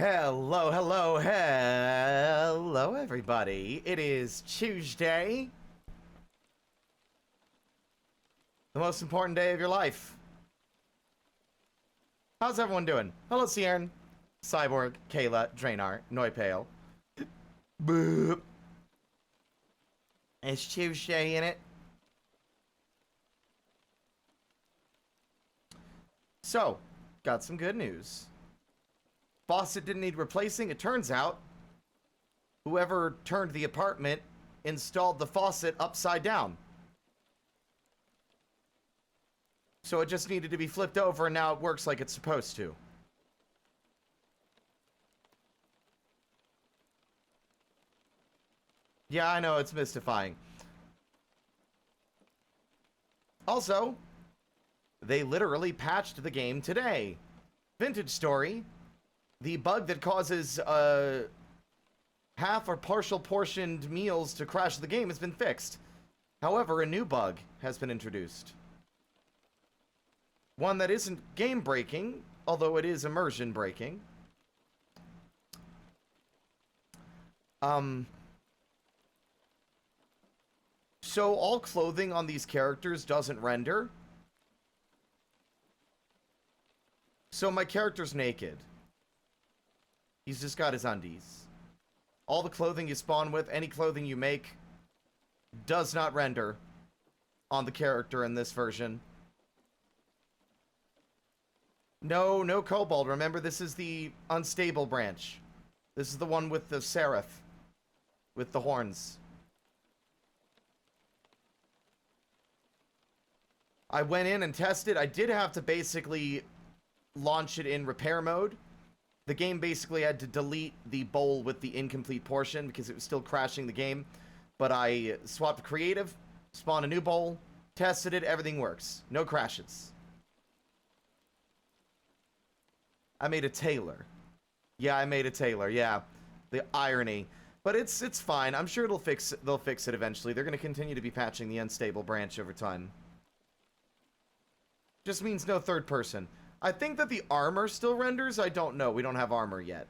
Hello, hello, hello, everybody. It is Tuesday. The most important day of your life. How's everyone doing? Hello, Ciaran, Cyborg, Kayla, Drainar, Noipale. Boop. It's Tuesday, innit? So, got some good news. Faucet didn't need replacing. It turns out, whoever turned the apartment installed the faucet upside down. So it just needed to be flipped over, and now it works like it's supposed to. Yeah, I know, it's mystifying. Also, they literally patched the game today. Vintage story. The bug that causes half or partial portioned meals to crash the game has been fixed. However, a new bug has been introduced. One that isn't game breaking, although it is immersion breaking. So all clothing on these characters doesn't render. So my character's naked. He's just got his undies. All the clothing you spawn with, any clothing you make, does not render on the character in this version. No kobold. Remember, this is the unstable branch. This is the one with the seraph. With the horns. I went in and tested. I did have to basically launch it in repair mode. The game basically had to delete the bowl with the incomplete portion because it was still crashing the game. But I swapped creative, spawned a new bowl, tested it, everything works. No crashes. I made a tailor. Yeah, I made a tailor, yeah. The irony. But it's fine. I'm sure they'll fix it eventually. They're going to continue to be patching the unstable branch over time. Just means no third person. I think that the armor still renders. I don't know. We don't have armor yet.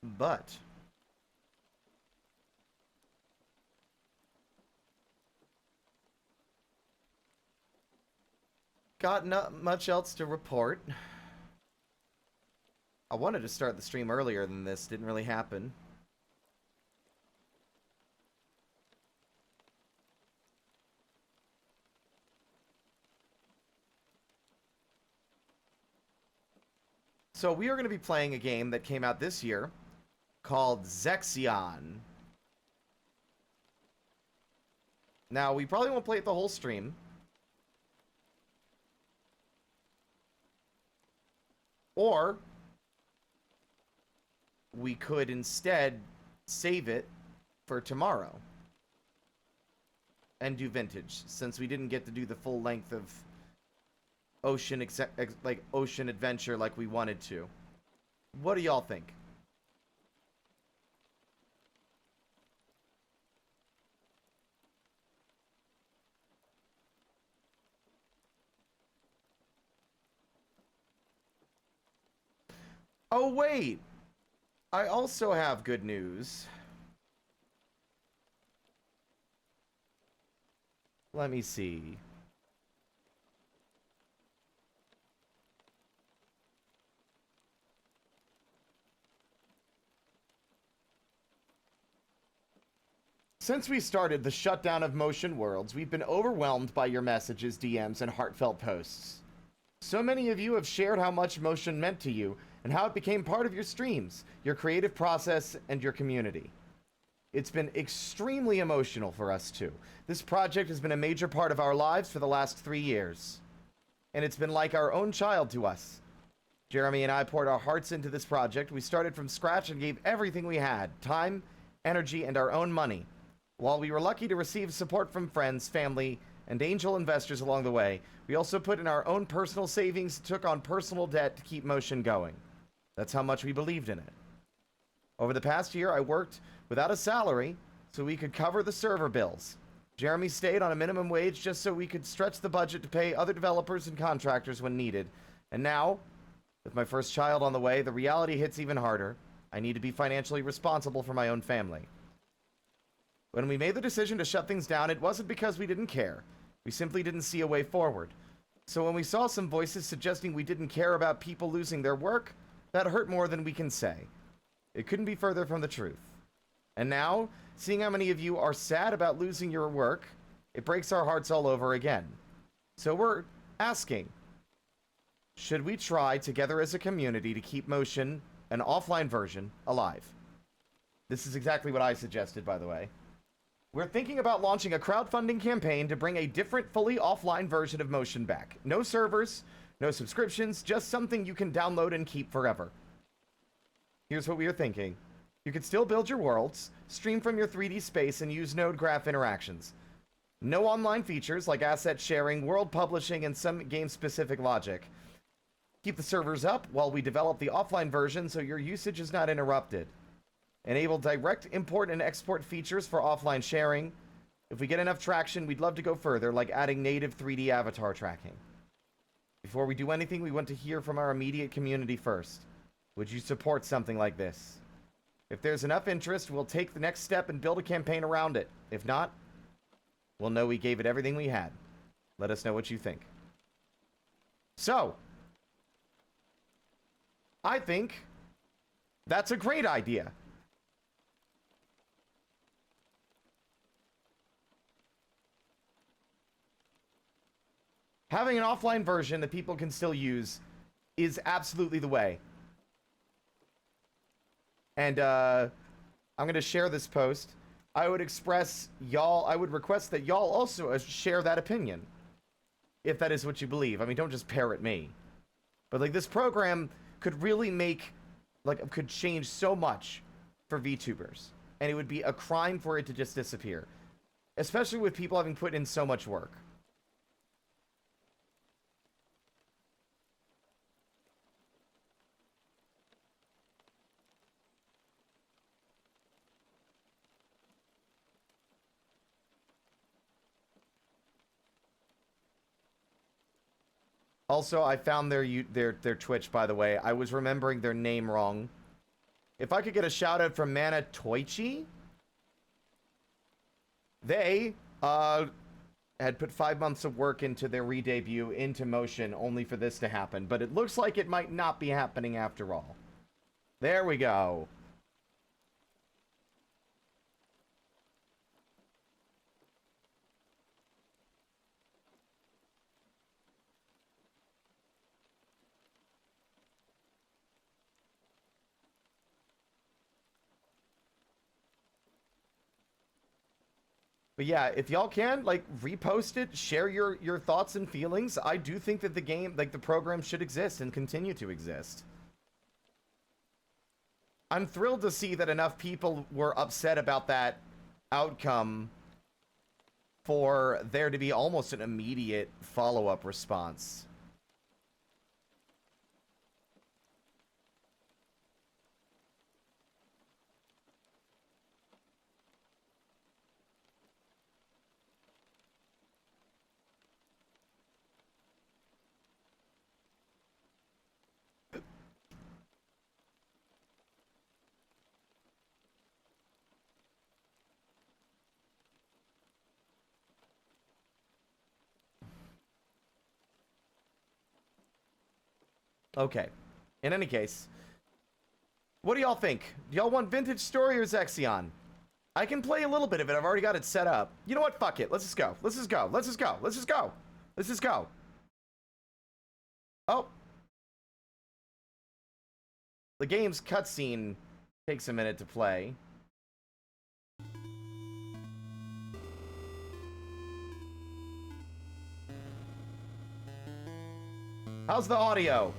But got not much else to report. I wanted to start the stream earlier than this. Didn't really happen. So we are going to be playing a game that came out this year called Zexion. Now, we probably won't play it the whole stream. Or we could instead save it for tomorrow and do vintage, since we didn't get to do the full length of ocean adventure like we wanted to. What do y'all think? Oh wait, I also have good news. Let me see. Since we started the shutdown of Motion Worlds, we've been overwhelmed by your messages, DMs, and heartfelt posts. So many of you have shared how much Motion meant to you and how it became part of your streams, your creative process, and your community. It's been extremely emotional for us too. This project has been a major part of our lives for the last 3 years. And it's been like our own child to us. Jeremy and I poured our hearts into this project. We started from scratch and gave everything we had, time, energy, and our own money. While we were lucky to receive support from friends, family, and angel investors along the way, we also put in our own personal savings and took on personal debt to keep Motion going. That's how much we believed in it. Over the past year, I worked without a salary so we could cover the server bills. Jeremy stayed on a minimum wage just so we could stretch the budget to pay other developers and contractors when needed. And now, with my first child on the way, the reality hits even harder. I need to be financially responsible for my own family. When we made the decision to shut things down, it wasn't because we didn't care. We simply didn't see a way forward. So when we saw some voices suggesting we didn't care about people losing their work, that hurt more than we can say. It couldn't be further from the truth. And now, seeing how many of you are sad about losing your work, it breaks our hearts all over again. So we're asking, should we try together as a community to keep Motion, an offline version, alive? This is exactly what I suggested, by the way. We're thinking about launching a crowdfunding campaign to bring a different, fully offline version of Motion back. No servers, no subscriptions, just something you can download and keep forever. Here's what we are thinking. You could still build your worlds, stream from your 3D space, and use node graph interactions. No online features like asset sharing, world publishing, and some game-specific logic. Keep the servers up while we develop the offline version so your usage is not interrupted. Enable direct import and export features for offline sharing. If we get enough traction, we'd love to go further, like adding native 3D avatar tracking. Before we do anything, we want to hear from our immediate community first. Would you support something like this? If there's enough interest, we'll take the next step and build a campaign around it. If not, we'll know we gave it everything we had. Let us know what you think. So, I think that's a great idea. Having an offline version that people can still use is absolutely the way. And I'm going to share this post. I would request that y'all also share that opinion. If that is what you believe. I mean, don't just parrot me. But like, this program could really could change so much for VTubers. And it would be a crime for it to just disappear. Especially with people having put in so much work. Also, I found their Twitch, by the way. I was remembering their name wrong. If I could get a shout out from Mana Toichi. They had put 5 months of work into their re-debut into Motion only for this to happen. But it looks like it might not be happening after all. There we go. But yeah, if y'all can, like, repost it, share your thoughts and feelings. I do think that the game, like, the program should exist and continue to exist. I'm thrilled to see that enough people were upset about that outcome for there to be almost an immediate follow-up response. Okay. In any case, what do y'all think? Do y'all want Vintage Story or Zexion? I can play a little bit of it. I've already got it set up. You know what? Fuck it. Let's just go. Let's just go. Let's just go. Let's just go. Let's just go. Oh. The game's cutscene takes a minute to play. How's the audio?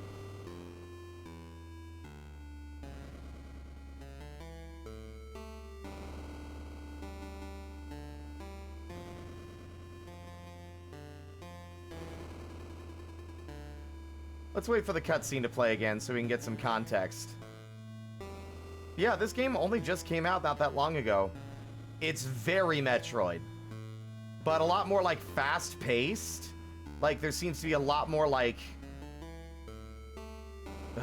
Let's wait for the cutscene to play again so we can get some context. Yeah, this game only just came out not that long ago. It's very Metroid. but a lot more like fast-paced. Like there seems to be a lot more like,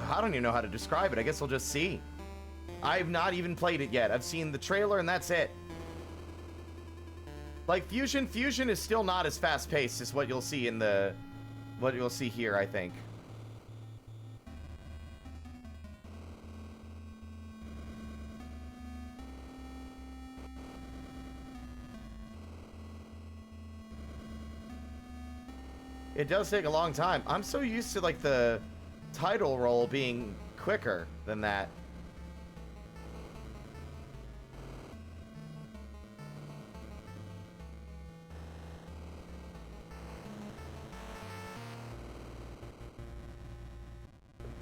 I don't even know how to describe it. I guess we'll just see. I've not even played it yet. I've seen the trailer and that's it. Like Fusion is still not as fast-paced as what you'll see in the, what you'll see here, I think. It does take a long time. I'm so used to like the title roll being quicker than that.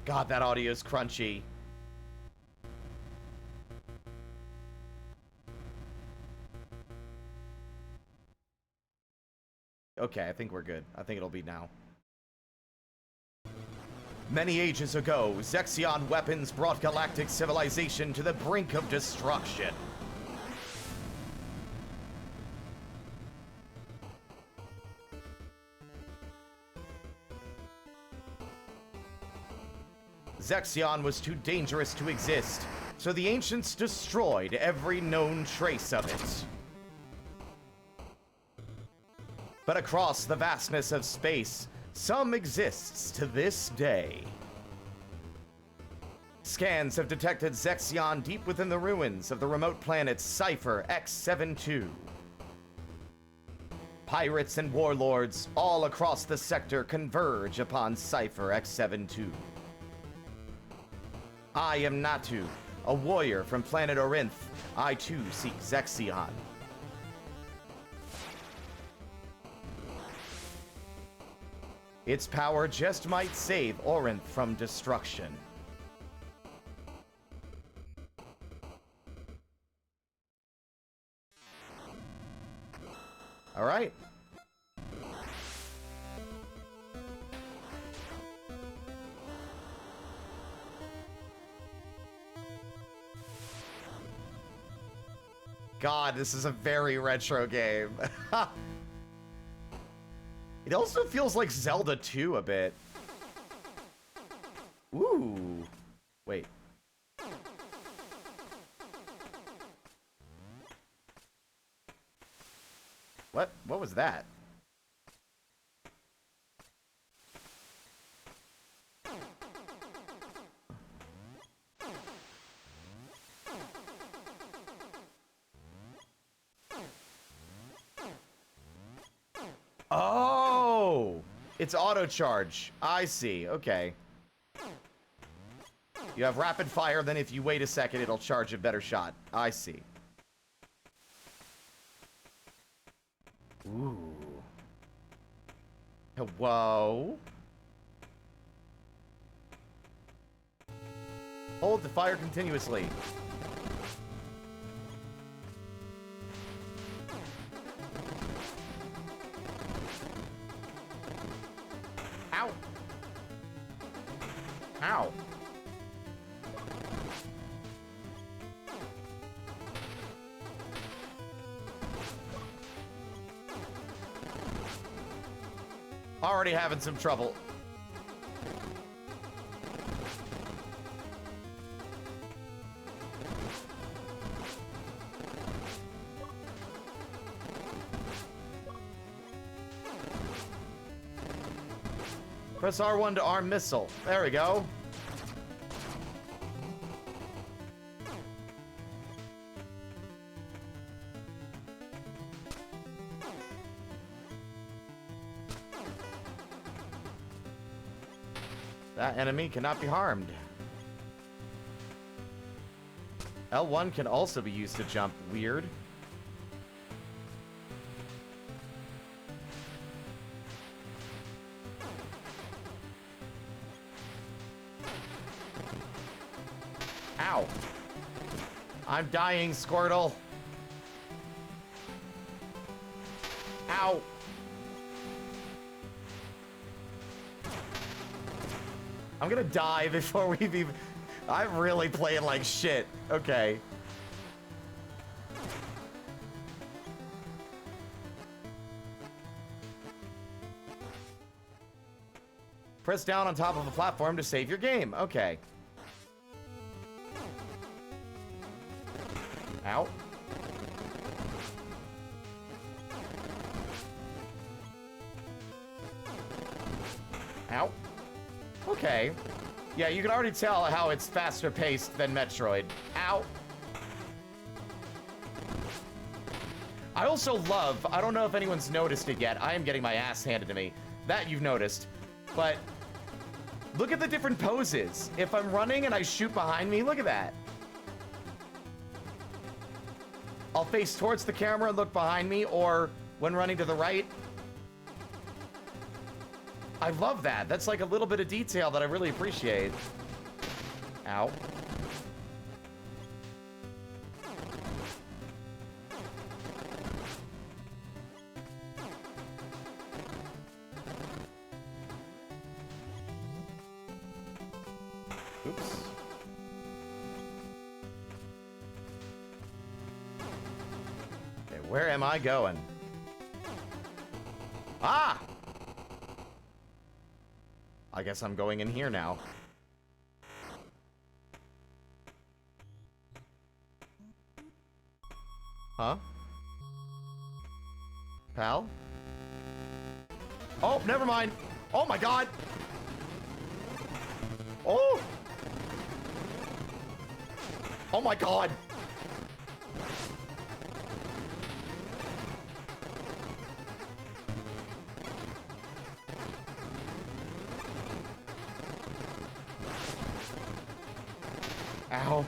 God, that audio is crunchy. Okay, I think we're good. I think it'll be now. Many ages ago, Zexion weapons brought galactic civilization to the brink of destruction. Zexion was too dangerous to exist, so the ancients destroyed every known trace of it. But across the vastness of space, some exists to this day. Scans have detected Zexion deep within the ruins of the remote planet Cypher X72. Pirates and warlords all across the sector converge upon Cypher X72. I am Natu, a warrior from planet Orinth. I too seek Zexion. Its power just might save Orinth from destruction. All right. God, this is a very retro game. It also feels like Zelda 2 a bit. Ooh. Wait. What? What was that? Oh! It's auto charge. I see. Okay. You have rapid fire, then if you wait a second, it'll charge a better shot. I see. Ooh. Whoa. Hold the fire continuously. Ow. Ow. Already having some trouble. Press R1 to arm missile. There we go. That enemy cannot be harmed. L1 can also be used to jump. Weird. Ow. I'm dying, Squirtle. Ow. I'm gonna die before we've even... I'm really playing like shit. Okay. Press down on top of a platform to save your game. Okay. Ow. Ow. Okay. Yeah, you can already tell how it's faster paced than Metroid. Ow. I also love, I don't know if anyone's noticed it yet, I am getting my ass handed to me. That you've noticed. But look at the different poses. If I'm running and I shoot behind me, look at that. I'll face towards the camera and look behind me, or when running to the right. I love that. That's like a little bit of detail that I really appreciate. Ow. Oops. Okay, where am I going? Ah! I guess I'm going in here now. Huh? Pal? Oh, never mind. Oh my god! Oh! Oh my god! Ow.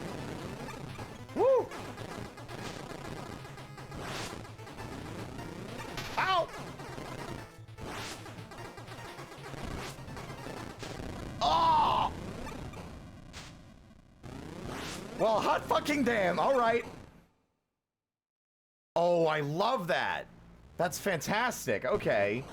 Woo! Ow! Oh! Well, hot fucking damn. All right. Oh, I love that. That's fantastic. Okay.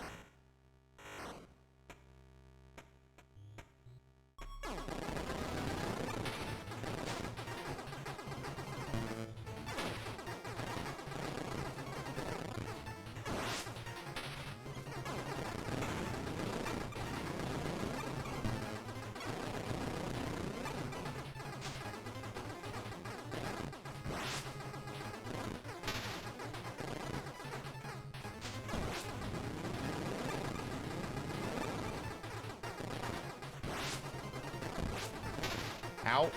Ow.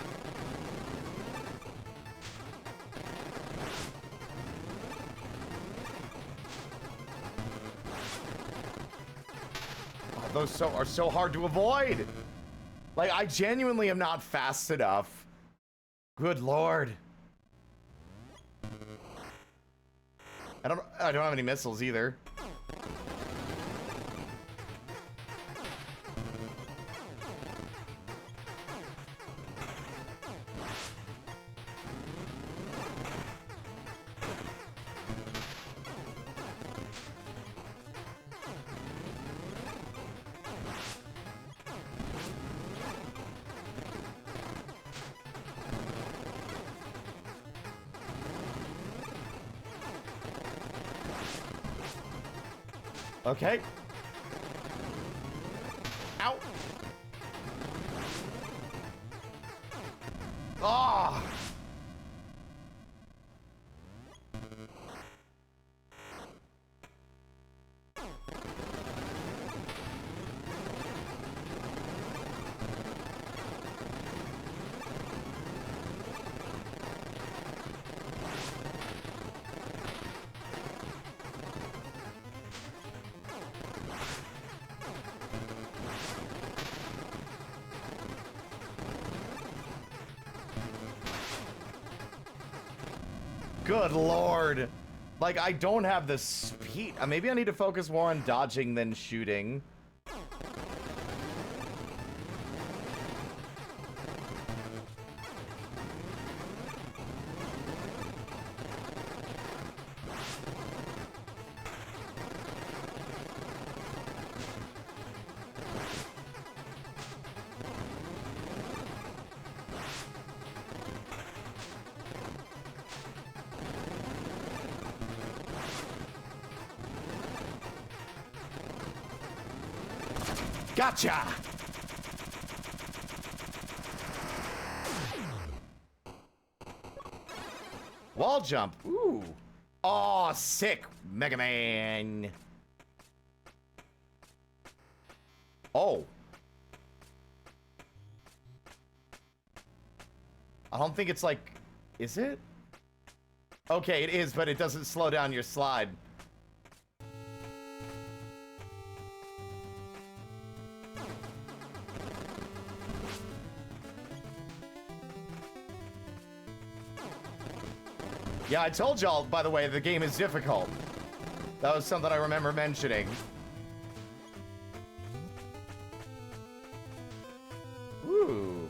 Oh, those are so hard to avoid. Like, I genuinely am not fast enough. Good lord. I don't have any missiles either. Okay. Ow. Ah. Good lord. Like, I don't have the speed. Maybe I need to focus more on dodging than shooting. Gotcha! wall jump. Ooh. Oh, sick. Mega Man. Oh. I don't think it's like... Is it? Okay, it is, but it doesn't slow down your slide. Yeah, I told y'all, by the way, the game is difficult. That was something I remember mentioning. Ooh.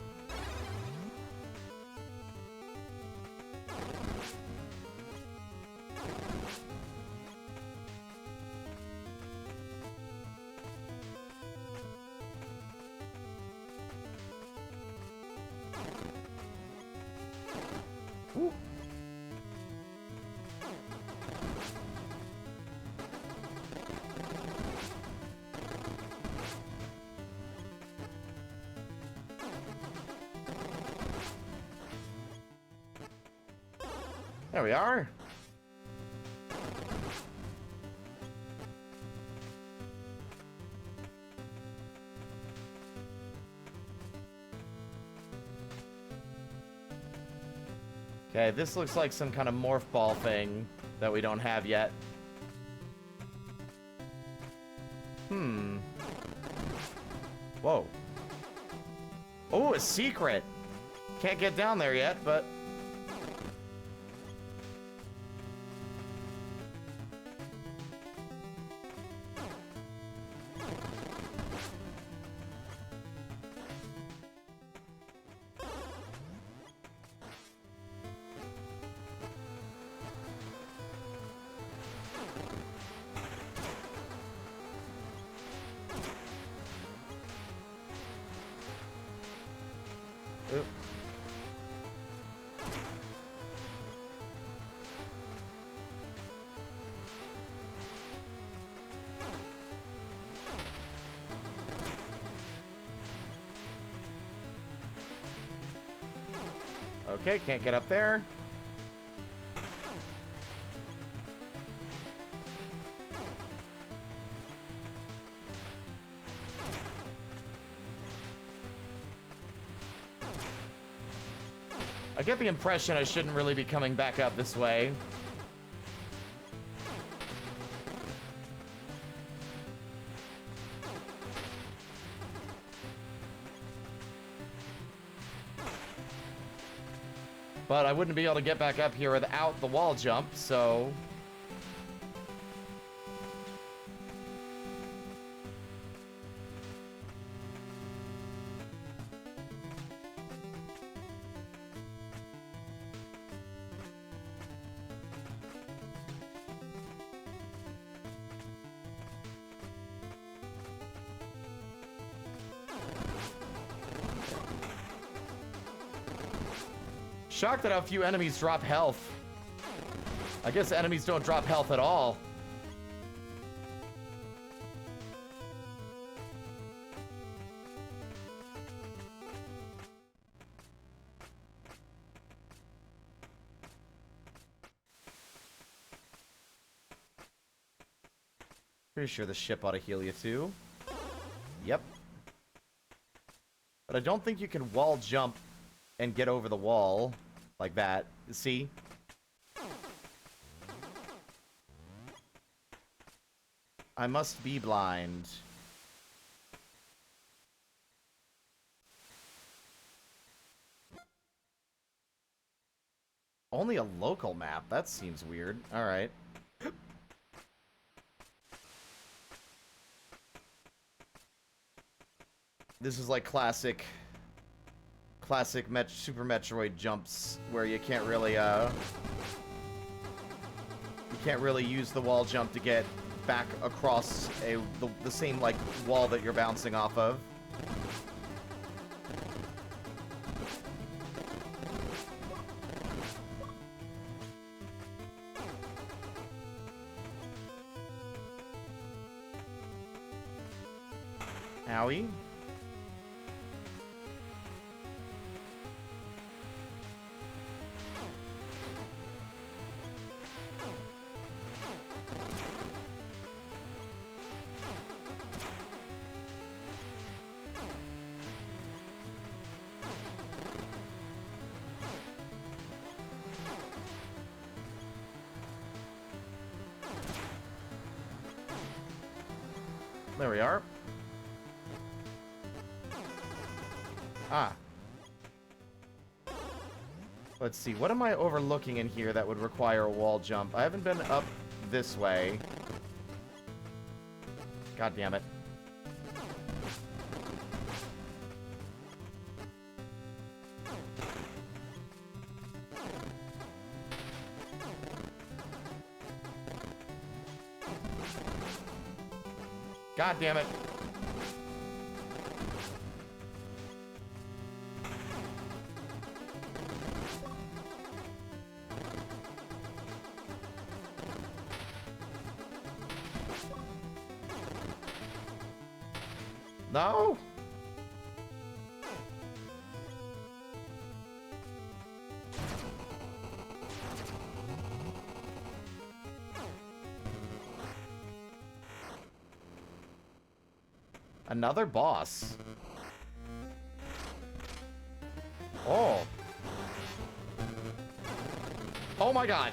Ooh. There we are. Okay, this looks like some kind of morph ball thing that we don't have yet. Whoa. Oh, a secret. Can't get down there yet, but... Oop. Okay, can't get up there. I get the impression I shouldn't really be coming back up this way. But I wouldn't be able to get back up here without the wall jump, so... Shocked at how few enemies drop health. I guess enemies don't drop health at all. Pretty sure the ship ought to heal you too. Yep. But I don't think you can wall jump and get over the wall like that. See? I must be blind. Only a local map? That seems weird. Alright. This is like classic Super Metroid jumps where you can't really use the wall jump to get back across the same like wall that you're bouncing off of. Owie. There we are. Ah. Let's see. What am I overlooking in here that would require a wall jump? I haven't been up this way. God damn it. God damn it. No. Another boss. Oh. Oh my god.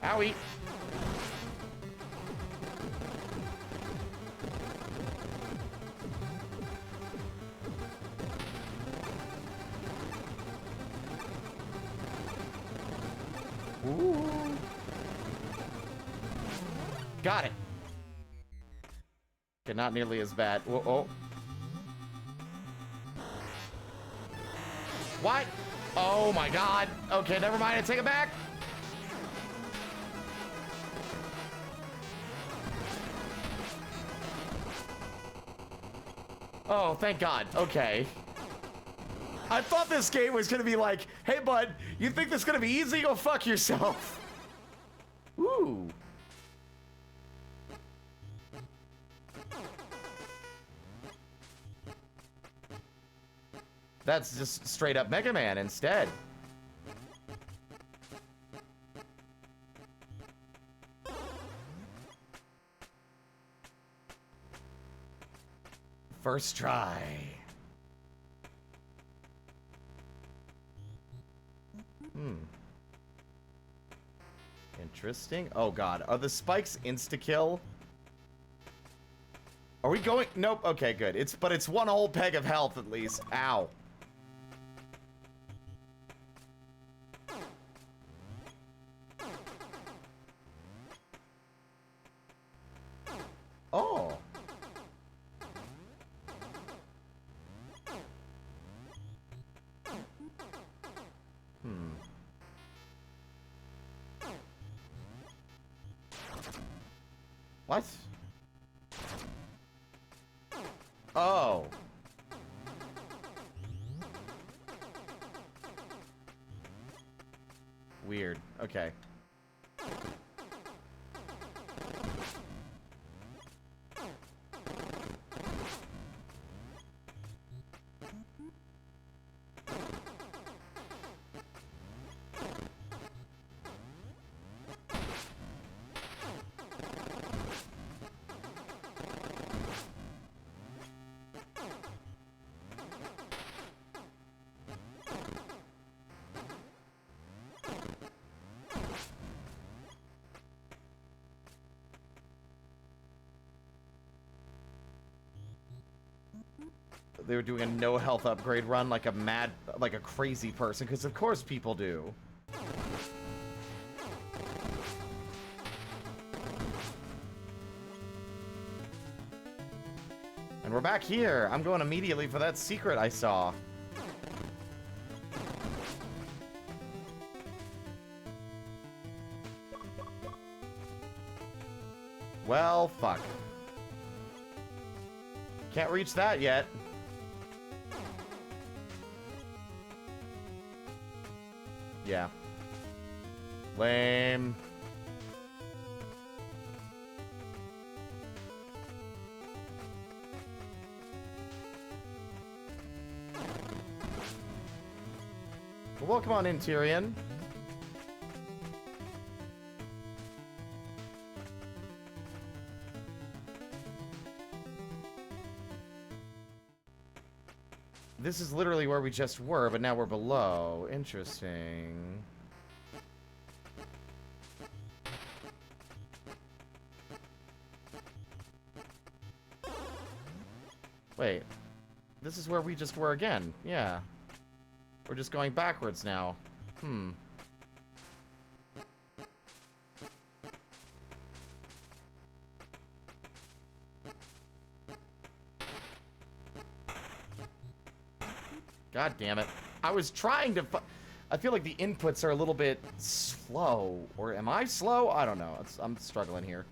Owie. Ooh. Got it. Okay, not nearly as bad. Whoa, oh. What? Oh my god. Okay, never mind. I take it back. Oh, thank God. Okay. I thought this game was gonna be like, hey, bud, you think this is gonna be easy? Go fuck yourself. Ooh. That's just straight up Mega Man instead. First try. Interesting. Oh god, are the spikes insta-kill? Are we going? Nope. Okay, good. But it's one whole peg of health at least. Ow. Oh. What? Oh. Weird. Okay. They were doing a no health upgrade run like a crazy person, because of course people do. And we're back here. I'm going immediately for that secret I saw. Well, fuck. Can't reach that yet. Yeah. Lame. Welcome on in, Tyrion. This is literally where we just were, but now we're below. Interesting. Wait. This is where we just were again. Yeah. We're just going backwards now. Hmm. God damn it. I was trying to... I feel like the inputs are a little bit slow. Or am I slow? I don't know. I'm struggling here.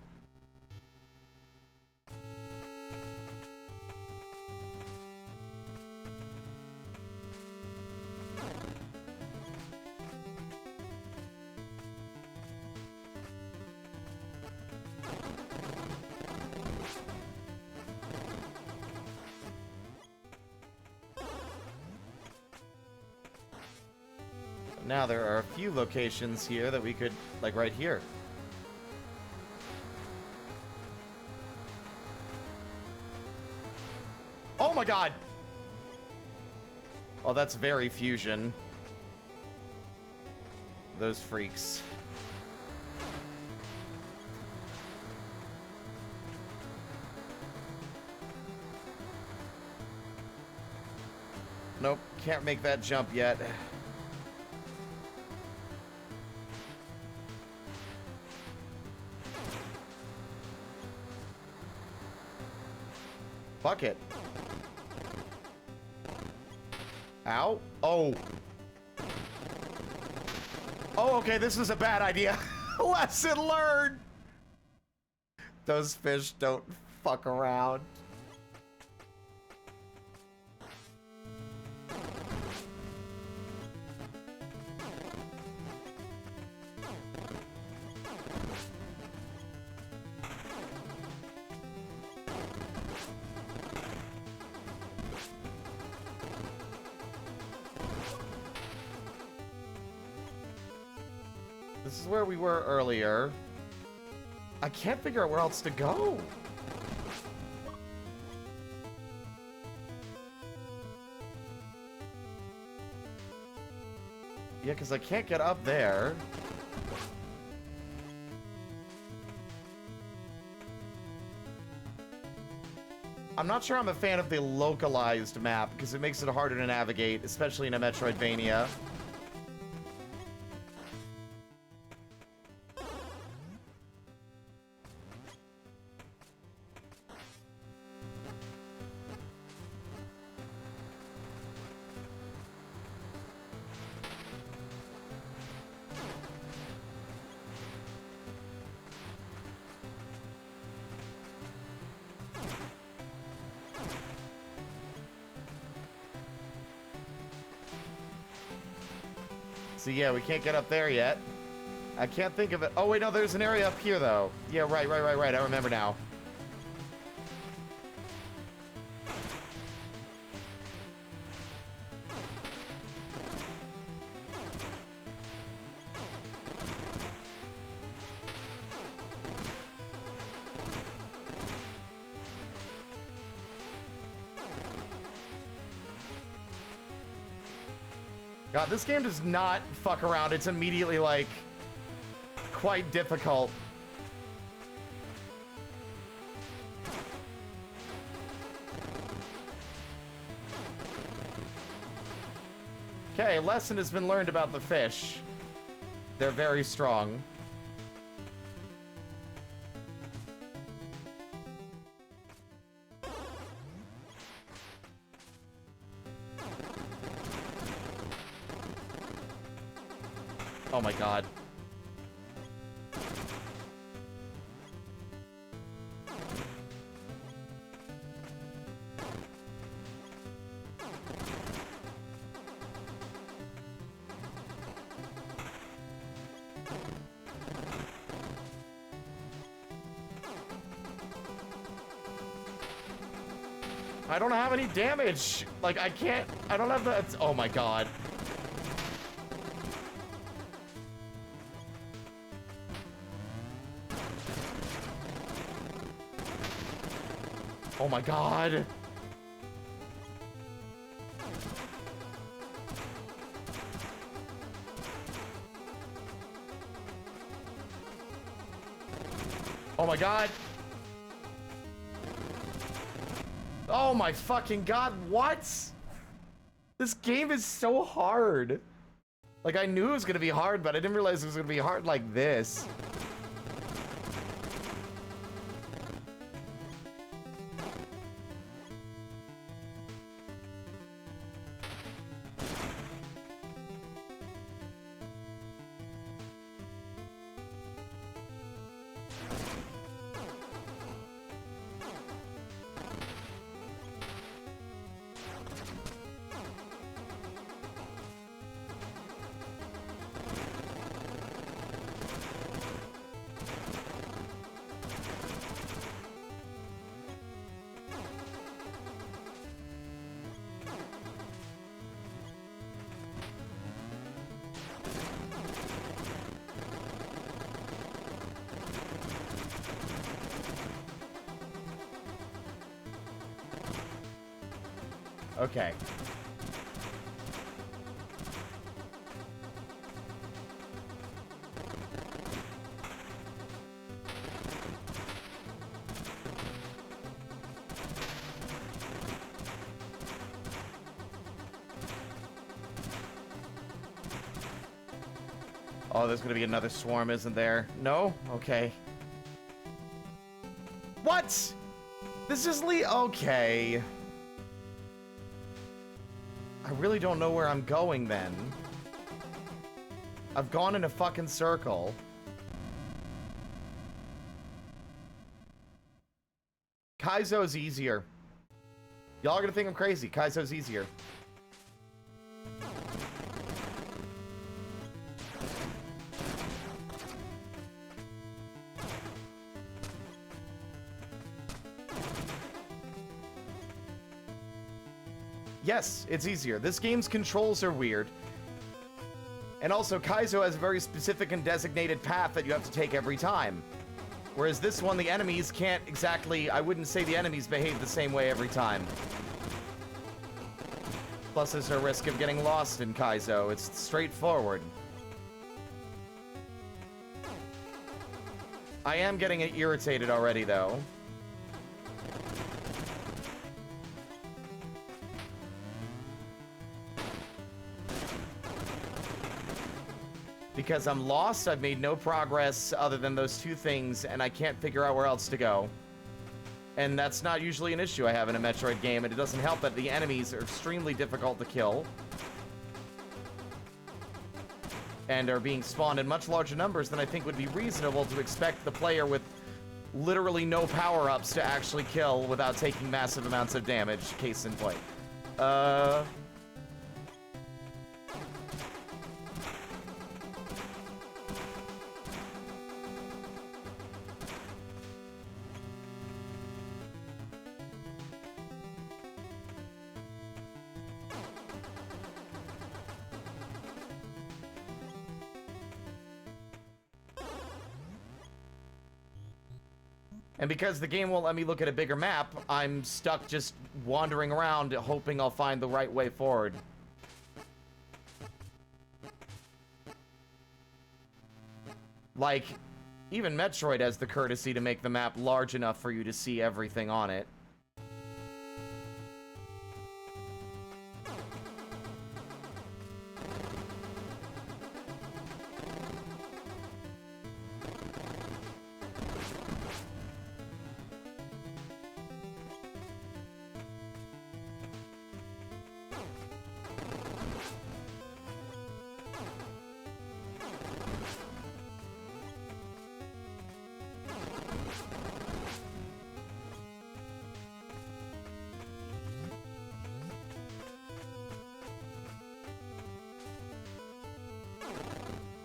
Now there are a few locations here that we could, like right here. Oh my god! Oh, that's very fusion. Those freaks. Nope, can't make that jump yet. Fuck it. Ow. Oh. Oh, okay, this is a bad idea. Lesson learned. Those fish don't fuck around. This is where we were earlier. I can't figure out where else to go. Yeah, because I can't get up there. I'm not sure I'm a fan of the localized map because it makes it harder to navigate, especially in a Metroidvania. So yeah, we can't get up there yet. I can't think of it. Oh wait, no, there's an area up here though. Yeah, right. I remember now. God, this game does not fuck around. It's immediately, like, quite difficult. Okay, a lesson has been learned about the fish. They're very strong. Oh my god. I don't have any damage. Like, I don't have the... Oh my god. Oh my god. Oh my god. Oh my fucking god, what? This game is so hard. Like, I knew it was gonna be hard, but I didn't realize it was gonna be hard like this. Okay. Oh, there's gonna be another swarm, isn't there? No? Okay. What? This is okay. I really don't know where I'm going then. I've gone in a fucking circle. Kaizo's easier. Y'all are gonna think I'm crazy. Kaizo's easier. Yes, it's easier. This game's controls are weird. And also, Kaizo has a very specific and designated path that you have to take every time. Whereas this one, the enemies can't exactly... I wouldn't say the enemies behave the same way every time. Plus, there's a risk of getting lost in Kaizo. It's straightforward. I am getting irritated already, though. Because I'm lost, I've made no progress other than those two things, and I can't figure out where else to go. And that's not usually an issue I have in a Metroid game, and it doesn't help that the enemies are extremely difficult to kill. And are being spawned in much larger numbers than I think would be reasonable to expect the player with literally no power-ups to actually kill without taking massive amounts of damage. Case in point. And because the game won't let me look at a bigger map, I'm stuck just wandering around, hoping I'll find the right way forward. Like, even Metroid has the courtesy to make the map large enough for you to see everything on it.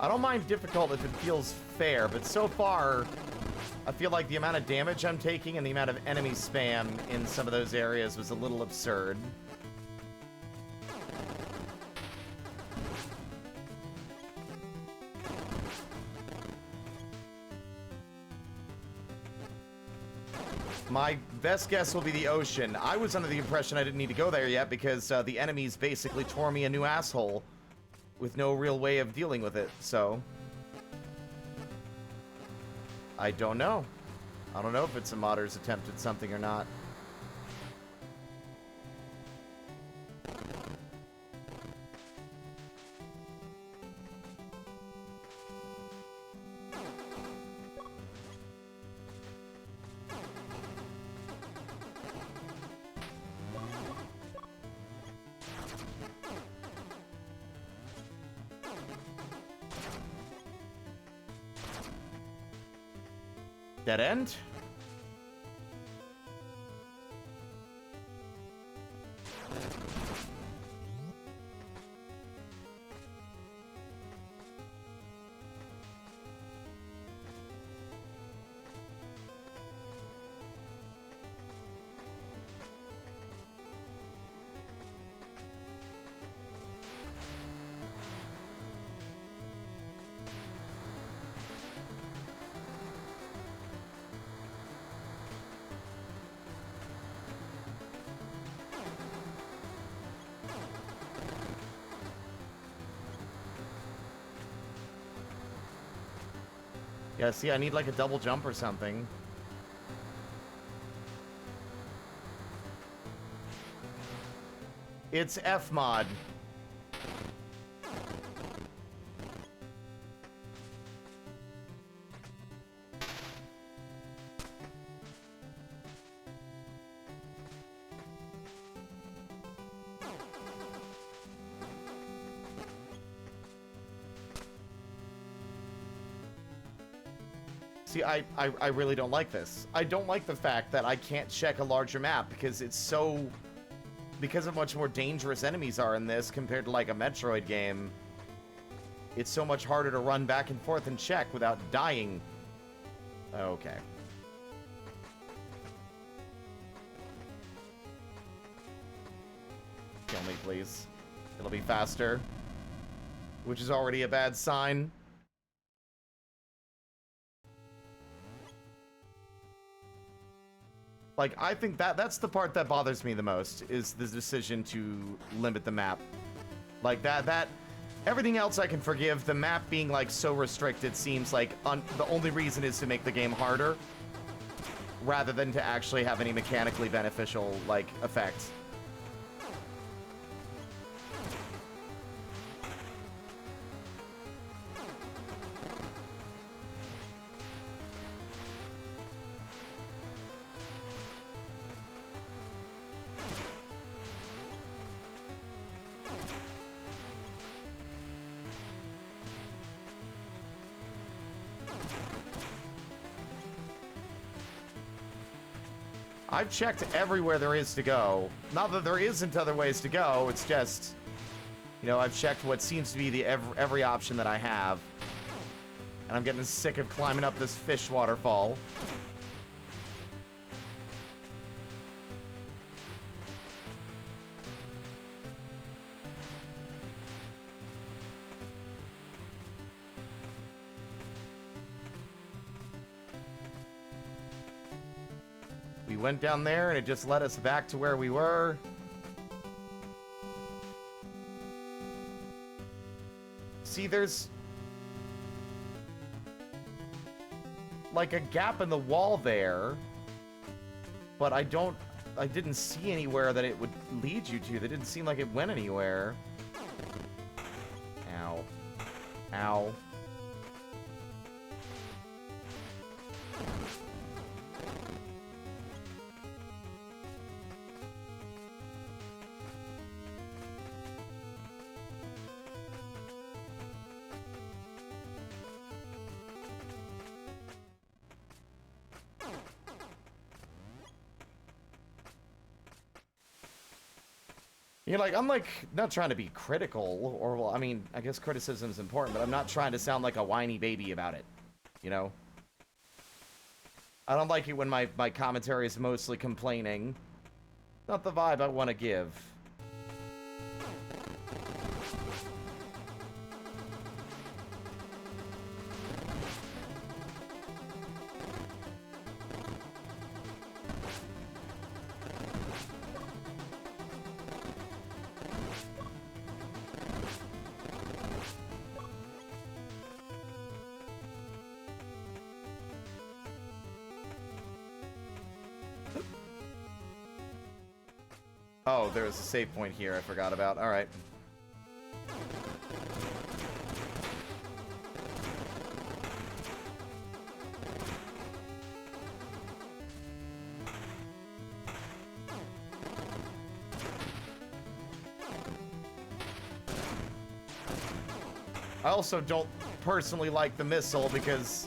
I don't mind difficult if it feels fair, but so far, I feel like the amount of damage I'm taking and the amount of enemy spam in some of those areas was a little absurd. My best guess will be the ocean. I was under the impression I didn't need to go there yet because the enemies basically tore me a new asshole with no real way of dealing with it, so... I don't know. I don't know if it's a modder's attempt at something or not. Dead end? Yeah, see, I need like a double jump or something. It's F mod. See, I really don't like this. I don't like the fact that I can't check a larger map because it's so... Because of much more dangerous enemies are in this compared to like a Metroid game, it's so much harder to run back and forth and check without dying. Okay. Kill me, please. It'll be faster. Which is already a bad sign. Like, I think that's the part that bothers me the most, is the decision to limit the map. Like, everything else I can forgive. The map being, like, so restricted seems like the only reason is to make the game harder, rather than to actually have any mechanically beneficial, like, effects. I've checked everywhere there is to go. Not that there isn't other ways to go, it's just, you know, I've checked what seems to be the every option that I have. And I'm getting sick of climbing up this fish waterfall. We went down there and it just led us back to where we were. See, there's like a gap in the wall there, but I didn't see anywhere that it would lead you to. That didn't seem like it went anywhere. Ow. Ow. You're like, I'm like, not trying to be critical, or, well, I mean, I guess criticism is important, but I'm not trying to sound like a whiny baby about it, you know? I don't like it when my commentary is mostly complaining. Not the vibe I want to give. Oh, there was a save point here I forgot about. Alright. I also don't personally like the missile because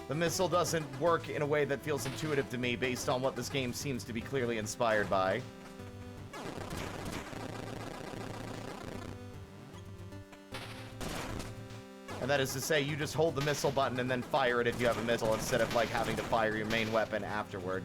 the missile doesn't work in a way that feels intuitive to me based on what this game seems to be clearly inspired by. And that is to say, you just hold the missile button and then fire it if you have a missile instead of, like, having to fire your main weapon afterward.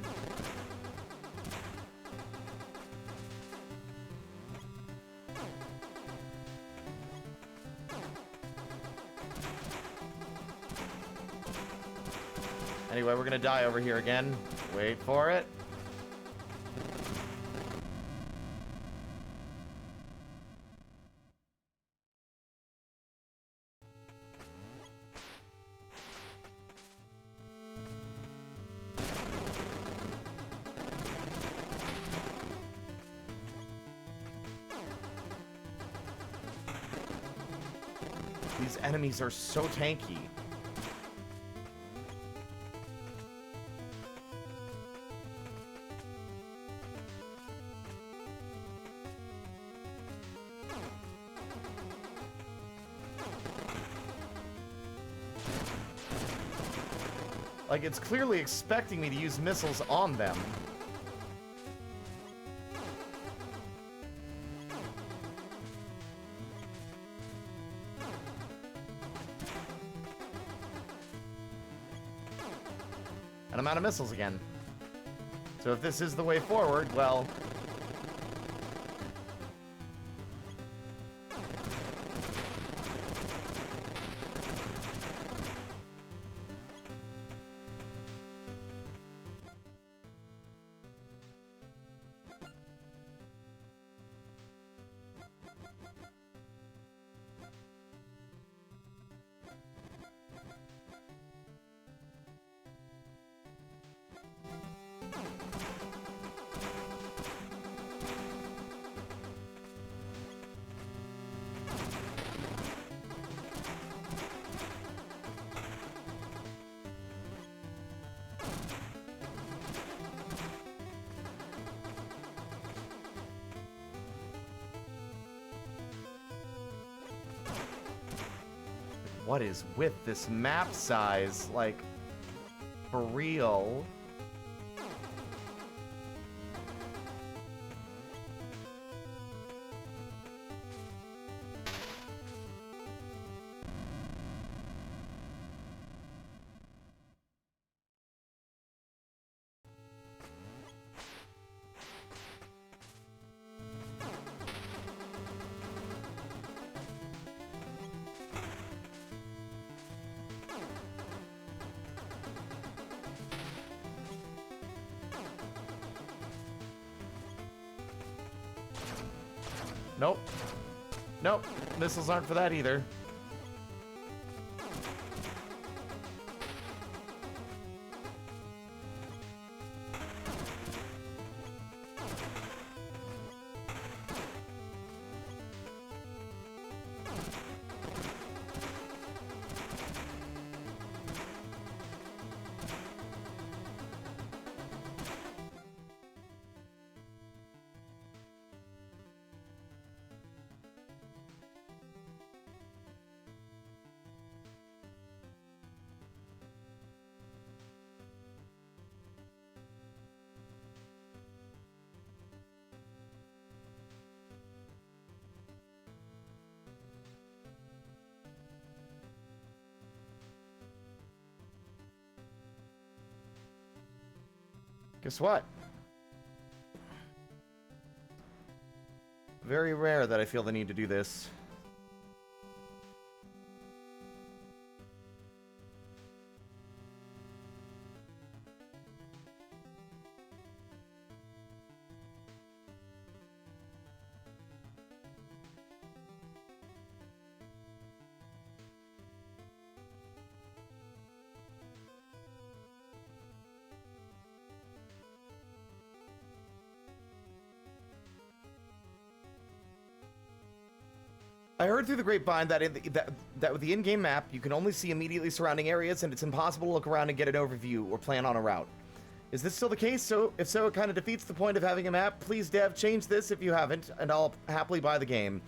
Anyway, we're gonna die over here again. Wait for it. These enemies are so tanky. Like, it's clearly expecting me to use missiles on them. And I'm out of missiles again. So if this is the way forward, well... What is with this map size? Like, for real? Nope. Nope. Missiles aren't for that either. Guess what? Very rare that I feel the need to do this. I heard through the grapevine that that with the in-game map, you can only see immediately surrounding areas, and it's impossible to look around and get an overview or plan on a route. Is this still the case? So, if so, it kind of defeats the point of having a map. Please, dev, change this if you haven't, and I'll happily buy the game.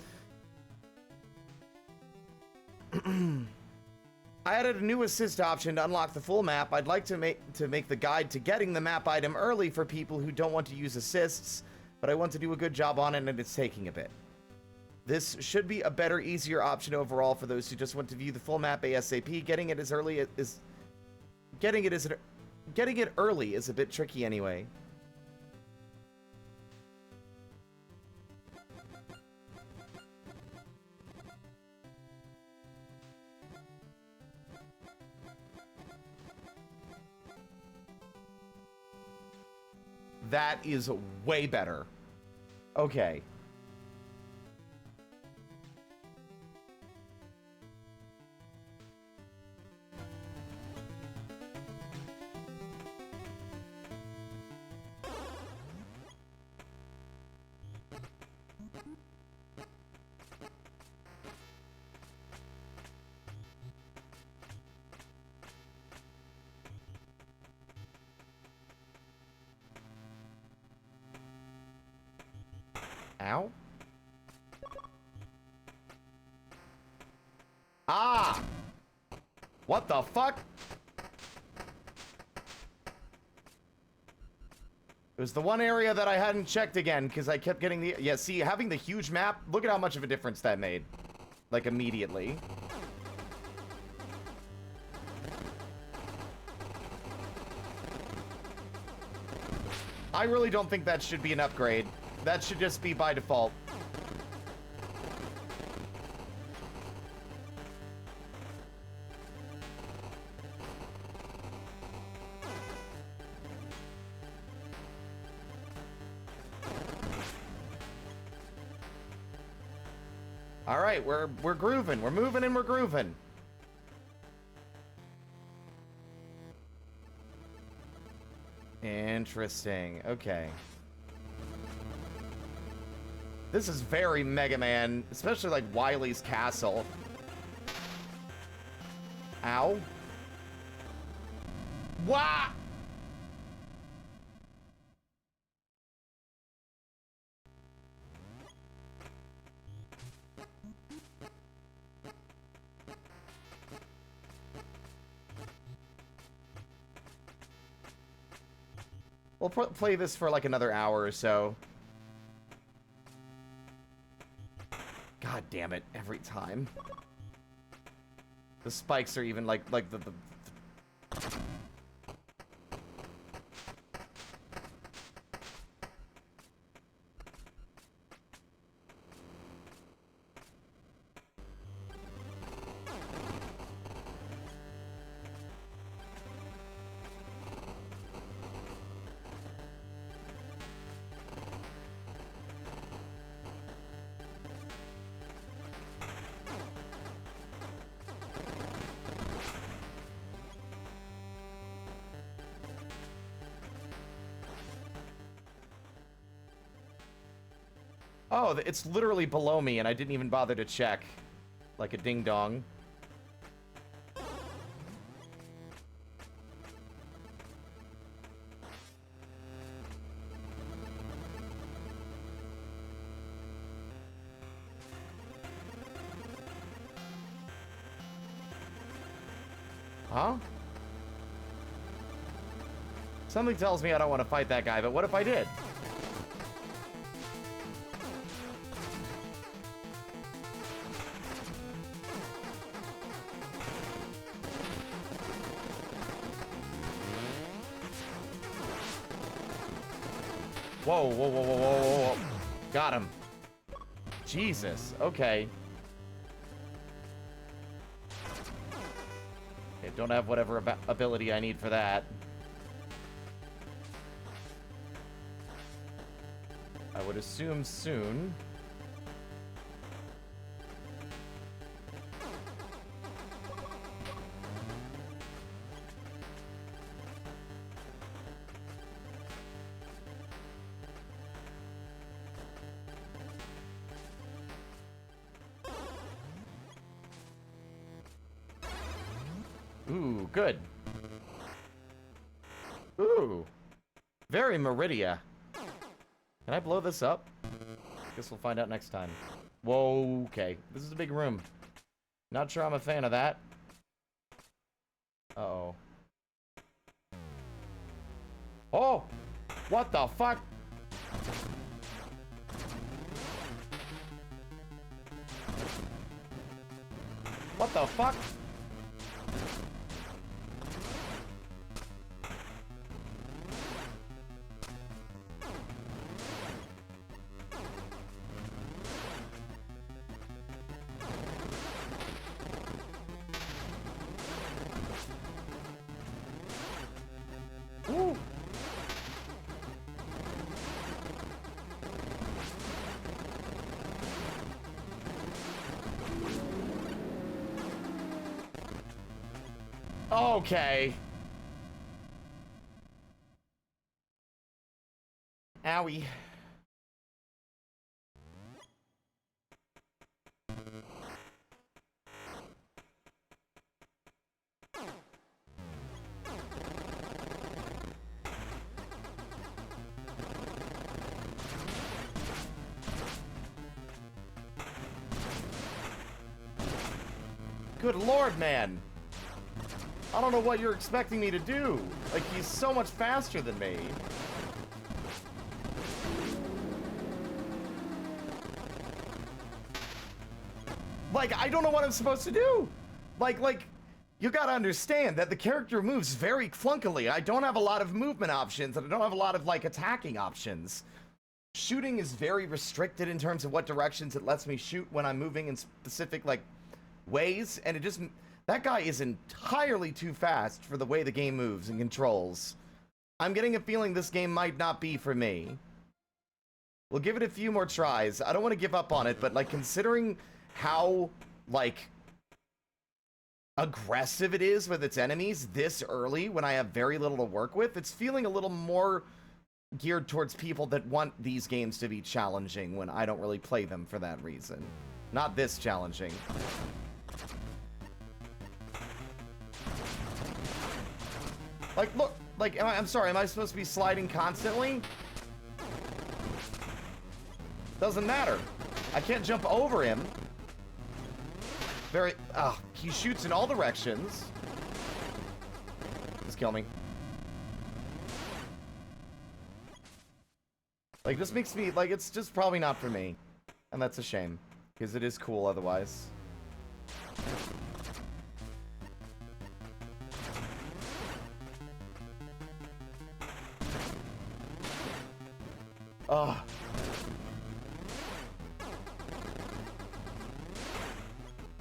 I added a new assist option to unlock the full map. I'd like to make the guide to getting the map item early for people who don't want to use assists, but I want to do a good job on it, and it's taking a bit. This should be a better, easier option overall for those who just want to view the full map ASAP. Getting it early is a bit tricky anyway. That is way better. Okay. Ow. Ah! What the fuck? It was the one area that I hadn't checked again, because I kept getting the... Yeah, see, having the huge map, look at how much of a difference that made. Like, immediately. I really don't think that should be an upgrade. That should just be by default. All right, we're grooving. We're moving and we're grooving. Interesting. Okay. This is very Mega Man, especially like Wily's castle. Ow. Wah! We'll play this for like another hour or so. God damn it, every time. The spikes are even like the Oh, it's literally below me, and I didn't even bother to check. Like a ding-dong. Huh? Something tells me I don't want to fight that guy, but what if I did? Whoa, whoa, whoa, whoa, whoa, whoa. Got him. Jesus. Okay. Okay, don't have whatever ability I need for that. I would assume soon. Ooh, good. Ooh. Very Meridia. Can I blow this up? Guess we'll find out next time. Whoa, okay. This is a big room. Not sure I'm a fan of that. Uh-oh. Oh! What the fuck? What the fuck? Ooh. Okay. Owie. Good lord, man. I don't know what you're expecting me to do. Like, he's so much faster than me. Like, I don't know what I'm supposed to do. Like, you gotta understand that the character moves very clunkily. I don't have a lot of movement options, and I don't have a lot of, like, attacking options. Shooting is very restricted in terms of what directions it lets me shoot when I'm moving in specific, like, ways, and it just... That guy is entirely too fast for the way the game moves and controls. I'm getting a feeling this game might not be for me. We'll give it a few more tries. I don't want to give up on it, but, like, considering how, like, aggressive it is with its enemies this early when I have very little to work with, it's feeling a little more geared towards people that want these games to be challenging when I don't really play them for that reason. Not this challenging. Like, look, like, I'm sorry, am I supposed to be sliding constantly? Doesn't matter. I can't jump over him. He shoots in all directions. Just kill me. Like, this makes me, like, it's just probably not for me. And that's a shame, because it is cool otherwise. Ugh.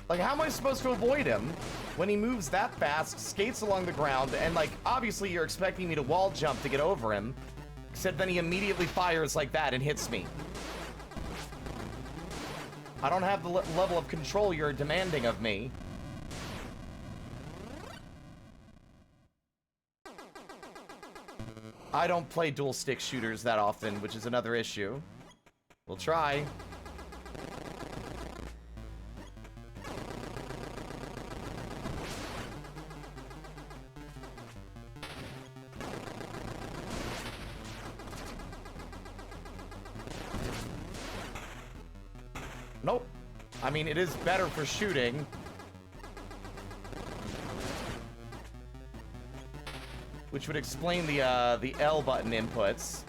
Like, how am I supposed to avoid him when he moves that fast, skates along the ground, and, like, obviously you're expecting me to wall jump to get over him, except then he immediately fires like that and hits me. I don't have the level of control you're demanding of me. I don't play dual stick shooters that often, which is another issue. We'll try. Nope. I mean, it is better for shooting. Which would explain the L button inputs.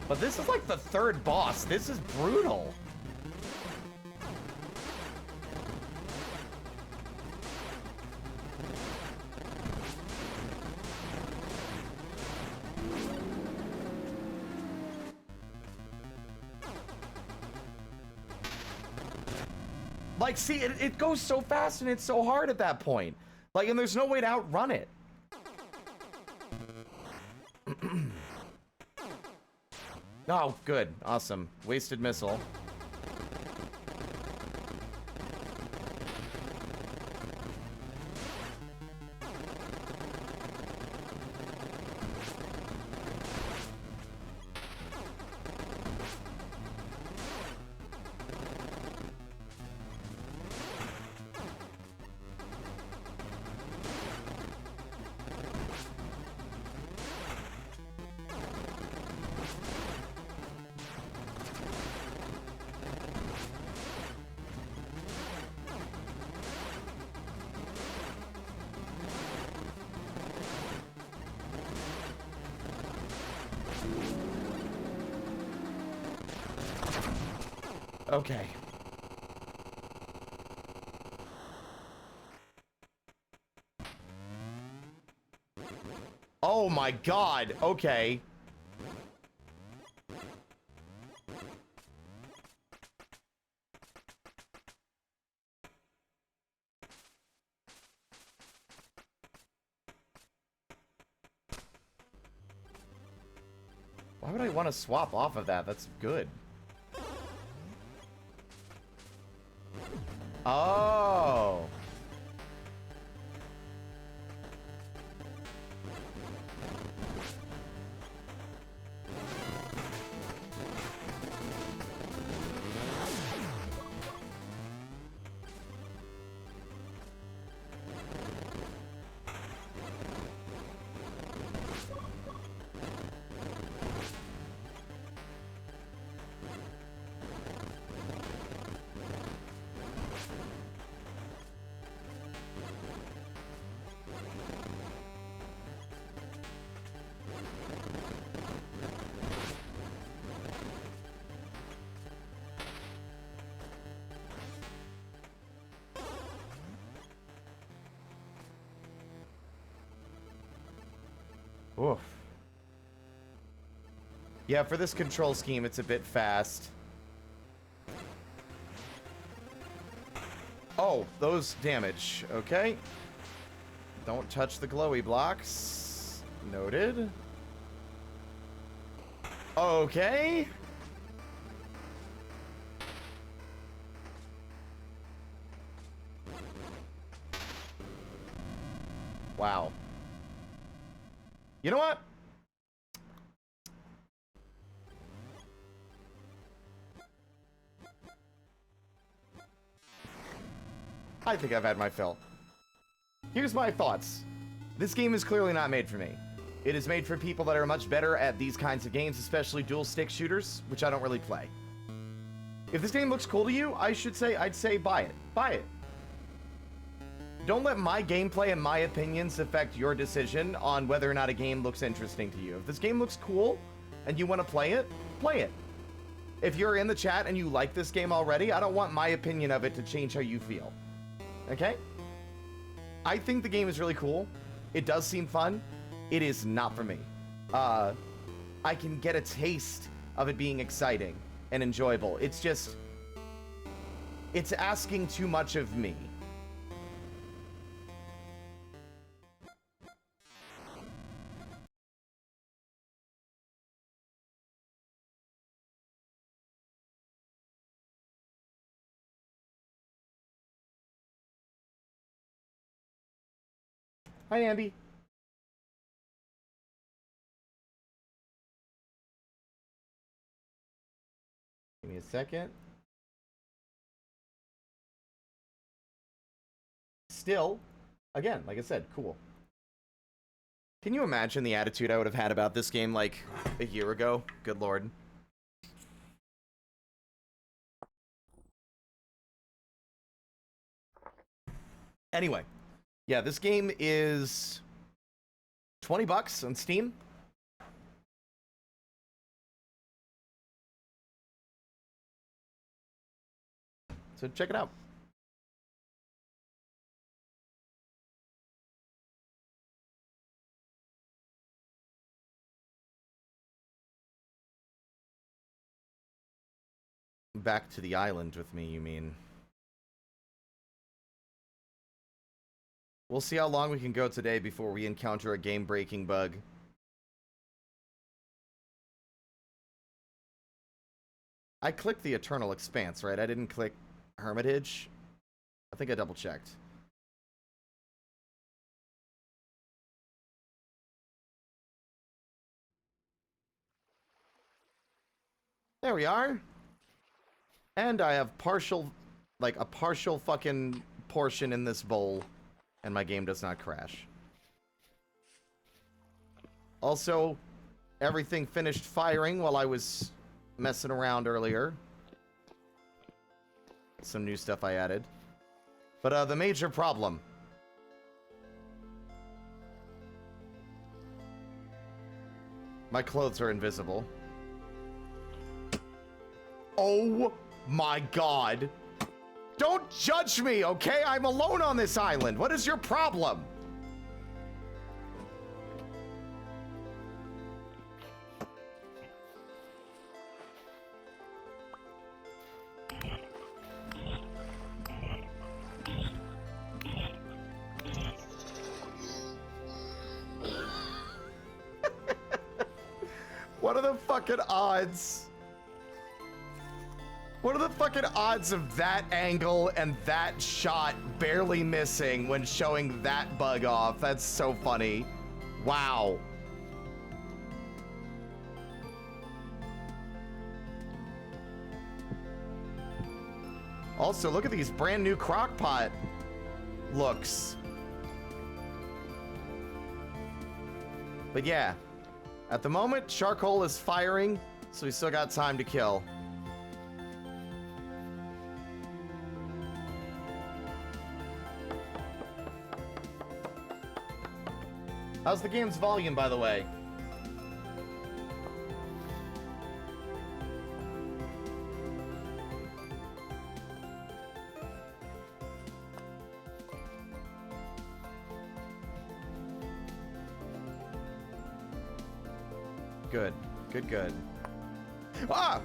But this is like the third boss. This is brutal. Like, see, it goes so fast and it's so hard at that point. Like, and there's no way to outrun it. Oh, good. Awesome. Wasted missile. Okay. Oh my god, okay. Why would I want to swap off of that? That's good. Oh. Oof. Yeah, for this control scheme, it's a bit fast. Oh, those damage. Okay. Don't touch the glowy blocks. Noted. Okay. Wow. You know what? I think I've had my fill. Here's my thoughts. This game is clearly not made for me. It is made for people that are much better at these kinds of games, especially dual stick shooters, which I don't really play. If this game looks cool to you, I'd say buy it. Buy it. Don't let my gameplay and my opinions affect your decision on whether or not a game looks interesting to you. If this game looks cool and you want to play it, play it. If you're in the chat and you like this game already, I don't want my opinion of it to change how you feel. Okay? I think the game is really cool. It does seem fun. It is not for me. I can get a taste of it being exciting and enjoyable. It's just... it's asking too much of me. Hi, Ambi. Give me a second. Still, again, like I said, cool. Can you imagine the attitude I would have had about this game like a year ago? Good lord. Anyway, yeah, this game is $20 on Steam. So check it out. Back to the island with me, you mean? We'll see how long we can go today before we encounter a game-breaking bug. I clicked the Eternal Expanse, right? I didn't click Hermitage. I think I double-checked. There we are. And I have partial, like a partial fucking portion in this bowl, and my game does not crash. Also, everything finished firing while I was messing around earlier. Some new stuff I added. But the major problem. My clothes are invisible. Oh my God. Don't judge me, okay? I'm alone on this island. What is your problem? What are the fucking odds? What are the fucking odds of that angle and that shot barely missing when showing that bug off? That's so funny. Wow. Also, look at these brand new crockpot looks. But yeah. At the moment, charcoal is firing, so we still got time to kill. How's the game's volume, by the way? Good. Good, good. Ah!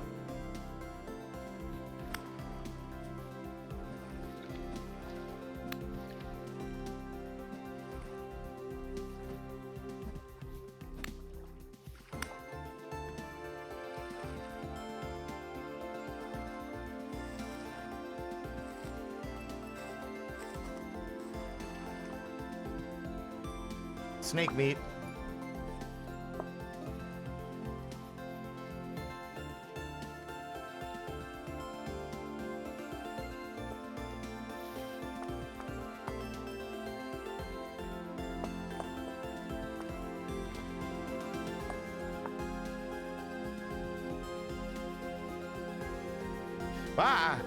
Snake meat. Ah!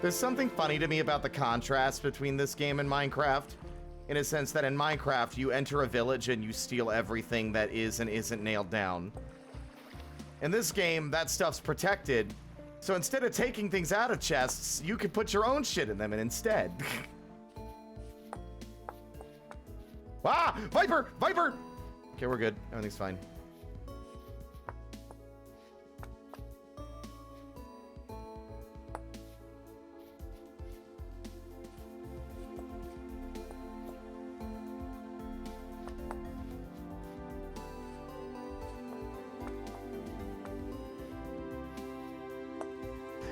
There's something funny to me about the contrast between this game and Minecraft, in a sense that in Minecraft, you enter a village and you steal everything that is and isn't nailed down. In this game, that stuff's protected, so instead of taking things out of chests, you can put your own shit in them instead. Ah! Viper! Viper! Okay, we're good. Everything's fine.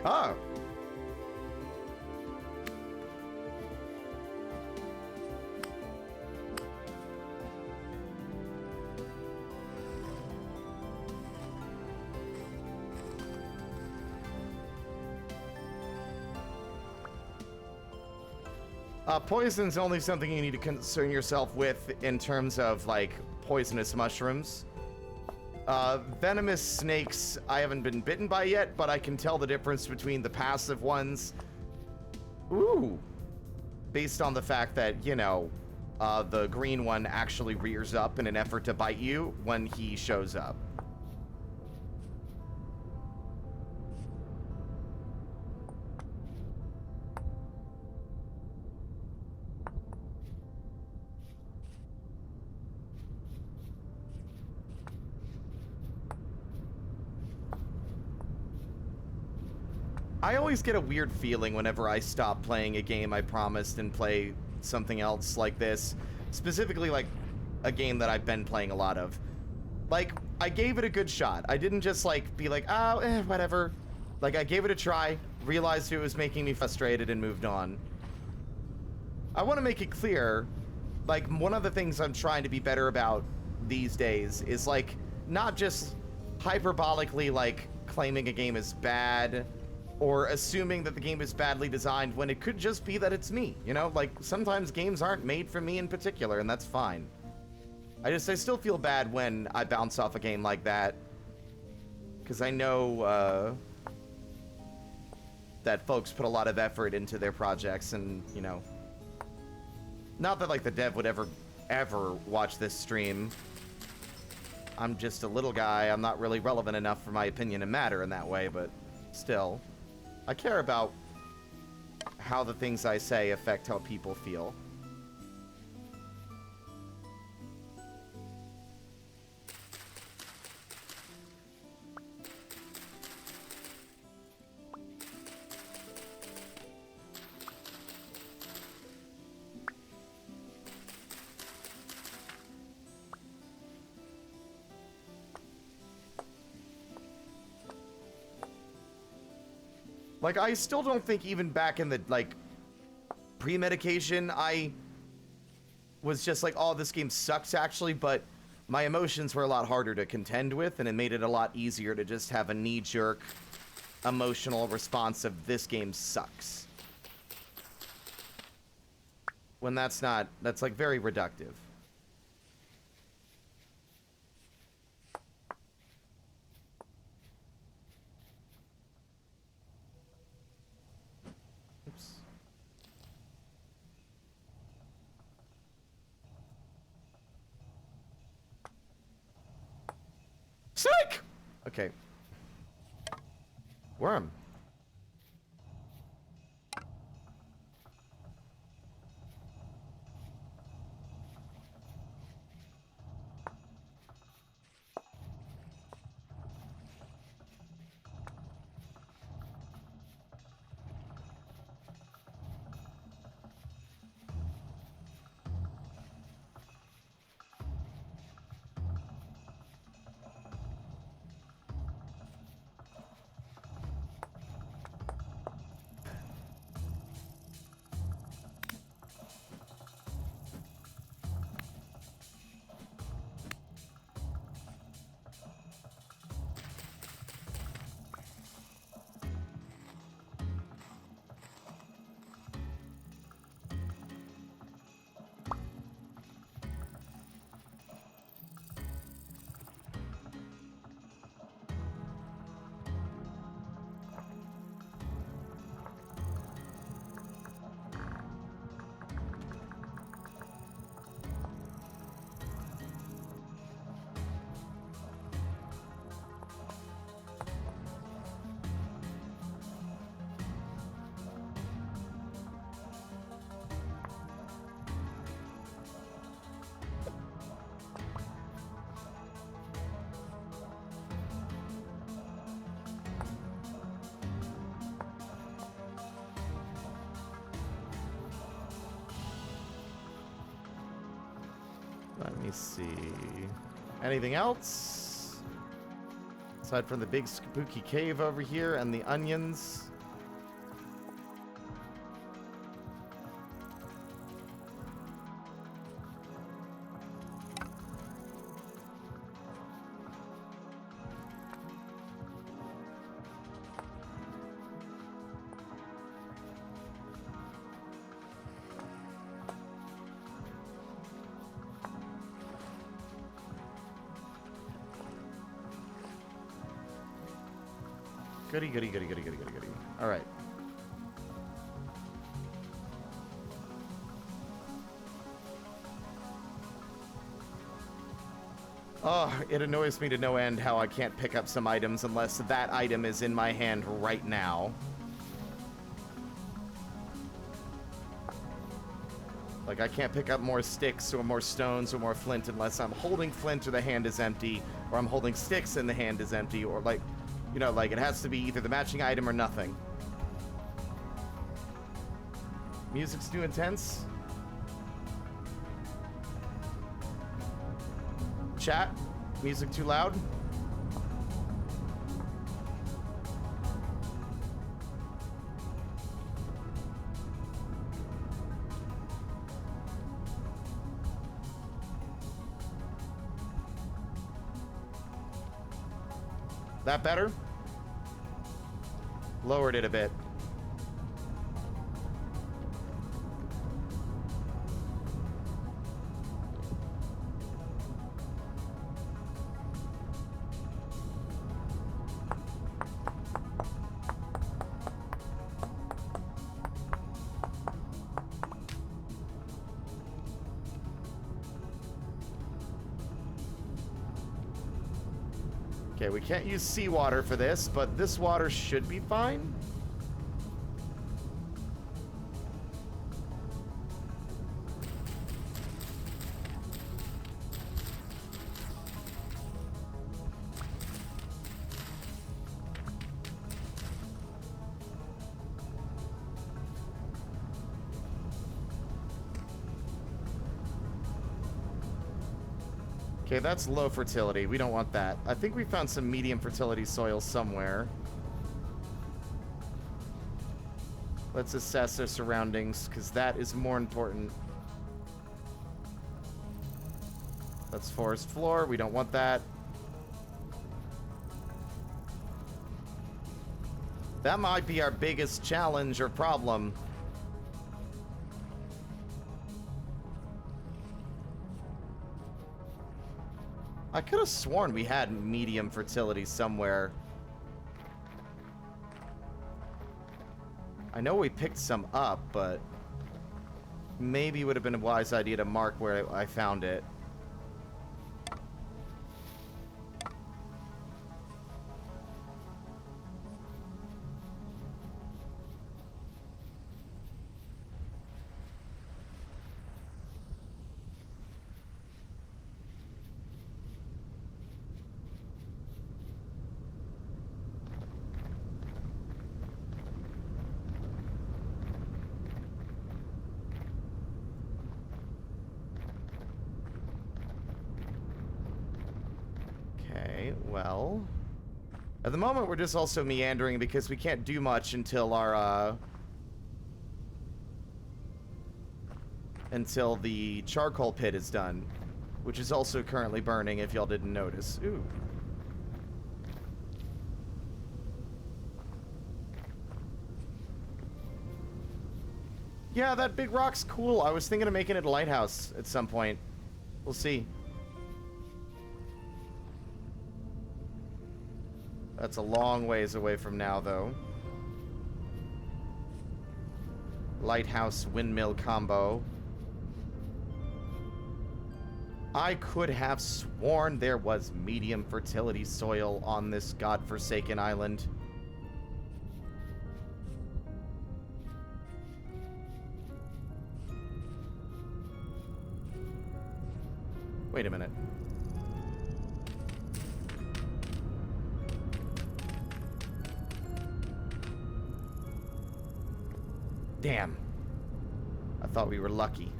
Oh. Poison's only something you need to concern yourself with in terms of, like, poisonous mushrooms. Venomous snakes, I haven't been bitten by yet, but I can tell the difference between the passive ones. Ooh. Based on the fact that, you know, the green one actually rears up in an effort to bite you when he shows up. I always get a weird feeling whenever I stop playing a game I promised and play something else like this. Specifically, like, a game that I've been playing a lot of. Like, I gave it a good shot. I didn't just, like, be like, oh, whatever. Like, I gave it a try, realized it was making me frustrated, and moved on. I want to make it clear, like, one of the things I'm trying to be better about these days is, like, not just hyperbolically, like, claiming a game is bad, or assuming that the game is badly designed when it could just be that it's me, you know? Like, sometimes games aren't made for me in particular, and that's fine. I still feel bad when I bounce off a game like that, because I know, that folks put a lot of effort into their projects, and, you know, not that, like, the dev would ever watch this stream. I'm just a little guy. I'm not really relevant enough for my opinion to matter in that way, but still. I care about how the things I say affect how people feel. Like, I still don't think even back in the, like, pre-medication, I was just like, oh, this game sucks, actually, but my emotions were a lot harder to contend with, and it made it a lot easier to just have a knee-jerk emotional response of, this game sucks. When that's not, that's, like, very reductive. Psych! Okay. Worm. Let me see. Anything else? Aside from the big spooky cave over here and the onions. Goody, goody, goody, goody, goody, goody, goody. All right. Oh, it annoys me to no end how I can't pick up some items unless that item is in my hand right now. Like, I can't pick up more sticks or more stones or more flint unless I'm holding flint or the hand is empty, or I'm holding sticks and the hand is empty, or like... You know, like, it has to be either the matching item or nothing. Music's too intense. Chat, music too loud. That better? Lowered it a bit. Okay, we can't use seawater for this, but this water should be fine. Okay, that's low fertility. We don't want that. I think we found some medium fertility soil somewhere. Let's assess our surroundings, because that is more important. That's forest floor. We don't want that. That might be our biggest challenge or problem. I could have sworn we had medium fertility somewhere. I know we picked some up, but maybe it would have been a wise idea to mark where I found it. Well, at the moment we're just also meandering because we can't do much until our until the charcoal pit is done, which is also currently burning if y'all didn't notice. Ooh. Yeah, that big rock's cool. I was thinking of making it a lighthouse at some point. We'll see. That's a long ways away from now, though. Lighthouse windmill combo. I could have sworn there was medium fertility soil on this godforsaken island. Wait a minute. Damn. I thought we were lucky.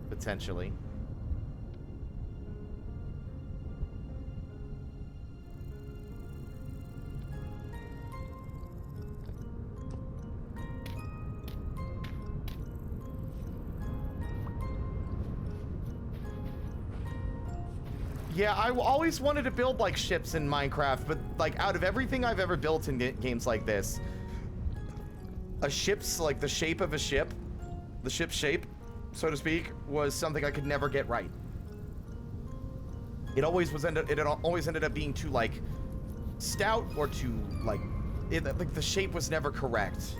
Potentially. Yeah, I always wanted to build, like, ships in Minecraft, but, like, out of everything I've ever built in games like this, a ship's, like, the shape of a ship, the ship's shape, so to speak, was something I could never get right. It always ended up being too, like, stout or too, like, the shape was never correct.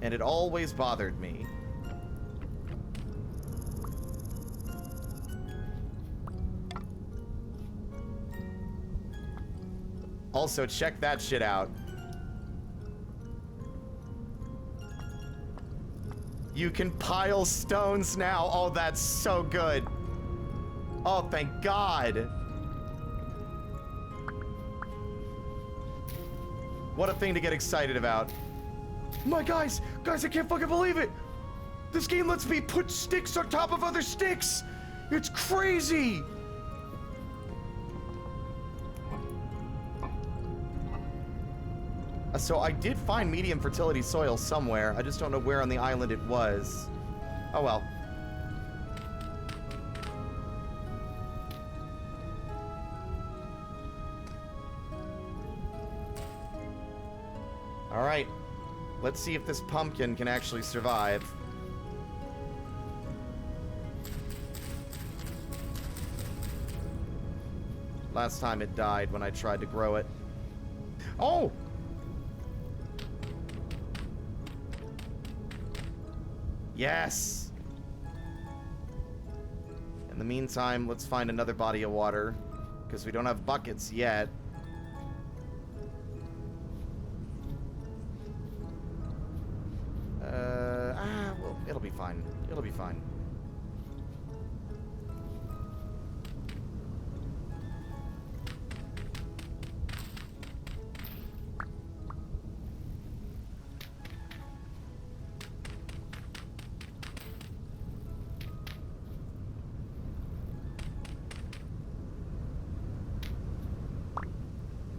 And it always bothered me. Also, check that shit out. You can pile stones now. Oh, that's so good. Oh, thank God. What a thing to get excited about. My guys, I can't fucking believe it. This game lets me put sticks on top of other sticks. It's crazy. So I did find medium fertility soil somewhere. I just don't know where on the island it was. Oh well. Alright. Let's see if this pumpkin can actually survive. Last time it died when I tried to grow it. Oh! Yes! In the meantime, let's find another body of water, because we don't have buckets yet. Well, it'll be fine. It'll be fine.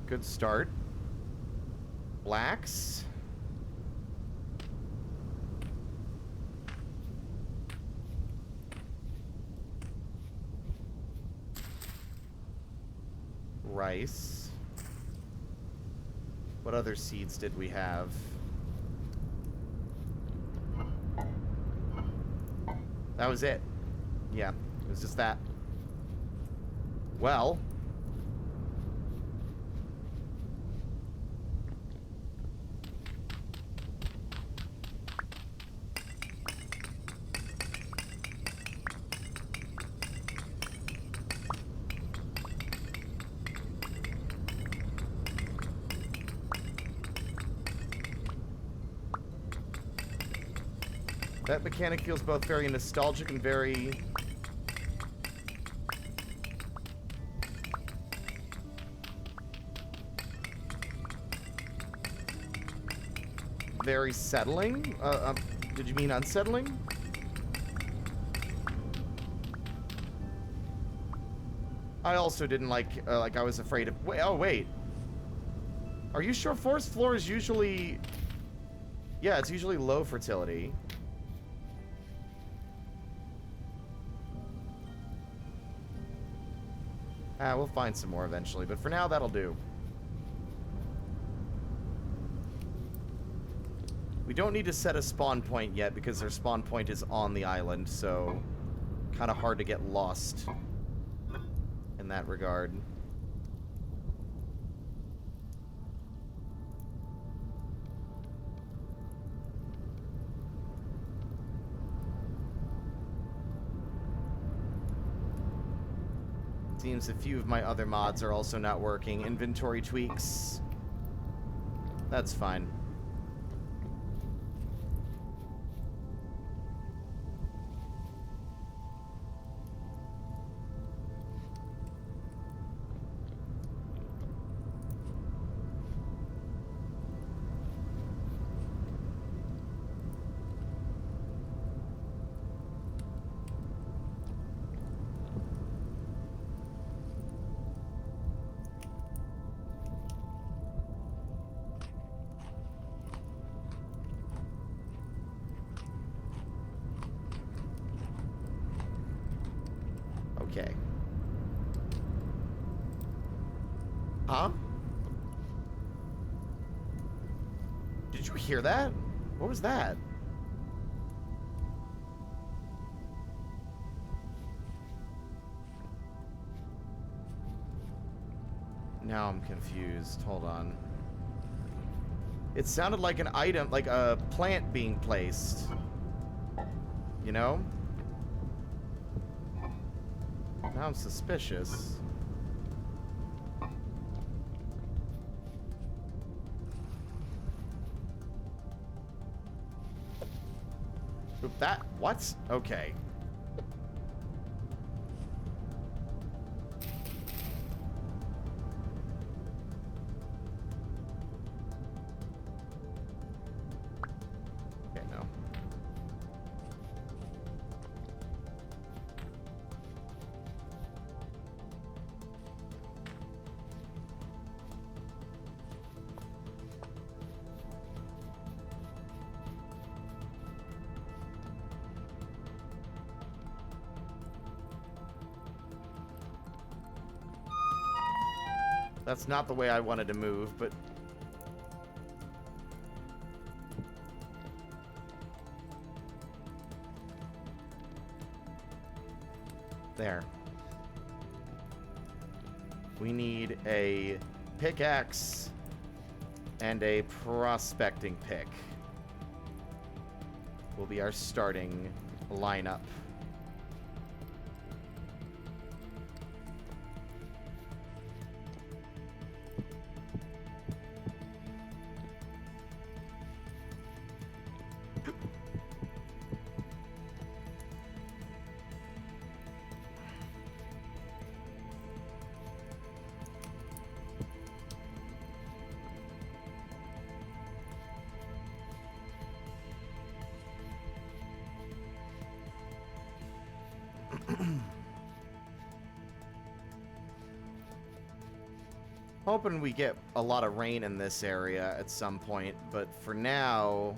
Good start. Blacks. Rice. What other seeds did we have? That was it. Yeah, it was just that. Well. That mechanic feels both very nostalgic and very... very settling? Did you mean unsettling? I also didn't like I was afraid of... Wait, oh, wait. Are you sure forest floor is usually... Yeah, it's usually low fertility. We'll find some more eventually, but for now, that'll do. We don't need to set a spawn point yet, because our spawn point is on the island, so... kind of hard to get lost in that regard. Seems a few of my other mods are also not working. Inventory tweaks. That's fine. Okay. Huh? Did you hear that? What was that? Now I'm confused. Hold on. It sounded like an item, like a plant being placed. You know? Now I'm suspicious. That... what? Okay. Okay, no. That's not the way I wanted to move, but... There. We need a pickaxe and a prospecting pick. Will be our starting lineup. Hoping we get a lot of rain in this area at some point, but for now,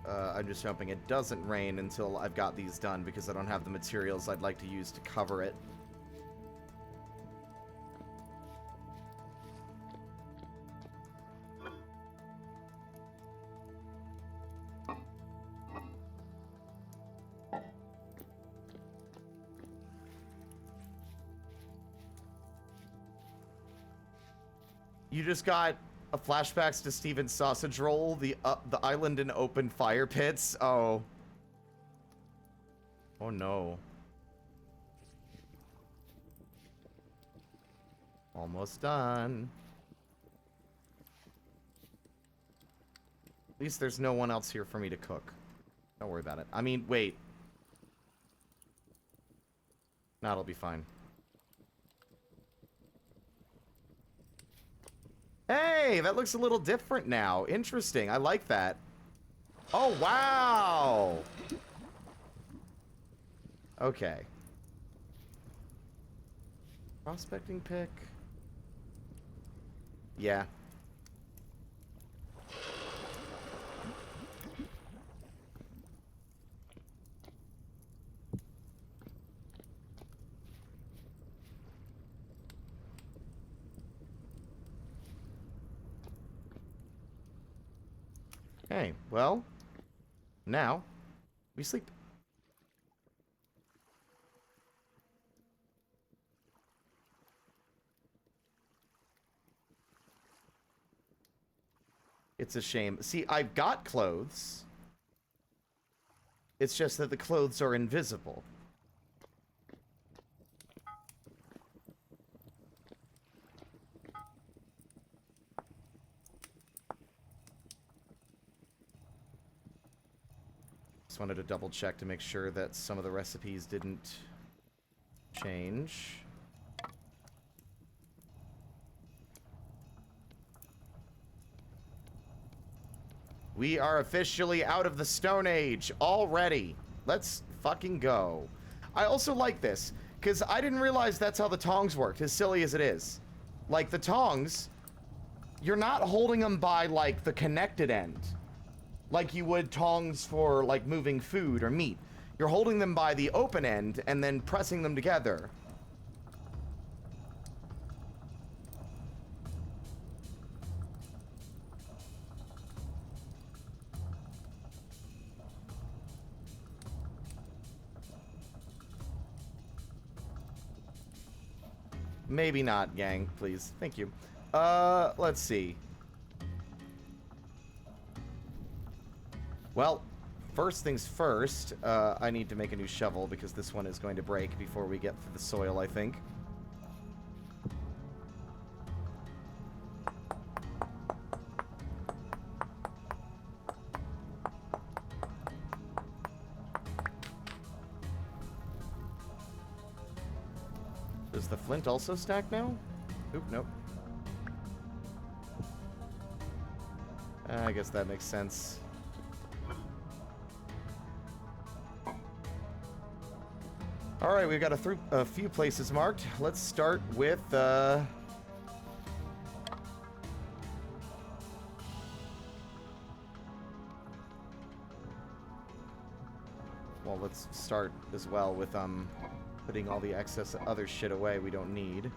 I'm just hoping it doesn't rain until I've got these done, because I don't have the materials I'd like to use to cover it. You just got a flashbacks to Steven's sausage roll, the island in open fire pits. Oh. Oh no. Almost done. At least there's no one else here for me to cook. Don't worry about it. I mean, wait. No, it'll be fine. Hey, that looks a little different now. Interesting. I like that. Oh, wow. Okay. Prospecting pick. Yeah. Okay, well, now we sleep. It's a shame. See, I've got clothes. It's just that the clothes are invisible. Just wanted to double check to make sure that some of the recipes didn't change. We are officially out of the Stone Age already. Let's fucking go. I also like this, because I didn't realize that's how the tongs worked, as silly as it is. Like, the tongs, you're not holding them by, like, the connected end. Like you would tongs for, like, moving food or meat. You're holding them by the open end and then pressing them together. Maybe not, gang, please. Thank you. Let's see. Well, first things first, I need to make a new shovel because this one is going to break before we get through the soil, I think. Does the flint also stack now? Oop, nope. I guess that makes sense. Alright, we've got a few places marked. Let's start with, well, let's start as well with, putting all the excess other shit away we don't need.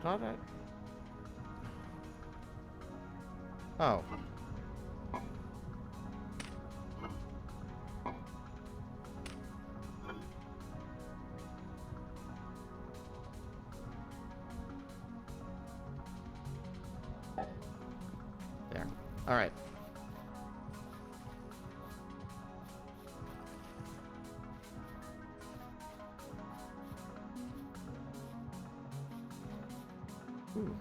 that not it? Oh. There. All right. Ooh.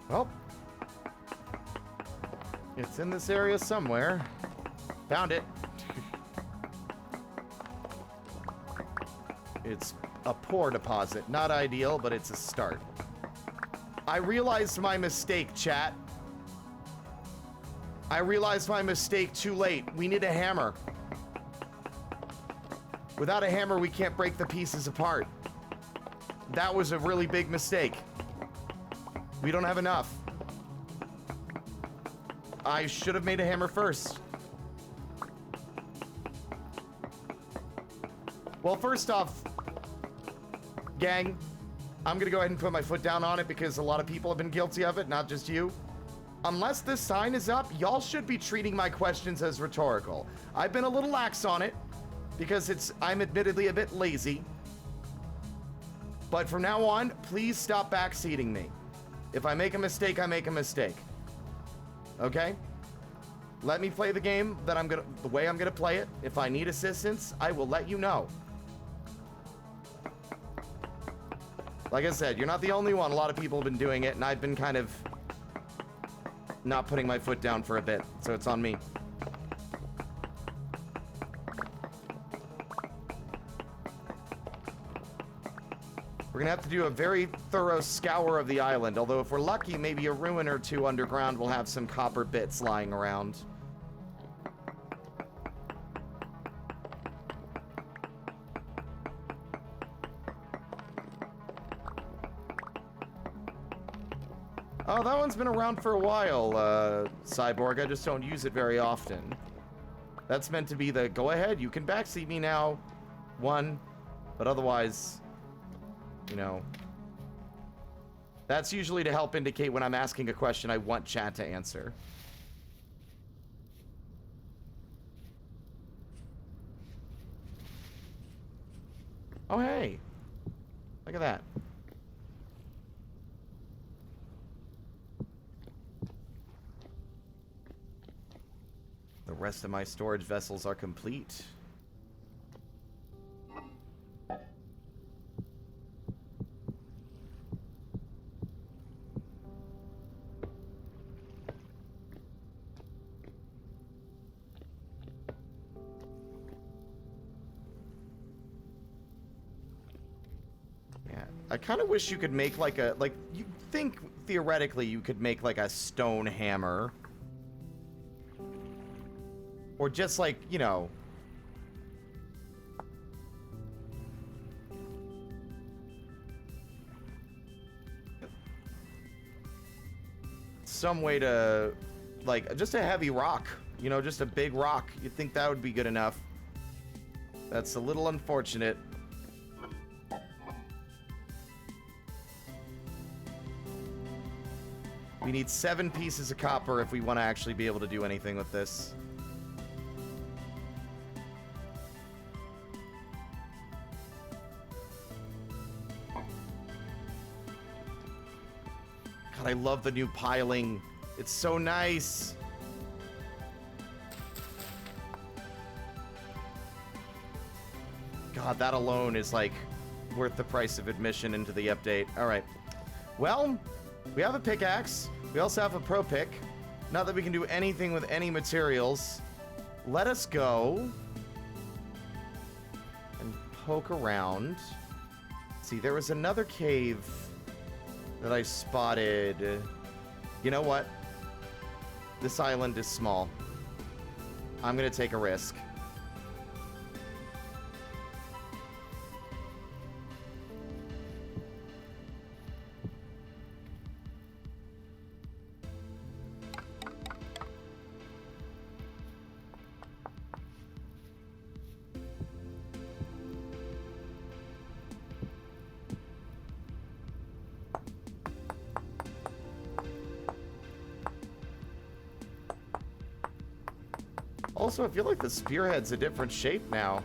Well, it's in this area somewhere. Found it. It's a poor deposit. Not ideal, but it's a start. I realized my mistake, chat. I realized my mistake too late. We need a hammer. Without a hammer, we can't break the pieces apart. That was a really big mistake. We don't have enough. I should have made a hammer first. Well, first off, gang, I'm gonna go ahead and put my foot down on it because a lot of people have been guilty of it, not just you. Unless this sign is up, y'all should be treating my questions as rhetorical. I've been a little lax on it because I'm admittedly a bit lazy. But from now on, please stop backseating me. If I make a mistake, I make a mistake. Okay? Let me play the game the way I'm gonna play it. If I need assistance, I will let you know. Like I said, you're not the only one. A lot of people have been doing it, and I've been kind of not putting my foot down for a bit, so it's on me. We're gonna have to do a very thorough scour of the island, although if we're lucky, maybe a ruin or two underground will have some copper bits lying around. Oh, that one's been around for a while, Cyborg. I just don't use it very often. That's meant to be the, go ahead, you can backseat me now, one, but otherwise, you know, that's usually to help indicate when I'm asking a question I want chat to answer. Oh, hey. Look at that. The rest of my storage vessels are complete. I kind of wish you could make like you think theoretically you could make like a stone hammer. Or just like, you know, some way to, like, just a heavy rock, you know, just a big rock. You'd think that would be good enough. That's a little unfortunate. We need 7 pieces of copper if we want to actually be able to do anything with this. God, I love the new piling. It's so nice. God, that alone is like worth the price of admission into the update. All right. Well, we have a pickaxe. We also have a pro pick. Not that we can do anything with any materials. Let us go and poke around. See, there was another cave that I spotted. You know what? This island is small. I'm gonna take a risk. Also, I feel like the spearhead's a different shape now.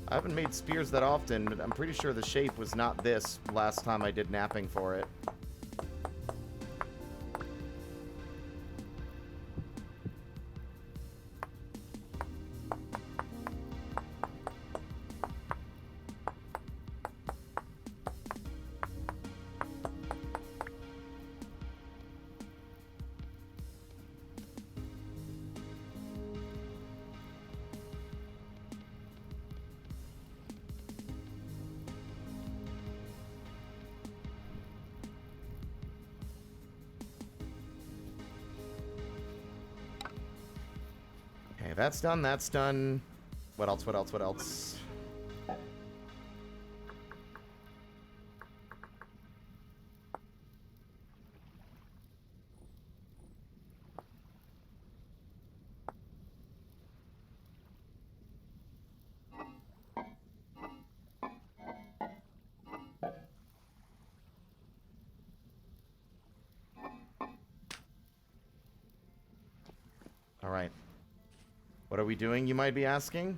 I haven't made spears that often, but I'm pretty sure the shape was not this last time I did napping for it. Okay, that's done, that's done. What else, what else, what else? All right. What are we doing, you might be asking?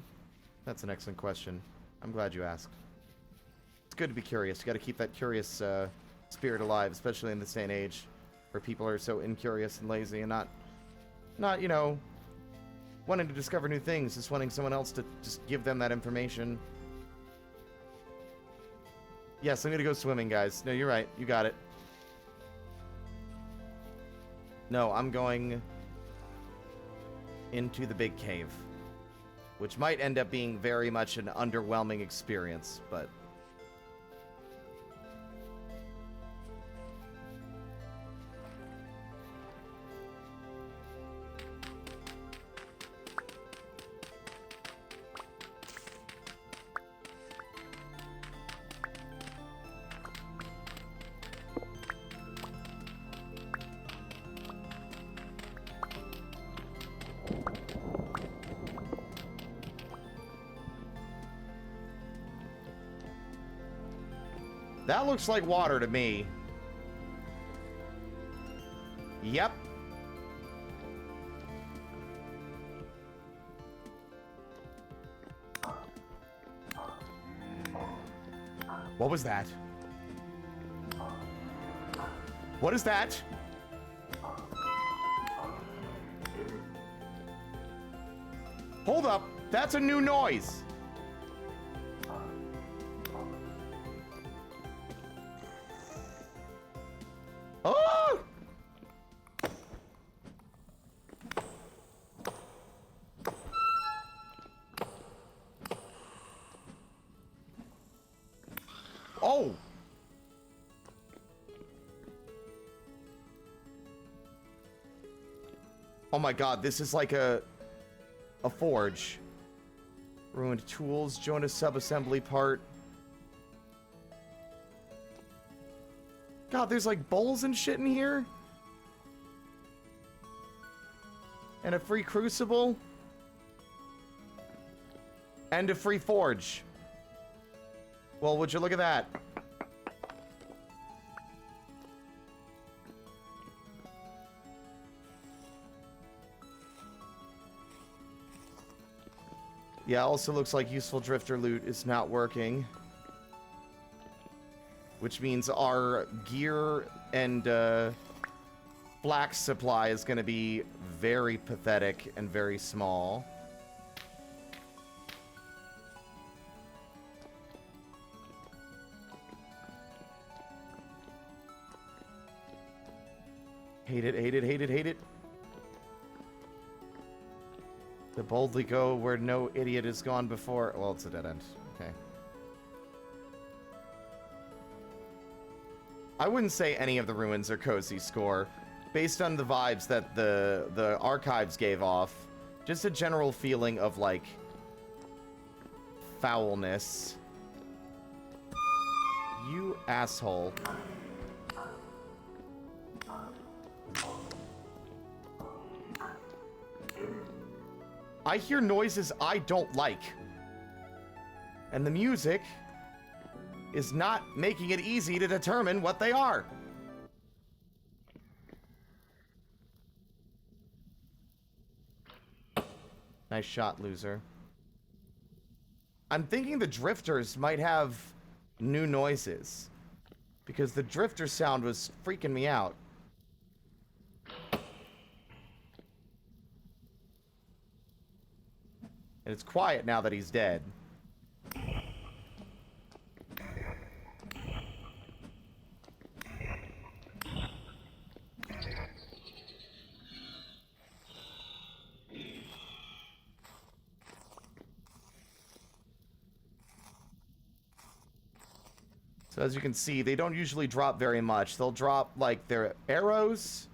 That's an excellent question. I'm glad you asked. It's good to be curious. You got to keep that curious spirit alive, especially in this day and age, where people are so incurious and lazy and not, you know, wanting to discover new things, just wanting someone else to just give them that information. Yes, I'm gonna go swimming, guys. No, you're right. You got it. No, I'm going into the big cave, which might end up being very much an underwhelming experience, but that looks like water to me. Yep. What was that? What is that? Hold up. That's a new noise. Oh! Oh! Oh my god, this is like a forge. Ruined tools, join a sub-assembly part. God, there's like bowls and shit in here. And a free crucible. And a free forge. Well, would you look at that? Yeah, also looks like useful drifter loot is not working. Which means our gear and flax supply is going to be very pathetic and very small. Hate it, hate it, hate it, hate it. To boldly go where no idiot has gone before. Well, it's a dead end. Okay. I wouldn't say any of the ruins are cozy score. Based on the vibes that the archives gave off, just a general feeling of, like, foulness. You asshole. I hear noises I don't like. And the music is not making it easy to determine what they are. Nice shot, loser. I'm thinking the drifters might have new noises, because the drifter sound was freaking me out. And it's quiet now that he's dead. So as you can see, they don't usually drop very much. They'll drop, like, their arrows,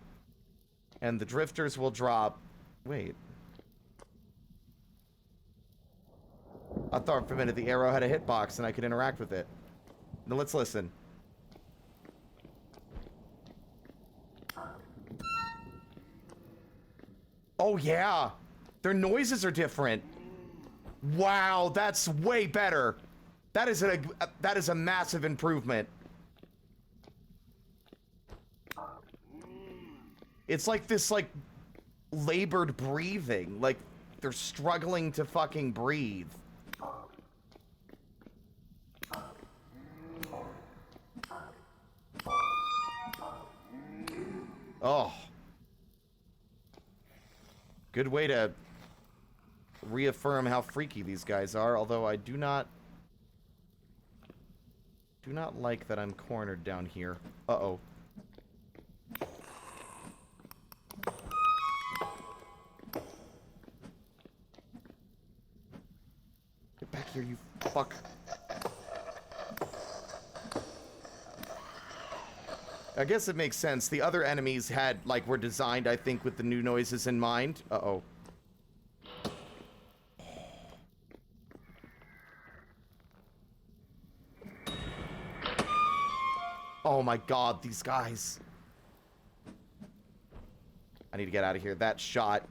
and the drifters will drop... Wait. I thought for a minute the arrow had a hitbox and I could interact with it. Now let's listen. Oh yeah! Their noises are different. Wow, that's way better. That is a massive improvement. It's like this, like, labored breathing. Like, they're struggling to fucking breathe. Oh. Good way to reaffirm how freaky these guys are, although I do not like that I'm cornered down here. Uh-oh. Get back here, you fuck. I guess it makes sense. The other enemies had, like, were designed, I think, with the new noises in mind. Uh-oh. Oh my god, these guys. I need to get out of here. That shot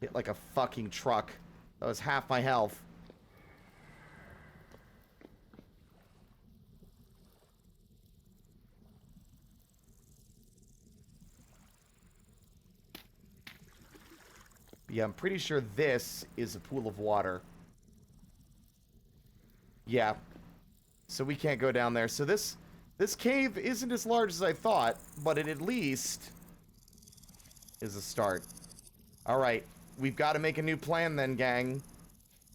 hit like a fucking truck. That was half my health. Yeah, I'm pretty sure this is a pool of water. Yeah. So we can't go down there. So this cave isn't as large as I thought, but it at least is a start. Alright, we've got to make a new plan then, gang.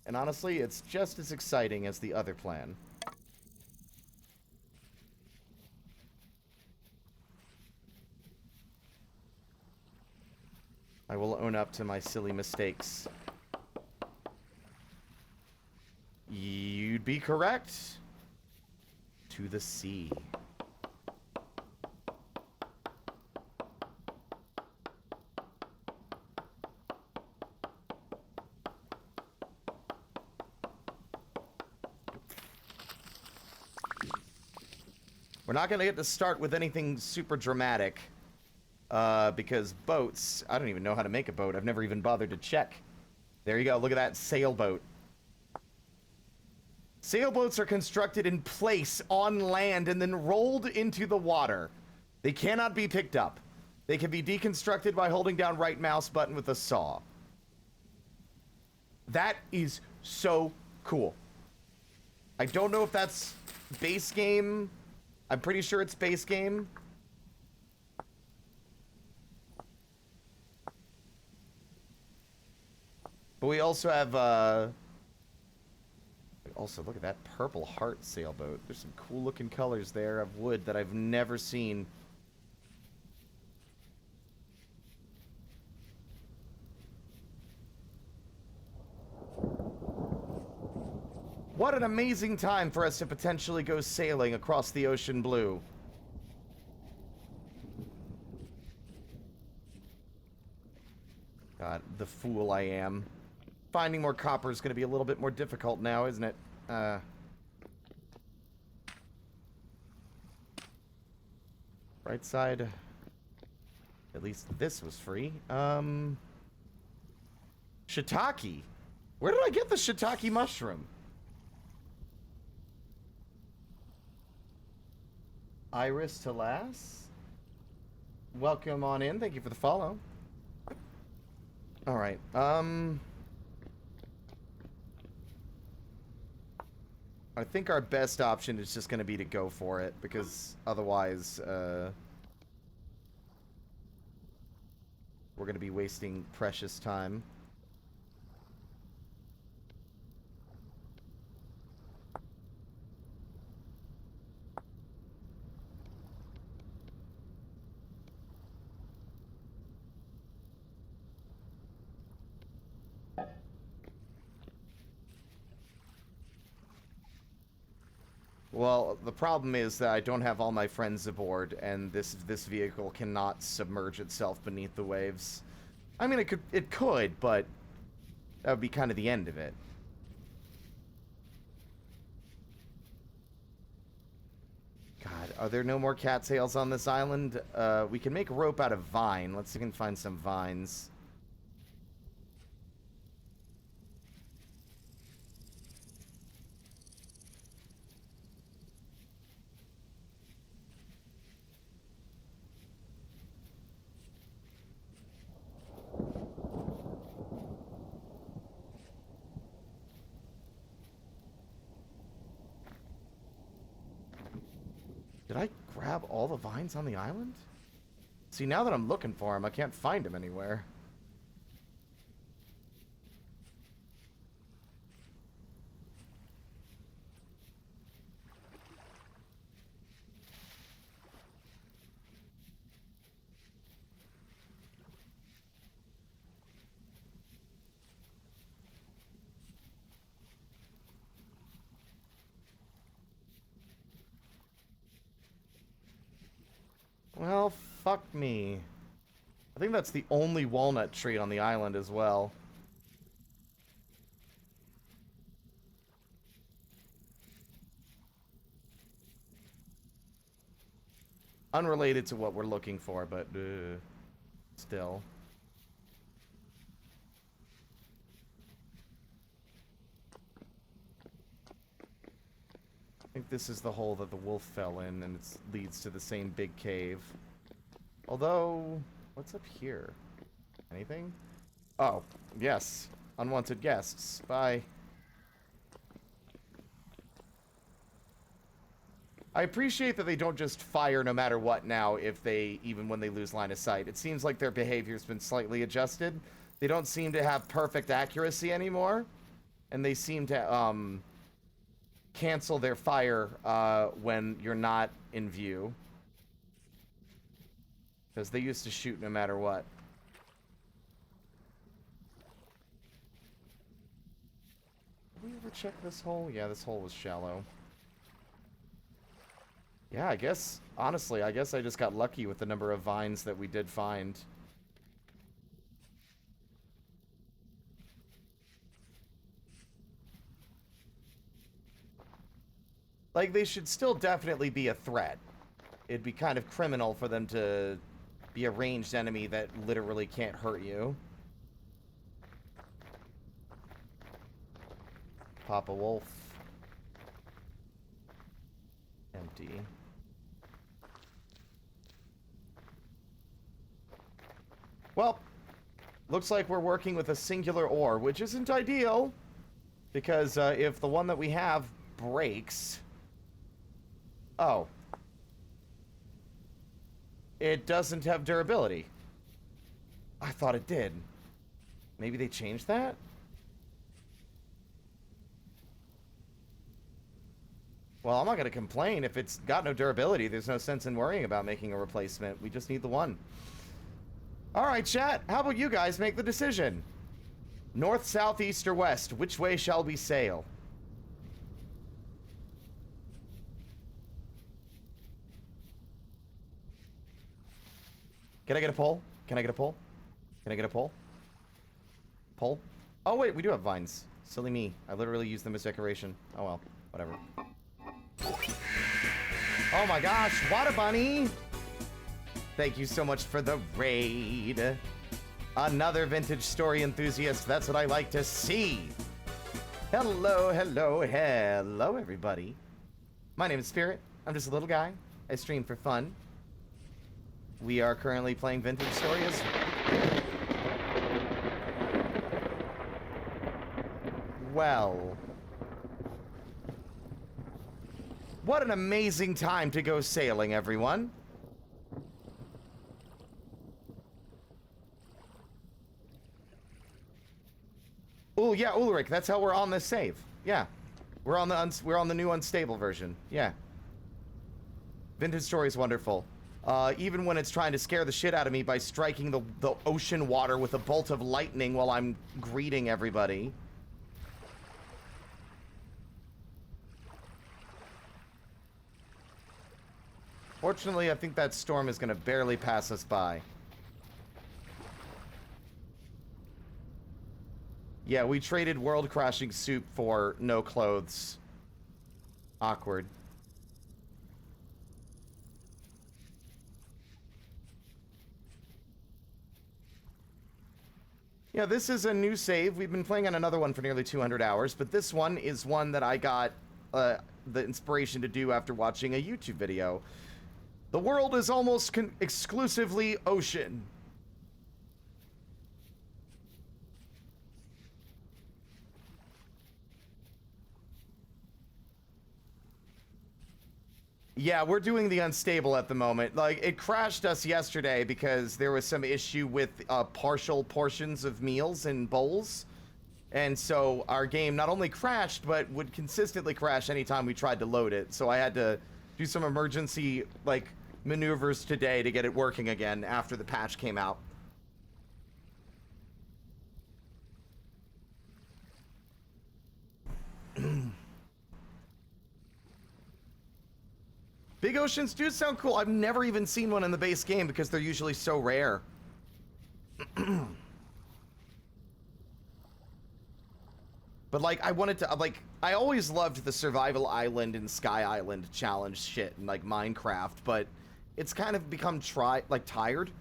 And honestly, it's just as exciting as the other plan. I will own up to my silly mistakes. You'd be correct. To the sea. We're not going to get to start with anything super dramatic. Because boats... I don't even know how to make a boat. I've never even bothered to check. There you go. Look at that sailboat. Sailboats are constructed in place on land and then rolled into the water. They cannot be picked up. They can be deconstructed by holding down right mouse button with a saw. That is so cool. I don't know if that's base game. I'm pretty sure it's base game. But we also have, also, look at that purple heart sailboat. There's some cool looking colors there of wood that I've never seen. What an amazing time for us to potentially go sailing across the ocean blue. The fool I am. Finding more copper is going to be a little bit more difficult now, isn't it? Right side. At least this was free. Shiitake. Where did I get the shiitake mushroom? Iris to Lass. Welcome on in. Thank you for the follow. Alright, I think our best option is just going to be to go for it, because otherwise, we're going to be wasting precious time. Well, the problem is that I don't have all my friends aboard, and this vehicle cannot submerge itself beneath the waves. I mean, it could, but that would be kind of the end of it. God, are there no more cattails on this island? We can make rope out of vine. Let's see if we can find some vines. Did I grab all the vines on the island? See, now that I'm looking for them, I can't find them anywhere. Well, fuck me. I think that's the only walnut tree on the island as well. Unrelated to what we're looking for, but still. I think this is the hole that the wolf fell in, and it leads to the same big cave. Although, what's up here? Anything? Oh, yes. Unwanted guests. Bye. I appreciate that they don't just fire no matter what now, even when they lose line of sight. It seems like their behavior's been slightly adjusted. They don't seem to have perfect accuracy anymore, and they seem to, cancel their fire when you're not in view. Because they used to shoot no matter what. Did we ever check this hole? Yeah, this hole was shallow. Yeah, I guess, honestly, I guess I just got lucky with the number of vines that we did find. Like, they should still definitely be a threat. It'd be kind of criminal for them to be a ranged enemy that literally can't hurt you. Papa Wolf. Empty. Well, looks like we're working with a singular ore, which isn't ideal. Because if the one that we have breaks... Oh. It doesn't have durability. I thought it did. Maybe they changed that? Well, I'm not going to complain. If it's got no durability, there's no sense in worrying about making a replacement. We just need the one. Alright, chat. How about you guys make the decision? North, south, east, or west? Which way shall we sail? Can I get a poll? Can I get a poll? Can I get a poll? pole. Oh, wait, we do have vines. Silly me. I literally use them as decoration. Oh, well. Whatever. Oh, my gosh. Water Bunny! Thank you so much for the raid. Another vintage story enthusiast. That's what I like to see. Hello, hello, hello, everybody. My name is Spirit. I'm just a little guy. I stream for fun. We are currently playing vintage stories. Well, what an amazing time to go sailing, everyone. Oh yeah, Ulrich, that's how we're on this save. Yeah, we're on the new unstable version. Yeah, vintage story is wonderful. Even when it's trying to scare the shit out of me by striking the ocean water with a bolt of lightning while I'm greeting everybody. Fortunately, I think that storm is going to barely pass us by. Yeah, we traded world-crashing soup for no clothes. Awkward. Yeah, this is a new save. We've been playing on another one for nearly 200 hours, but this one is one that I got the inspiration to do after watching a YouTube video. The world is almost exclusively ocean. Yeah, we're doing the unstable at the moment. Like, it crashed us yesterday because there was some issue with partial portions of meals in bowls. And so our game not only crashed, but would consistently crash anytime we tried to load it. So I had to do some emergency, like, maneuvers today to get it working again after the patch came out. Big oceans do sound cool. I've never even seen one in the base game because they're usually so rare. But like, I wanted to, like, I always loved the Survival Island and Sky Island challenge shit in like Minecraft, but it's kind of become tired.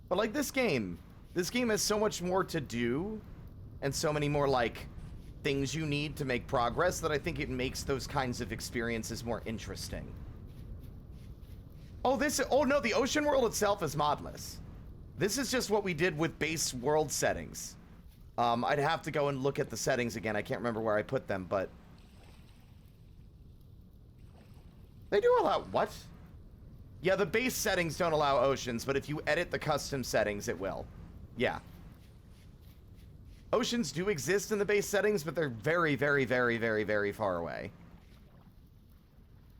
But like this game has so much more to do and so many more like things you need to make progress that I think it makes those kinds of experiences more interesting. Oh, no, the ocean world itself is modless. This is just what we did with base world settings. I'd have to go and look at the settings again. I can't remember where I put them, but... They do allow... What? Yeah, the base settings don't allow oceans, but if you edit the custom settings, it will. Yeah. Oceans do exist in the base settings, but they're very, very, very, very, very far away.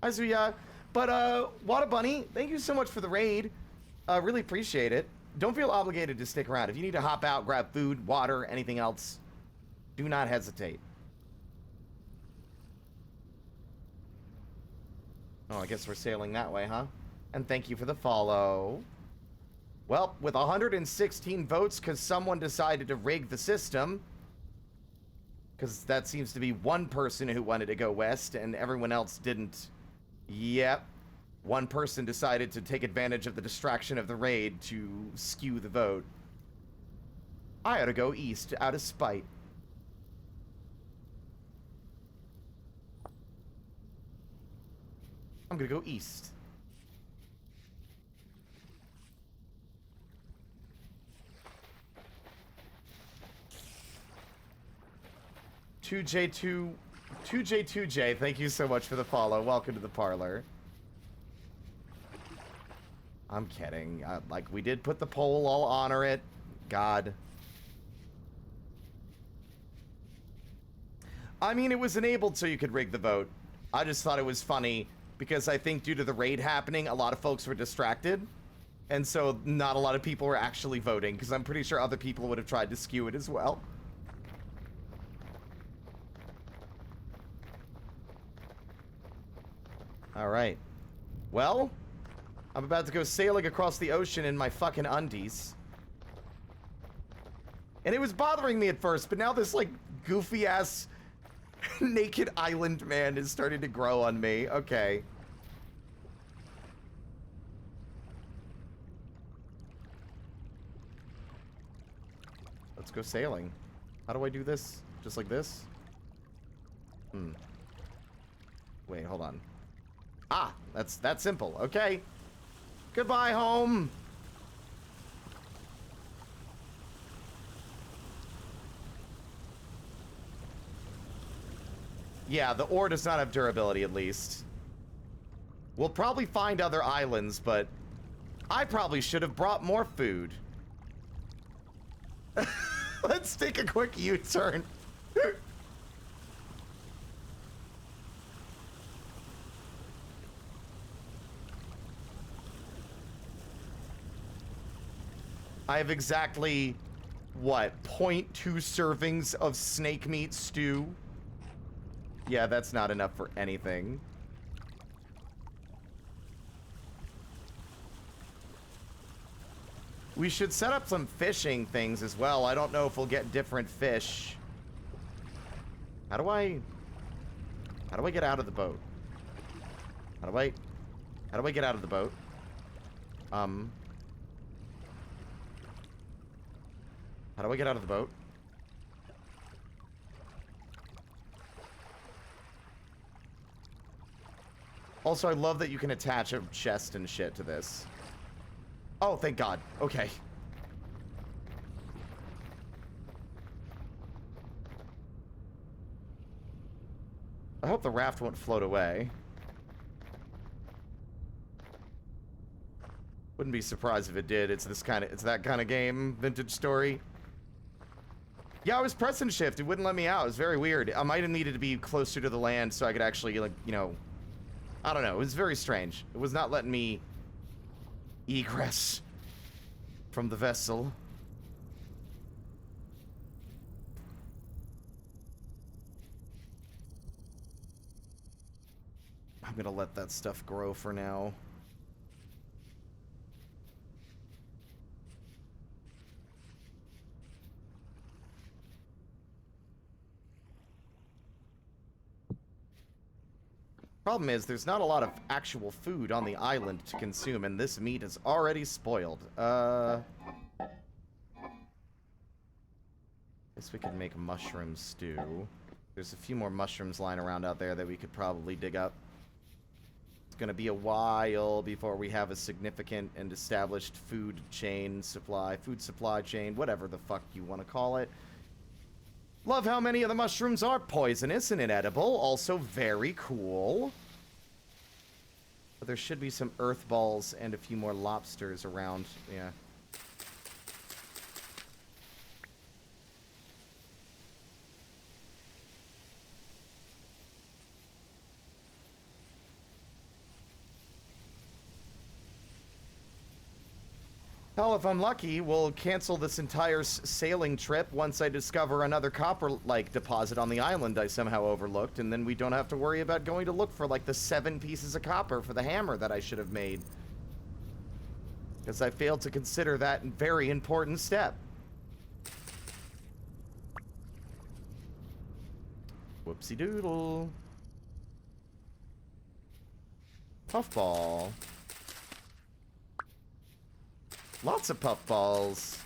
Azuya... But, Water Bunny, thank you so much for the raid. Really appreciate it. Don't feel obligated to stick around. If you need to hop out, grab food, water, anything else, do not hesitate. Oh, I guess we're sailing that way, huh? And thank you for the follow. Well, with 116 votes, because someone decided to rig the system, because that seems to be one person who wanted to go west, and everyone else didn't. Yep. One person decided to take advantage of the distraction of the raid to skew the vote. I ought to go east out of spite. I'm gonna go east. J2J, thank you so much for the follow. Welcome to the parlor. I'm kidding. Like, we did put the poll, I'll honor it. God. I mean, it was enabled so you could rig the vote. I just thought it was funny because I think due to the raid happening, a lot of folks were distracted. And so not a lot of people were actually voting because I'm pretty sure other people would have tried to skew it as well. All right. Well, I'm about to go sailing across the ocean in my fucking undies. And it was bothering me at first, but now this, like, goofy-ass naked island man is starting to grow on me. Okay. Let's go sailing. How do I do this? Just like this? Wait, hold on. Ah, that's that simple. Okay. Goodbye, home. Yeah, the ore does not have durability, at least. We'll probably find other islands, but I probably should have brought more food. Let's take a quick U-turn. I have exactly, what, 0.2 servings of snake meat stew? Yeah, that's not enough for anything. We should set up some fishing things as well. I don't know if we'll get different fish. How do I get out of the boat? How do I get out of the boat? How do I get out of the boat? Also, I love that you can attach a chest and shit to this. Oh, thank God. Okay. I hope the raft won't float away. Wouldn't be surprised if it did. It's that kind of game, vintage story. Yeah, I was pressing shift. It wouldn't let me out. It was very weird. I might have needed to be closer to the land so I could actually, like, you know, I don't know. It was very strange. It was not letting me egress from the vessel. I'm gonna let that stuff grow for now. Problem is, there's not a lot of actual food on the island to consume, and this meat is already spoiled. Guess we could make mushroom stew. There's a few more mushrooms lying around out there that we could probably dig up. It's gonna be a while before we have a significant and established food supply chain, whatever the fuck you want to call it. Love how many of the mushrooms are poisonous and inedible. Also very cool. But there should be some earth balls and a few more lobsters around. Yeah. Hell, if I'm lucky, we'll cancel this entire sailing trip once I discover another copper-like deposit on the island I somehow overlooked, and then we don't have to worry about going to look for, like, the 7 pieces of copper for the hammer that I should have made. Because I failed to consider that very important step. Whoopsie doodle. Puffball. Lots of puffballs.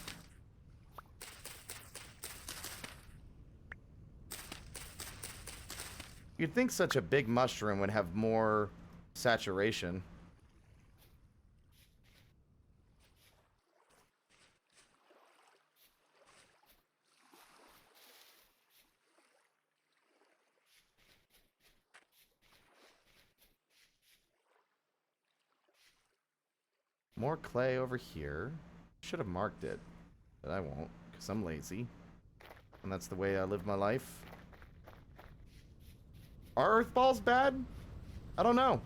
You'd think such a big mushroom would have more saturation. More clay over here. Should have marked it, but I won't, because I'm lazy. And that's the way I live my life. Are earth balls bad? I don't know.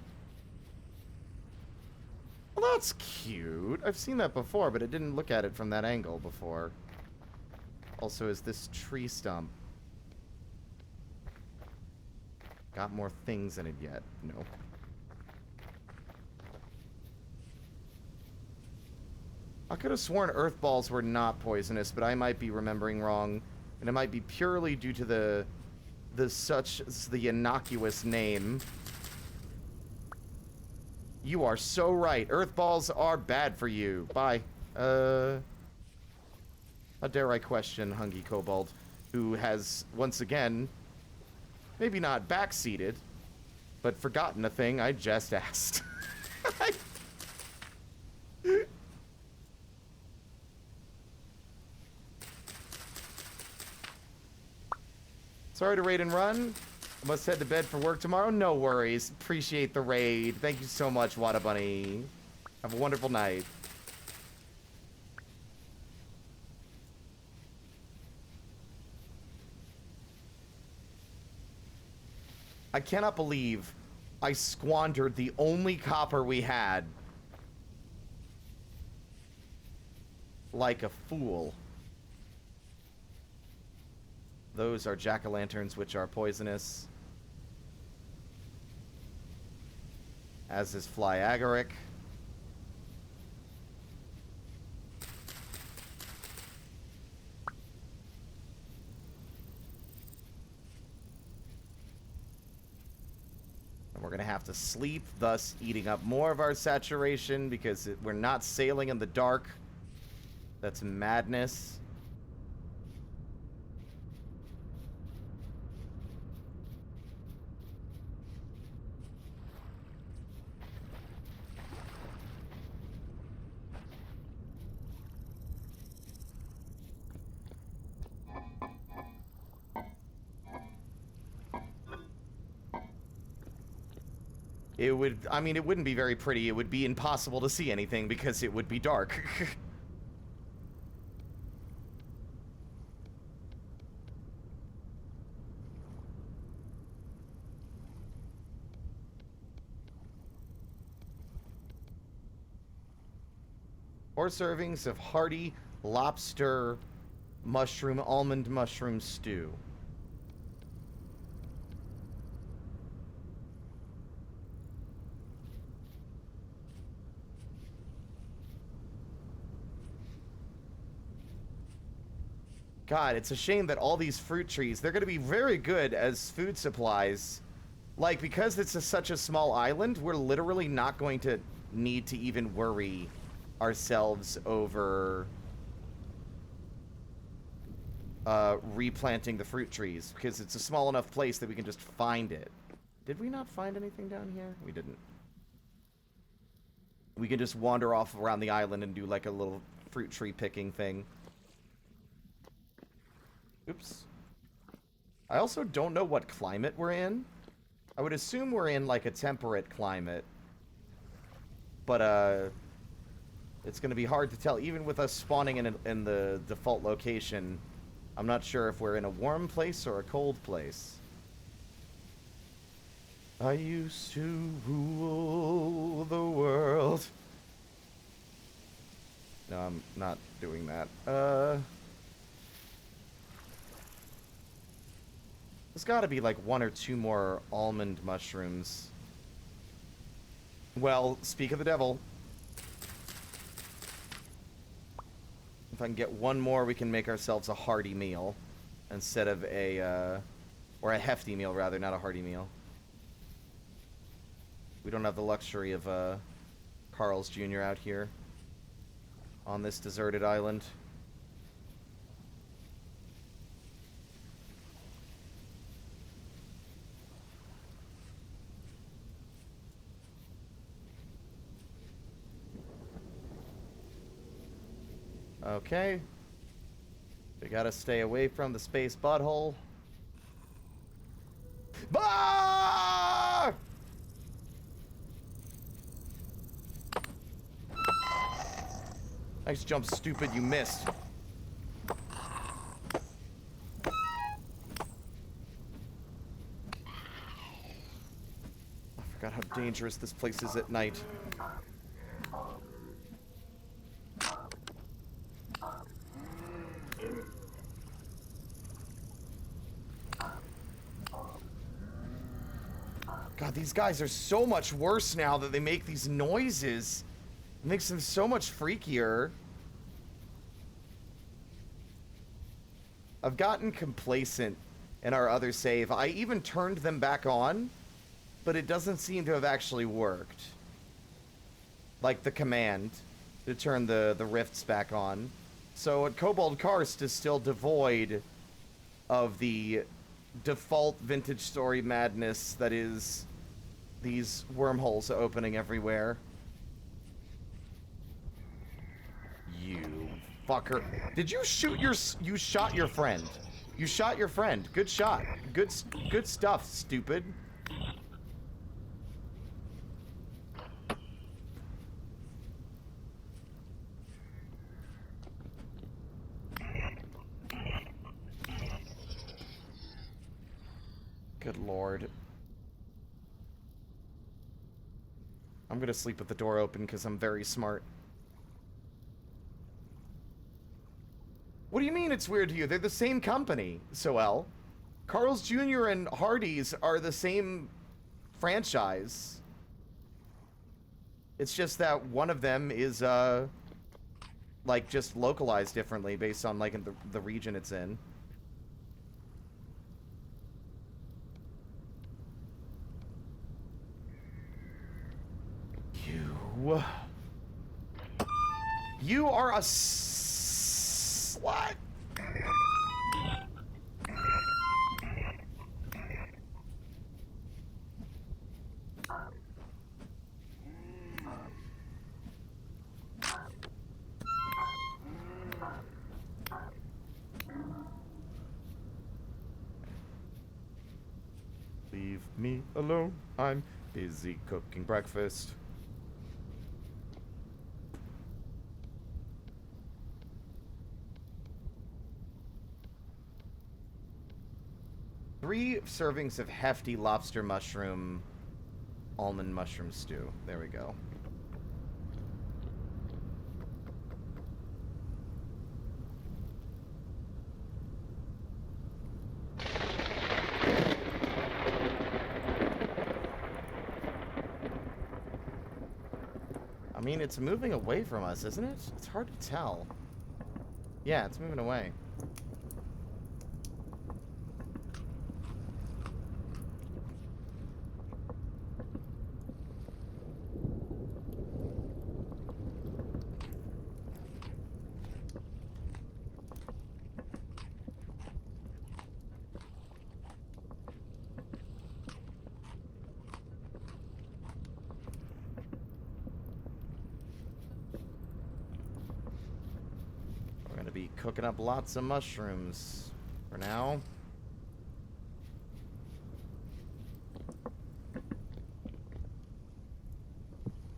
Well, that's cute. I've seen that before, but I didn't look at it from that angle before. Also, is this tree stump got more things in it yet? No. I could have sworn earth balls were not poisonous, but I might be remembering wrong. And it might be purely due to the innocuous name. You are so right. Earth balls are bad for you. Bye. How dare I question Hungy Kobold, who has, once again, maybe not backseated, but forgotten a thing I just asked. Sorry to raid and run. I must head to bed for work tomorrow. No worries. Appreciate the raid. Thank you so much, Wada Bunny. Have a wonderful night. I cannot believe I squandered the only copper we had like a fool. Those are jack-o'-lanterns, which are poisonous. As is fly agaric. And we're going to have to sleep, thus eating up more of our saturation because we're not sailing in the dark. That's madness. It would, I mean, it wouldn't be very pretty. It would be impossible to see anything because it would be dark. Four servings of hearty lobster mushroom almond mushroom stew. God, it's a shame that all these fruit trees, they're going to be very good as food supplies. Like, because it's such a small island, we're literally not going to need to even worry ourselves over replanting the fruit trees, because it's a small enough place that we can just find it. Did we not find anything down here? We didn't. We can just wander off around the island and do like a little fruit tree picking thing. Oops. I also don't know what climate we're in. I would assume we're in like a temperate climate. But it's going to be hard to tell. Even with us spawning in the default location, I'm not sure if we're in a warm place or a cold place. I used to rule the world. No, I'm not doing that. There's got to be like one or two more almond mushrooms. Well, speak of the devil. If I can get one more, we can make ourselves a hearty meal instead of a, or a hefty meal rather, not a hearty meal. We don't have the luxury of Carl's Jr. out here on this deserted island. Okay. We gotta stay away from the space butthole. Bah! Nice jump, stupid. You missed. I forgot how dangerous this place is at night. God, these guys are so much worse now that they make these noises. It makes them so much freakier. I've gotten complacent in our other save. I even turned them back on, but it doesn't seem to have actually worked. Like the command to turn the rifts back on. So Kobold Karst is still devoid of the default vintage story madness that is these wormholes opening everywhere. You fucker. Did you shoot your... You shot your friend. You shot your friend. Good shot. Good stuff, stupid. Good lord. I'm gonna sleep with the door open because I'm very smart. What do you mean it's weird to you? They're the same company, Soel. Carl's Jr. and Hardee's are the same franchise. It's just that one of them is, like, just localized differently based on, like, the region it's in. You are a slut. Leave me alone. I'm busy cooking breakfast. Three servings of hefty lobster mushroom, almond mushroom stew. There we go. I mean, it's moving away from us, isn't it? It's hard to tell. Yeah, it's moving away. Cooking up lots of mushrooms for now.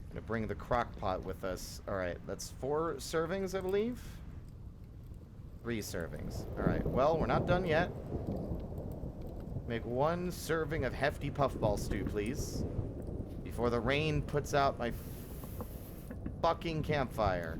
Gonna bring the crock pot with us. Alright, that's 4 servings, I believe. 3 servings. Alright, well, we're not done yet. Make 1 serving of hefty puffball stew, please. Before the rain puts out my fucking campfire.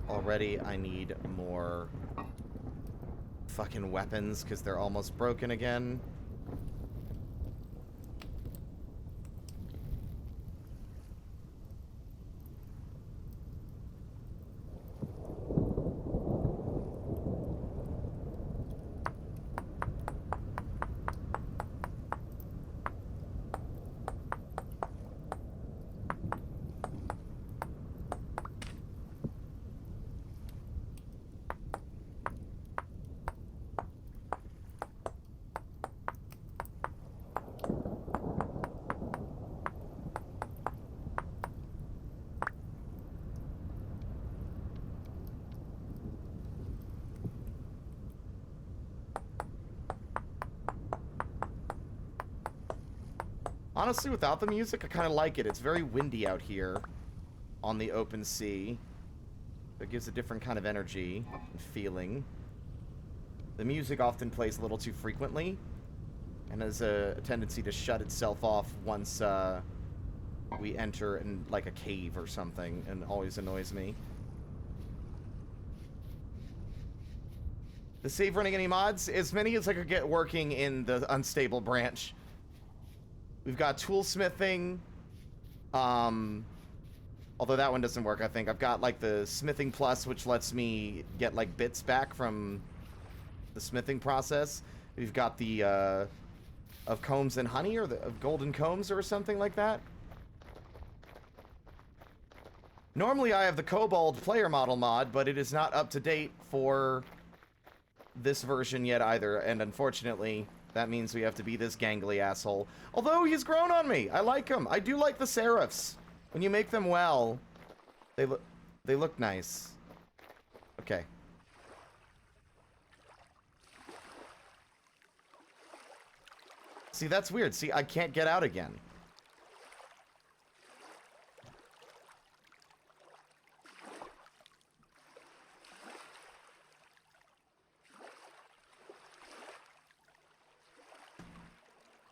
Already, I need more fucking weapons because they're almost broken again. Honestly, without the music, I kind of like it. It's very windy out here on the open sea. It gives a different kind of energy and feeling. The music often plays a little too frequently and has a tendency to shut itself off once we enter in like a cave or something, and always annoys me. The save running any mods? As many as I could get working in the unstable branch. We've got toolsmithing. Although that one doesn't work, I think. I've got, like, the smithing plus, which lets me get, like, bits back from the smithing process. We've got the, of combs and honey, or of golden combs, or something like that. Normally I have the kobold player model mod, but it is not up to date for this version yet either, and unfortunately, that means we have to be this gangly asshole. Although, he's grown on me! I like him! I do like the serifs! When you make them well, they look nice. Okay. See, that's weird. See, I can't get out again.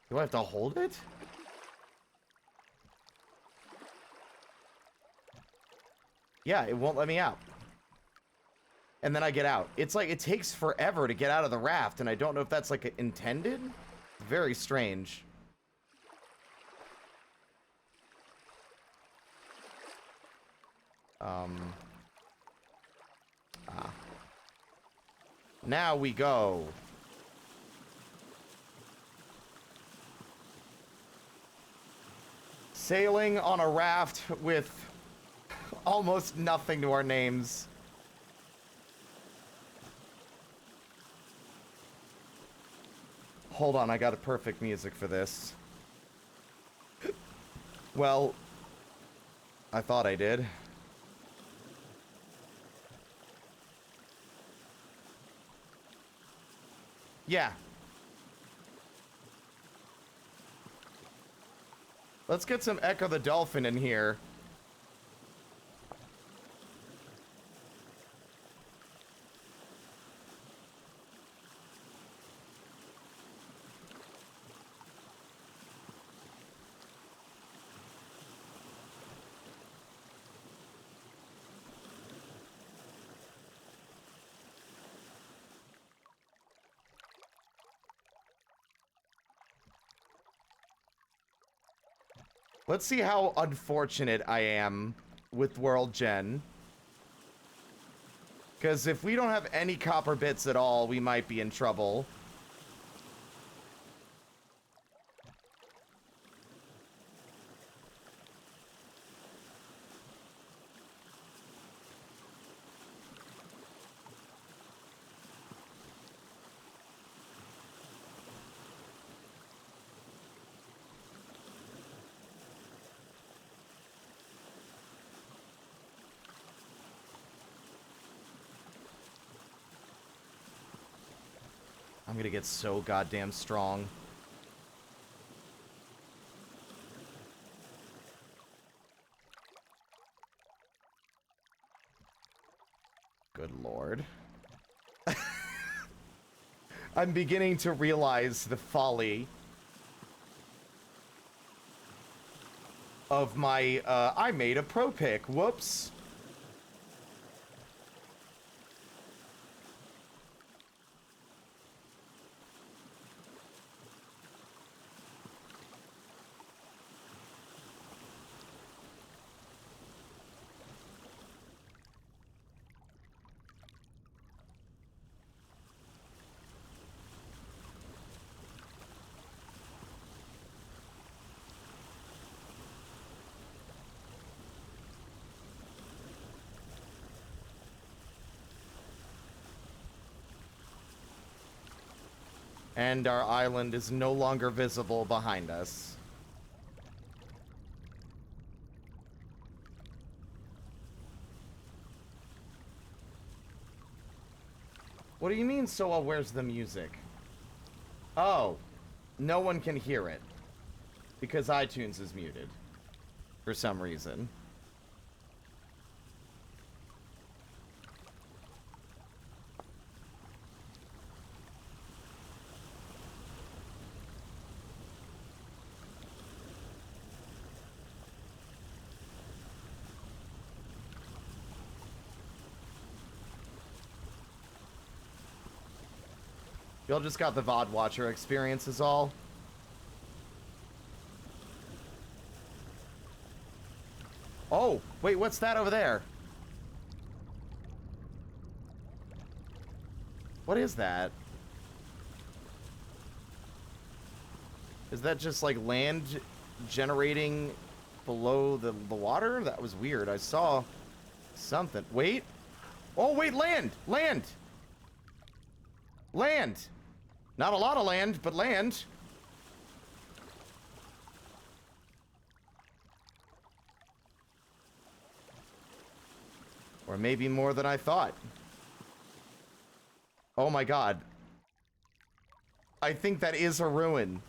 Do I have to hold it? Yeah, it won't let me out. And then I get out. It's like, it takes forever to get out of the raft, and I don't know if that's, like, intended? Very strange. Now we go. Sailing on a raft with almost nothing to our names. Hold on, I got a perfect music for this. Well, I thought I did. Yeah. Let's get some Echo the Dolphin in here. Let's see how unfortunate I am with World Gen. Because if we don't have any copper bits at all, we might be in trouble. I'm gonna get so goddamn strong. Good lord. I'm beginning to realize the folly of my, I made a pro pick. Whoops. And our island is no longer visible behind us. What do you mean, so where's the music? Oh, no one can hear it. Because iTunes is muted. For some reason. Y'all just got the VOD watcher experience is all. Oh, wait, what's that over there? What is that? Is that just like land generating below the water? That was weird. I saw something. Wait. Oh, wait, land! Land! Land! Not a lot of land, but land. Or maybe more than I thought. Oh my god. I think that is a ruin.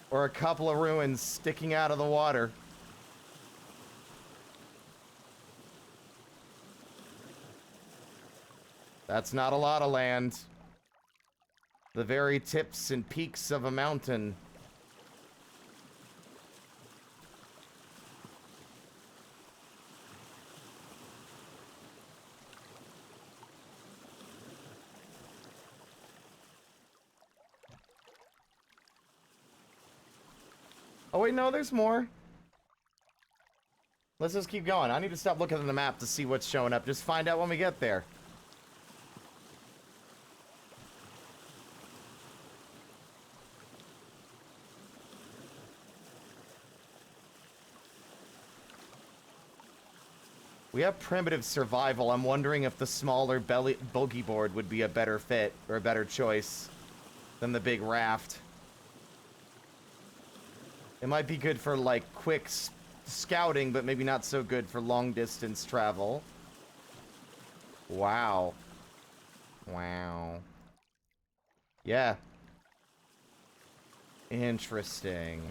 Or a couple of ruins sticking out of the water. That's not a lot of land. The very tips and peaks of a mountain. Oh wait, no, there's more. Let's just keep going. I need to stop looking at the map to see what's showing up. Just find out when we get there. We have primitive survival. I'm wondering if the smaller bogey board would be a better fit or a better choice than the big raft. It might be good for, like, quick scouting, but maybe not so good for long-distance travel. Wow. Wow. Yeah. Interesting.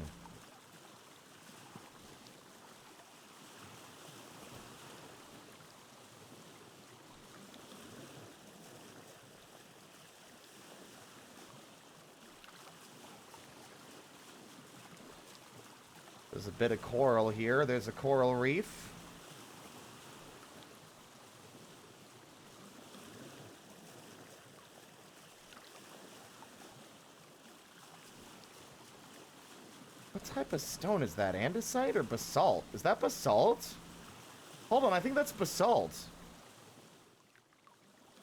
There's a bit of coral here. There's a coral reef. What type of stone is that? Andesite or basalt? Is that basalt? Hold on, I think that's basalt.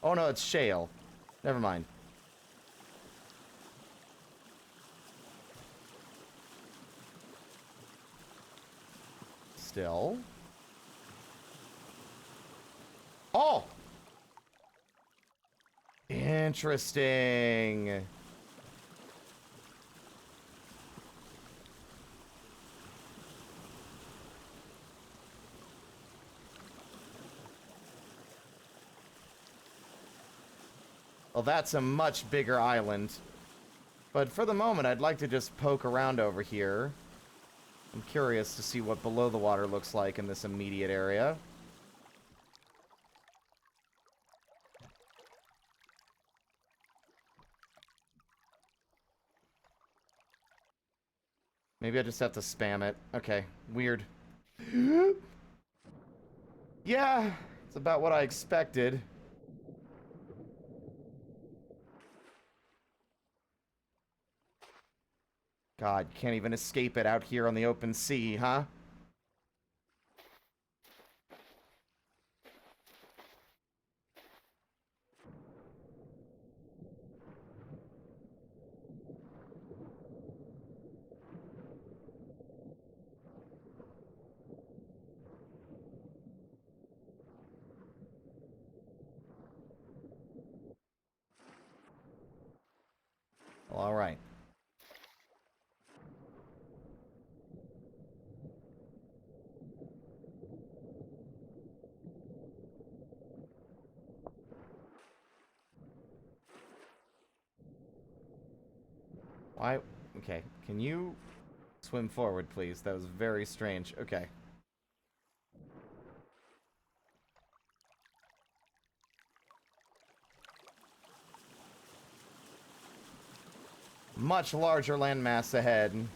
Oh no, it's shale. Never mind. Still. Oh! Interesting. Well, that's a much bigger island. But for the moment, I'd like to just poke around over here. I'm curious to see what below the water looks like in this immediate area. Maybe I just have to spam it. Okay, weird. Yeah, it's about what I expected. God, can't even escape it out here on the open sea, huh? Well, all right. Why? Okay, can you swim forward, please? That was very strange. Okay. Much larger landmass ahead.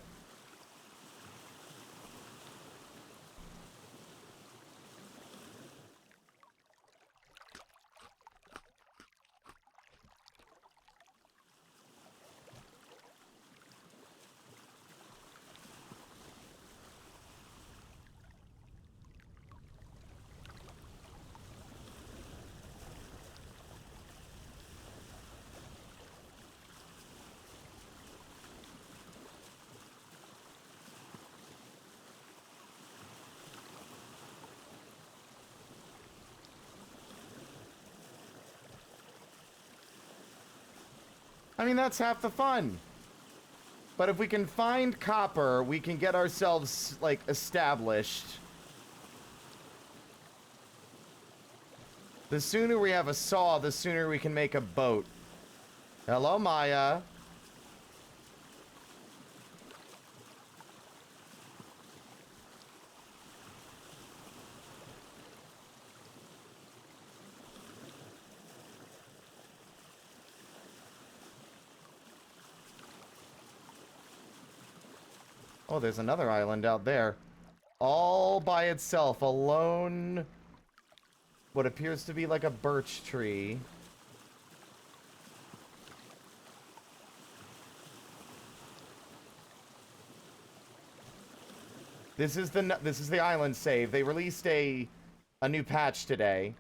I mean, that's half the fun. But if we can find copper, we can get ourselves, like, established. The sooner we have a saw, the sooner we can make a boat. Hello, Maya. Oh, there's another island out there. All by itself, alone. What appears to be like a birch tree. This is the island save. They released a new patch today.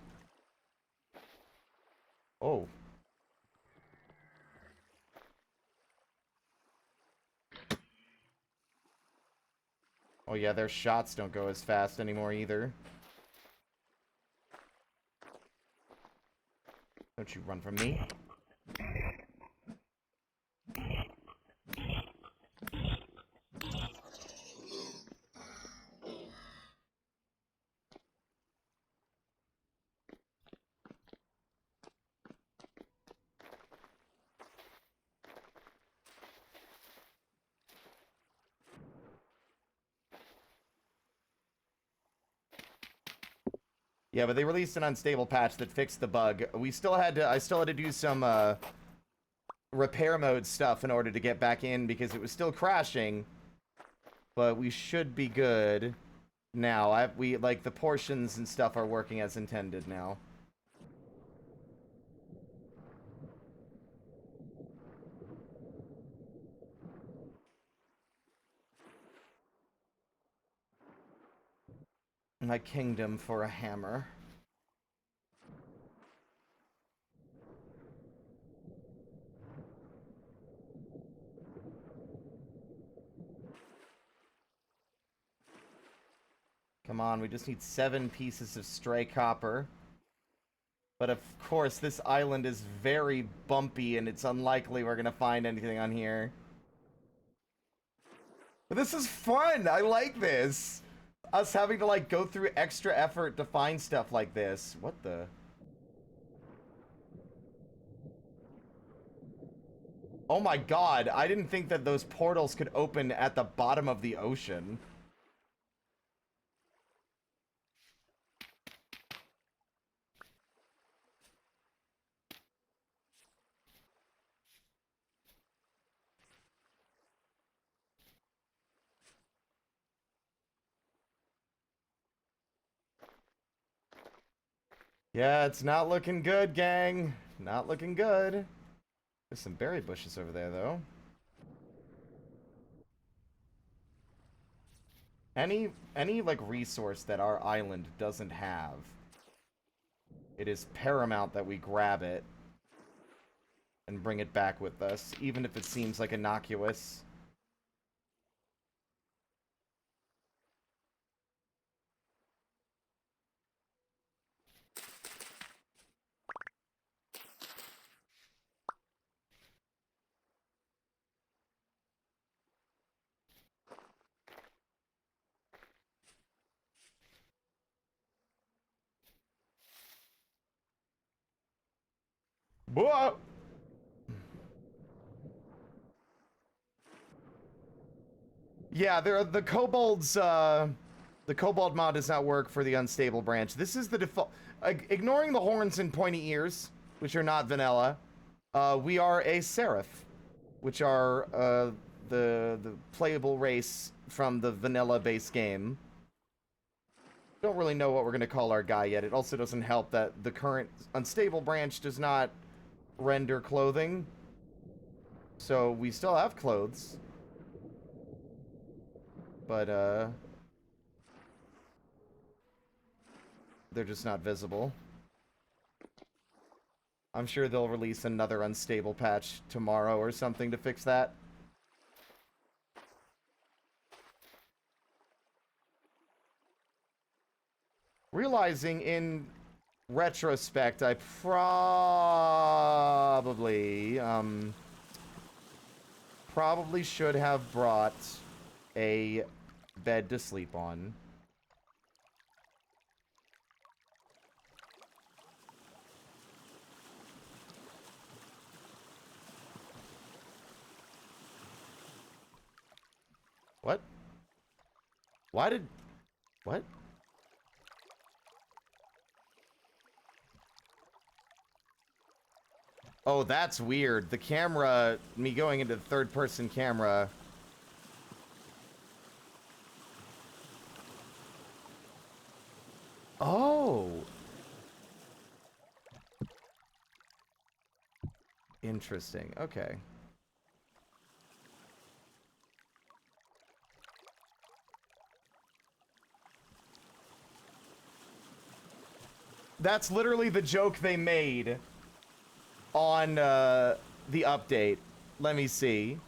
Oh. Oh yeah, their shots don't go as fast anymore either. Don't you run from me. Yeah, but they released an unstable patch that fixed the bug. I still had to do some repair mode stuff in order to get back in because it was still crashing. But we should be good now. Like the portions and stuff are working as intended now. My kingdom for a hammer. Come on, we just need 7 pieces of stray copper. But of course, this island is very bumpy and it's unlikely we're gonna find anything on here. But this is fun! I like this! Us having to, like, go through extra effort to find stuff like this. What the... Oh my god, I didn't think that those portals could open at the bottom of the ocean. Yeah, it's not looking good, gang. Not looking good. There's some berry bushes over there, though. Any like resource that our island doesn't have, it is paramount that we grab it and bring it back with us, even if it seems like innocuous. Whoa! Yeah, the kobolds, the kobold mod does not work for the unstable branch. This is the default. Ignoring the horns and pointy ears, which are not vanilla, we are a seraph, which are the playable race from the vanilla base game. Don't really know what we're gonna call our guy yet. It also doesn't help that the current unstable branch does not render clothing, so we still have clothes. But, they're just not visible. I'm sure they'll release another unstable patch tomorrow or something to fix that. Realizing in retrospect, I probably, probably should have brought a bed to sleep on. What? Why did... What? Oh, that's weird. The camera, me going into the third-person camera... Oh! Interesting. Okay. That's literally the joke they made on the update. Let me see.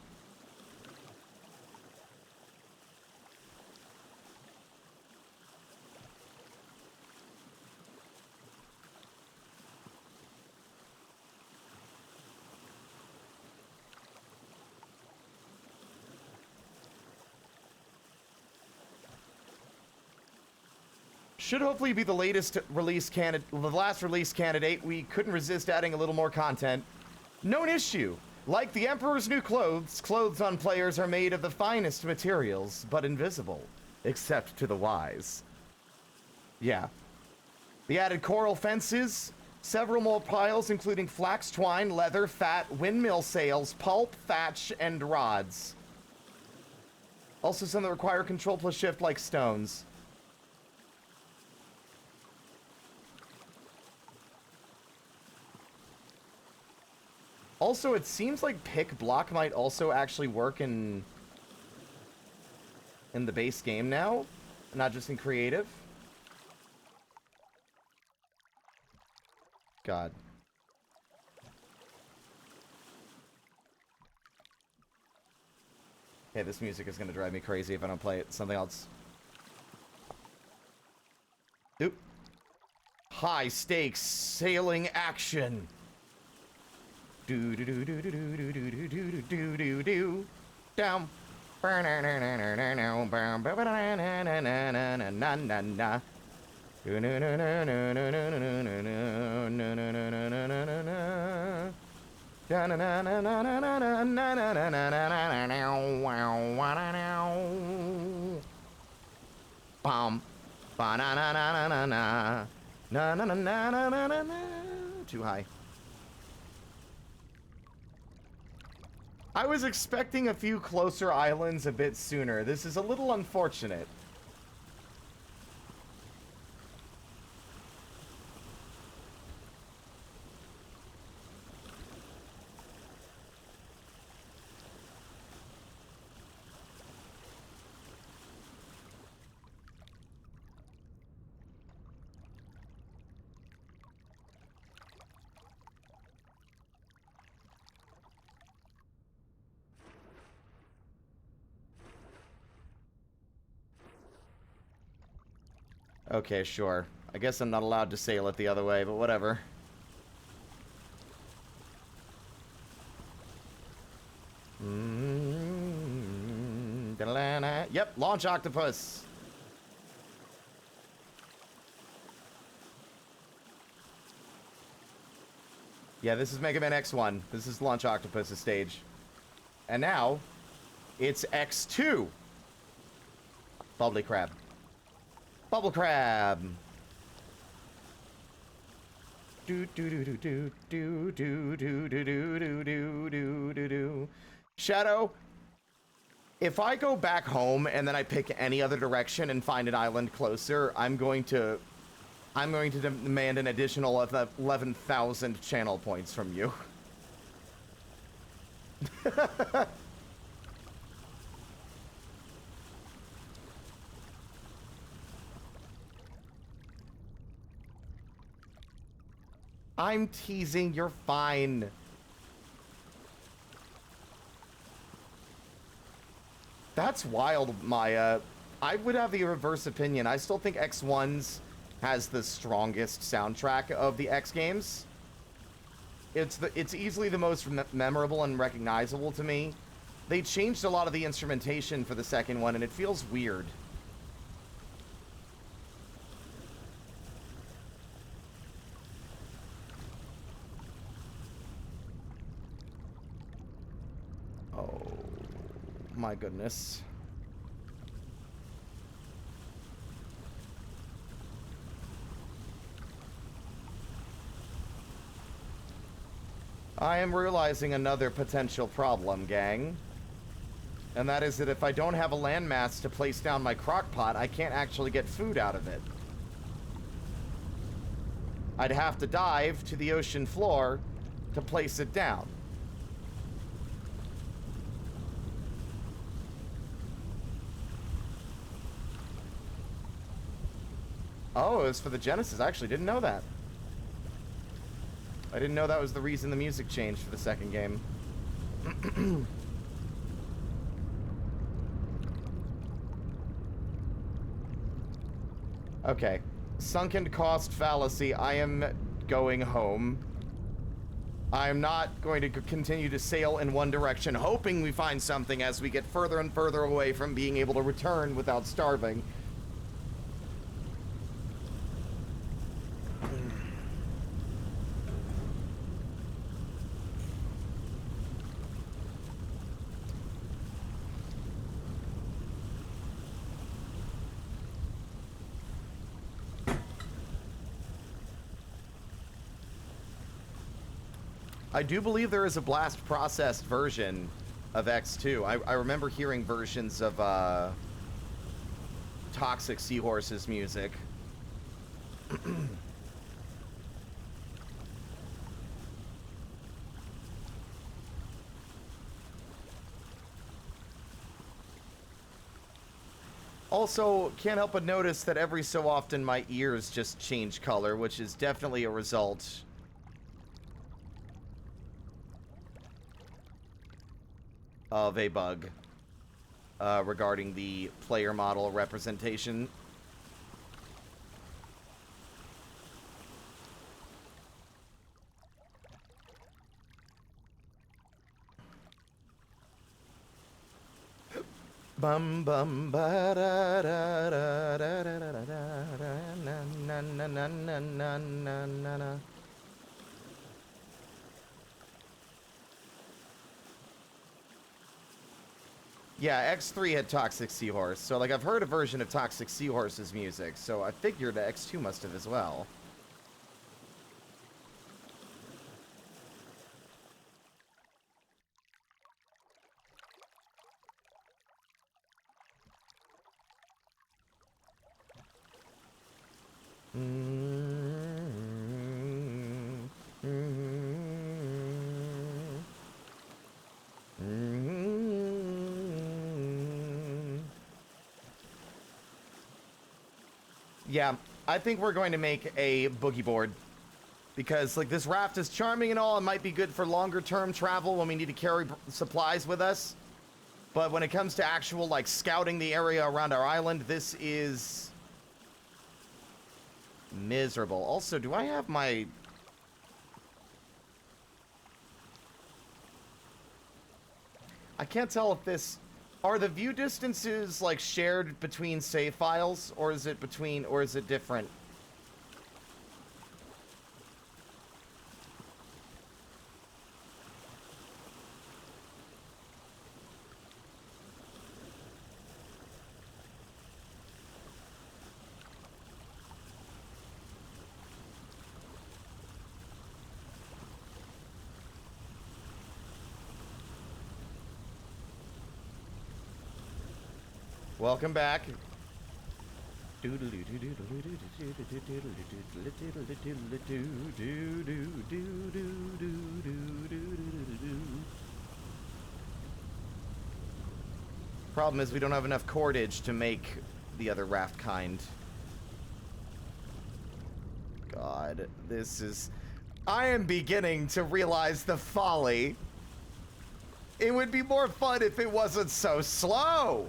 Should hopefully be the latest release candidate, the last release candidate. We couldn't resist adding a little more content. No issue. Like the Emperor's New Clothes, clothes on players are made of the finest materials, but invisible, except to the wise. Yeah. The added coral fences, several more piles including flax twine, leather, fat, windmill sails, pulp, thatch, and rods. Also some that require control plus shift like stones. Also, it seems like pick block might also actually work in the base game now, not just in creative. God. Okay, this music is gonna drive me crazy if I don't play it. Something else. Oop. High stakes sailing action. Do do do do do do do do do do do do do down. Too high. I was expecting a few closer islands a bit sooner. This is a little unfortunate. Okay, sure. I guess I'm not allowed to sail it the other way, but whatever. Yep, launch octopus. Yeah, this is Mega Man X1. This is launch octopus's stage. And now, it's X2. Bubbly crab. Bubble crab. Do do do do do do do do do do do do do do. Shadow, if I go back home and then I pick any other direction and find an island closer, I'm going to demand an additional 11,000 channel points from you. I'm teasing, you're fine. That's wild, Maya. I would have the reverse opinion. I still think X1's has the strongest soundtrack of the X games. It's easily the most memorable and recognizable to me. They changed a lot of the instrumentation for the second one, and it feels weird. Oh, my goodness. I am realizing another potential problem, gang. And that is that if I don't have a landmass to place down my crock pot, I can't actually get food out of it. I'd have to dive to the ocean floor to place it down. Oh, it was for the Genesis. I actually didn't know that. I didn't know that was the reason the music changed for the second game. Okay. Sunken cost fallacy. I am going home. I am not going to continue to sail in one direction, hoping we find something as we get further and further away from being able to return without starving. I do believe there is a blast processed version of X2. I remember hearing versions of Toxic Seahorse's music. Also, can't help but notice that every so often my ears just change color, which is definitely a result of a bug regarding the player model representation. Bum bum ba da da da da da da da na na na na na na na na. Yeah, X3 had Toxic Seahorse, so like I've heard a version of Toxic Seahorse's music, so I figured X2 must have as well. Yeah, I think we're going to make a boogie board. Because, like, this raft is charming and all, it might be good for longer-term travel when we need to carry supplies with us. But when it comes to actual, like, scouting the area around our island, this is miserable. Also, do I have my... I can't tell if this... Are the view distances, like, shared between save files, or is it between, or is it different? Welcome back. Problem is we don't have enough cordage to make the other raft kind. God, this is... I am beginning to realize the folly. It would be more fun if it wasn't so slow.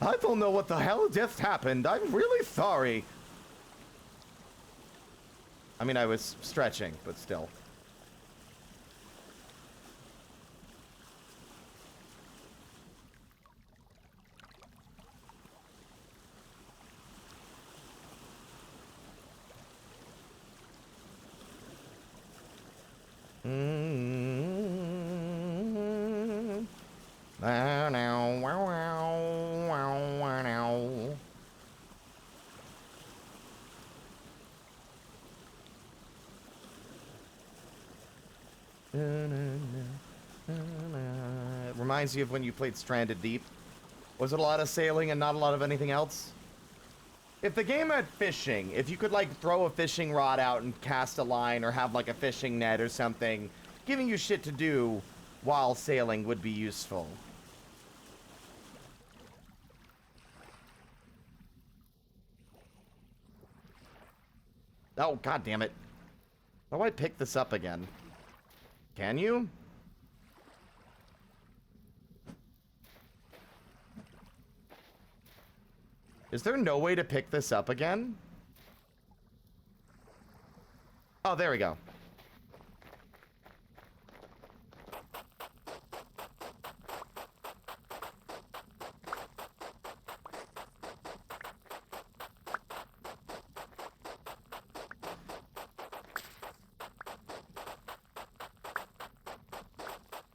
I don't know what the hell just happened. I'm really sorry. I mean, I was stretching, but still. It reminds you of when you played Stranded Deep. Was it a lot of sailing and not a lot of anything else? If the game had fishing, if you could like throw a fishing rod out and cast a line or have like a fishing net or something, giving you shit to do while sailing would be useful. Oh, god damn it. How do I pick this up again? Can you? Is there no way to pick this up again? Oh, there we go.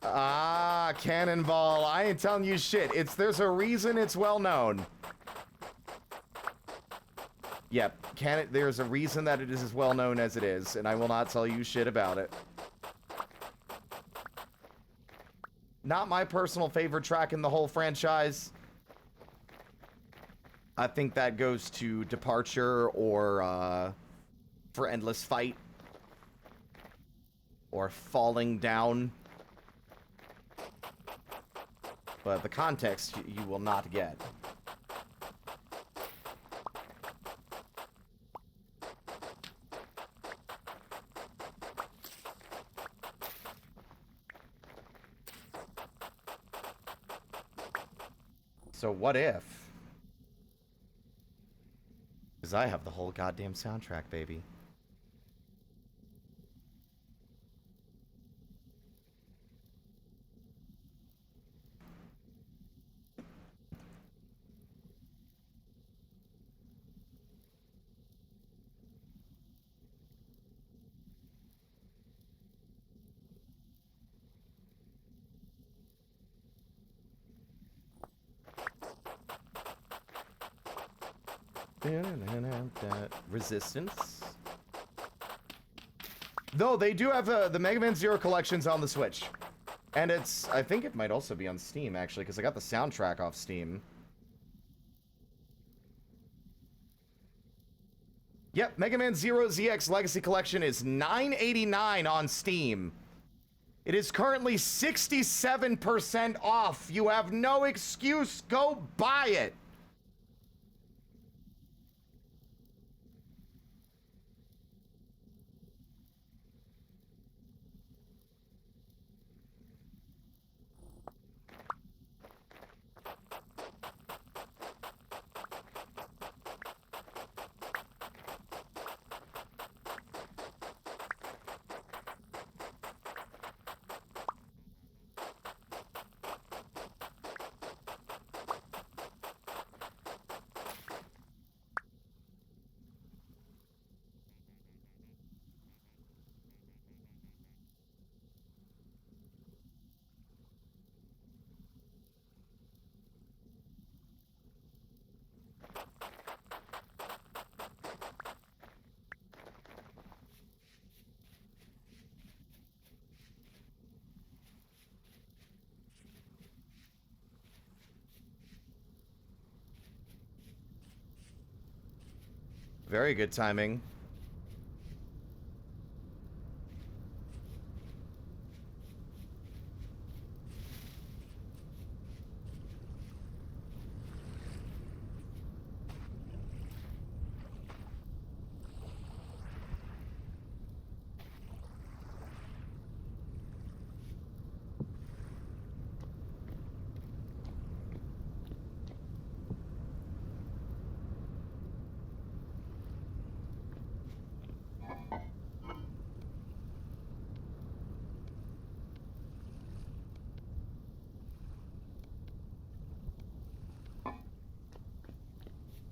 Ah, Cannonball. I ain't telling you shit. There's a reason it's well known. Yep, there's a reason that it is as well known as it is, and I will not tell you shit about it. Not my personal favorite track in the whole franchise. I think that goes to Departure or For Endless Fight. Or Falling Down. But the context you will not get. So what if? Because I have the whole goddamn soundtrack, baby. Resistance. Though they do have the Mega Man Zero collections on the Switch. And I think it might also be on Steam, actually, because I got the soundtrack off Steam. Yep, Mega Man Zero ZX Legacy Collection is $9.89 on Steam. It is currently 67% off. You have no excuse. Go buy it. Very good timing.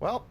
Well.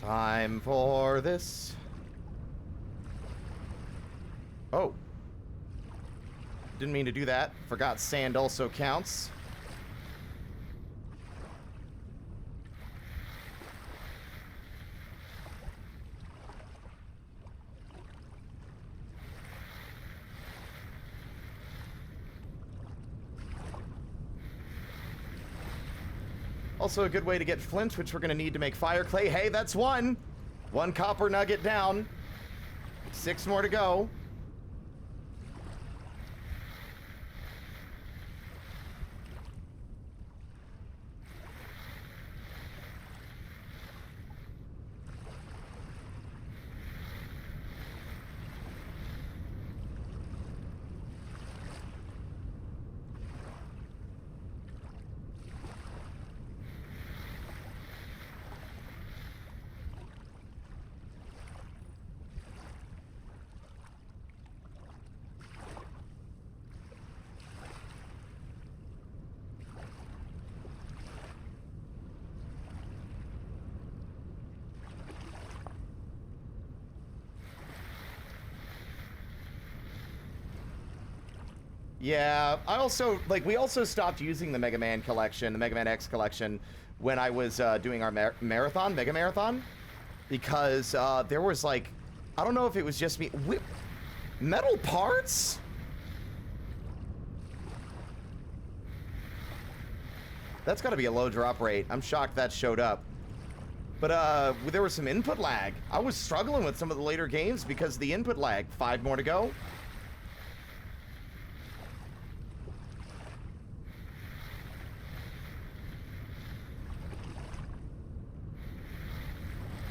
Time for this. Oh. Didn't mean to do that. Forgot sand also counts. Also a good way to get flint, which we're going to need to make fire clay. Hey, that's one! One copper nugget down. 6 more to go. Yeah, I also, like, we also stopped using the Mega Man collection, the Mega Man X collection, when I was doing our Mega Marathon, because there was, like, I don't know if it was just me, metal parts? That's gotta be a low drop rate. I'm shocked that showed up. But there was some input lag. I was struggling with some of the later games because of the input lag. 5 more to go.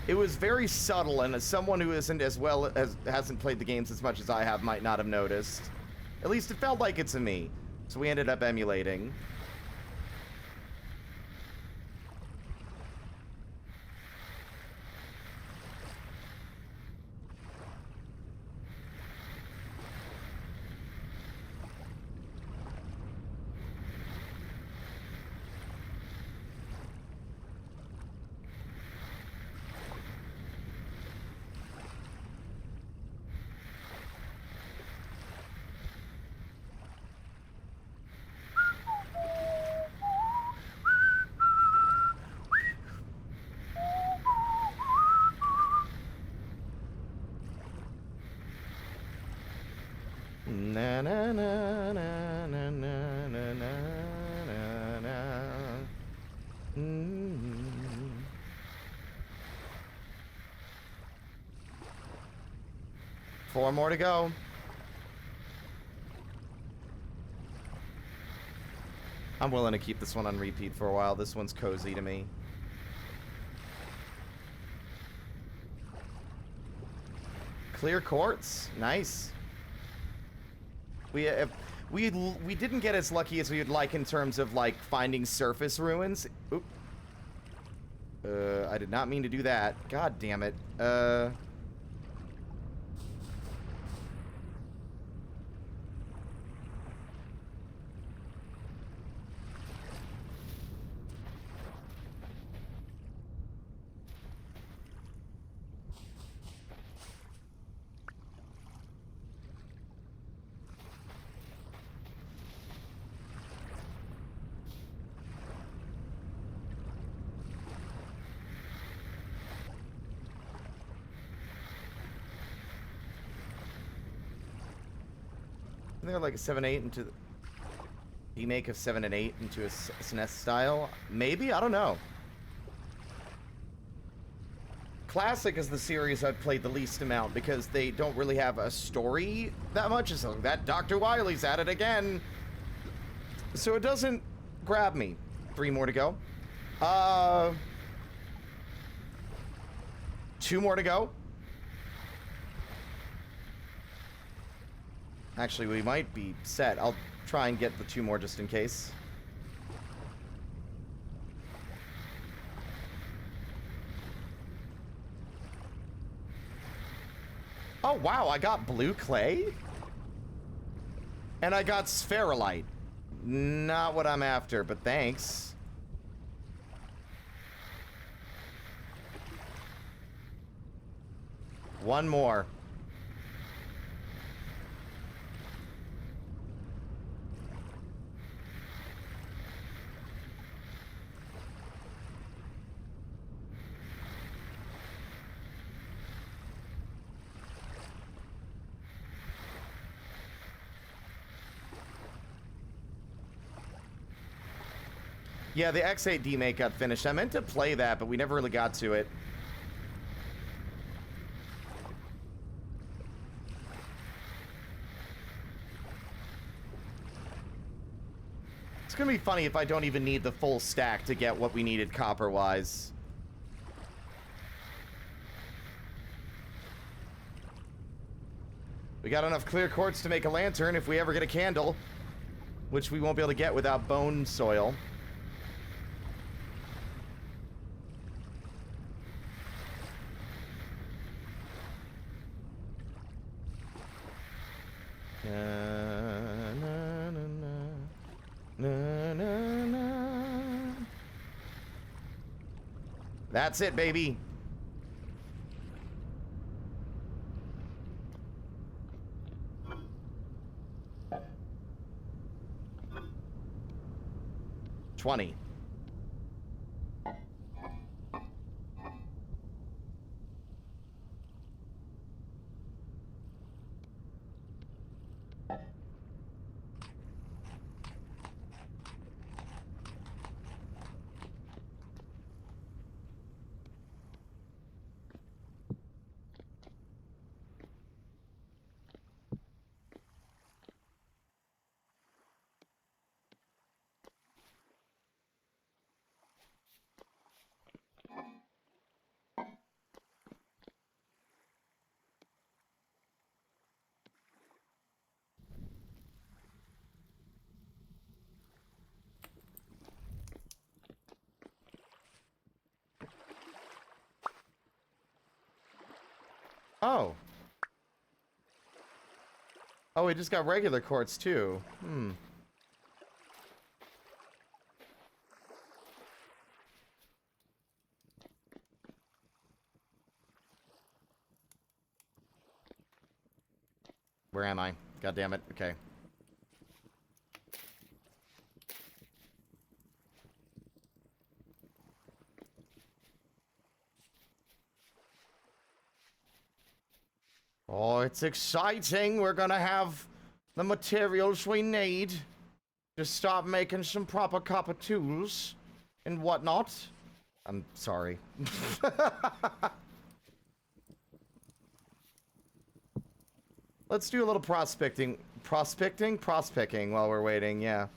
It was very subtle, and as someone who isn't as well as hasn't played the games as much as I have might not have noticed. At least it felt like it to me. So we ended up emulating. Na na na na na na na na na. Mm. 4 more to go. I'm willing to keep this one on repeat for a while. This one's cozy to me. Clear quartz. Nice. We didn't get as lucky as we would like in terms of, like, finding surface ruins. Oop. I did not mean to do that. God damn it. They're like a 7-8 into the... Remake of 7 and 8 into a SNES style? Maybe? I don't know. Classic is the series I've played the least amount because they don't really have a story that much. It's like, that Dr. Wily's at it again. So it doesn't grab me. 3 more to go. 2 more to go. Actually, we might be set. I'll try and get the 2 more just in case. Oh, wow, I got blue clay? And I got spherolite. Not what I'm after, but thanks. One more. Yeah, the X8 demake got finished. I meant to play that, but we never really got to it. It's gonna be funny if I don't even need the full stack to get what we needed copper-wise. We got enough clear quartz to make a lantern if we ever get a candle, which we won't be able to get without bone soil. That's it, baby. $20. Oh. Oh, we just got regular quartz, too. Hmm. Where am I? God damn it. Okay. Oh, it's exciting. We're gonna have the materials we need to start making some proper copper tools and whatnot. I'm sorry. Let's do a little prospecting while we're waiting, yeah.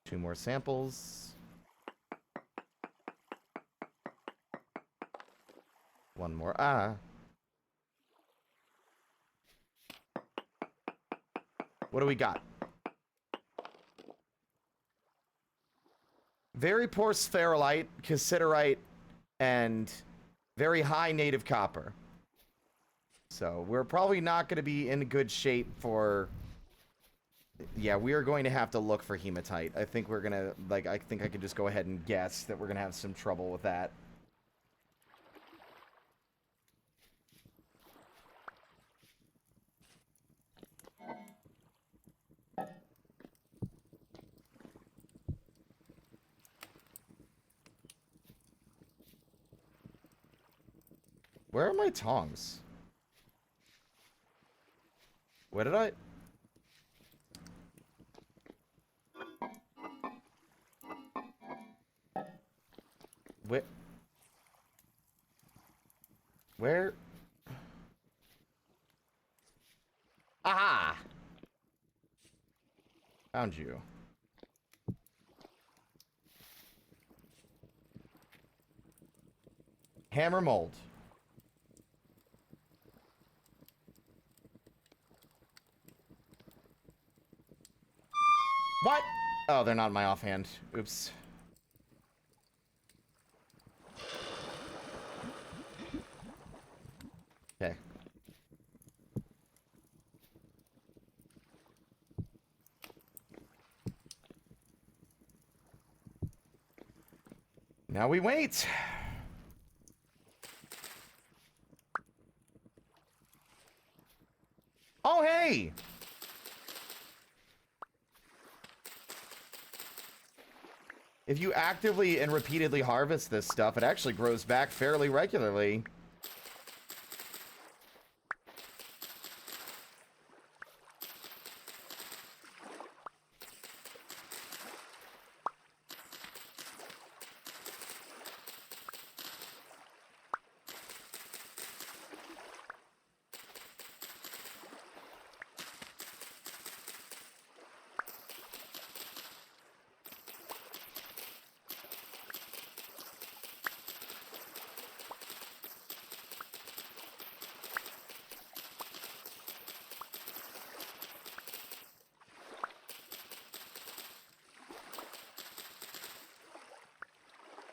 Two more samples. One more. What do we got? Very poor spherolite, cassiterite, and very high native copper. So we're probably not going to be in good shape for... Yeah, we are going to have to look for hematite. I think we're going to... Like, I think I could just go ahead and guess that we're going to have some trouble with that. Where are my tongs? Where did I... Where... Where... Aha! Found you. Hammer mold. What? Oh, they're not in my offhand. Oops. Okay. Now we wait. Oh, hey! If you actively and repeatedly harvest this stuff, it actually grows back fairly regularly.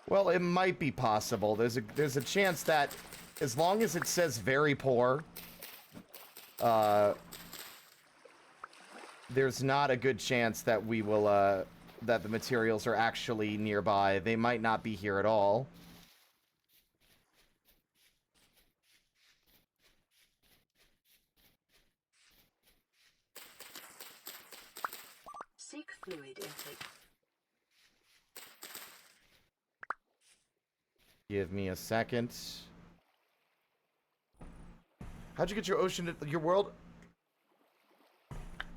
Well, it might be possible. There's a chance that as long as it says very poor, there's not a good chance that we will that the materials are actually nearby. They might not be here at all. Seek fluid intake. Give me a second. How'd you get your ocean, your world?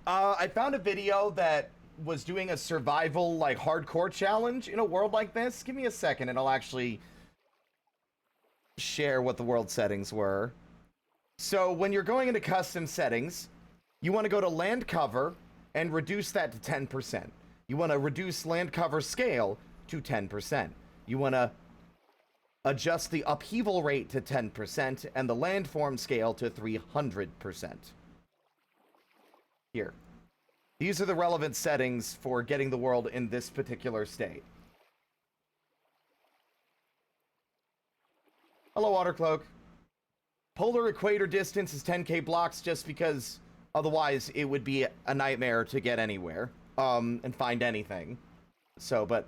I found a video that was doing a survival, like, hardcore challenge in a world like this. Give me a second and I'll actually share what the world settings were. So when you're going into custom settings, you want to go to land cover and reduce that to 10%. You want to reduce land cover scale to 10%. You want to adjust the upheaval rate to 10% and the landform scale to 300%. Here. These are the relevant settings for getting the world in this particular state. Hello, Watercloak. Polar equator distance is 10k blocks just because otherwise it would be a nightmare to get anywhere and find anything. So, but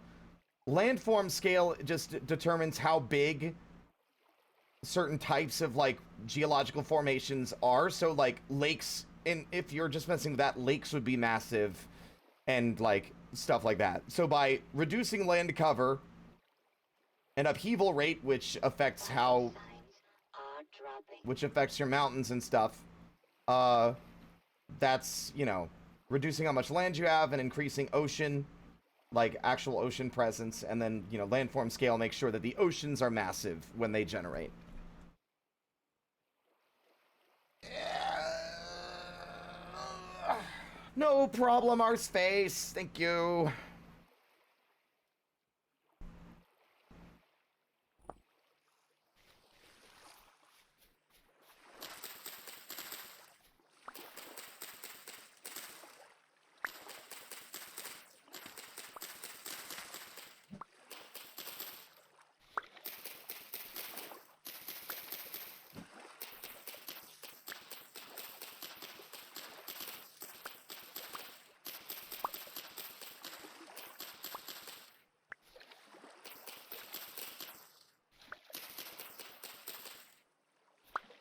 landform scale just determines how big certain types of, like, geological formations are. So, like, lakes, and if you're just messing with that, lakes would be massive and, like, stuff like that. So by reducing land cover and upheaval rate, which affects how, which affects your mountains and stuff, that's, you know, reducing how much land you have and increasing ocean, like actual ocean presence, and then, you know, landform scale makes sure that the oceans are massive when they generate. No problem, our space. Thank you.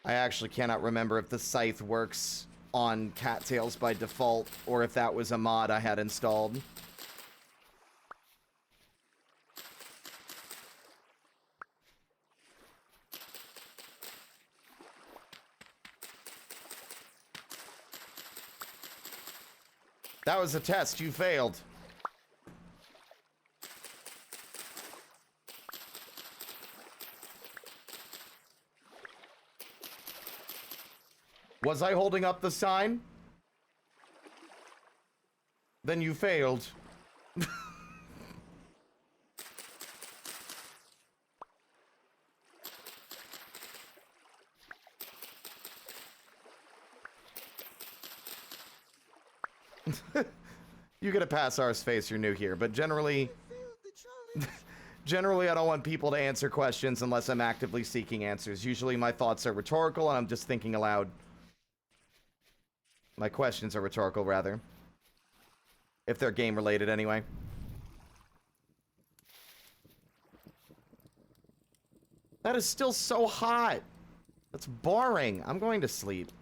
I actually cannot remember if the scythe works on cattails by default, or if that was a mod I had installed. That was a test. You failed. Was I holding up the sign? Then you failed. You get a pass, Space, you're new here, but generally... Generally, I don't want people to answer questions unless I'm actively seeking answers. Usually my thoughts are rhetorical and I'm just thinking aloud. My questions are rhetorical, rather. If they're game-related, anyway. That is still so hot. That's boring. I'm going to sleep.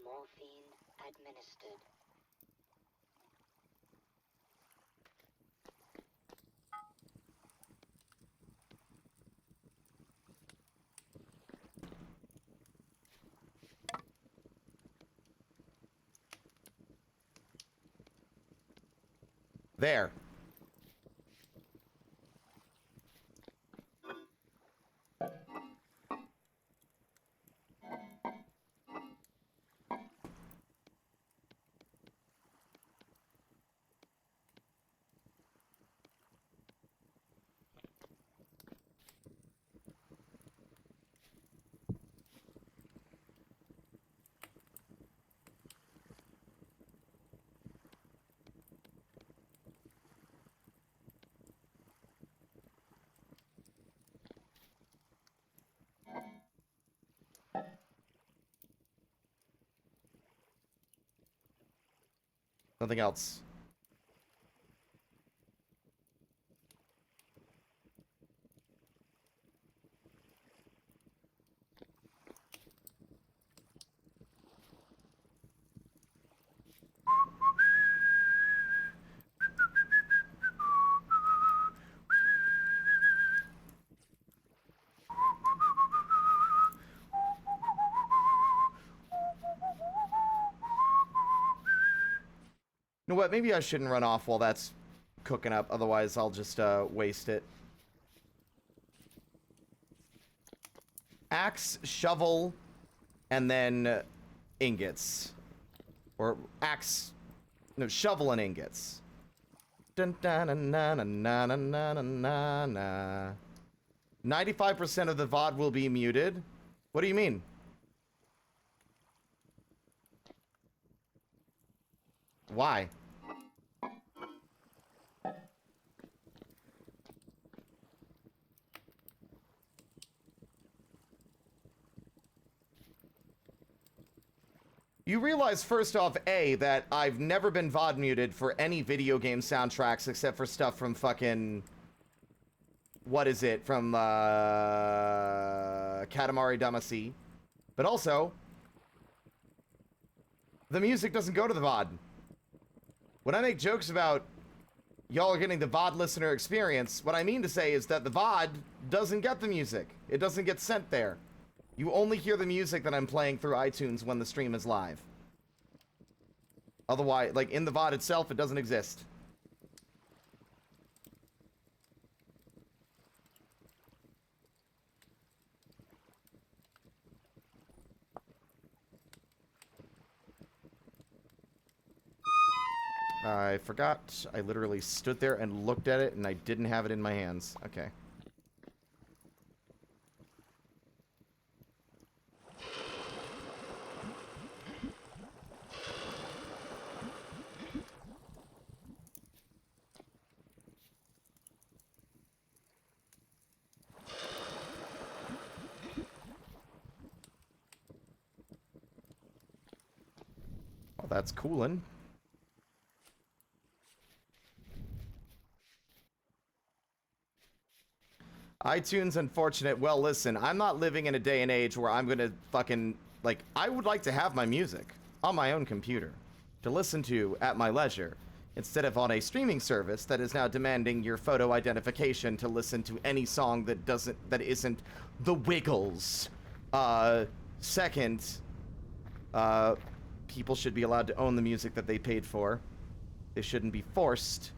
Morphine administered. There. Nothing else. You know what? Maybe I shouldn't run off while that's cooking up. Otherwise, I'll just waste it. Axe, shovel, and then ingots. Or axe... No, shovel and ingots. Dun, dun, na, na, na, na, na, na, na, na. 95% of the VOD will be muted. What do you mean? Why? You realize, first off, A, that I've never been VOD muted for any video game soundtracks except for stuff from fucking... What is it? From, Katamari Damacy. But also, the music doesn't go to the VOD. When I make jokes about y'all are getting the VOD listener experience, what I mean to say is that the VOD doesn't get the music. It doesn't get sent there. You only hear the music that I'm playing through iTunes when the stream is live. Otherwise, like, in the VOD itself, it doesn't exist. I forgot. I literally stood there and looked at it, and I didn't have it in my hands. Okay. Well, that's coolin'. iTunes, unfortunate. Well, listen, I'm not living in a day and age where I'm gonna fucking, like, I would like to have my music on my own computer to listen to at my leisure. instead of on a streaming service that is now demanding your photo identification to listen to any song that isn't The Wiggles. Second, people should be allowed to own the music that they paid for. They shouldn't be forced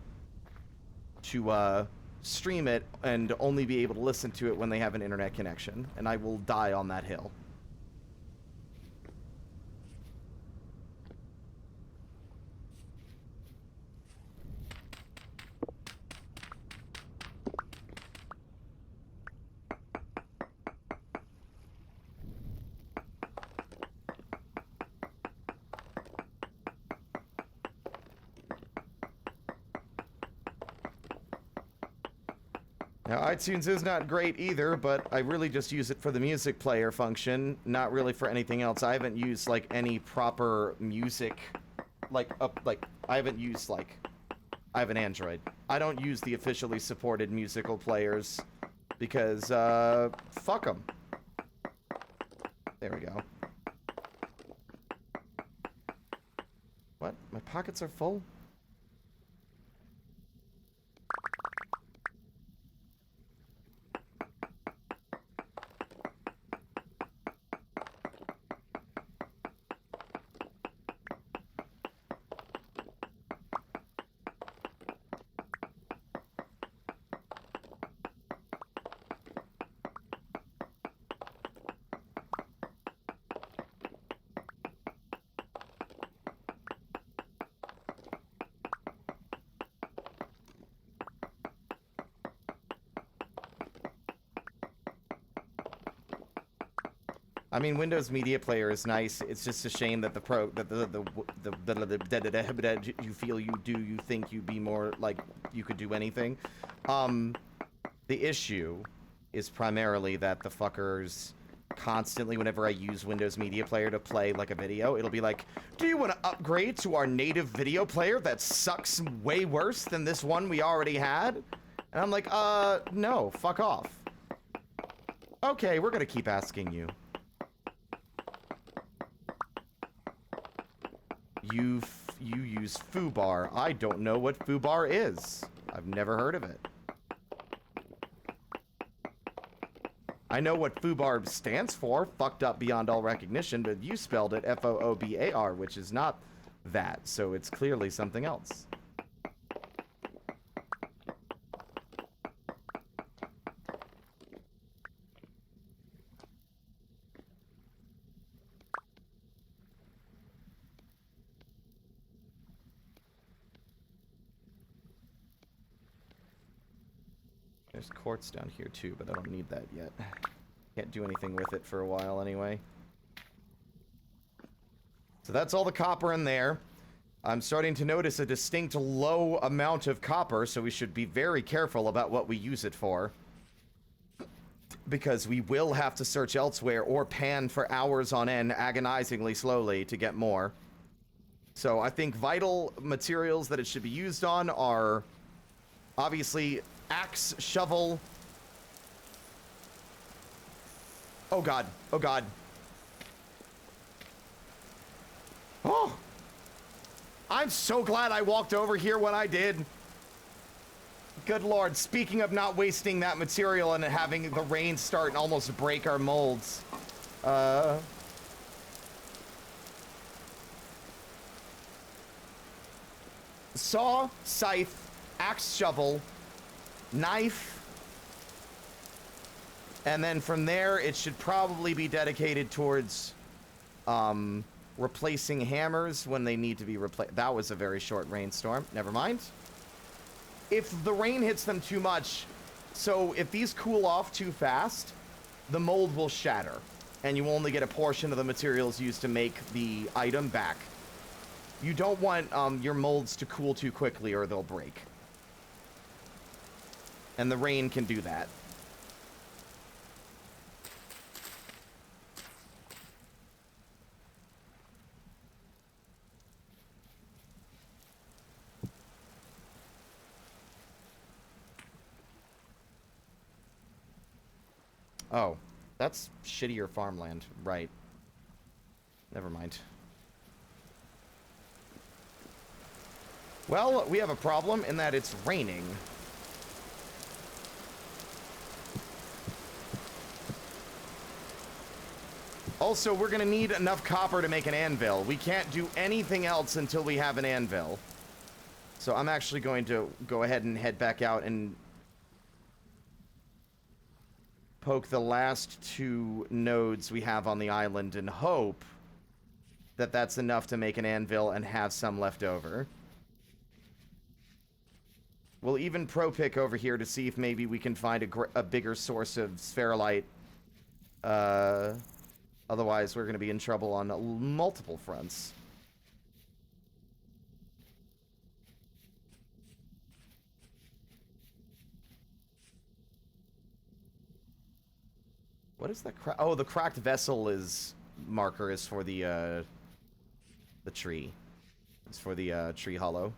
to stream it and only be able to listen to it when they have an internet connection. And I will die on that hill. Now, iTunes is not great either, but I really just use it for the music player function, not really for anything else. I haven't used, like, any proper music, I have an Android. I don't use the officially supported musical players because, fuck them. There we go. What? My pockets are full? I mean, Windows Media Player is nice. It's just a shame that you feel you think you'd be more like you could do anything. The issue is primarily that the fuckers constantly, whenever I use Windows Media Player to play like a video, it'll be like, do you want to upgrade to our native video player that sucks way worse than this one we already had? And I'm like, no, fuck off. Okay, we're gonna keep asking you. You use foobar. I don't know what foobar is. I've never heard of it. I know what foobar stands for, fucked up beyond all recognition, but you spelled it F-O-O-B-A-R, which is not that, so it's clearly something else. There's quartz down here too, but I don't need that yet. Can't do anything with it for a while anyway. So that's all the copper in there. I'm starting to notice a distinct low amount of copper, so we should be very careful about what we use it for. Because we will have to search elsewhere or pan for hours on end agonizingly slowly to get more. So I think vital materials that it should be used on are obviously axe, shovel. Oh god, oh god. Oh! I'm so glad I walked over here when I did. Good lord, speaking of not wasting that material and having the rain start and almost break our molds. Saw, scythe, axe, shovel, knife, and then from there it should probably be dedicated towards replacing hammers when they need to be replaced. That was a very short rainstorm. Never mind. If the rain hits them too much, so if these cool off too fast, the mold will shatter, and you only get a portion of the materials used to make the item back. You don't want your molds to cool too quickly or they'll break. And the rain can do that. Oh, that's shittier farmland. Right. Never mind. Well, we have a problem in that it's raining. Also, we're gonna need enough copper to make an anvil. We can't do anything else until we have an anvil. So I'm actually going to go ahead and head back out and poke the last 2 nodes we have on the island and hope that that's enough to make an anvil and have some left over. We'll even pro-pick over here to see if maybe we can find a bigger source of spherolite. Otherwise, we're going to be in trouble on multiple fronts. What is that? Oh, the cracked vessel marker is for the tree. It's for the tree hollow.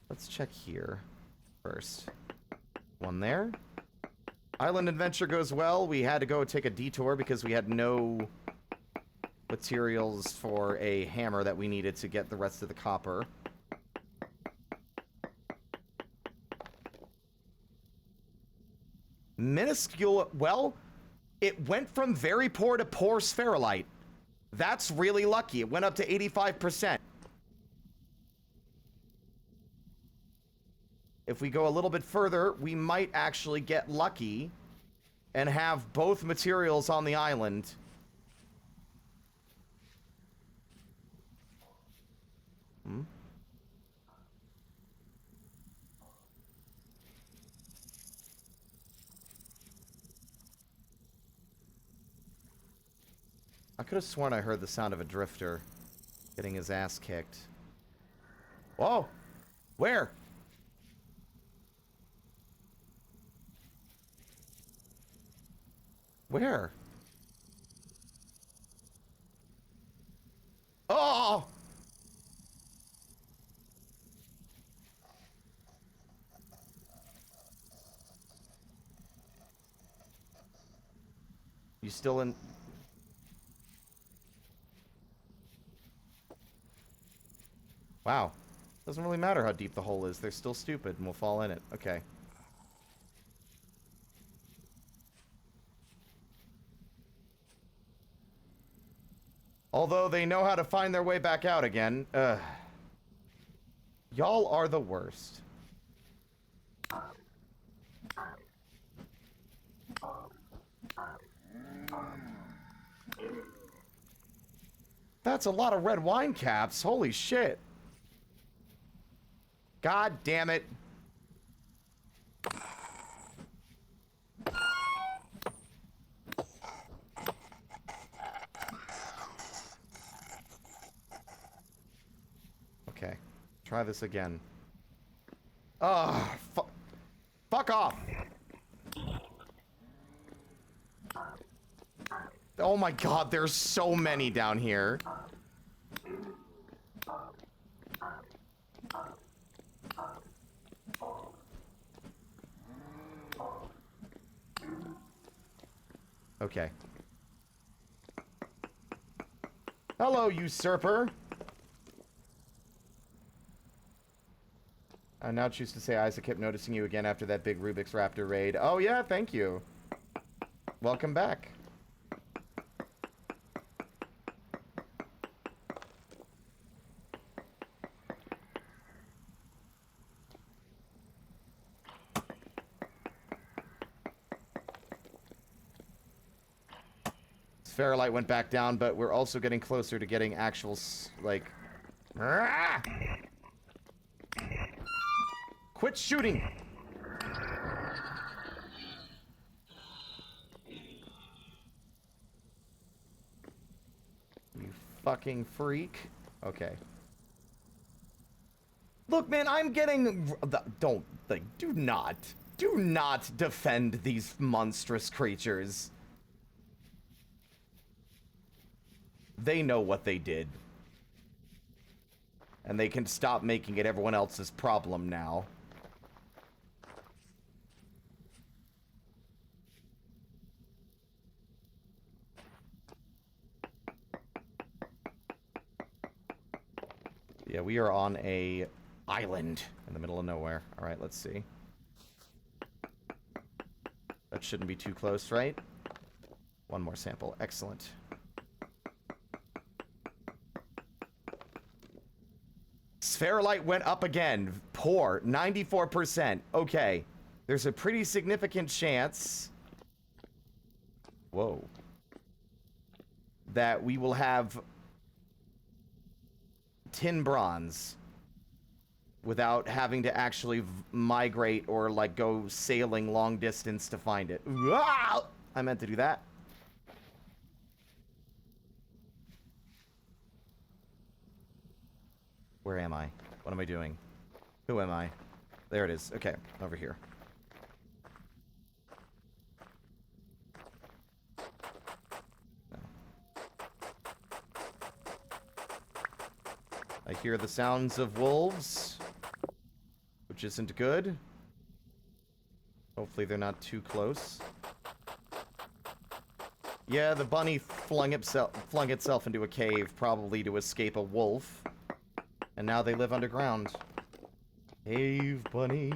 Let's check here first. One there. Island adventure goes well. We had to go take a detour because we had no materials for a hammer that we needed to get the rest of the copper. Minuscule, well, it went from very poor to poor spherolite. That's really lucky. It went up to 85%. If we go a little bit further, we might actually get lucky and have both materials on the island. I could have sworn I heard the sound of a drifter getting his ass kicked. Whoa! Where? Where? Oh! You still in... Wow. Doesn't really matter how deep the hole is. They're still stupid and we'll fall in it. Okay. Although they know how to find their way back out again. Y'all are the worst. That's a lot of red wine caps. Holy shit. God damn it. Okay. Try this again. Fuck off. Oh my god, there's so many down here. Okay. Hello, usurper. I now choose to say Isaac kept noticing you again after that big Rubik's Raptor raid. Oh yeah, thank you. Welcome back. Spherolite went back down, but we're also getting closer to getting actual, like... Ah! Quit shooting! You fucking freak. Okay. Look, man, I'm getting... Don't, like, do not defend these monstrous creatures. They know what they did. And they can stop making it everyone else's problem now. we are on a island in the middle of nowhere. All right, let's see. That shouldn't be too close, right? One more sample. Excellent. Spherolite went up again. Poor. 94%. Okay. There's a pretty significant chance... Whoa. That we will have... tin bronze. Without having to actually migrate or, like, go sailing long distance to find it. Ah! I meant to do that. Where am I? What am I doing? Who am I? There it is. Okay, over here. No. I hear the sounds of wolves, which isn't good. Hopefully they're not too close. Yeah, the bunny flung itself into a cave, probably to escape a wolf. And now they live underground. Cave bunny.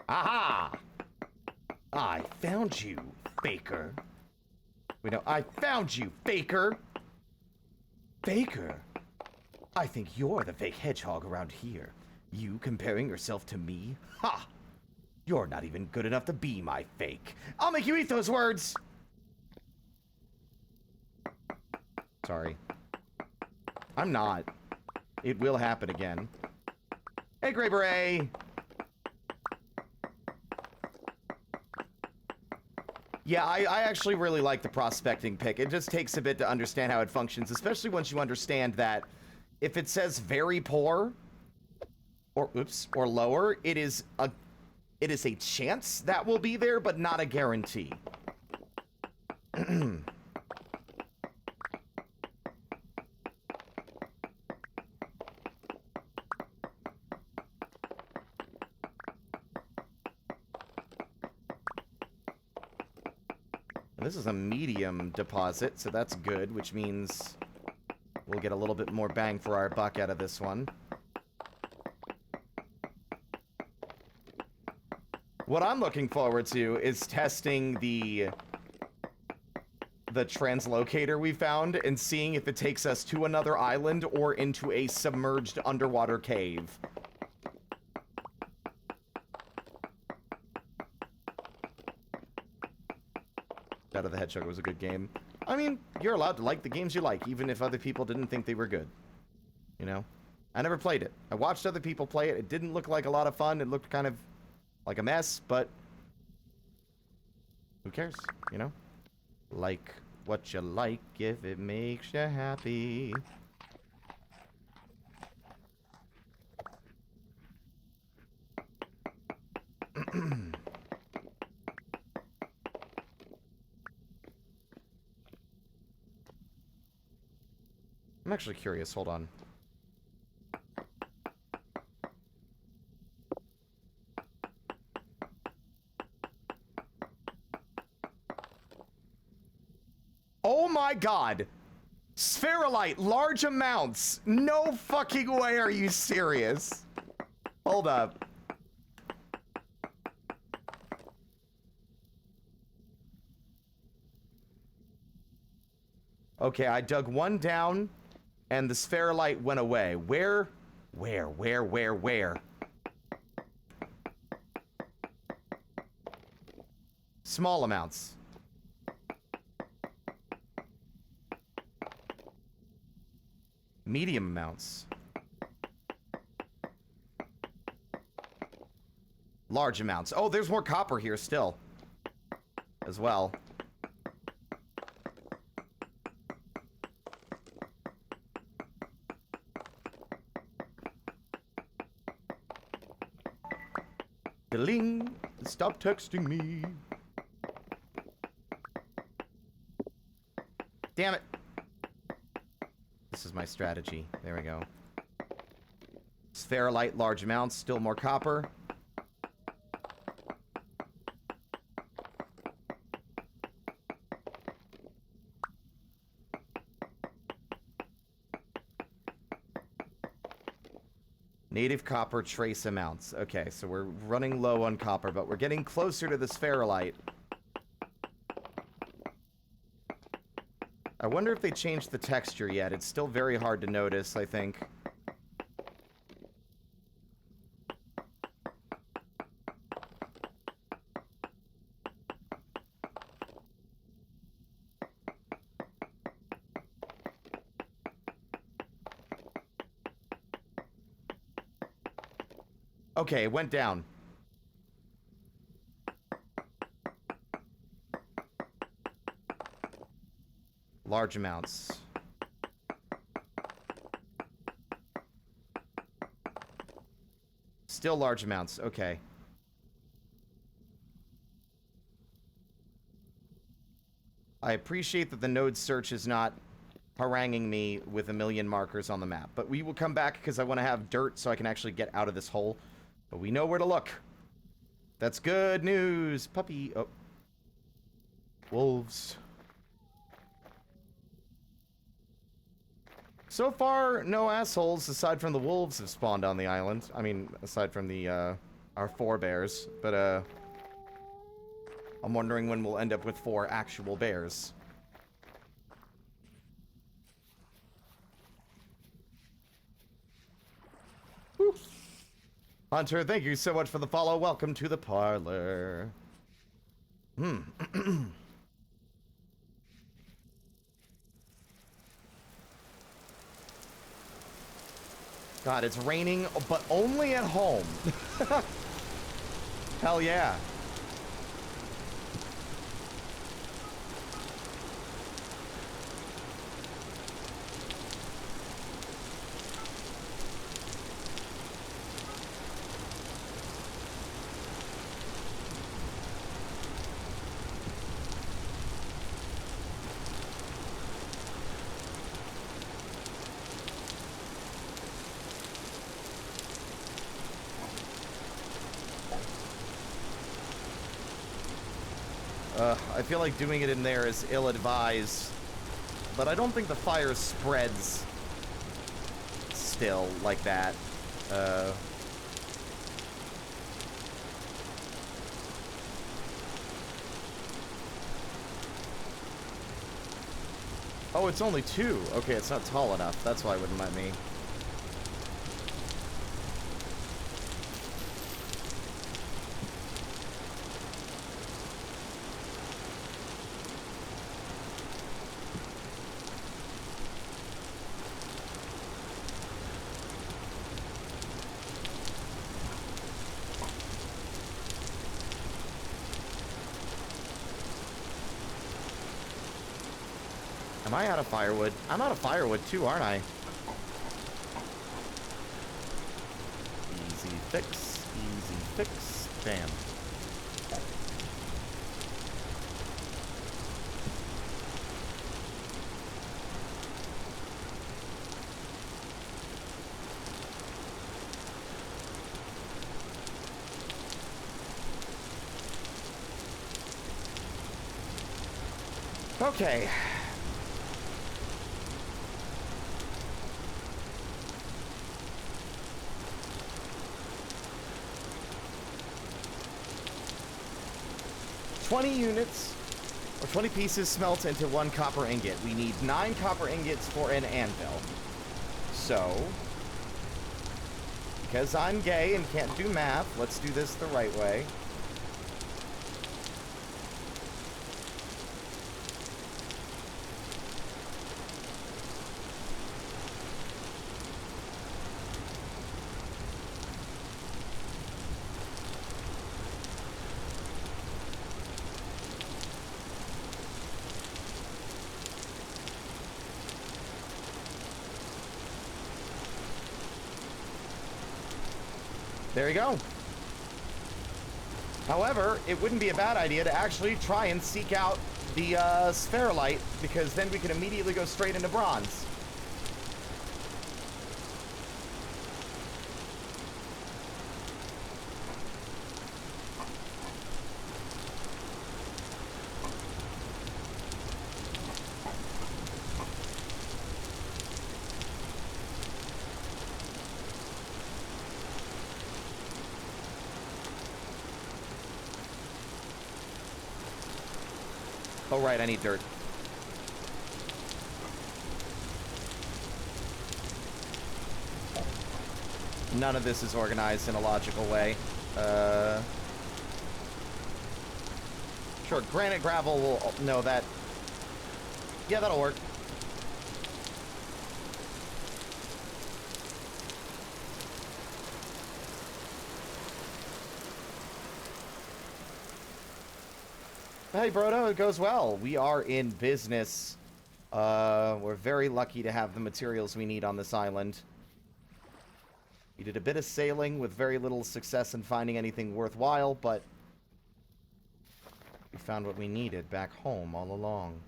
Aha! I found you, faker. Wait, no, I found you, faker. Faker? I think you're the fake hedgehog around here. You comparing yourself to me? Ha! You're not even good enough to be my fake. I'll make you eat those words! Sorry. I'm not. It will happen again. Hey, Grey Beret! Yeah, I actually really like the prospecting pick. It just takes a bit to understand how it functions, especially once you understand that if it says very poor... or oops, or lower, it is a chance that will be there, but not a guarantee. This is a medium deposit, so that's good, which means we'll get a little bit more bang for our buck out of this one. What I'm looking forward to is testing the translocator we found and seeing if it takes us to another island or into a submerged underwater cave. Shadow the Hedgehog was a good game. I mean, you're allowed to like the games you like, even if other people didn't think they were good. You know? I never played it. I watched other people play it. It didn't look like a lot of fun. It looked kind of like a mess, but who cares, you know? Like what you like if it makes you happy. I'm actually curious, hold on. Oh my god! Spherolite, large amounts! No fucking way, are you serious? Hold up. Okay, I dug one down, and the spherolite went away. Where? Small amounts. Medium amounts. Large amounts. Oh, there's more copper here still. As well. Ding! Stop texting me. Damn it. This is my strategy. There we go. Ferrolite, large amounts. Still more copper. Native copper trace amounts. Okay, so we're running low on copper, but we're getting closer to this ferrolite. I wonder if they changed the texture yet. It's still very hard to notice, I think. Okay, it went down. Large amounts. Still large amounts. Okay. I appreciate that the node search is not haranguing me with a million markers on the map. But we will come back because I want to have dirt so I can actually get out of this hole. But we know where to look. That's good news. Puppy. Oh. Wolves. So far, no assholes aside from the wolves have spawned on the island. I mean, aside from the, our forebears. But, I'm wondering when we'll end up with 4 actual bears. Woo. Hunter, thank you so much for the follow. Welcome to the parlor. God, it's raining, but only at home. Hell yeah. I feel like doing it in there is ill-advised, but I don't think the fire spreads still like that. Oh, it's only 2. Okay, it's not tall enough. That's why it wouldn't let me. Am I out of firewood? I'm out of firewood too, aren't I? Easy fix. Easy fix. Bam. Okay. Units, or 20 pieces smelt into 1 copper ingot. We need 9 copper ingots for an anvil. So, because I'm gay and can't do math, let's do this the right way. There you go. However, it wouldn't be a bad idea to actually try and seek out the spherolite, because then we could immediately go straight into bronze. Oh, right, I need dirt. None of this is organized in a logical way. Sure, granite gravel will... No, that... Yeah, that'll work. Hey, Brodo, it goes well. We are in business. We're very lucky to have the materials we need on this island. We did a bit of sailing with very little success in finding anything worthwhile, but we found what we needed back home all along.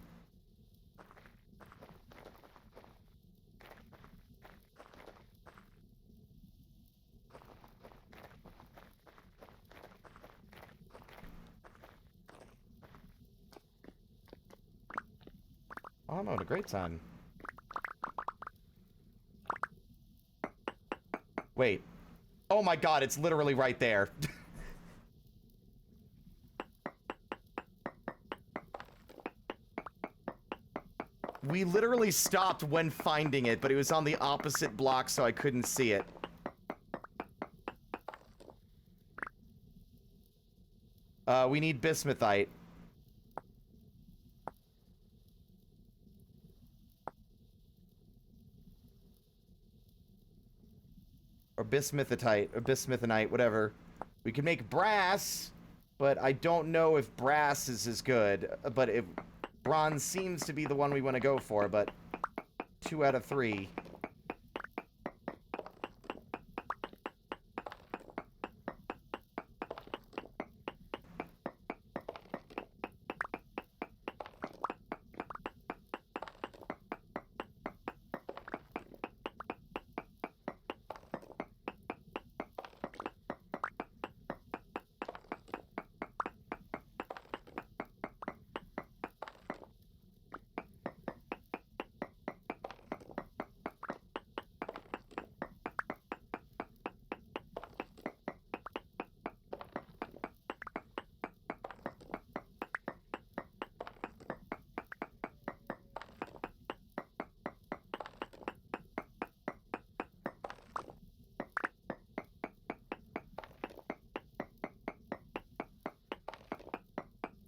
Oh, I'm having a great time. Wait. Oh my god, it's literally right there. We literally stopped when finding it, but it was on the opposite block, so I couldn't see it. We need bismuthite. Or bismuthite, or bismuthinite, whatever. We can make brass, but I don't know if brass is as good. But if bronze seems to be the one we want to go for, but 2 out of 3.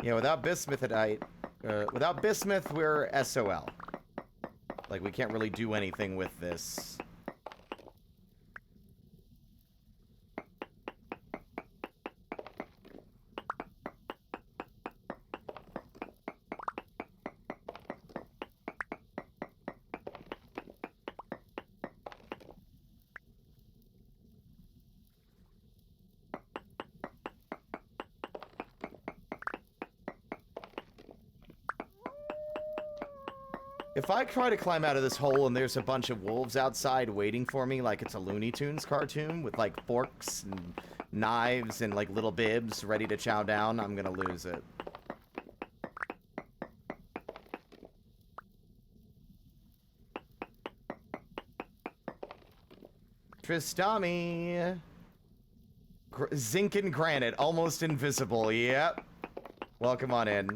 Yeah, without bismuthite, without bismuth, we're SOL. Like, we can't really do anything with this. If I try to climb out of this hole and there's a bunch of wolves outside waiting for me like it's a Looney Tunes cartoon with like forks and knives and like little bibs ready to chow down, I'm gonna lose it. Tristami! Zinc and granite, almost invisible, yep. Welcome on in.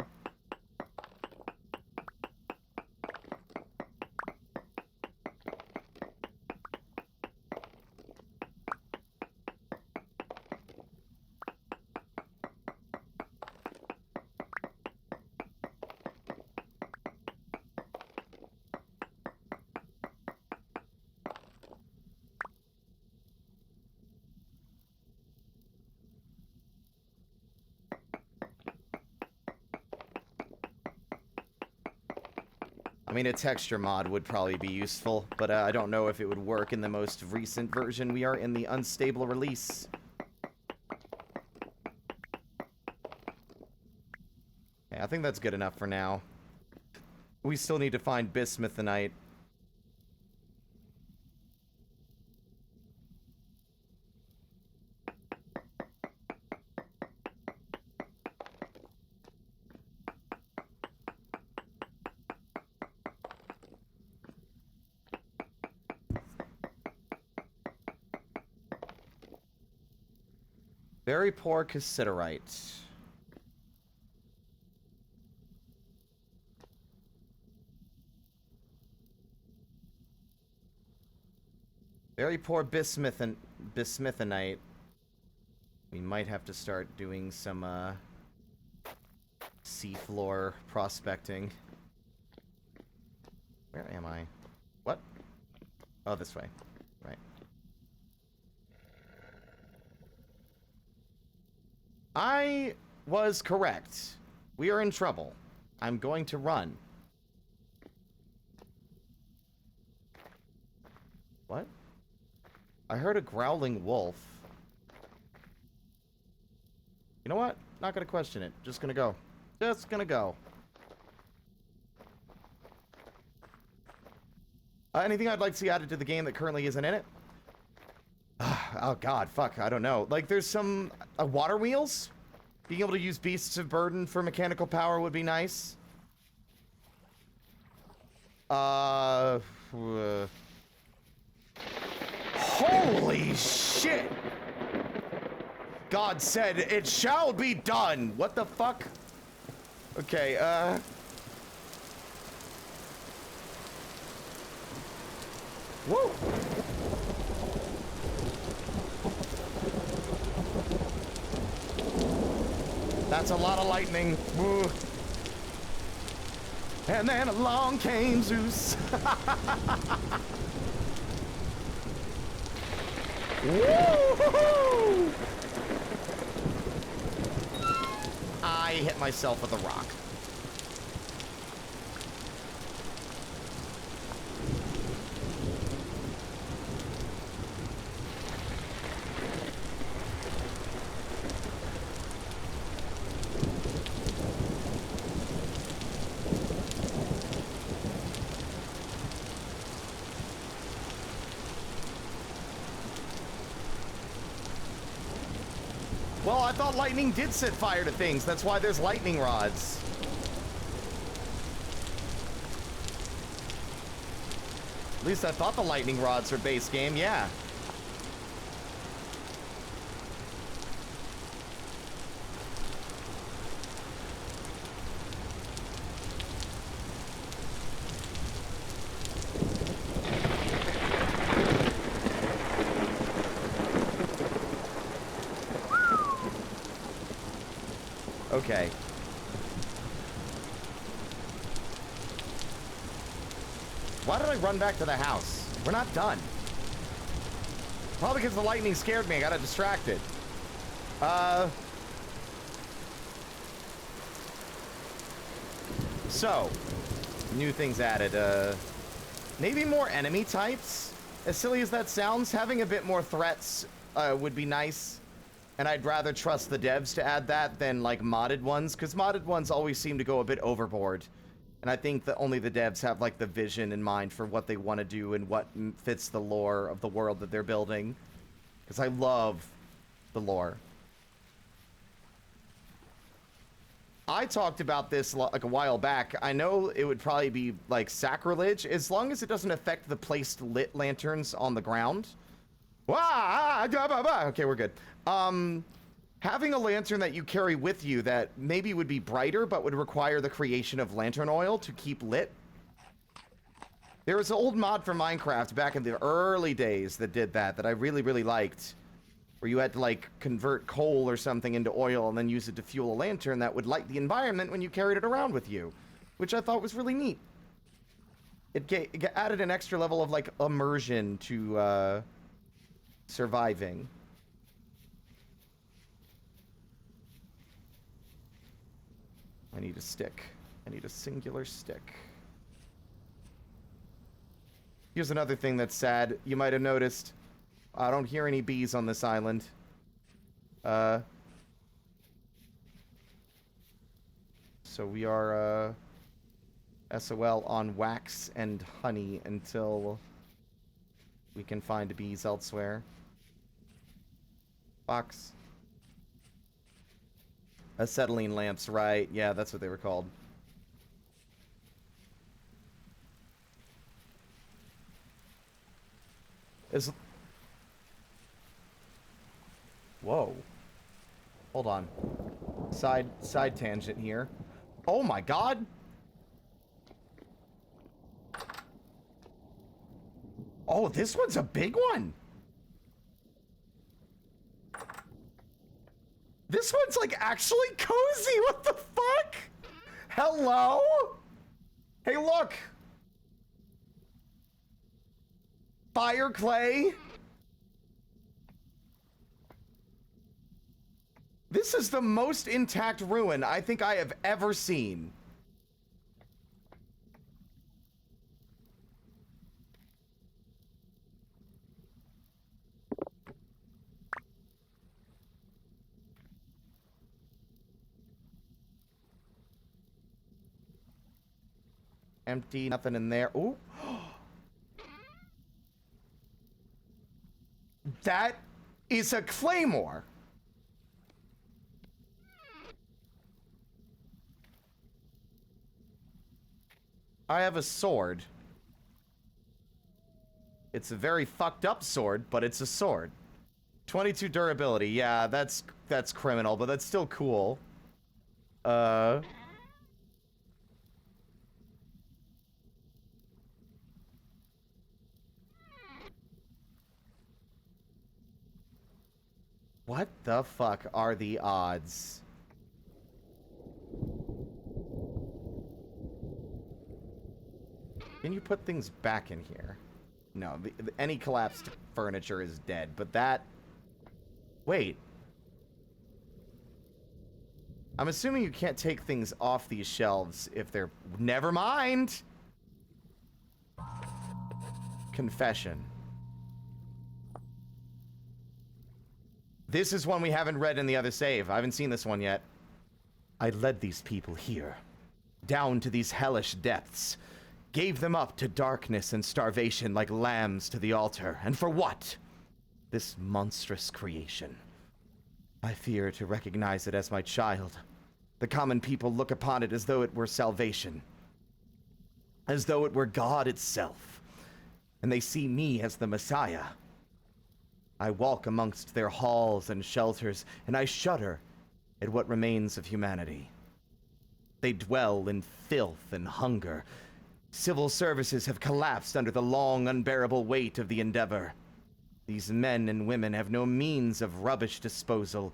I mean, a texture mod would probably be useful, but I don't know if it would work in the most recent version. We are in the unstable release. Yeah, I think that's good enough for now. We still need to find bismuthinite. Very poor cassiterite. Very poor bismuthinite. We might have to start doing some, seafloor prospecting. Where am I? What? Oh, this way. Right. I was correct. We are in trouble. I'm going to run. What? I heard a growling wolf. You know what? Not gonna question it. Just gonna go. Just gonna go. Anything I'd like to see added to the game that currently isn't in it? Oh god, fuck, I don't know. Like, there's some water wheels? Being able to use beasts of burden for mechanical power would be nice. Holy shit! God said, it shall be done! What the fuck? Okay, whoa! That's a lot of lightning. Woo. And then along came Zeus. Woo-hoo-hoo! I hit myself with a rock. Well, I thought lightning did set fire to things. That's why there's lightning rods. At least I thought the lightning rods were base game, yeah. Okay. Why did I run back to the house? We're not done. Probably because the lightning scared me. I got distracted. So, new things added. Maybe more enemy types? As silly as that sounds, having a bit more threats would be nice. And I'd rather trust the devs to add that than, like, modded ones, because modded ones always seem to go a bit overboard. And I think that only the devs have, like, the vision in mind for what they want to do and what fits the lore of the world that they're building. Because I love the lore. I talked about this, like, a while back. I know it would probably be, like, sacrilege, as long as it doesn't affect the placed lit lanterns on the ground. Okay, we're good. Having a lantern that you carry with you that maybe would be brighter but would require the creation of lantern oil to keep lit. There was an old mod for Minecraft back in the early days that did that I really, really liked. Where you had to, like, convert coal or something into oil and then use it to fuel a lantern that would light the environment when you carried it around with you. Which I thought was really neat. It added an extra level of, like, immersion to, surviving. I need a stick. I need a singular stick. Here's another thing that's sad. You might have noticed. I don't hear any bees on this island. So we are, SOL on wax and honey until we can find bees elsewhere. Box. Acetylene lamps, right. Yeah, that's what they were called. Whoa. Hold on. Side tangent here. Oh my god! Oh, this one's a big one. This one's like actually cozy. What the fuck? Hello? Hey, look. Fire clay. This is the most intact ruin I think I have ever seen. Empty, nothing in there. Ooh. That is a claymore. I have a sword. It's a very fucked up sword, but it's a sword. 22 durability. Yeah, that's criminal, but that's still cool. What the fuck are the odds? Can you put things back in here? No, any collapsed furniture is dead, but that... Wait. I'm assuming you can't take things off these shelves if they're... Never mind! Confession. This is one we haven't read in the other save. I haven't seen this one yet. I led these people here, down to these hellish depths, gave them up to darkness and starvation like lambs to the altar. And for what? This monstrous creation. I fear to recognize it as my child. The common people look upon it as though it were salvation, as though it were God itself, and they see me as the Messiah. I walk amongst their halls and shelters, and I shudder at what remains of humanity. They dwell in filth and hunger. Civil services have collapsed under the long, unbearable weight of the endeavor. These men and women have no means of rubbish disposal.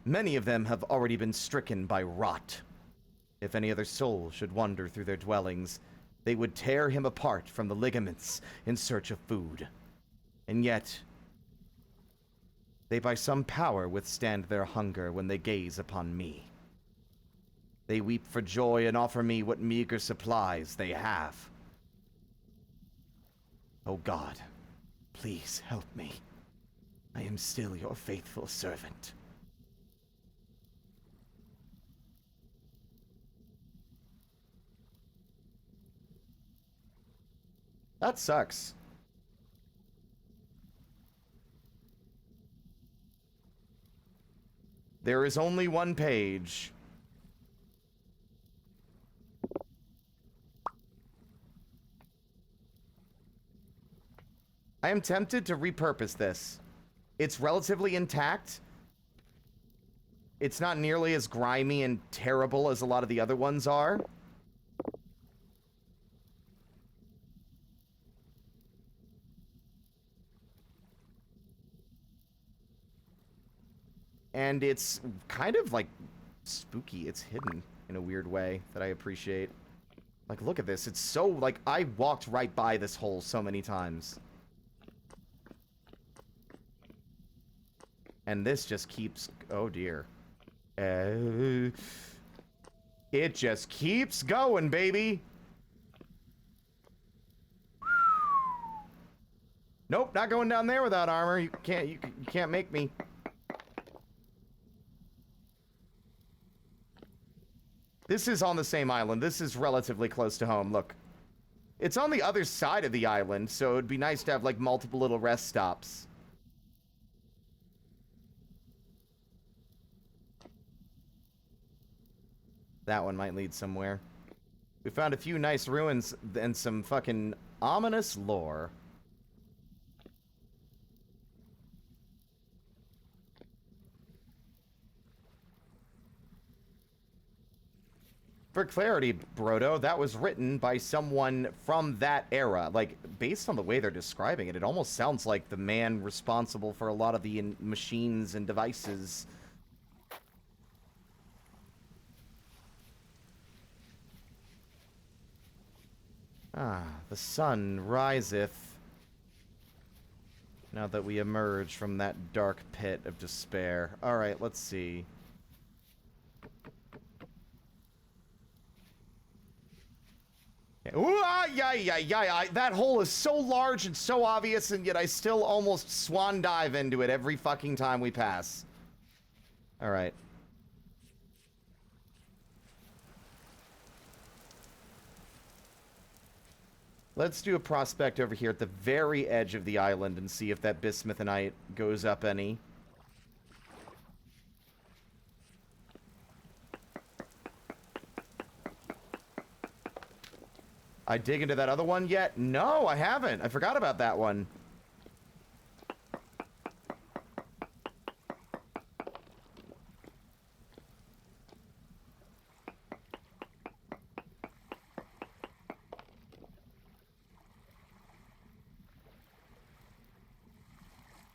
Many of them have already been stricken by rot. If any other soul should wander through their dwellings, they would tear him apart from the ligaments in search of food. And yet, they by some power withstand their hunger when they gaze upon me. They weep for joy and offer me what meager supplies they have. Oh God, please help me. I am still your faithful servant. That sucks. There is only one page. I am tempted to repurpose this. It's relatively intact. It's not nearly as grimy and terrible as a lot of the other ones are. And it's kind of like spooky. It's hidden in a weird way that I appreciate. Like, look at this. It's so, like, I walked right by this hole so many times. And this just keeps... Oh, dear. It just keeps going, baby. Nope, not going down there without armor. You can't make me. This is on the same island. This is relatively close to home. Look. It's on the other side of the island, so it'd be nice to have, like, multiple little rest stops. That one might lead somewhere. We found a few nice ruins and some fucking ominous lore. For clarity, Brodo, that was written by someone from that era. Like, based on the way they're describing it, it almost sounds like the man responsible for a lot of the machines and devices. Ah, the sun riseth. Now that we emerge from that dark pit of despair. Alright, let's see. Ooh, that hole is so large and so obvious, and yet I still almost swan dive into it every fucking time we pass. Alright. Let's do a prospect over here at the very edge of the island and see if that bismuthinite goes up any. I dig into that other one yet? No, I haven't. I forgot about that one.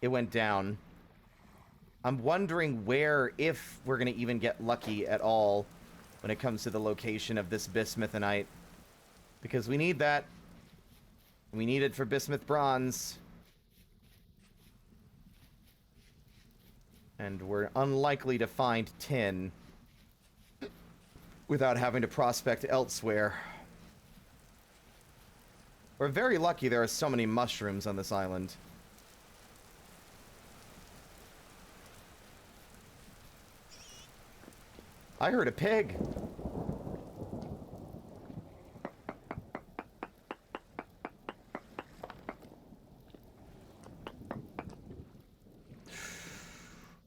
It went down. I'm wondering where, if we're going to even get lucky at all when it comes to the location of this bismuthinite. Because we need that. We need it for bismuth bronze. And we're unlikely to find tin without having to prospect elsewhere. We're very lucky there are so many mushrooms on this island. I heard a pig.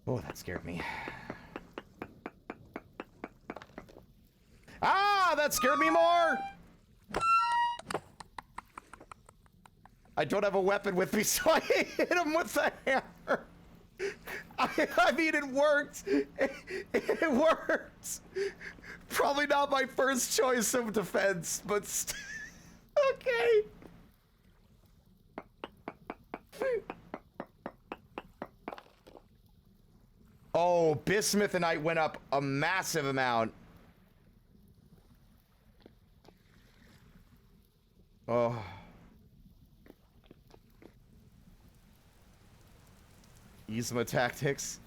Oh, that scared me. Ah, that scared me more! I don't have a weapon with me, so I hit him with the hammer. I mean, it worked. It worked. Probably not my first choice of defense, but okay. Oh, bismuthinite went up a massive amount. Oh. Yzma tactics.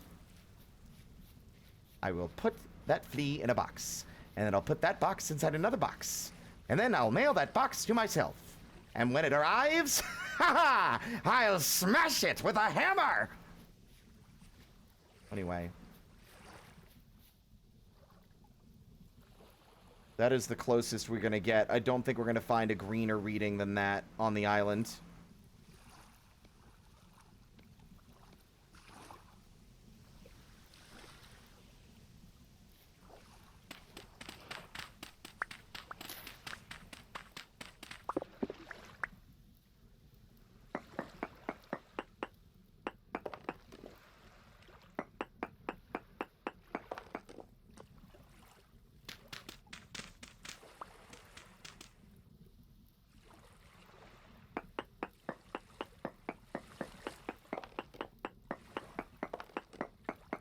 I will put that flea in a box. And then I'll put that box inside another box. And then I'll mail that box to myself. And when it arrives, I'll smash it with a hammer! Anyway. That is the closest we're gonna get. I don't think we're gonna find a greener reading than that on the island.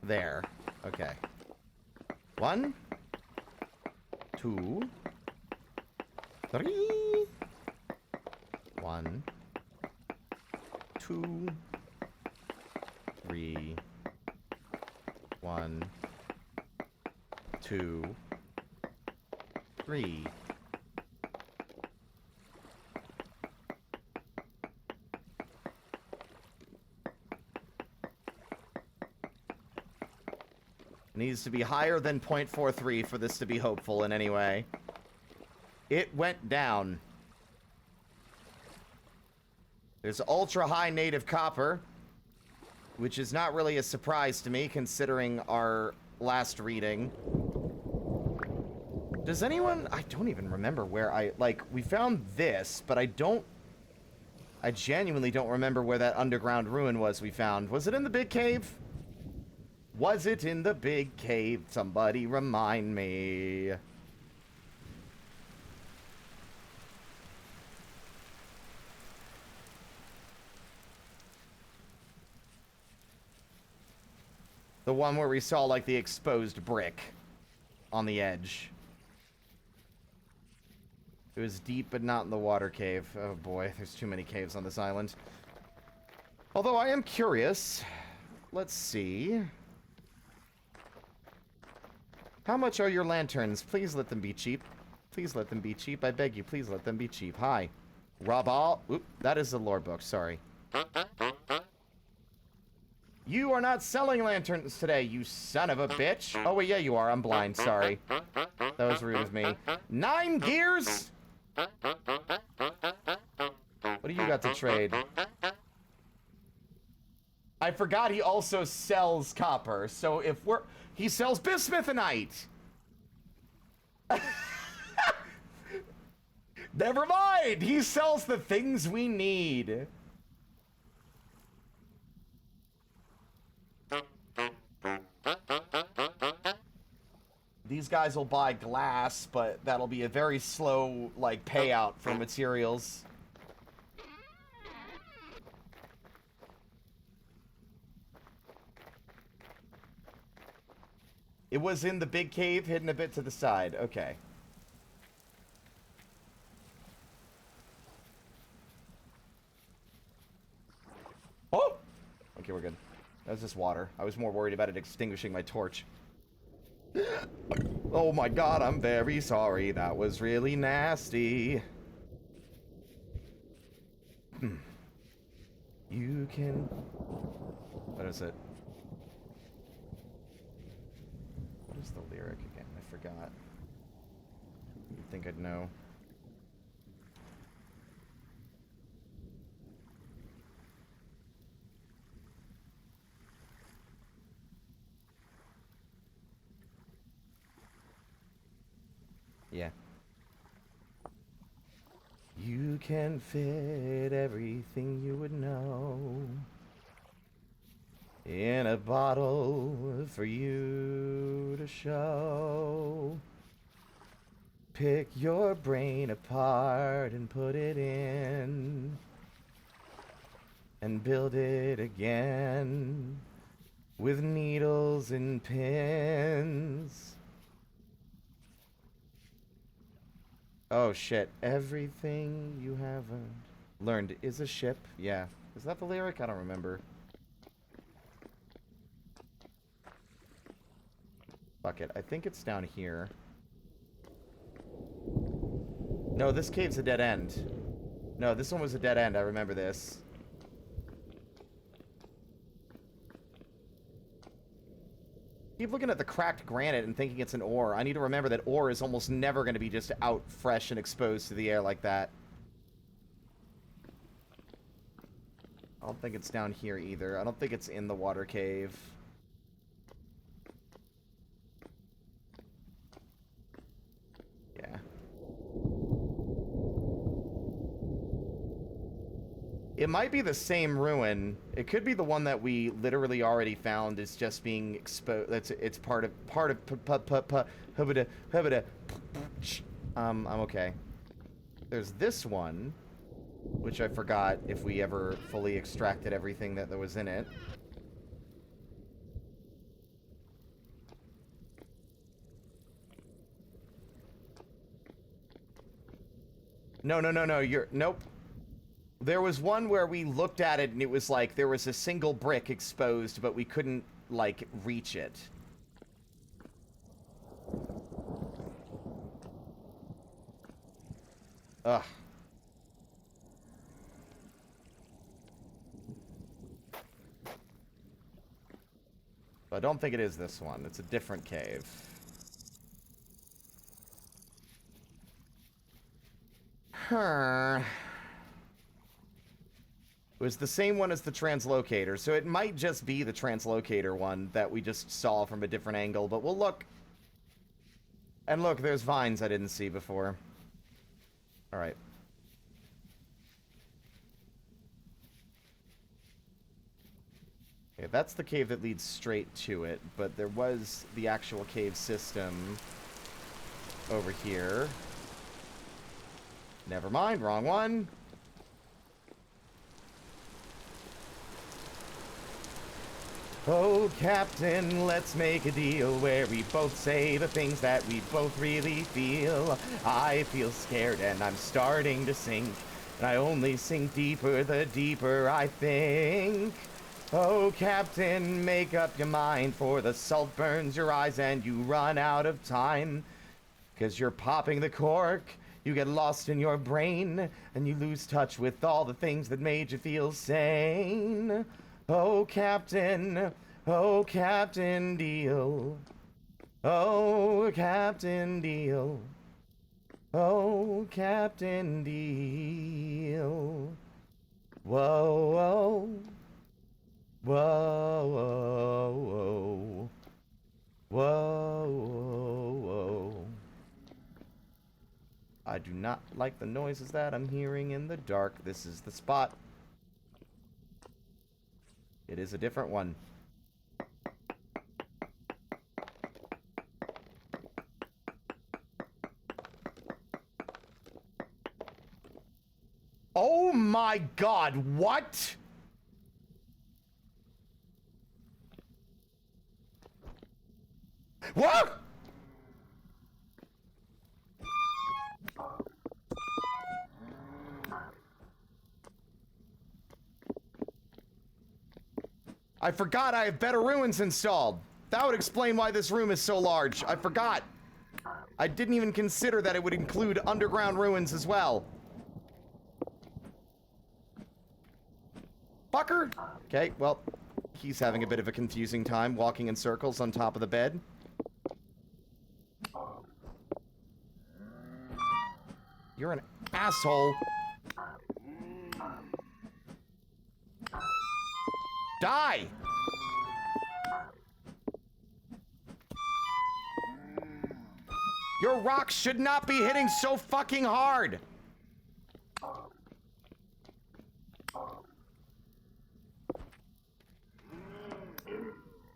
There. Okay. 1, 2, 3. 1, 2, 3. 1, 2, 3. Needs to be higher than 0.43 for this to be hopeful in any way. It went down. There's ultra high native copper, which is not really a surprise to me considering our last reading. Does anyone... I don't even remember where we found this, but I genuinely don't remember where that underground ruin was we found. Was it in the big cave? Was it in the big cave? Somebody remind me. The one where we saw, like, the exposed brick on the edge. It was deep, but not in the water cave. Oh boy, there's too many caves on this island. Although I am curious. Let's see. How much are your lanterns? Please let them be cheap. Please let them be cheap. I beg you, please let them be cheap. Hi. Rabal. Oop, that is the lore book, sorry. You are not selling lanterns today, you son of a bitch. Oh, wait, yeah, you are. I'm blind, sorry. That was rude of me. 9 gears? What do you got to trade? I forgot he also sells copper, so if we're... He sells bismuthinite! Never mind! He sells the things we need. These guys will buy glass, but that'll be a very slow, like, payout for materials. It was in the big cave, hidden a bit to the side. Okay. Oh! Okay, we're good. That was just water. I was more worried about it extinguishing my torch. Oh my god, I'm very sorry. That was really nasty. You can... What is it? What is the lyric again? I forgot. You'd think I'd know. Yeah. You can fit everything you would know in a bottle for you to show. Pick your brain apart and put it in and build it again with needles and pins. Oh shit, everything you haven't learned is a ship. Yeah. Is that the lyric? I don't remember. Fuck it. I think it's down here. No, this cave's a dead end. No, this one was a dead end. I remember this. Keep looking at the cracked granite and thinking it's an ore. I need to remember that ore is almost never going to be just out fresh and exposed to the air like that. I don't think it's down here either. I don't think it's in the water cave. Yeah. It might be the same ruin. It could be the one that we literally already found is just being exposed. It's part of I'm okay. There's this one, which I forgot if we ever fully extracted everything that was in it. No, nope. There was one where we looked at it and it was like there was a single brick exposed, but we couldn't, like, reach it. Ugh. But I don't think it is this one. It's a different cave. Huh. It was the same one as the translocator, so it might just be the translocator one that we just saw from a different angle, but we'll look. And look, there's vines I didn't see before. Alright. Okay, that's the cave that leads straight to it, but there was the actual cave system over here. Never mind, wrong one. Oh, Captain, let's make a deal where we both say the things that we both really feel. I feel scared and I'm starting to sink, and I only sink deeper the deeper I think. Oh, Captain, make up your mind, for the salt burns your eyes and you run out of time. 'Cause you're popping the cork, you get lost in your brain, and you lose touch with all the things that made you feel sane. Oh, Captain Deal. Oh, Captain Deal. Oh, Captain Deal. Whoa, whoa. Whoa, whoa, whoa. Whoa, whoa. I do not like the noises that I'm hearing in the dark. This is the spot. It is a different one. Oh my god, what? What? I forgot I have better ruins installed. That would explain why this room is so large. I forgot. I didn't even consider that it would include underground ruins as well. Fucker! Okay, well, he's having a bit of a confusing time walking in circles on top of the bed. You're an asshole. Die! Your rocks should not be hitting so fucking hard!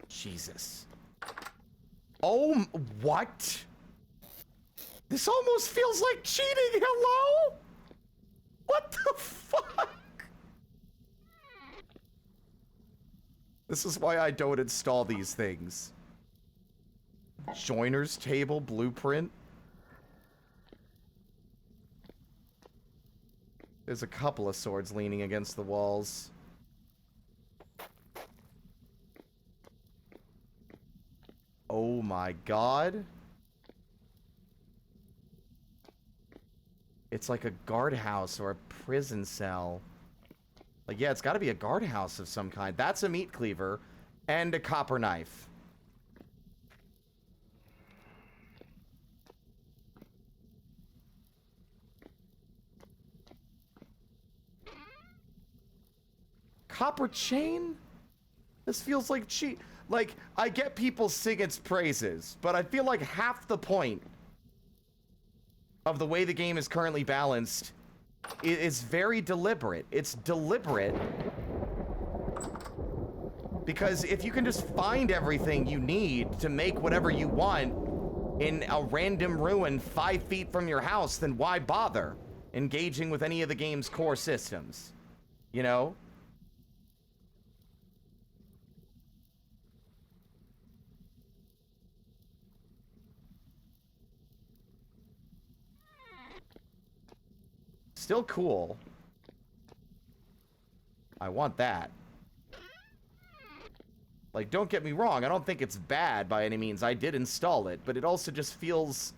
Jesus. Oh, what? This almost feels like cheating, hello? What the fuck? This is why I don't install these things. Joiner's table blueprint. There's a couple of swords leaning against the walls. Oh my god. It's like a guardhouse or a prison cell. Like, yeah, it's got to be a guardhouse of some kind. That's a meat cleaver and a copper knife. Copper chain? This feels like cheat. Like, I get people sing its praises, but I feel like half the point of the way the game is currently balanced is very deliberate. It's deliberate because if you can just find everything you need to make whatever you want in a random ruin 5 feet from your house, then why bother engaging with any of the game's core systems? You know? Still cool. I want that. Like, don't get me wrong, I don't think it's bad by any means. I did install it, but it also just feels...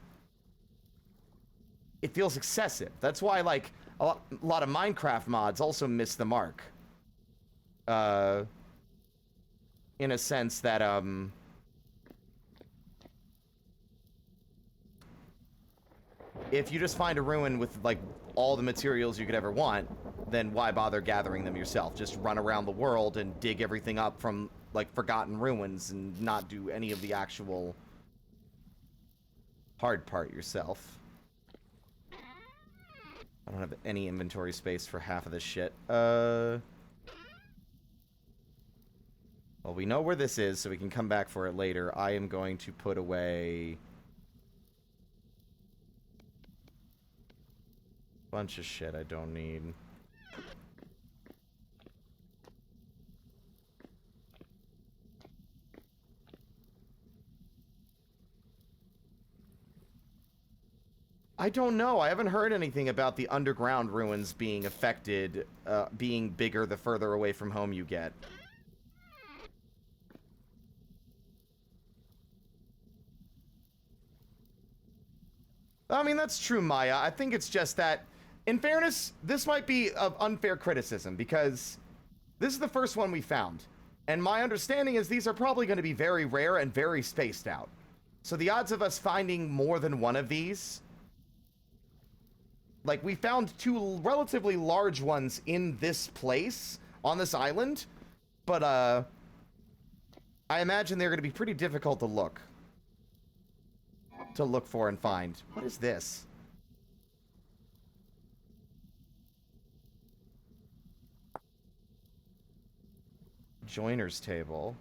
It feels excessive. That's why, like, a lot of Minecraft mods also miss the mark. In a sense that, if you just find a ruin with, like, all the materials you could ever want, then why bother gathering them yourself? Just run around the world and dig everything up from, like, forgotten ruins and not do any of the actual hard part yourself. I don't have any inventory space for half of this shit. Well, we know where this is, so we can come back for it later. I am going to put away... bunch of shit I don't need. I don't know. I haven't heard anything about the underground ruins being affected, being bigger the further away from home you get. I mean, that's true, Maya. I think it's just that, in fairness, this might be of unfair criticism, because this is the first one we found. And my understanding is these are probably going to be very rare and very spaced out. So the odds of us finding more than one of these... Like, we found two relatively large ones in this place, on this island, but, I imagine they're going to be pretty difficult to look for and find. What is this? Joiner's table.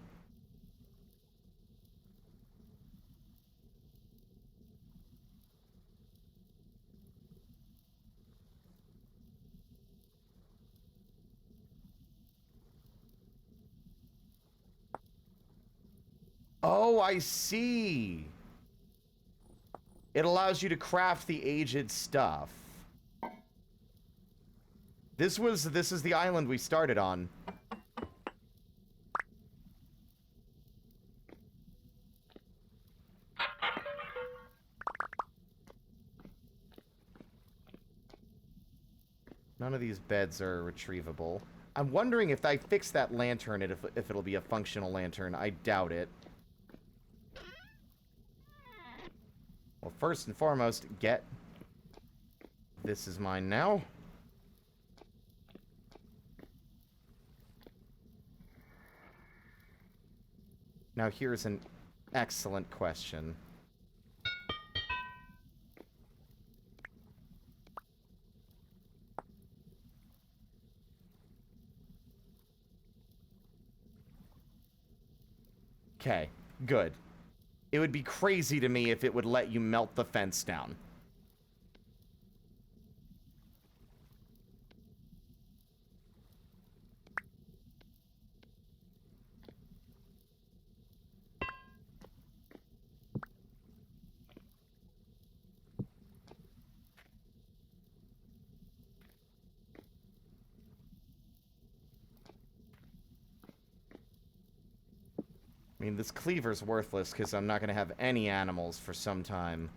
Oh, I see. It allows you to craft the aged stuff. This is the island we started on. None of these beds are retrievable. I'm wondering if I fix that lantern, if it'll be a functional lantern. I doubt it. Well, first and foremost, get... This is mine now. Now here's an excellent question. Okay, good. It would be crazy to me if it would let you melt the fence down. I mean, this cleaver's worthless because I'm not going to have any animals for some time.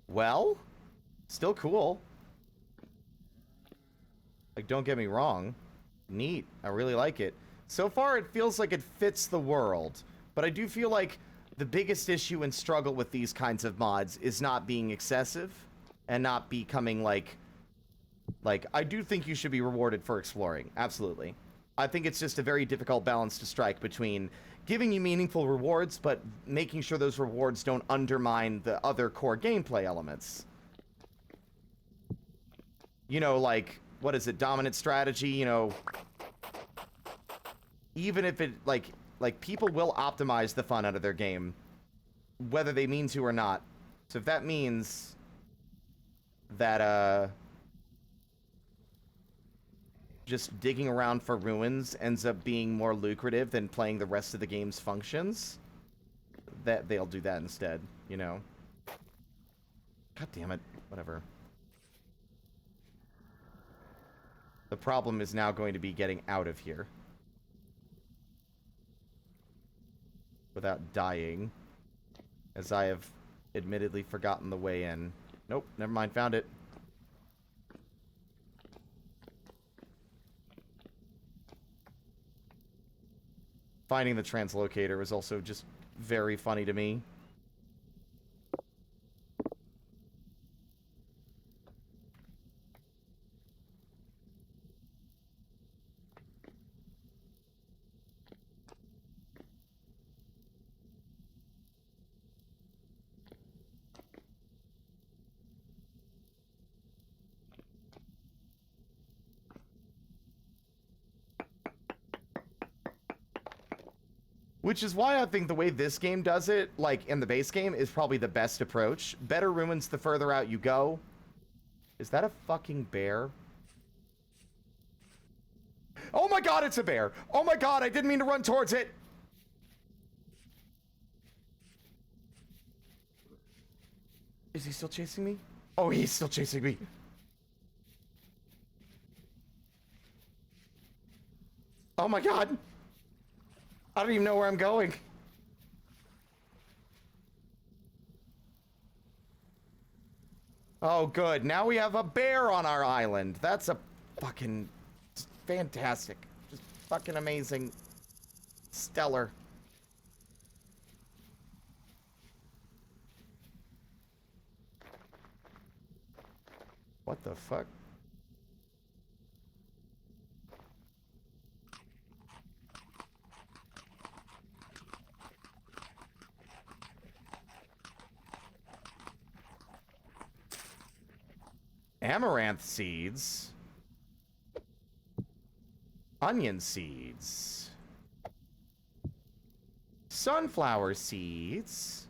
Well, still cool. Like, don't get me wrong. Neat. I really like it. So far, it feels like it fits the world. But I do feel like the biggest issue and struggle with these kinds of mods is not being excessive and not becoming, like, I do think you should be rewarded for exploring. Absolutely. I think it's just a very difficult balance to strike between giving you meaningful rewards, but making sure those rewards don't undermine the other core gameplay elements. You know, like, what is it, dominant strategy, you know... Even if it, like, people will optimize the fun out of their game, whether they mean to or not. So if that means that, just digging around for ruins ends up being more lucrative than playing the rest of the game's functions, that they'll do that instead, you know? God damn it. Whatever. The problem is now going to be getting out of here without dying, as I have admittedly forgotten the way in. Nope, never mind, found it. Finding the translocator was also just very funny to me. Which is why I think the way this game does it, like in the base game, is probably the best approach. Better ruins the further out you go. Is that a fucking bear? Oh my god, it's a bear! Oh my god, I didn't mean to run towards it! Is he still chasing me? Oh, he's still chasing me. Oh my god. I don't even know where I'm going. Oh, good. Now we have a bear on our island. That's a fucking fantastic. Just fucking amazing. Stellar. What the fuck? Amaranth seeds. Onion seeds. Sunflower seeds.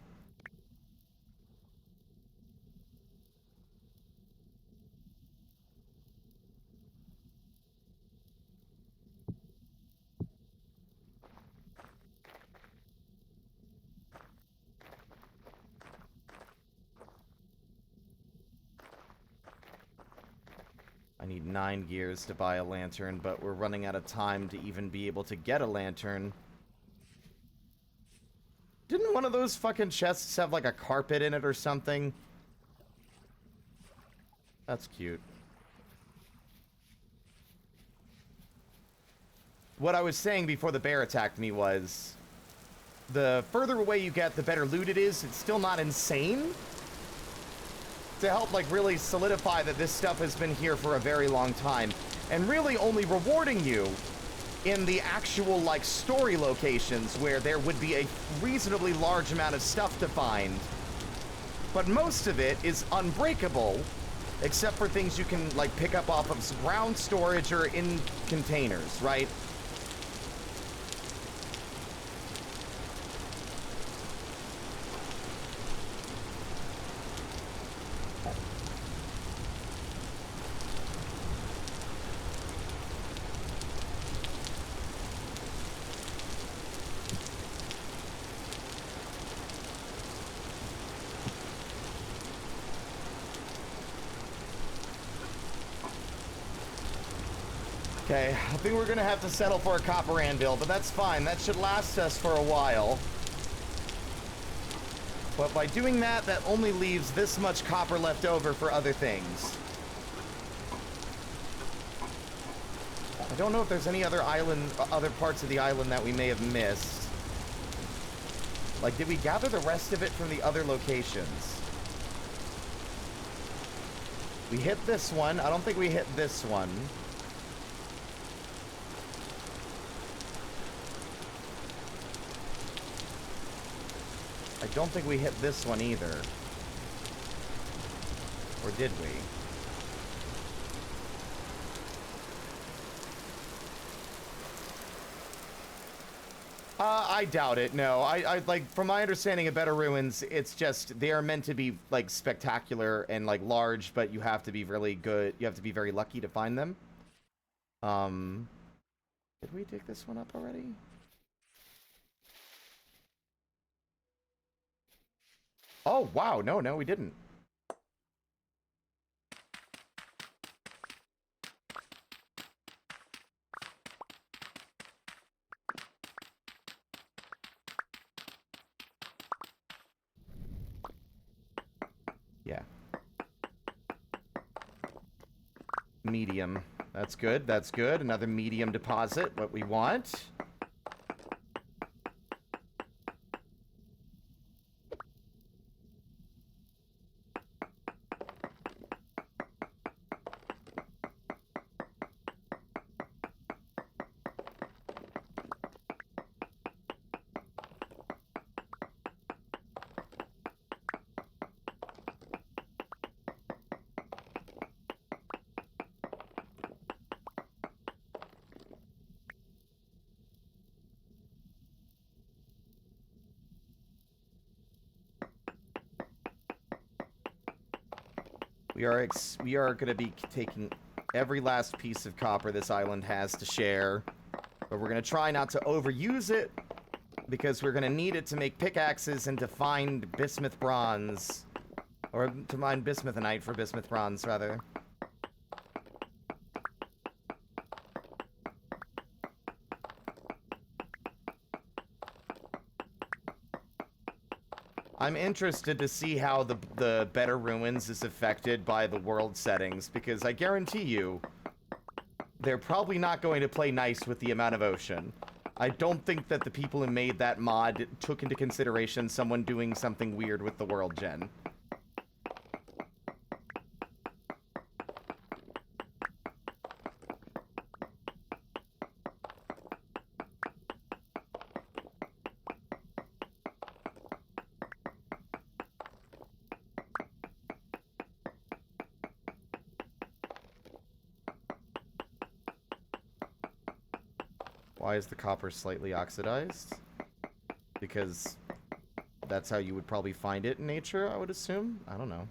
I need 9 gears to buy a lantern, but we're running out of time to even be able to get a lantern. Didn't one of those fucking chests have like a carpet in it or something? That's cute. What I was saying before the bear attacked me was, the further away you get, the better loot it is. It's still not insane. To help, like, really solidify that this stuff has been here for a very long time. And really only rewarding you in the actual, like, story locations where there would be a reasonably large amount of stuff to find. But most of it is unbreakable, except for things you can, like, pick up off of ground storage or in containers, right? Okay, I think we're gonna have to settle for a copper anvil, but that's fine. That should last us for a while. But by doing that, that only leaves this much copper left over for other things. I don't know if there's any other other parts of the island that we may have missed. Like, did we gather the rest of it from the other locations? We hit this one. I don't think we hit this one. I don't think we hit this one either. Or did we? I doubt it, no. I like, from my understanding of Better Ruins, it's just, they are meant to be, like, spectacular and, like, large, but you have to be really good, you have to be very lucky to find them. Did we dig this one up already? Oh, wow, no, we didn't. Yeah. Medium. That's good, that's good. Another medium deposit, what we want. We are going to be taking every last piece of copper this island has to share, but we're going to try not to overuse it, because we're going to need it to make pickaxes and to find bismuth bronze Or to mine bismuthinite for bismuth bronze, rather. I'm interested to see how the Better Ruins is affected by the world settings, because I guarantee you, they're probably not going to play nice with the amount of ocean. I don't think that the people who made that mod took into consideration someone doing something weird with the world gen. Why is the copper slightly oxidized? Because that's how you would probably find it in nature, I would assume? I don't know.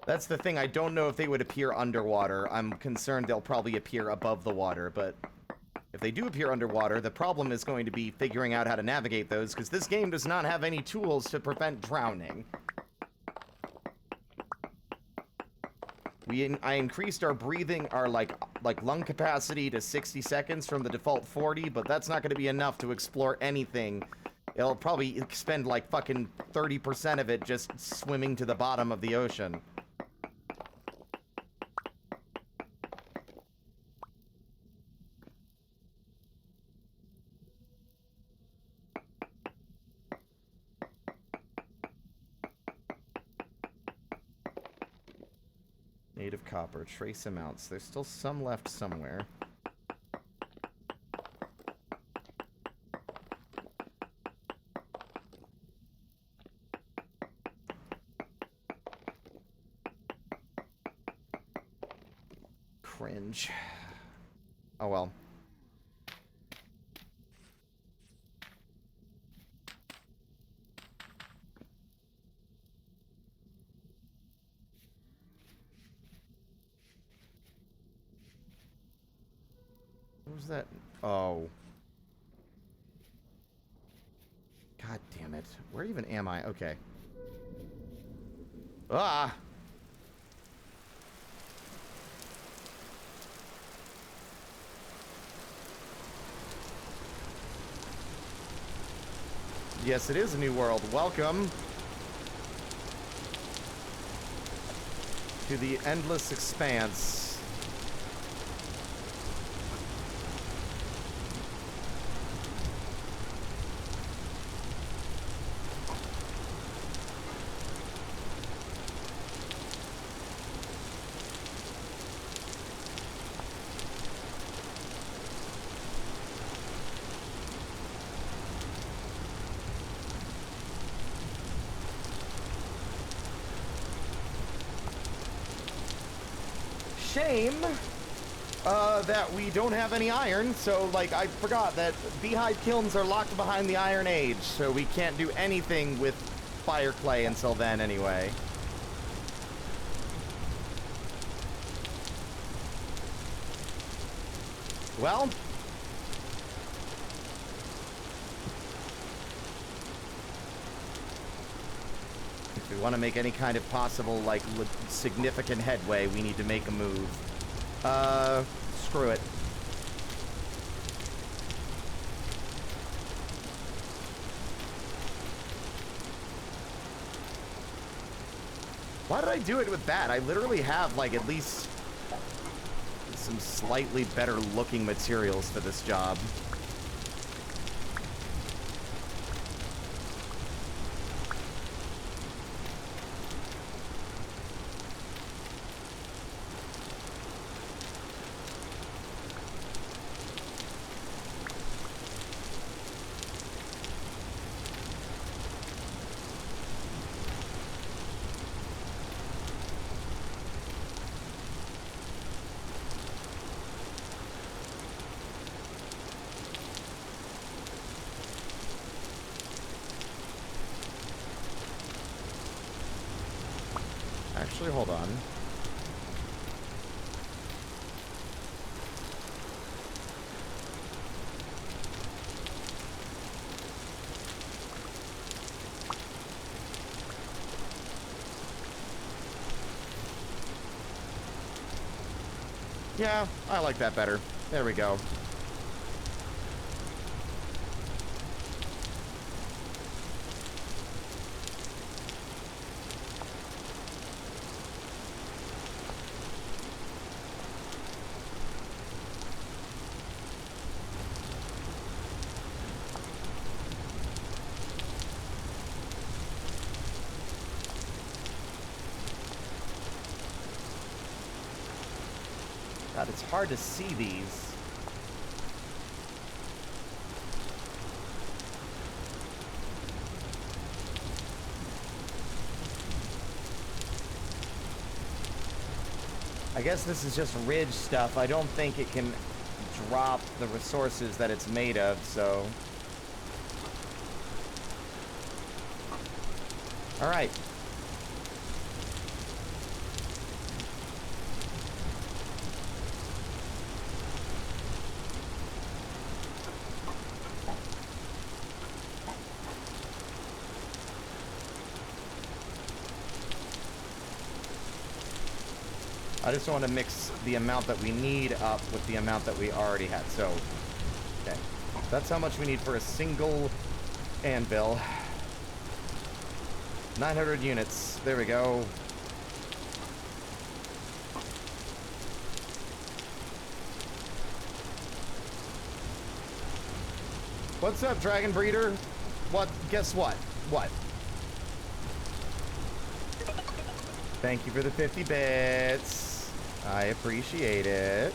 That's the thing, I don't know if they would appear underwater. I'm concerned they'll probably appear above the water, but if they do appear underwater, the problem is going to be figuring out how to navigate those, because this game does not have any tools to prevent drowning. I increased our breathing, our like lung capacity to 60 seconds from the default 40, but that's not going to be enough to explore anything. It'll probably spend like fucking 30% of it just swimming to the bottom of the ocean. Native copper, trace amounts. There's still some left somewhere. Cringe. Oh well. What was that? Oh. God damn it. Where even am I? Okay. Ah! Yes, it is a new world. Welcome to the endless expanse. Shame that we don't have any iron, so like I forgot that beehive kilns are locked behind the Iron Age, so we can't do anything with fire clay until then anyway. Well, if we want to make any kind of possible, like, significant headway, we need to make a move. Screw it. Why did I do it with that? I literally have, like, at least some slightly better looking materials for this job. Actually, hold on. Yeah, I like that better. There we go. God, it's hard to see these. I guess this is just ridge stuff. I don't think it can drop the resources that it's made of, so... Alright. I just want to mix the amount that we need up with the amount that we already had. So, okay. That's how much we need for a single anvil. 900 units. There we go. What's up, Dragon Breeder? What? Guess what? What? Thank you for the 50 bits. I appreciate it.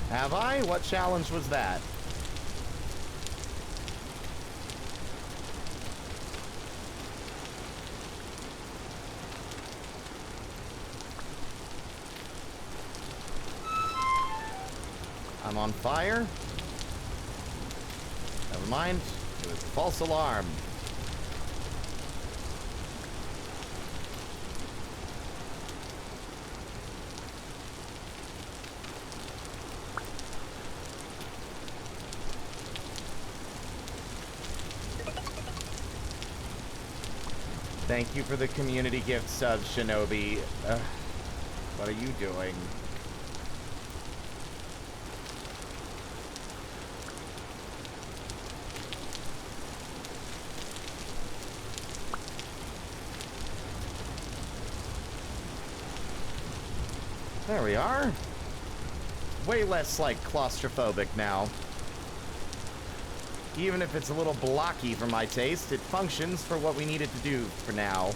Have I? What challenge was that? I'm on fire. Never mind. It was a false alarm. Thank you for the community gift sub, Shinobi. What are you doing? There we are. Way less, like, claustrophobic now. Even if it's a little blocky for my taste, it functions for what we need it to do for now.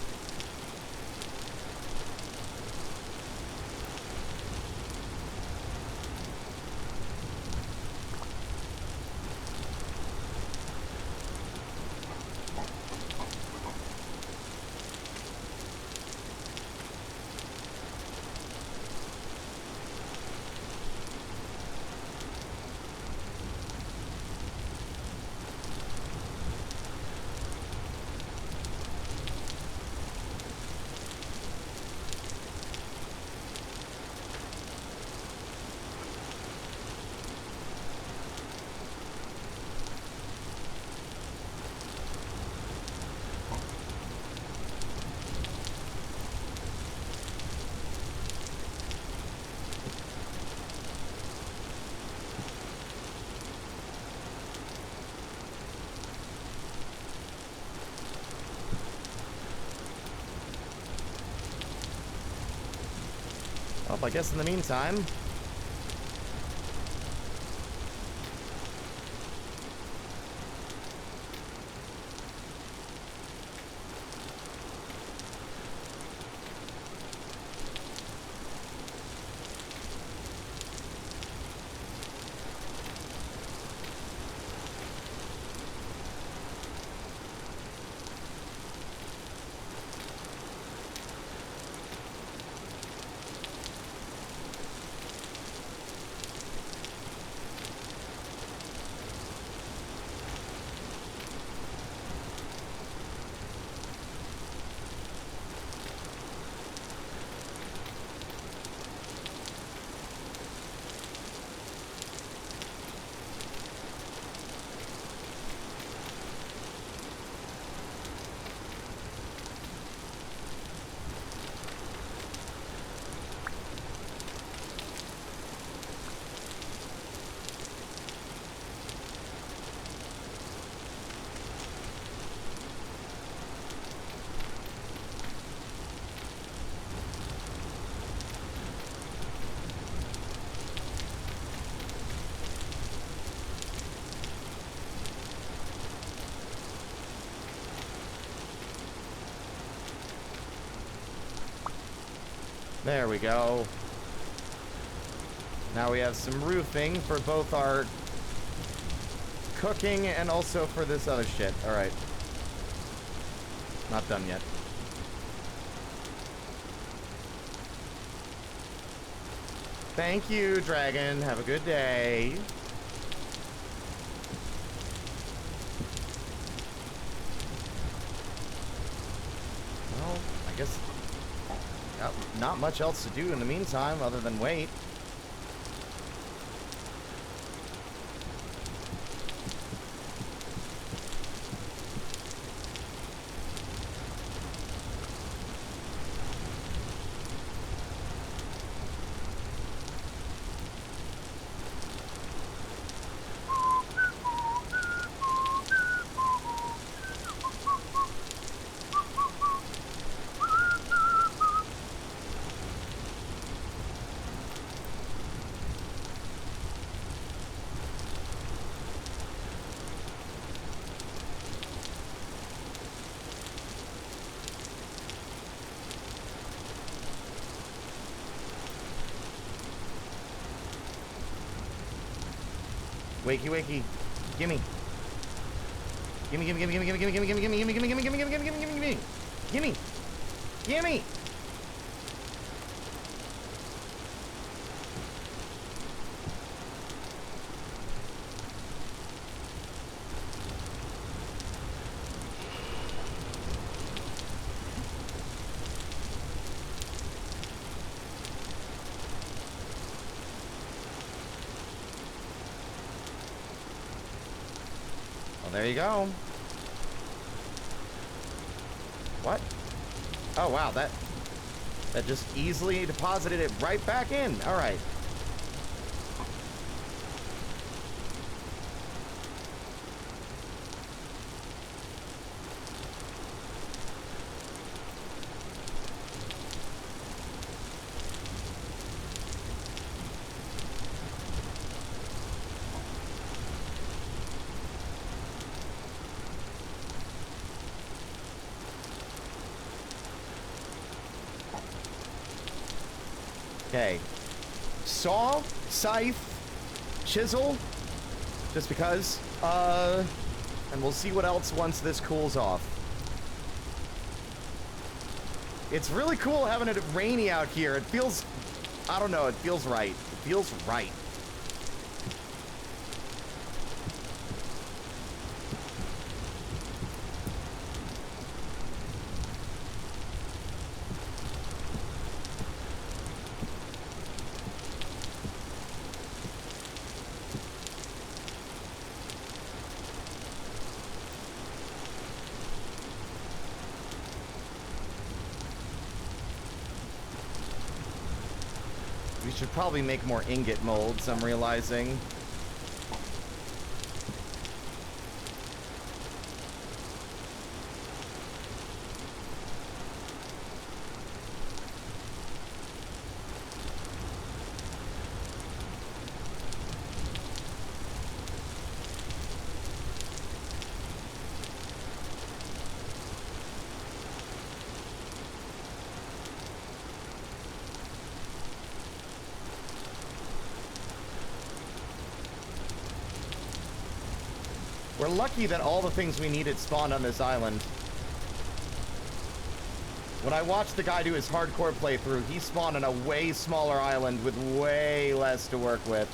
Well, I guess in the meantime... There we go. Now we have some roofing for both our cooking and also for this other shit. Alright. Not done yet. Thank you, dragon. Have a good day. Well, I guess got not much else to do in the meantime other than wait. Wakey, wakey. Gimme. Gimme, gimme, gimme, gimme, gimme, gimme, gimme, gimme, gimme, gimme, gimme, gimme, gimme, gimme, gimme, gimme, gimme. Gimme. Gimme. There you go. What? Oh, wow, that just easily deposited it right back in. All right. Okay. Saw, scythe, chisel, just because. And we'll see what else once this cools off. It's really cool having it rainy out here. It feels, I don't know, it feels right. It feels right. We should probably make more ingot molds, I'm realizing. We're lucky that all the things we needed spawned on this island. When I watched the guy do his hardcore playthrough, he spawned on a way smaller island with way less to work with.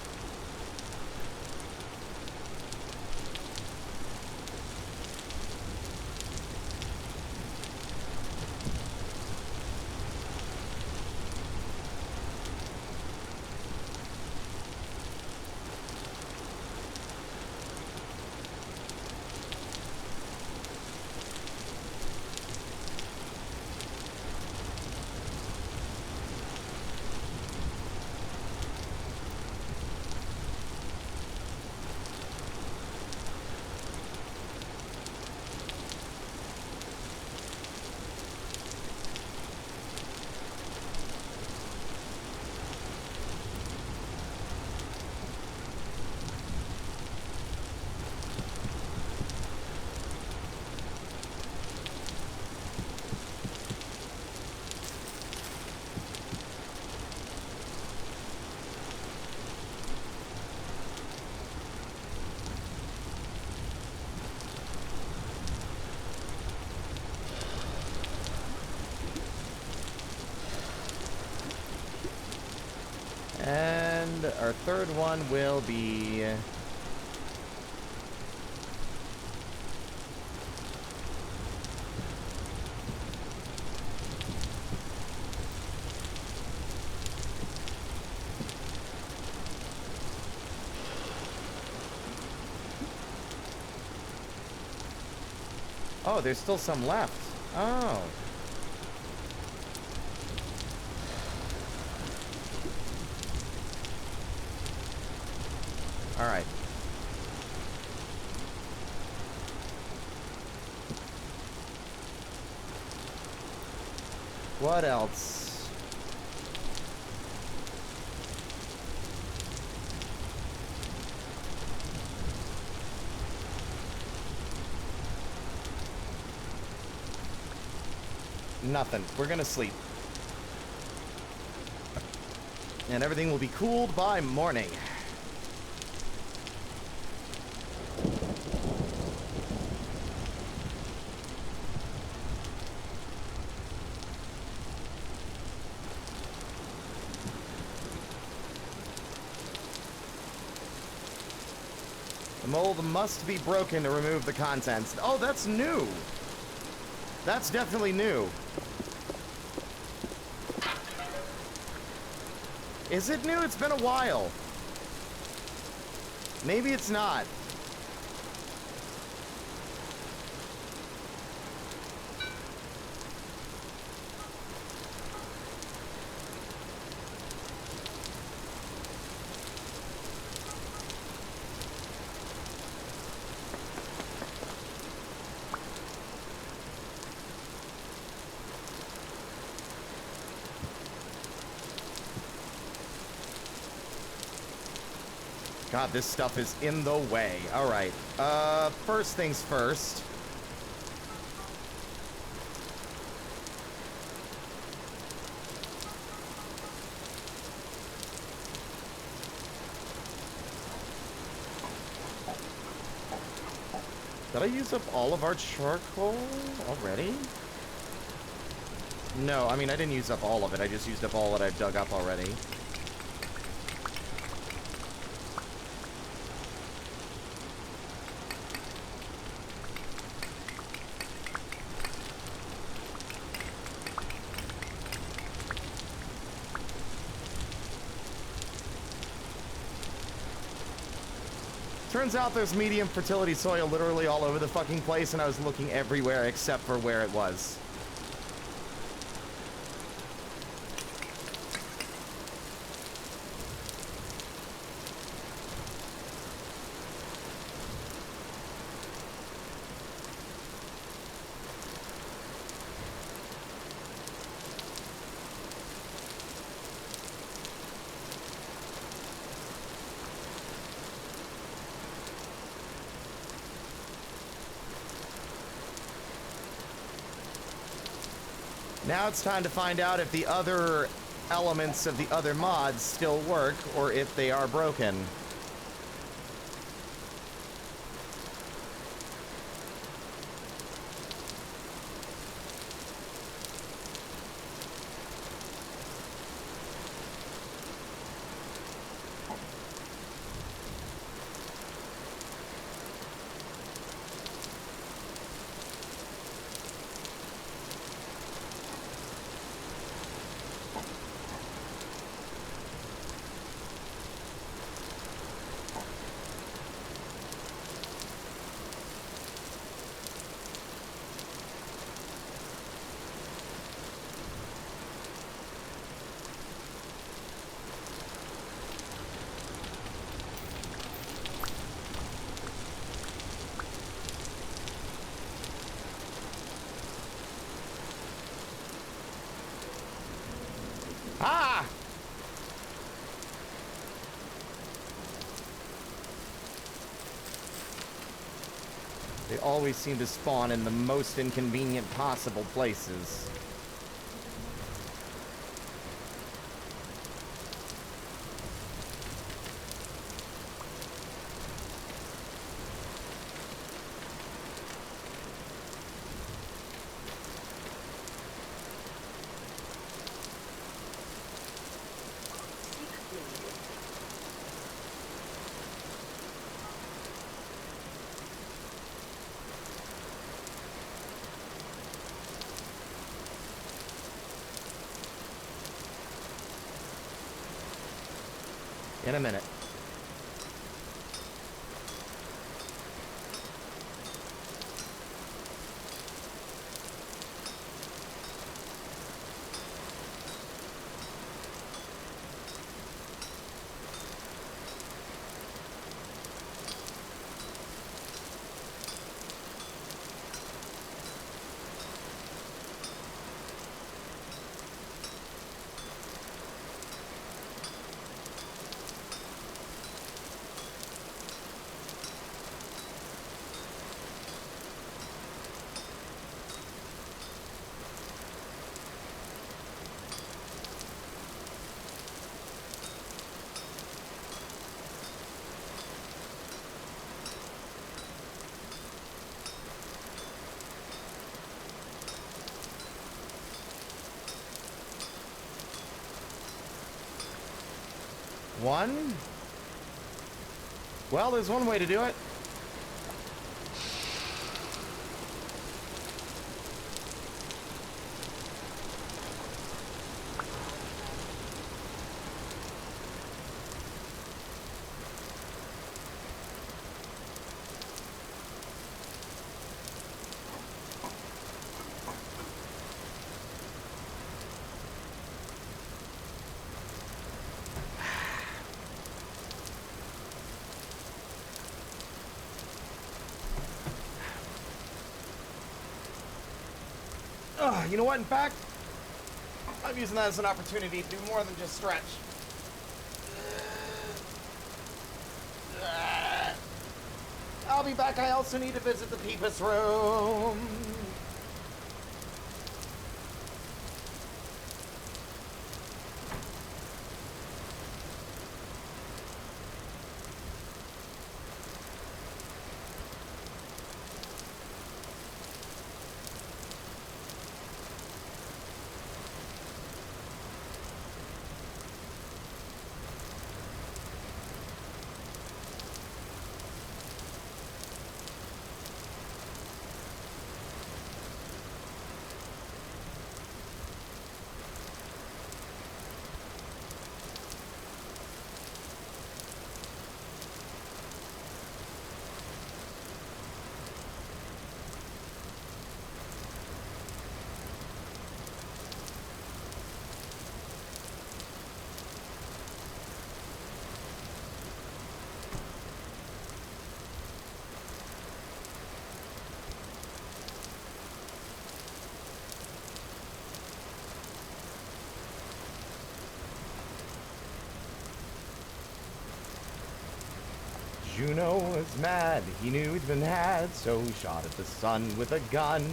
our third one will be... Oh, there's still some left. Oh. All right. What else? Nothing. We're gonna sleep. And everything will be cooled by morning. The mold must be broken to remove the contents. Oh, that's new. That's definitely new. Is it new? It's been a while. Maybe it's not. God, this stuff is in the way. All right. First things first. Did I use up all of our charcoal already? No, I mean, I didn't use up all of it. I just used up all that I've dug up already. Turns out there's medium fertility soil literally all over the fucking place, and I was looking everywhere except for where it was. Now it's time to find out if the other elements of the other mods still work, or if they are broken. Ah! They always seem to spawn in the most inconvenient possible places. In a minute. One? Well, there's one way to do it. You know what? In fact, I'm using that as an opportunity to do more than just stretch. I'll be back. I also need to visit the Peepus room. Juno was mad, he knew he'd been had, so he shot at the sun with a gun.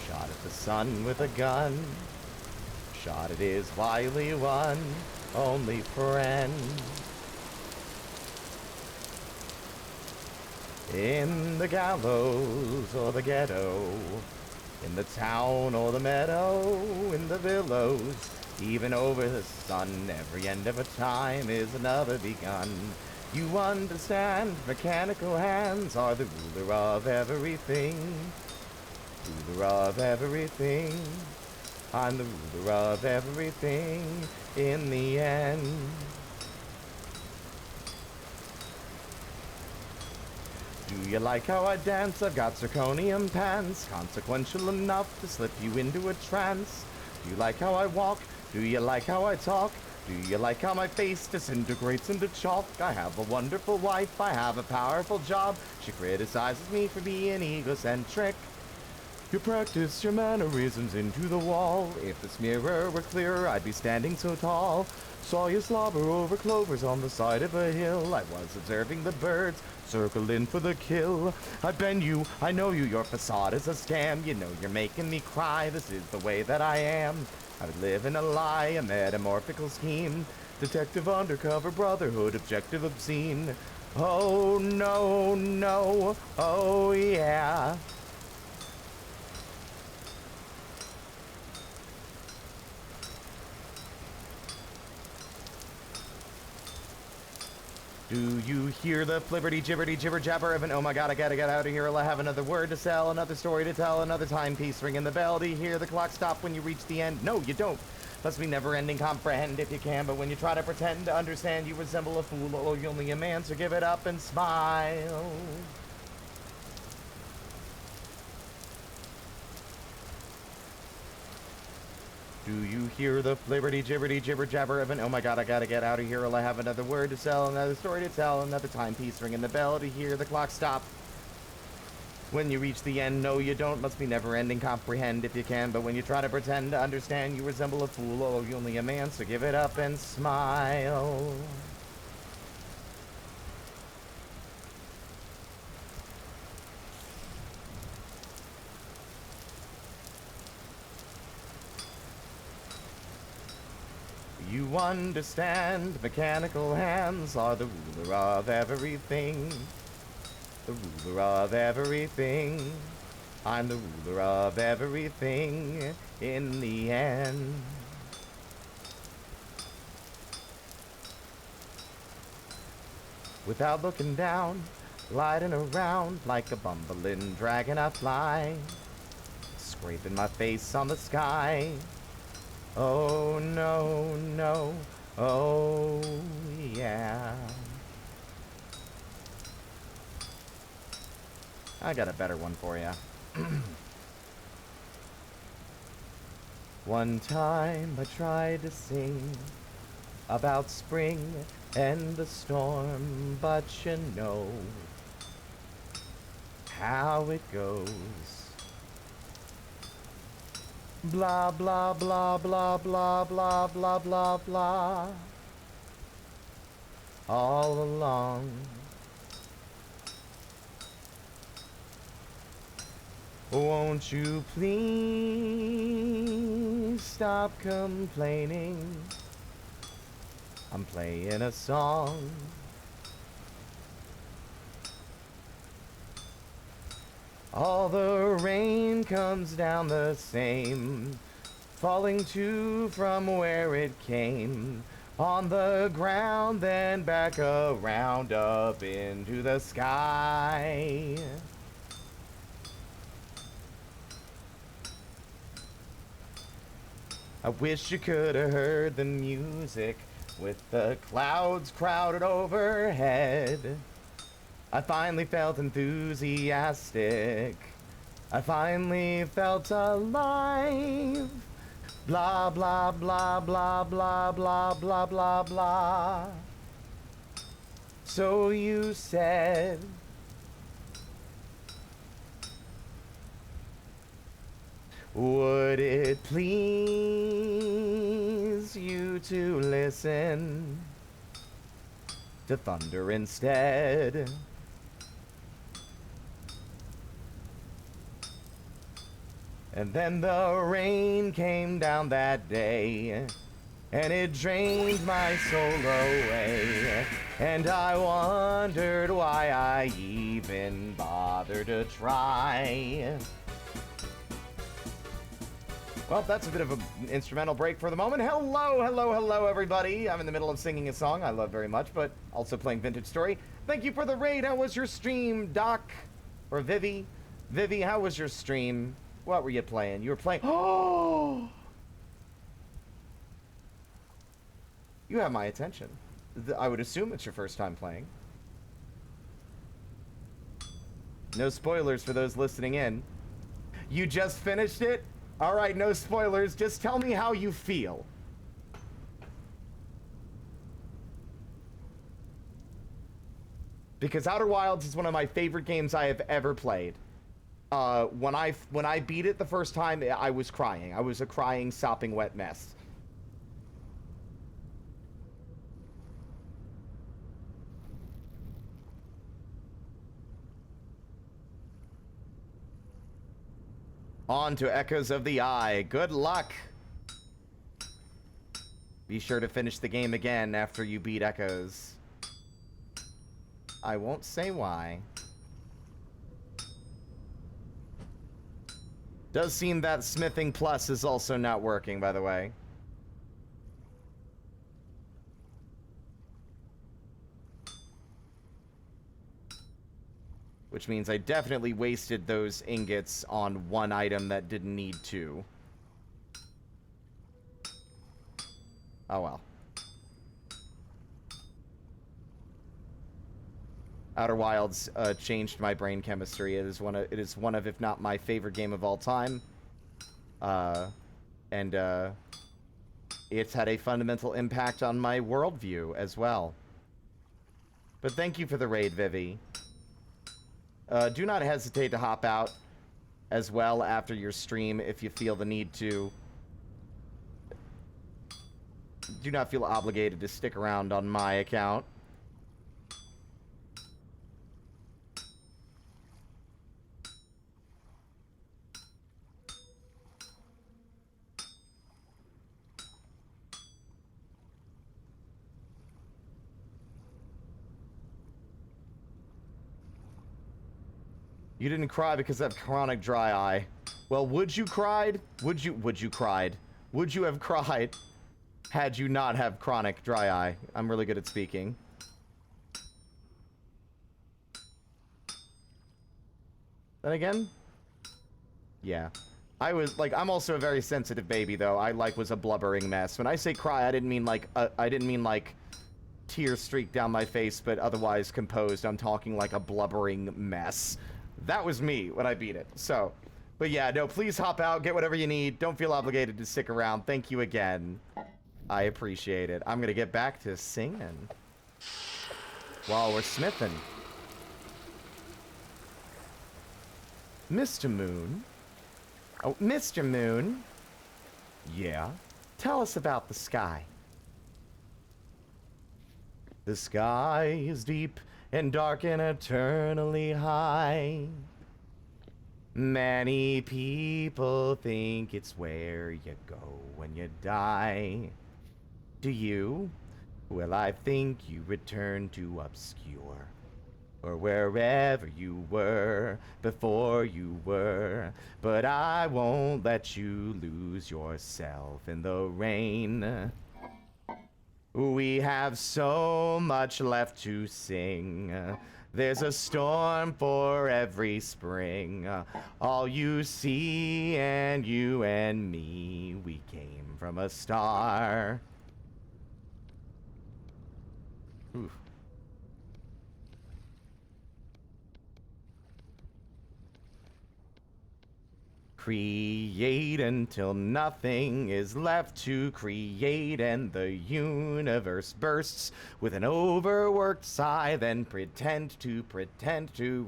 Shot at the sun with a gun. Shot at his wily one, only friend. In the gallows or the ghetto, in the town or the meadow, in the billows, even over the sun, every end of a time is another begun. You understand, mechanical hands are the ruler of everything. Ruler of everything. I'm the ruler of everything in the end. Do you like how I dance? I've got zirconium pants, consequential enough to slip you into a trance. Do you like how I walk? Do you like how I talk? Do you like how my face disintegrates into chalk? I have a wonderful wife, I have a powerful job. She criticizes me for being egocentric. You practice your mannerisms into the wall. If this mirror were clearer, I'd be standing so tall. Saw you slobber over clovers on the side of a hill. I was observing the birds circle in for the kill. I've been you, I know you, your facade is a scam. You know you're making me cry, this is the way that I am. I would live in a lie, a metamorphical scheme. Detective undercover brotherhood, objective obscene. Oh no, no, oh yeah. Do you hear the flibberty gibberty jibber jabber of an oh my god I gotta get out of here, I have another word to sell, another story to tell, another timepiece ringing the bell. Do you hear the clock stop when you reach the end? No, you don't. Must be never-ending, comprehend if you can, but when you try to pretend to understand, you resemble a fool. Oh, you're only a man, so give it up and smile. Do you hear the flibberty gibberty jibber jabber of an oh my god, I gotta get out of here, or I have another word to sell, another story to tell, another timepiece ringing the bell to hear the clock stop. When you reach the end, no you don't, must be never ending, comprehend if you can, but when you try to pretend to understand, you resemble a fool. Oh, you're only a man, so give it up and smile. You understand, mechanical hands are the ruler of everything. The ruler of everything. I'm the ruler of everything in the end. Without looking down, gliding around like a bumbling dragon I fly, scraping my face on the sky. Oh no, no, oh yeah. I got a better one for you. One time I tried to sing about spring and the storm, but you know how it goes. Blah, blah, blah, blah, blah, blah, blah, blah, blah. All along. Won't you please stop complaining? I'm playing a song. All the rain comes down the same, falling too from where it came, on the ground, then back around up into the sky. I wish you could have heard the music with the clouds crowded overhead. I finally felt enthusiastic. I finally felt alive. Blah, blah, blah, blah, blah, blah, blah, blah, blah. So you said, would it please you to listen to thunder instead? And then the rain came down that day, and it drained my soul away, and I wondered why I even bothered to try. Well, that's a bit of an instrumental break for the moment. Hello, hello, hello, everybody. I'm in the middle of singing a song I love very much, but also playing Vintage Story. Thank you for the raid. How was your stream, Doc? Or Vivi? Vivi, how was your stream? What were you playing? You were playing... Oh! You have my attention. I would assume it's your first time playing. No spoilers for those listening in. You just finished it? Alright, no spoilers. Just tell me how you feel. Because Outer Wilds is one of my favorite games I have ever played. When I beat it the first time, I was crying. I was a crying, sopping wet mess. On to Echoes of the Eye. Good luck. Be sure to finish the game again after you beat Echoes. I won't say why. Does seem that Smithing Plus is also not working, by the way. Which means I definitely wasted those ingots on one item that didn't need to. Oh well. Outer Wilds changed my brain chemistry. It is one of, if not my favorite game of all time. And it's had a fundamental impact on my worldview as well. But thank you for the raid, Vivi. Do not hesitate to hop out as well after your stream if you feel the need to. Do not feel obligated to stick around on my account. You didn't cry because I have chronic dry eye. Well, would you cried? Would you cried? Would you have cried had you not have chronic dry eye? I'm really good at speaking. Then again, yeah. I was like, I'm also a very sensitive baby though. I was a blubbering mess. When I say cry, I didn't mean like tears streak down my face, but otherwise composed. I'm talking like a blubbering mess. That was me when I beat it. So, but yeah, no, please hop out, get whatever you need. Don't feel obligated to stick around. Thank you again. I appreciate it. I'm gonna get back to singing while we're smithing. Mr. Moon. Oh, Mr. Moon. Yeah? Tell us about the sky. The sky is deep and dark and eternally high. Many people think it's where you go when you die. Do you? Well, I think you return to obscure, or wherever you were before you were. But I won't let you lose yourself in the rain. We have so much left to sing. There's a storm for every spring. All you see and you and me, we came from a star. Oof. Create until nothing is left to create, and the universe bursts with an overworked sigh. Then pretend to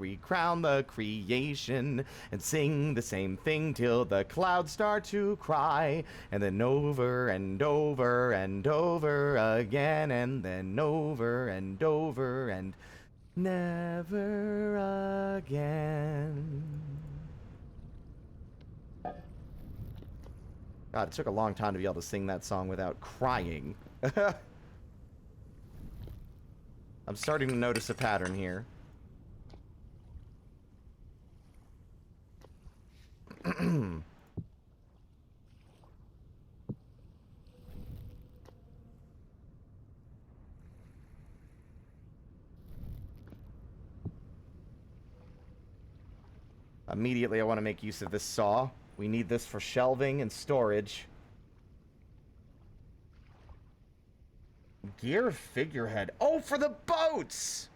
recrown the creation and sing the same thing till the clouds start to cry, and then over and over and over again, and then over and over and never again. God, it took a long time to be able to sing that song without crying. I'm starting to notice a pattern here. Immediately, I want to make use of this saw. We need this for shelving and storage. Gear figurehead. Oh, for the boats!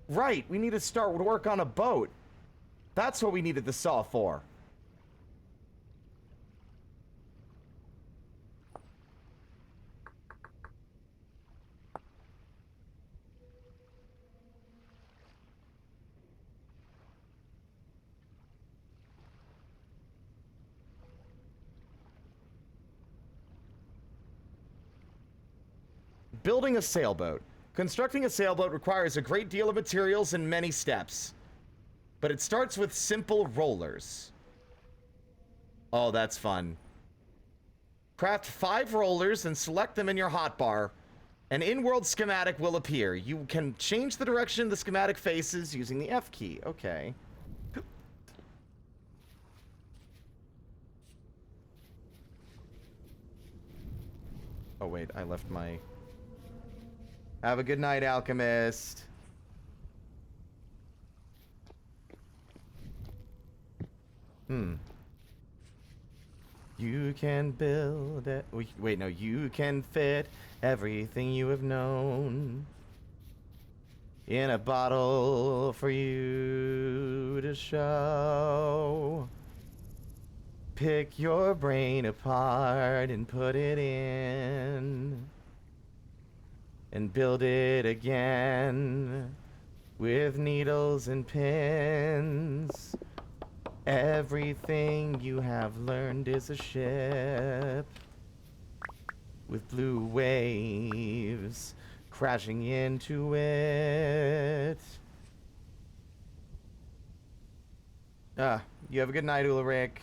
Right, we need to start work on a boat. That's what we needed the saw for. Building a sailboat. Constructing a sailboat requires a great deal of materials and many steps. But it starts with simple rollers. Oh, that's fun. Craft 5 rollers and select them in your hotbar. An in-world schematic will appear. You can change the direction the schematic faces using the F key. Okay. Oh, wait, I left my... Have a good night, Alchemist. You can build it. Wait, no. You can fit everything you have known in a bottle for you to show. Pick your brain apart and put it in, and build it again with needles and pins. Everything you have learned is a ship with blue waves crashing into it. You have a good night, Ulrich.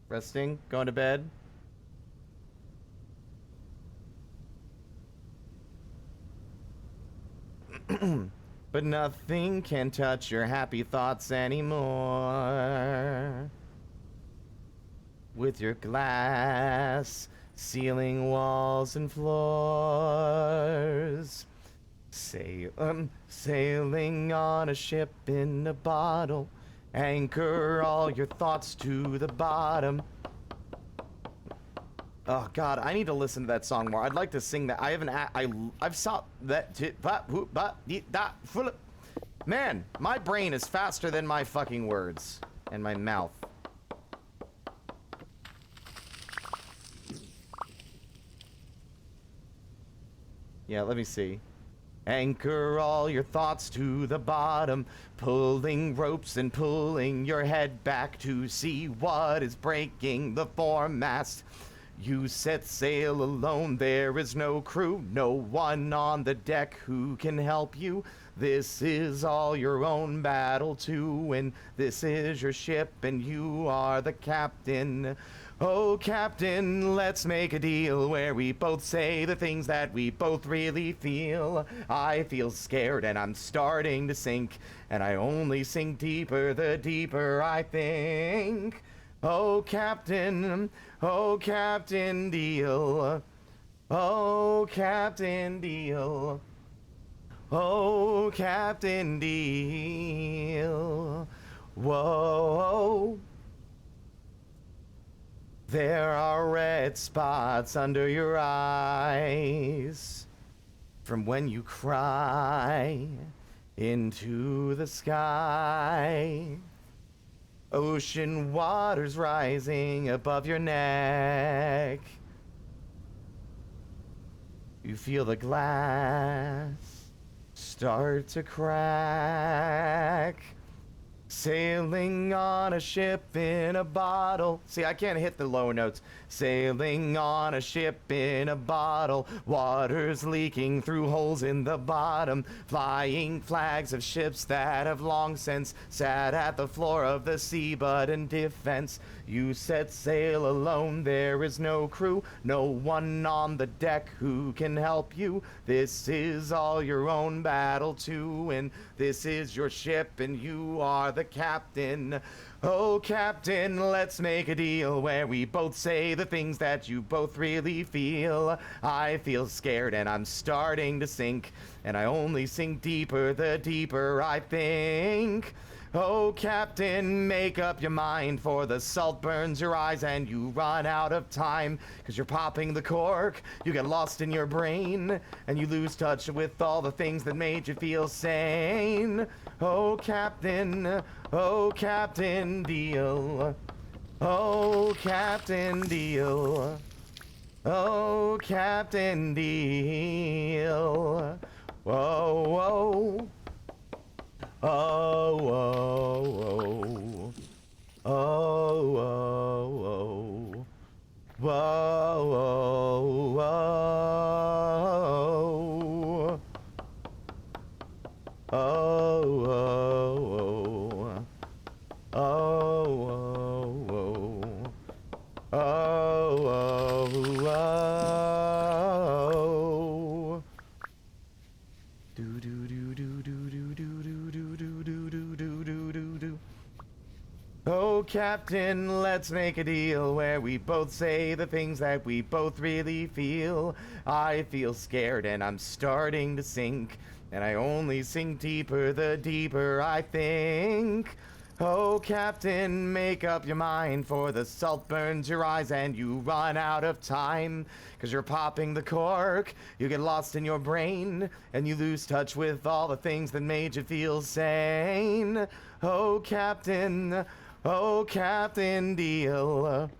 Resting? Going to bed? But nothing can touch your happy thoughts anymore. With your glass ceiling, walls, and floors. Sailing on a ship in a bottle. Anchor all your thoughts to the bottom. Oh God, I need to listen to that song more. I'd like to sing that. I haven't. I've saw that. Man, my brain is faster than my fucking words and my mouth. Yeah, let me see. Anchor all your thoughts to the bottom, pulling ropes and pulling your head back to see what is breaking the foremast. You set sail alone, there is no crew, no one on the deck who can help you. This is all your own battle to win. This is your ship and you are the captain. Oh, Captain, let's make a deal where we both say the things that we both really feel. I feel scared and I'm starting to sink, and I only sink deeper the deeper I think. Oh, Captain Deal. Oh, Captain Deal. Oh, Captain Deal. Whoa. There are red spots under your eyes from when you cry into the sky. Ocean waters rising above your neck. You feel the glass start to crack. Sailing on a ship in a bottle. See, I can't hit the low notes. Sailing on a ship in a bottle. Water's leaking through holes in the bottom. Flying flags of ships that have long since sat at the floor of the sea, but in defense. You set sail alone, there is no crew, no one on the deck who can help you. This is all your own battle to win. This is your ship and you are the captain. Oh, Captain, let's make a deal where we both say the things that you both really feel. I feel scared and I'm starting to sink, and I only sink deeper the deeper I think. Oh, Captain, make up your mind, for the salt burns your eyes and you run out of time. 'Cause you're popping the cork, you get lost in your brain, and you lose touch with all the things that made you feel sane. Oh, Captain Deal. Oh, Captain Deal. Oh, Captain Deal. Whoa, whoa. Oh, oh, oh, oh, oh, whoa, whoa, whoa, oh, oh, oh, oh, oh, oh, do do do do do do do do do do do do do do do. Oh, Captain, let's make a deal where we both say the things that we both really feel. I feel scared and I'm starting to sink, and I only sink deeper the deeper I think. Oh, Captain, make up your mind, for the salt burns your eyes and you run out of time. Cause you're popping the cork, you get lost in your brain, and you lose touch with all the things that made you feel sane. Oh, Captain Deal.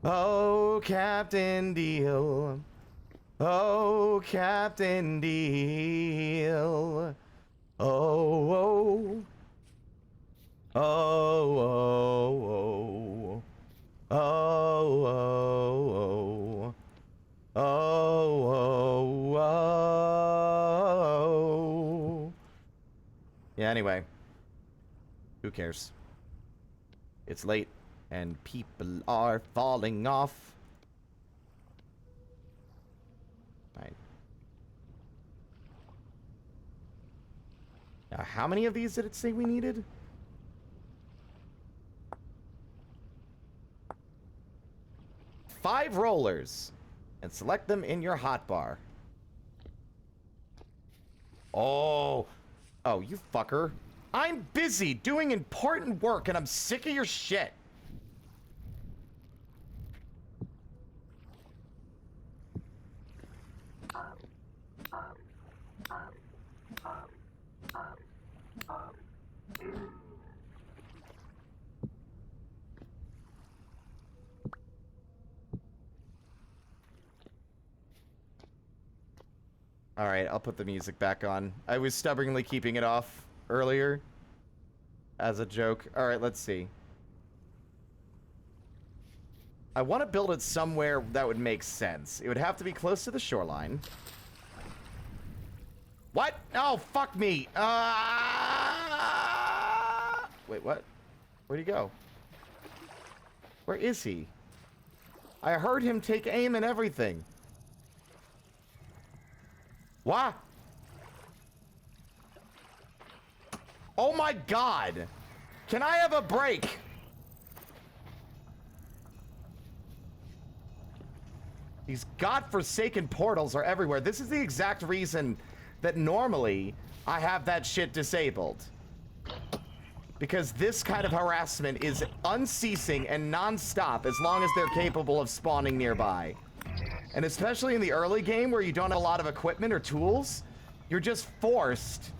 Oh, Captain Deal. Oh, Captain Deal. Oh, oh. Oh, oh, oh, oh, oh, oh, oh, oh. Yeah, anyway. Who cares? It's late, and people are falling off. Right. Now, how many of these did it say we needed? 5 rollers, and select them in your hotbar. Oh, you fucker. I'm busy doing important work, and I'm sick of your shit. Alright, I'll put the music back on. I was stubbornly keeping it off earlier as a joke. Alright, let's see. I want to build it somewhere that would make sense. It would have to be close to the shoreline. What? Oh, fuck me. Wait, what? Where'd he go? Where is he? I heard him take aim and everything. What? Oh my god! Can I have a break? These godforsaken portals are everywhere. This is the exact reason that normally I have that shit disabled. Because this kind of harassment is unceasing and non-stop as long as they're capable of spawning nearby. And especially in the early game where you don't have a lot of equipment or tools, you're just forced.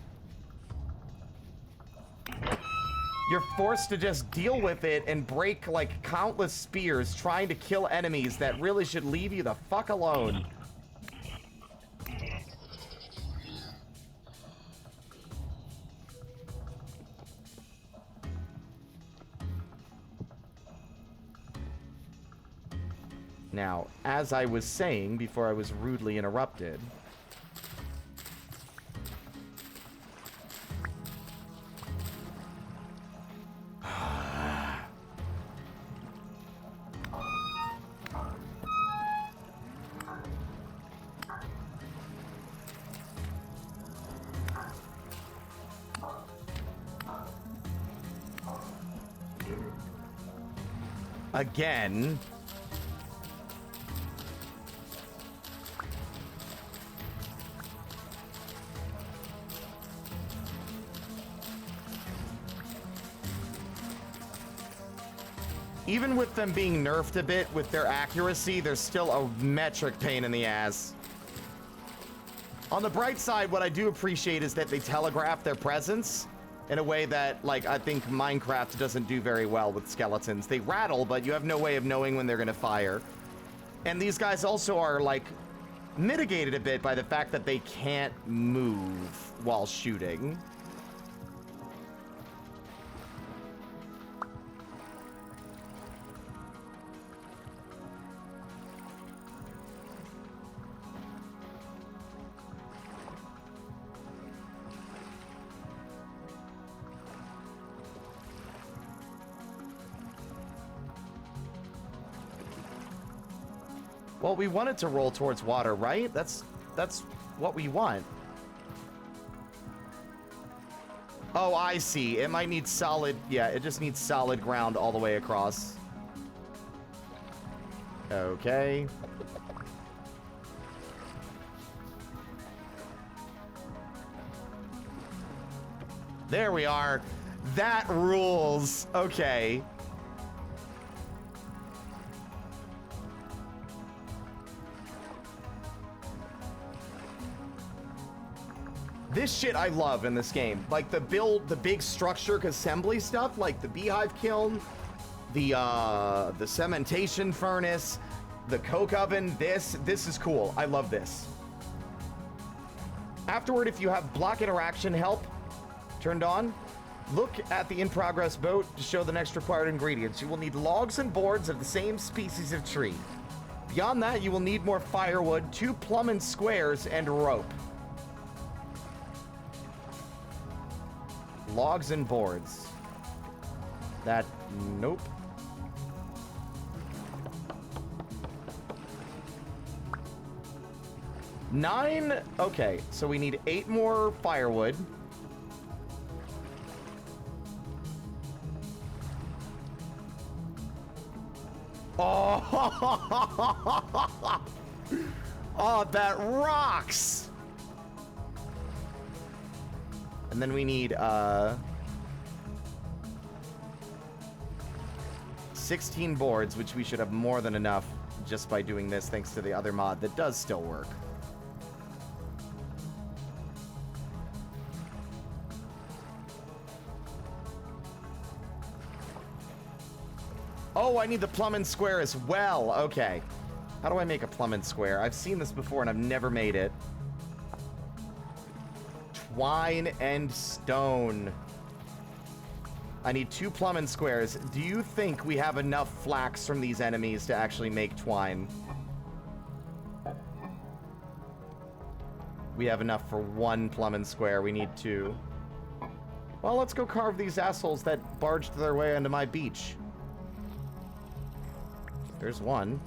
You're forced to just deal with it and break like countless spears trying to kill enemies that really should leave you the fuck alone. Now, as I was saying before I was rudely interrupted, again, even with them being nerfed a bit with their accuracy, they're still a metric pain in the ass. On the bright side, what I do appreciate is that they telegraph their presence in a way that, like, I think Minecraft doesn't do very well with skeletons. They rattle, but you have no way of knowing when they're gonna fire. And these guys also are, like, mitigated a bit by the fact that they can't move while shooting. Well, we want it to roll towards water, right? That's what we want. Oh, I see. It might need solid... Yeah, it just needs solid ground all the way across. Okay. There we are. That rules. Okay. This shit I love in this game. Like the big structure assembly stuff, like the beehive kiln, the cementation furnace, the coke oven. This is cool. I love this. Afterward, if you have block interaction help turned on, look at the in-progress boat to show the next required ingredients. You will need logs and boards of the same species of tree. Beyond that, you will need more firewood, 2 plumb and squares, and rope. Logs and boards. That, nope. Nine, okay, so we need 8 more firewood. Oh, oh, that rocks. And then we need 16 boards, which we should have more than enough just by doing this thanks to the other mod that does still work. Oh, I need the plumb and square as well. Okay. How do I make a plumb and square? I've seen this before and I've never made it. Twine and stone. I need 2 plumb and squares. Do you think we have enough flax from these enemies to actually make twine? We have enough for 1 plumb and square. We need 2. Well, let's go carve these assholes that barged their way onto my beach. There's 1.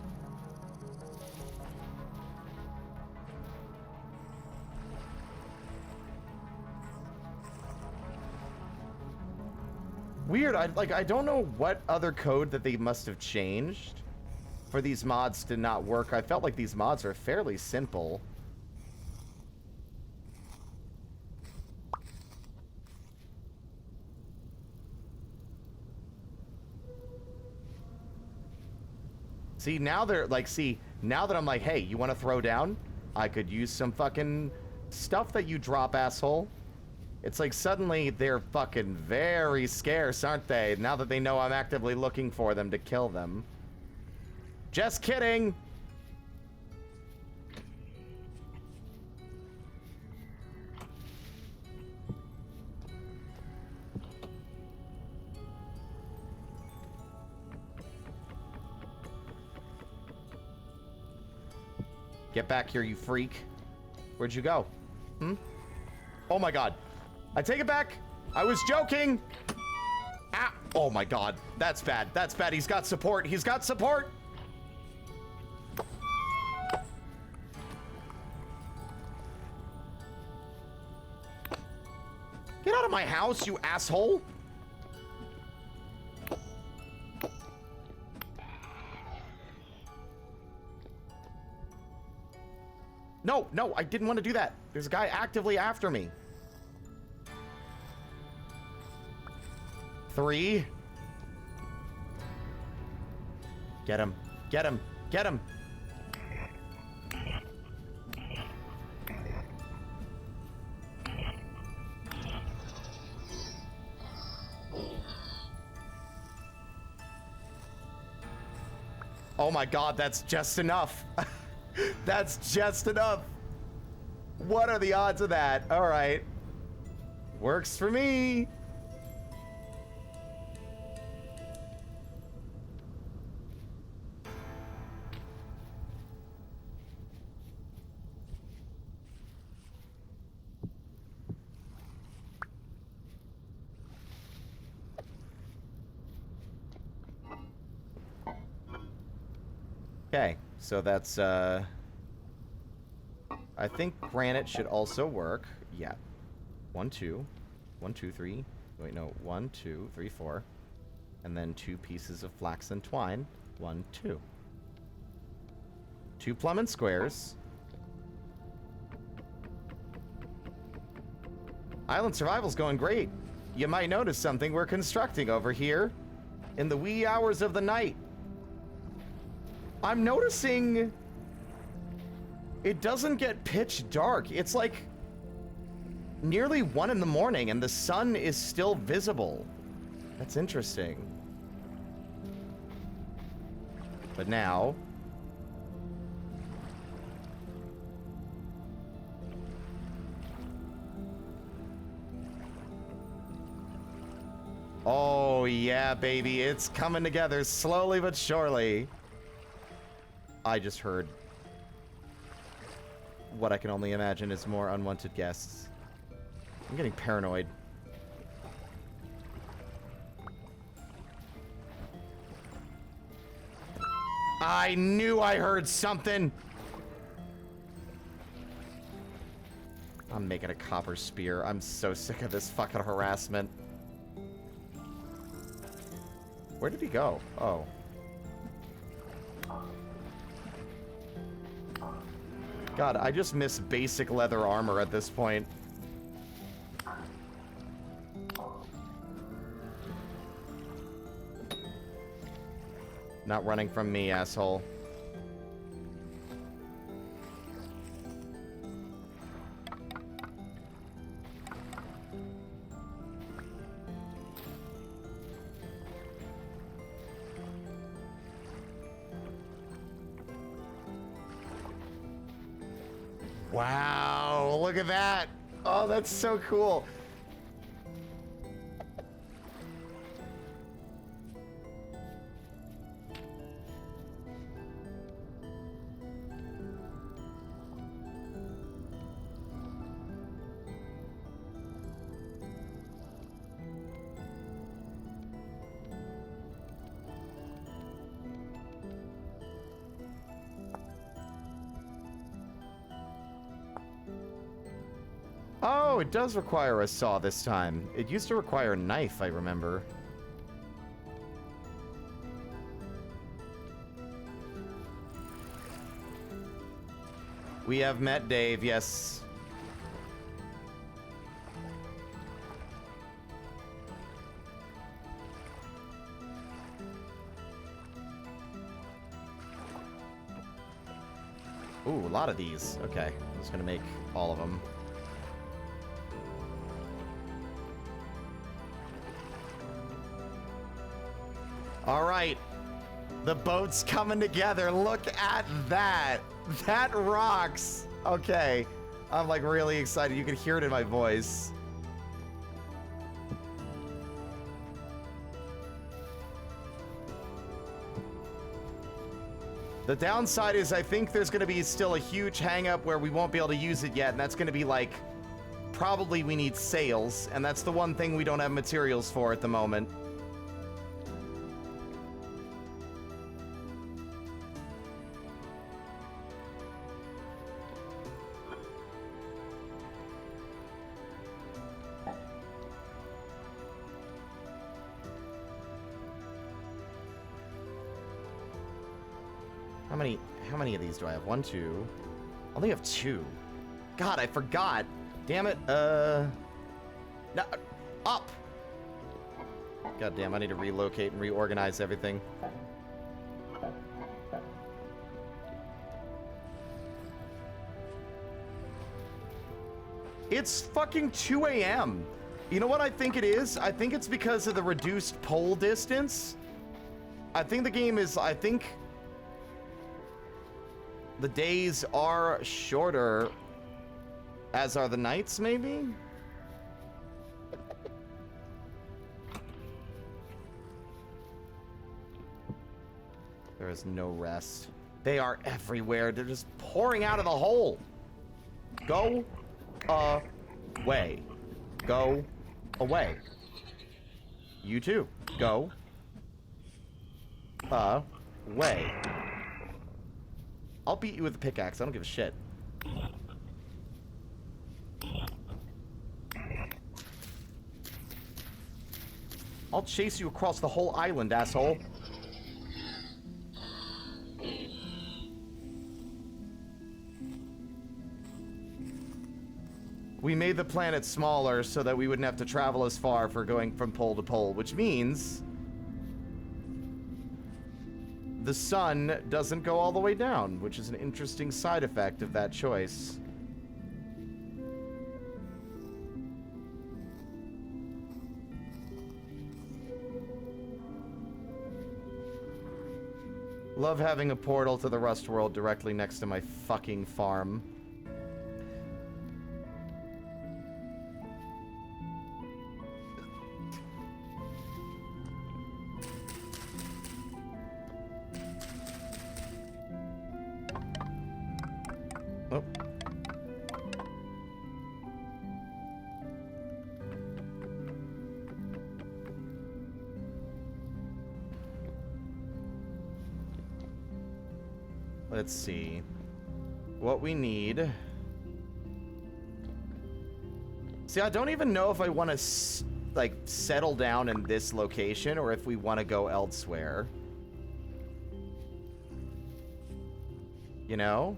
Weird. I don't know what other code that they must have changed for these mods to not work. I felt like these mods are fairly simple. See, now they're like, now that I'm like, hey, you want to throw down? I could use some fucking stuff that you drop, asshole. It's like suddenly they're fucking very scarce, aren't they? Now that they know I'm actively looking for them to kill them. Just kidding! Get back here, you freak. Where'd you go? Hmm? Oh my god. I take it back. I was joking. Ah. Oh my god. That's bad. That's bad. He's got support. He's got support. Get out of my house, you asshole. No, no, I didn't want to do that. There's a guy actively after me. 3. Get him. Get him. Get him. Oh my god, that's just enough. That's just enough. What are the odds of that? All right. Works for me. Okay, so that's, I think granite should also work. Yeah. 1, 2. 1, 2, 3. Wait, no. 1, 2, 3, 4. And then 2 pieces of flax and twine. 1, 2. 2 plumb and squares. Island survival's going great. you might notice something we're constructing over here in the wee hours of the night. I'm noticing it doesn't get pitch dark. It's like nearly 1 in the morning and the sun is still visible. That's interesting. But now... oh, yeah, baby. It's coming together slowly but surely. I just heard what I can only imagine is more unwanted guests. I'm getting paranoid. I knew I heard something. I'm making a copper spear. I'm so sick of this fucking harassment. Where did he go? Oh. God, I just miss basic leather armor at this point. Not running from me, asshole. Wow, look at that. Oh, that's so cool. Oh, it does require a saw this time. It used to require a knife, I remember. We have met Dave, yes. Ooh, a lot of these. Okay, I'm just gonna make all of them. All right, the boat's coming together. Look at that. That rocks. Okay, I'm like really excited. You can hear it in my voice. The downside is I think there's going to be still a huge hang up where we won't be able to use it yet, and that's going to be like, probably we need sails, and that's the one thing we don't have materials for at the moment. How many of these do I have? 1, 2. I only have 2. God, I forgot. Damn it. No, up. God damn, I need to relocate and reorganize everything. It's fucking 2 a.m. You know what I think it is? I think it's because of the reduced pole distance. I think the game is, the days are shorter, as are the nights, maybe? There is no rest. They are everywhere. They're just pouring out of the hole. Go away. Go away. You too. Go away. I'll beat you with a pickaxe. I don't give a shit. I'll chase you across the whole island, asshole. we made the planet smaller so that we wouldn't have to travel as far for going from pole to pole, which means the sun doesn't go all the way down, which is an interesting side effect of that choice. Love having a portal to the Rust World directly next to my fucking farm. Oh. Let's see. What we need. See, I don't even know if I want to, like, settle down in this location or if we want to go elsewhere. You know?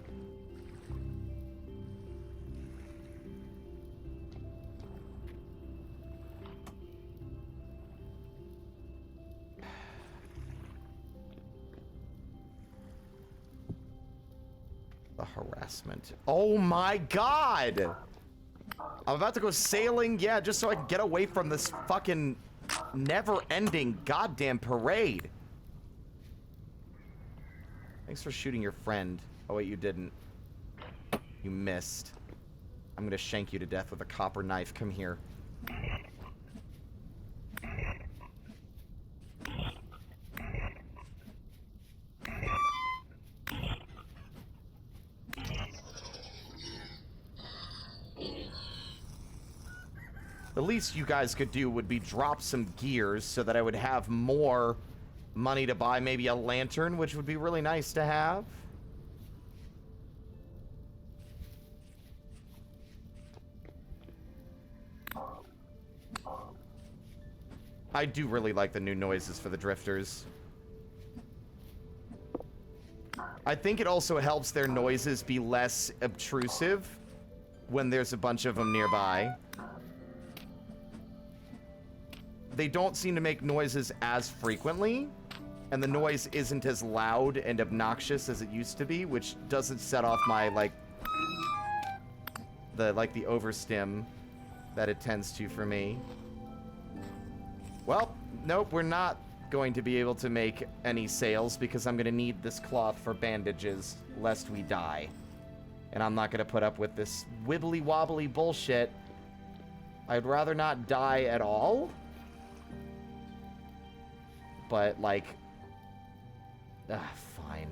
The harassment. Oh my god! I'm about to go sailing, yeah, just so I can get away from this fucking never-ending goddamn parade. Thanks for shooting your friend. Oh wait, you didn't. You missed. I'm gonna shank you to death with a copper knife. Come here. The least you guys could do would be drop some gears so that I would have more money to buy maybe a lantern, which would be really nice to have. I do really like the new noises for the drifters. I think it also helps their noises be less obtrusive when there's a bunch of them nearby. They don't seem to make noises as frequently, and the noise isn't as loud and obnoxious as it used to be, which doesn't set off my, like, the overstim that it tends to for me. Well, nope, we're not going to be able to make any sales because I'm going to need this cloth for bandages, lest we die. And I'm not going to put up with this wibbly-wobbly bullshit. I'd rather not die at all. But, like... fine.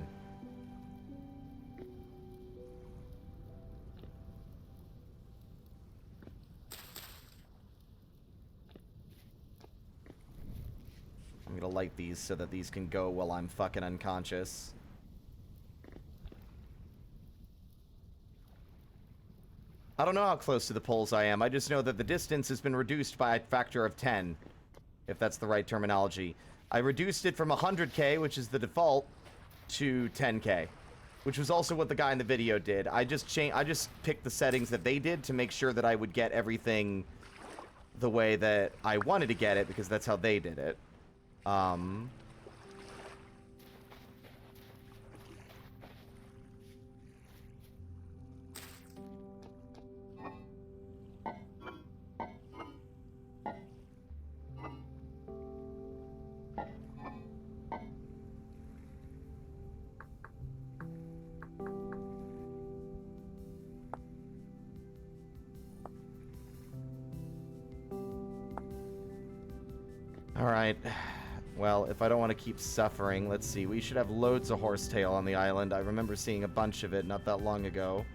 I'm gonna light these so that these can go while I'm fucking unconscious. I don't know how close to the poles I am. I just know that the distance has been reduced by a factor of 10. If that's the right terminology. I reduced it from 100k, which is the default, to 10k, which was also what the guy in the video did. I just picked the settings that they did to make sure that I would get everything the way that I wanted to get it, because that's how they did it. Alright. Well, if I don't want to keep suffering, let's see. We should have loads of horsetail on the island. I remember seeing a bunch of it not that long ago.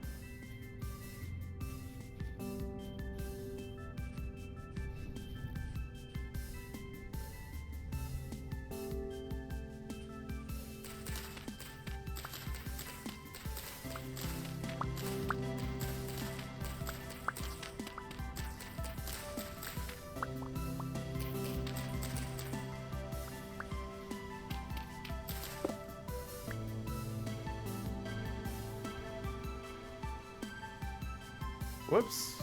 Whoops.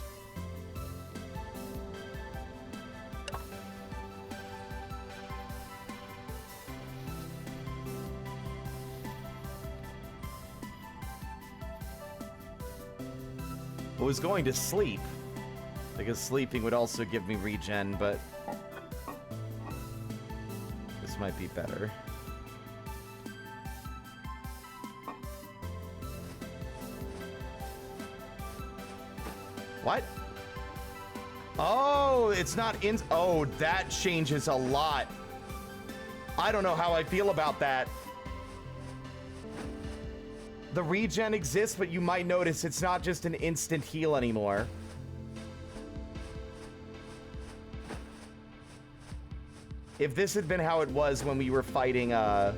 was going to sleep, because sleeping would also give me regen, but this might be better. What? Oh, it's not in. Oh, that changes a lot. I don't know how I feel about that. The regen exists, but you might notice it's not just an instant heal anymore. If this had been how it was when we were fighting the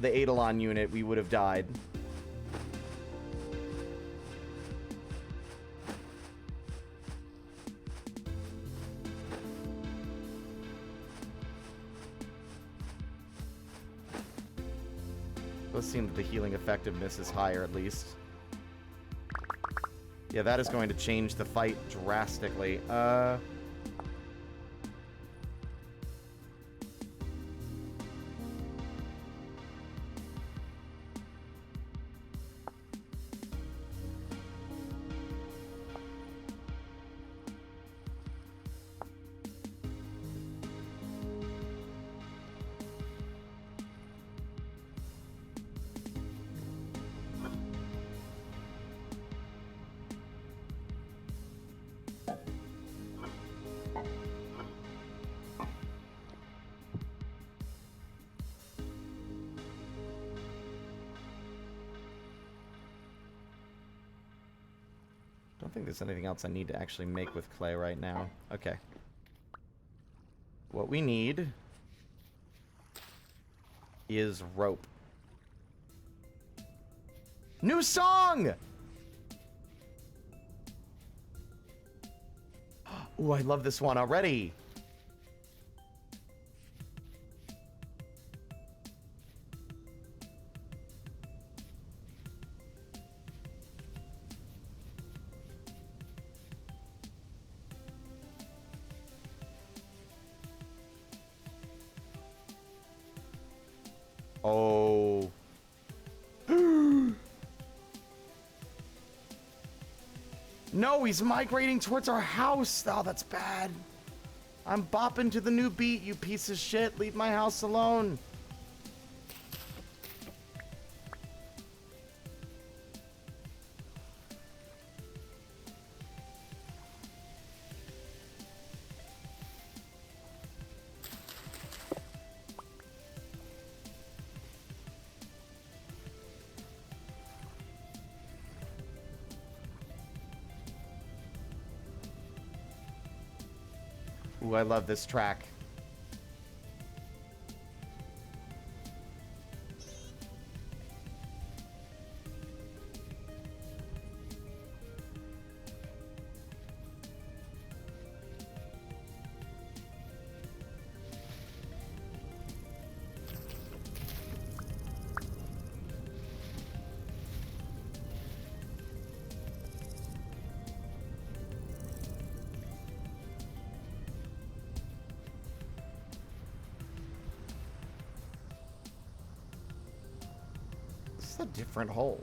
Eidolon unit, we would have died. Does seem that the healing effectiveness is higher, at least. Yeah, that is going to change the fight drastically. I don't think there's anything else I need to actually make with clay right now. Okay. What we need is rope. New song! Ooh, I love this one already. Oh. No, he's migrating towards our house. Oh, that's bad. I'm bopping to the new beat, you piece of shit. Leave my house alone. Ooh, I love this track. A different hole.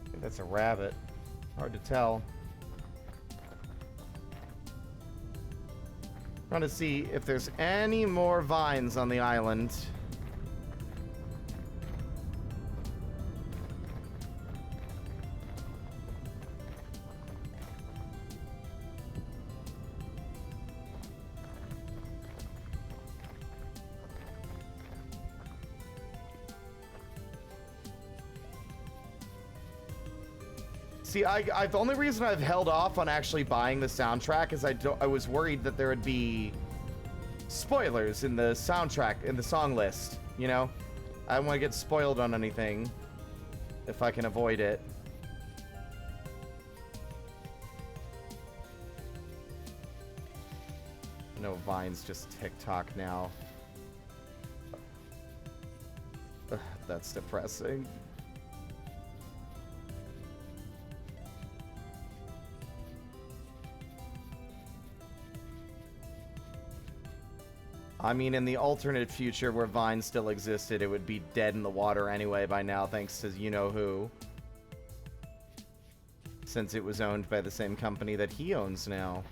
I think that's a rabbit. Hard to tell. Trying to see if there's any more vines on the island. See, the only reason I've held off on actually buying the soundtrack is I was worried that there would be spoilers in the soundtrack, in the song list, you know? I don't want to get spoiled on anything if I can avoid it. No vines, just TikTok now. Ugh, that's depressing. I mean, in the alternate future where Vine still existed, it would be dead in the water anyway by now, thanks to you-know-who. Since it was owned by the same company that he owns now.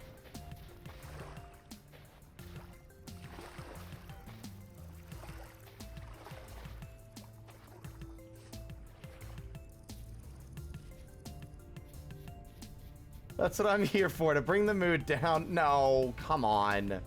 That's what I'm here for, to bring the mood down. No, come on.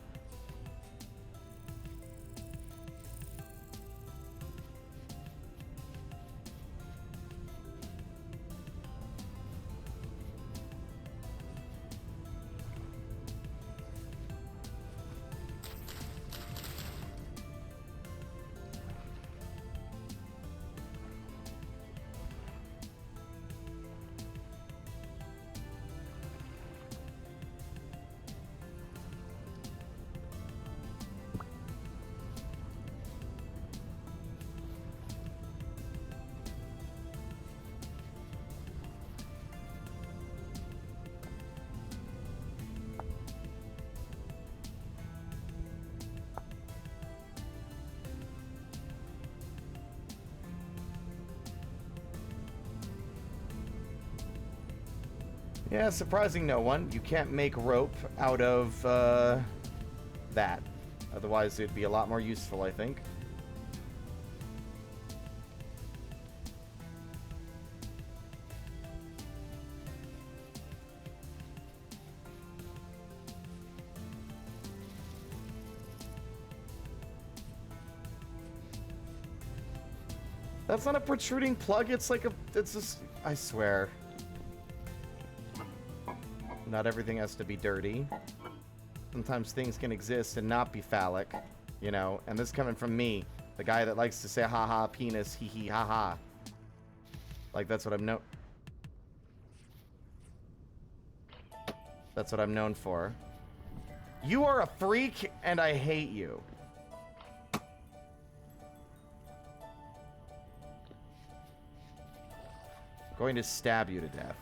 Yeah, surprising no one. You can't make rope out of, that. Otherwise, it'd be a lot more useful, I think. That's not a protruding plug, it's like a... It's just... I swear. Not everything has to be dirty. Sometimes things can exist and not be phallic, you know? And this coming from me, the guy that likes to say haha penis, hee hee haha. Like, that's what I'm That's what I'm known for. You are a freak, and I hate you. I'm going to stab you to death.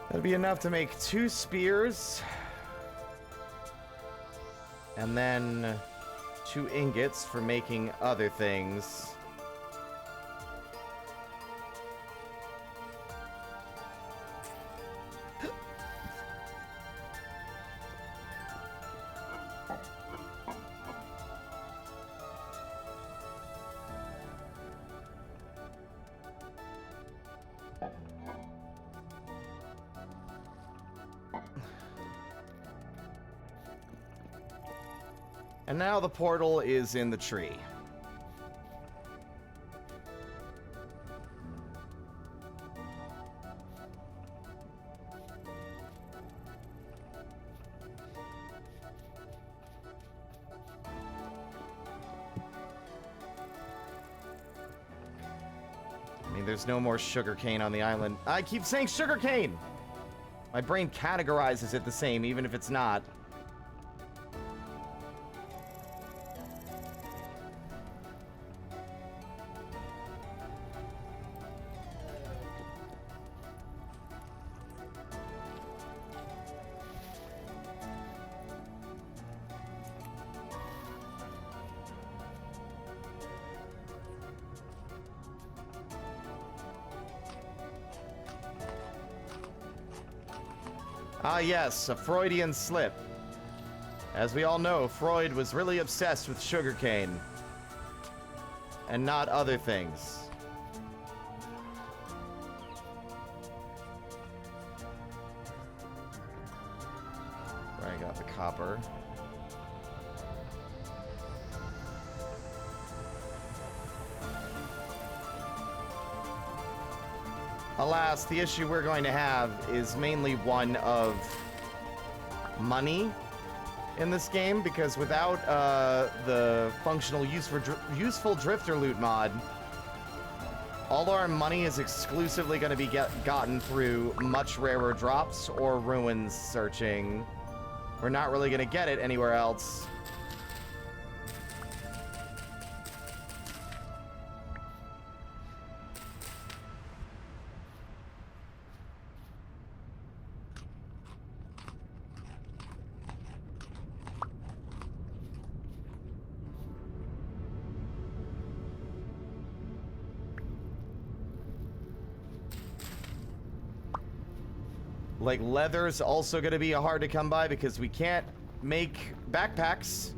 That'd be enough to make 2 spears. And then 2 ingots for making other things. And now the portal is in the tree. I mean, there's no more sugarcane on the island. I keep saying sugarcane! My brain categorizes it the same, even if it's not. Ah, yes, a Freudian slip. As we all know, Freud was really obsessed with sugarcane. And not other things. Where I got the copper. Alas, the issue we're going to have is mainly one of money in this game, because without the functional useful drifter loot mod, all our money is exclusively going to be gotten through much rarer drops or ruins searching. We're not really going to get it anywhere else. Like, leather's also going to be hard to come by because we can't make backpacks.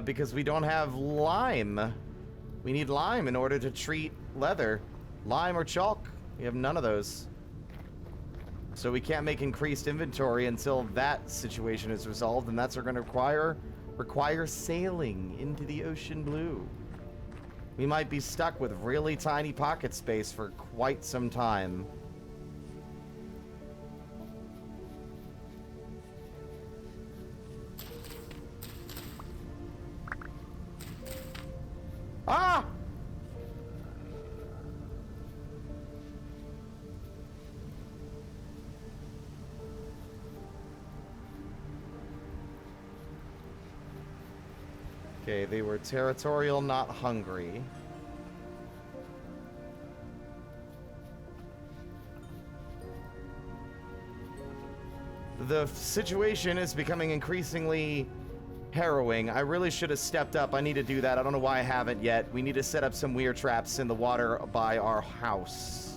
Because we don't have lime. We need lime in order to treat leather. Lime or chalk. We have none of those. So we can't make increased inventory until that situation is resolved, and that's going to require sailing into the ocean blue. We might be stuck with really tiny pocket space for quite some time. Ah! Okay, they were territorial, not hungry. The situation is becoming increasingly harrowing. I really should have stepped up. I need to do that. I don't know why I haven't yet. We need to set up some weird traps in the water by our house.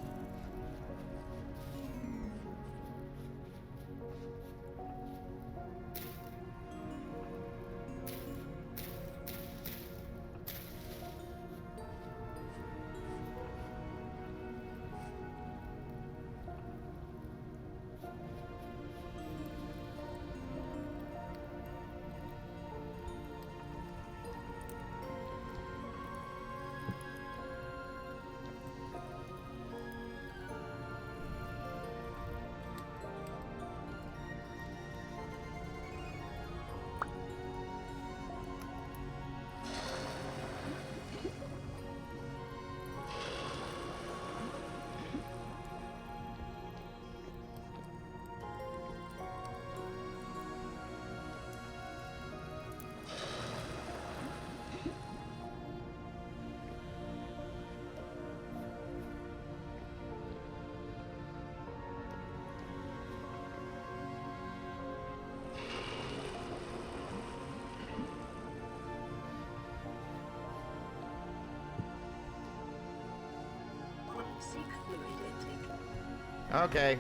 Okay.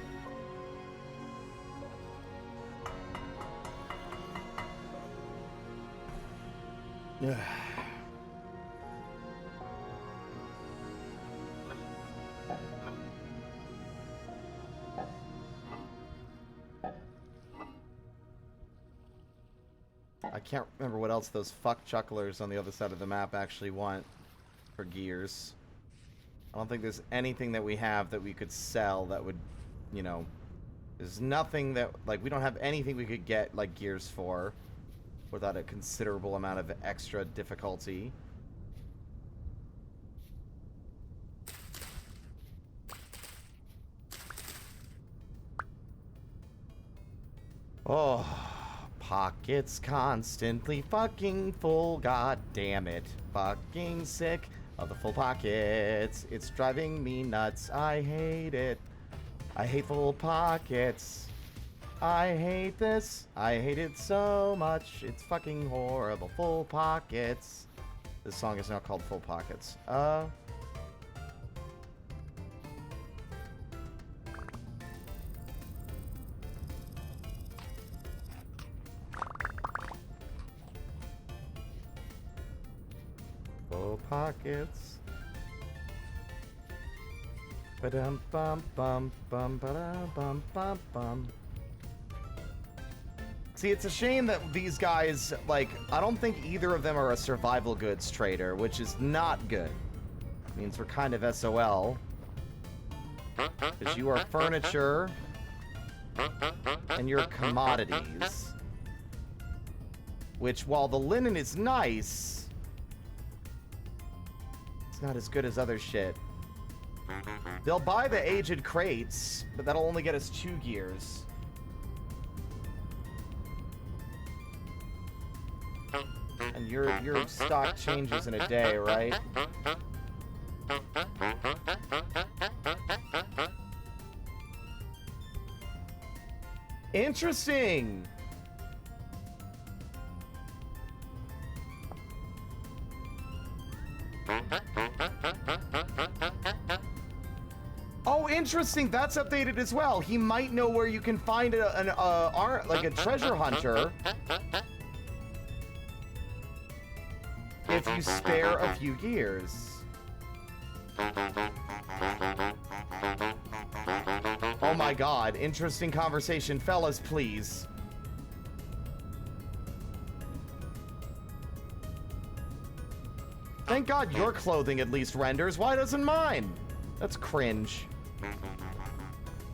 I can't remember what else those fuck chucklers on the other side of the map actually want for gears. I don't think there's anything that we have that we could sell that would, you know, there's nothing that, like, we don't have anything we could get, like, gears for without a considerable amount of extra difficulty. Oh, pockets constantly fucking full, god damn it. Fucking sick of the full pockets. It's driving me nuts. I hate it. I hate full pockets. I hate this. I hate it so much. It's fucking horrible. Full pockets. This song is now called Full Pockets. little pockets. Ba-dum bum bum bum ba-dum bum bum bum. See, it's a shame that these guys, like, I don't think either of them are a survival goods trader, which is not good. Means we're kind of SOL. Because you are furniture and you're commodities. Which, while the linen is nice, it's not as good as other shit. They'll buy the aged crates, but that'll only get us 2 gears. And your stock changes in a day, right? Interesting! Oh, interesting. That's updated as well. He might know where you can find like a treasure hunter if you spare a few gears. Oh my god. Interesting conversation. Fellas, please. Thank God your clothing at least renders. Why doesn't mine? That's cringe.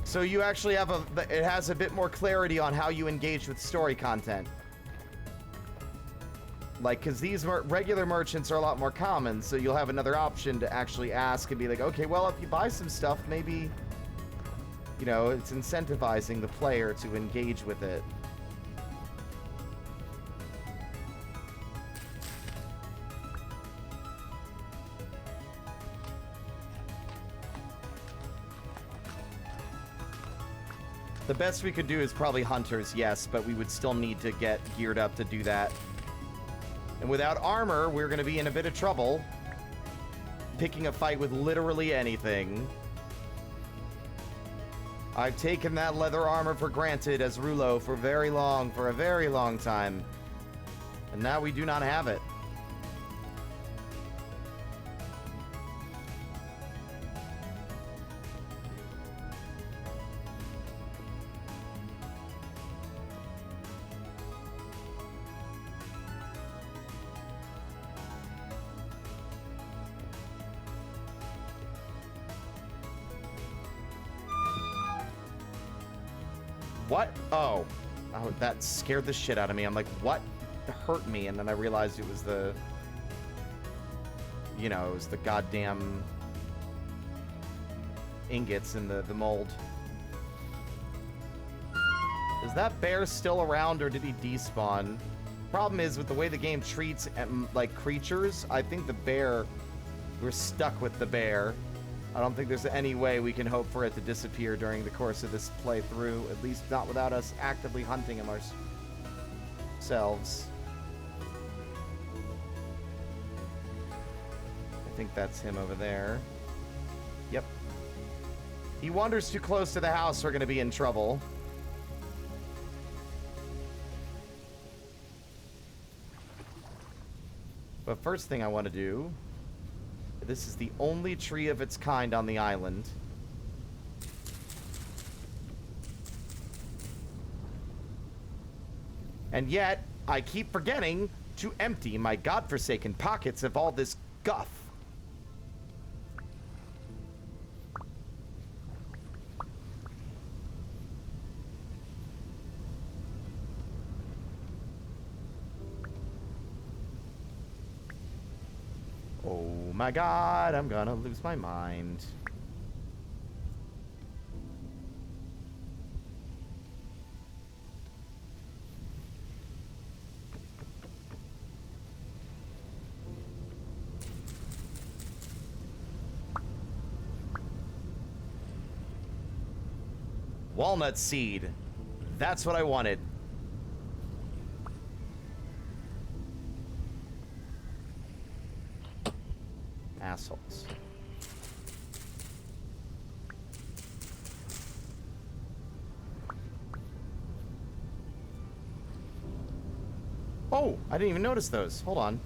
So you actually have it has a bit more clarity on how you engage with story content. Like, because these regular merchants are a lot more common, so you'll have another option to actually ask and be like, okay, well, if you buy some stuff, maybe, you know, it's incentivizing the player to engage with it. The best we could do is probably hunters, yes, but we would still need to get geared up to do that. And without armor, we're going to be in a bit of trouble. Picking a fight with literally anything. I've taken that leather armor for granted as Rulo for a very long time. And now we do not have it. What? Oh. Oh, that scared the shit out of me. I'm like, what hurt me? And then I realized it was the... You know, it was the goddamn ingots in the mold. Is that bear still around or did he despawn? Problem is, with the way the game treats, like, creatures, I think the bear... We're stuck with the bear. I don't think there's any way we can hope for it to disappear during the course of this playthrough, at least not without us actively hunting him ourselves. I think that's him over there. Yep. He wanders too close to the house, we're gonna be in trouble. But first thing I want to do... This is the only tree of its kind on the island. And yet, I keep forgetting to empty my godforsaken pockets of all this guff. Oh my god, I'm gonna lose my mind. Walnut seed. That's what I wanted. Assholes. Oh, I didn't even notice those. Hold on.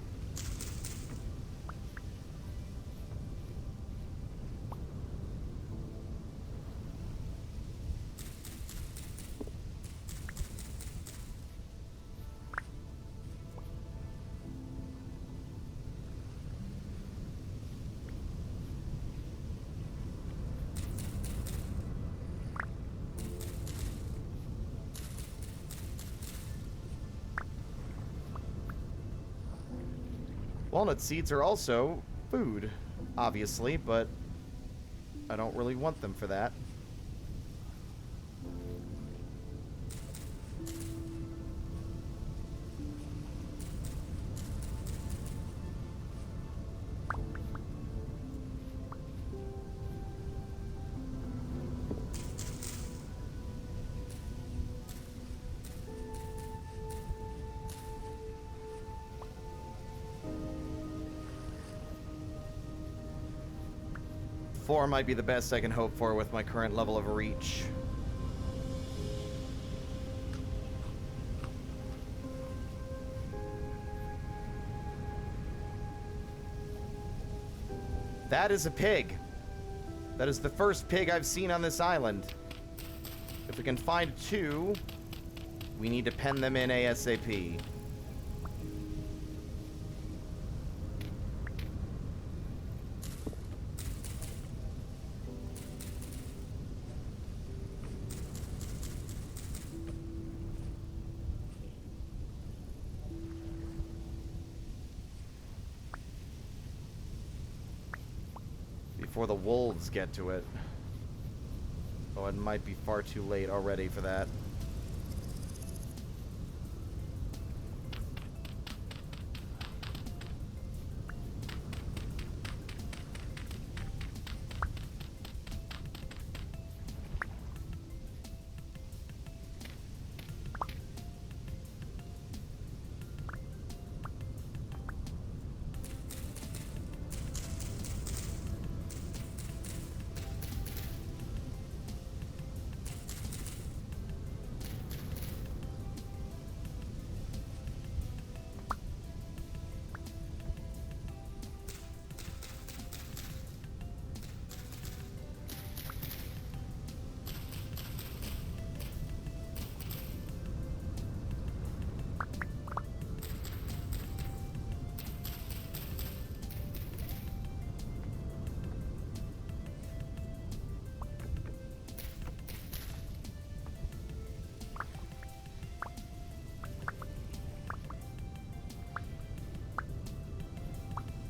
Walnut seeds are also food, obviously, but I don't really want them for that. Four might be the best I can hope for with my current level of reach. That is a pig. That is the first pig I've seen on this island. If we can find two, we need to pen them in ASAP. Before the wolves get to it. Oh, it might be far too late already for that.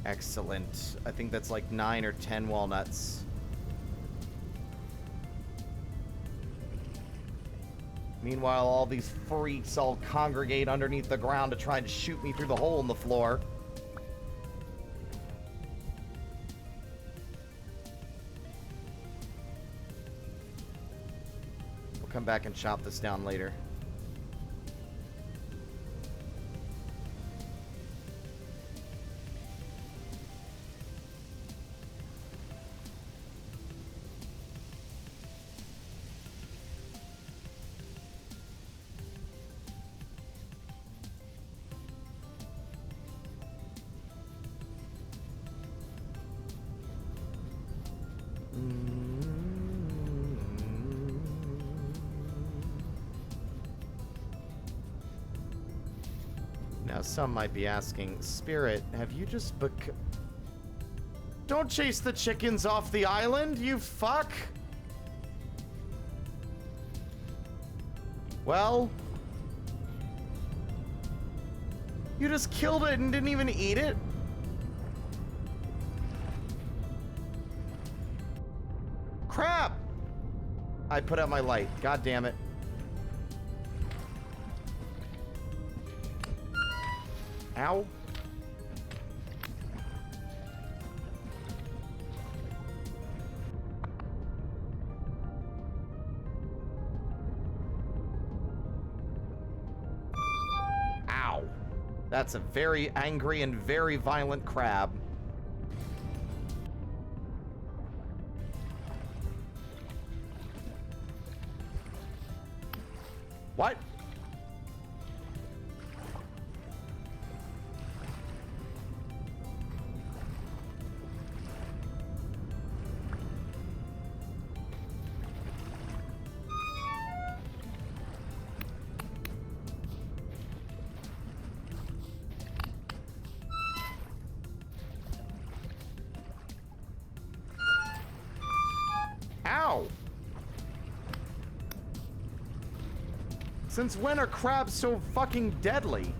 Excellent. I think that's like 9 or 10 walnuts. Meanwhile, all these freaks all congregate underneath the ground to try to shoot me through the hole in the floor. We'll come back and chop this down later. Now, some might be asking, Spirit, have you just Don't chase the chickens off the island, you fuck! Well... You just killed it and didn't even eat it? Crap! I put out my light. God damn it. Ow. Ow. That's a very angry and very violent crab. What? Ow! Since when are crabs so fucking deadly?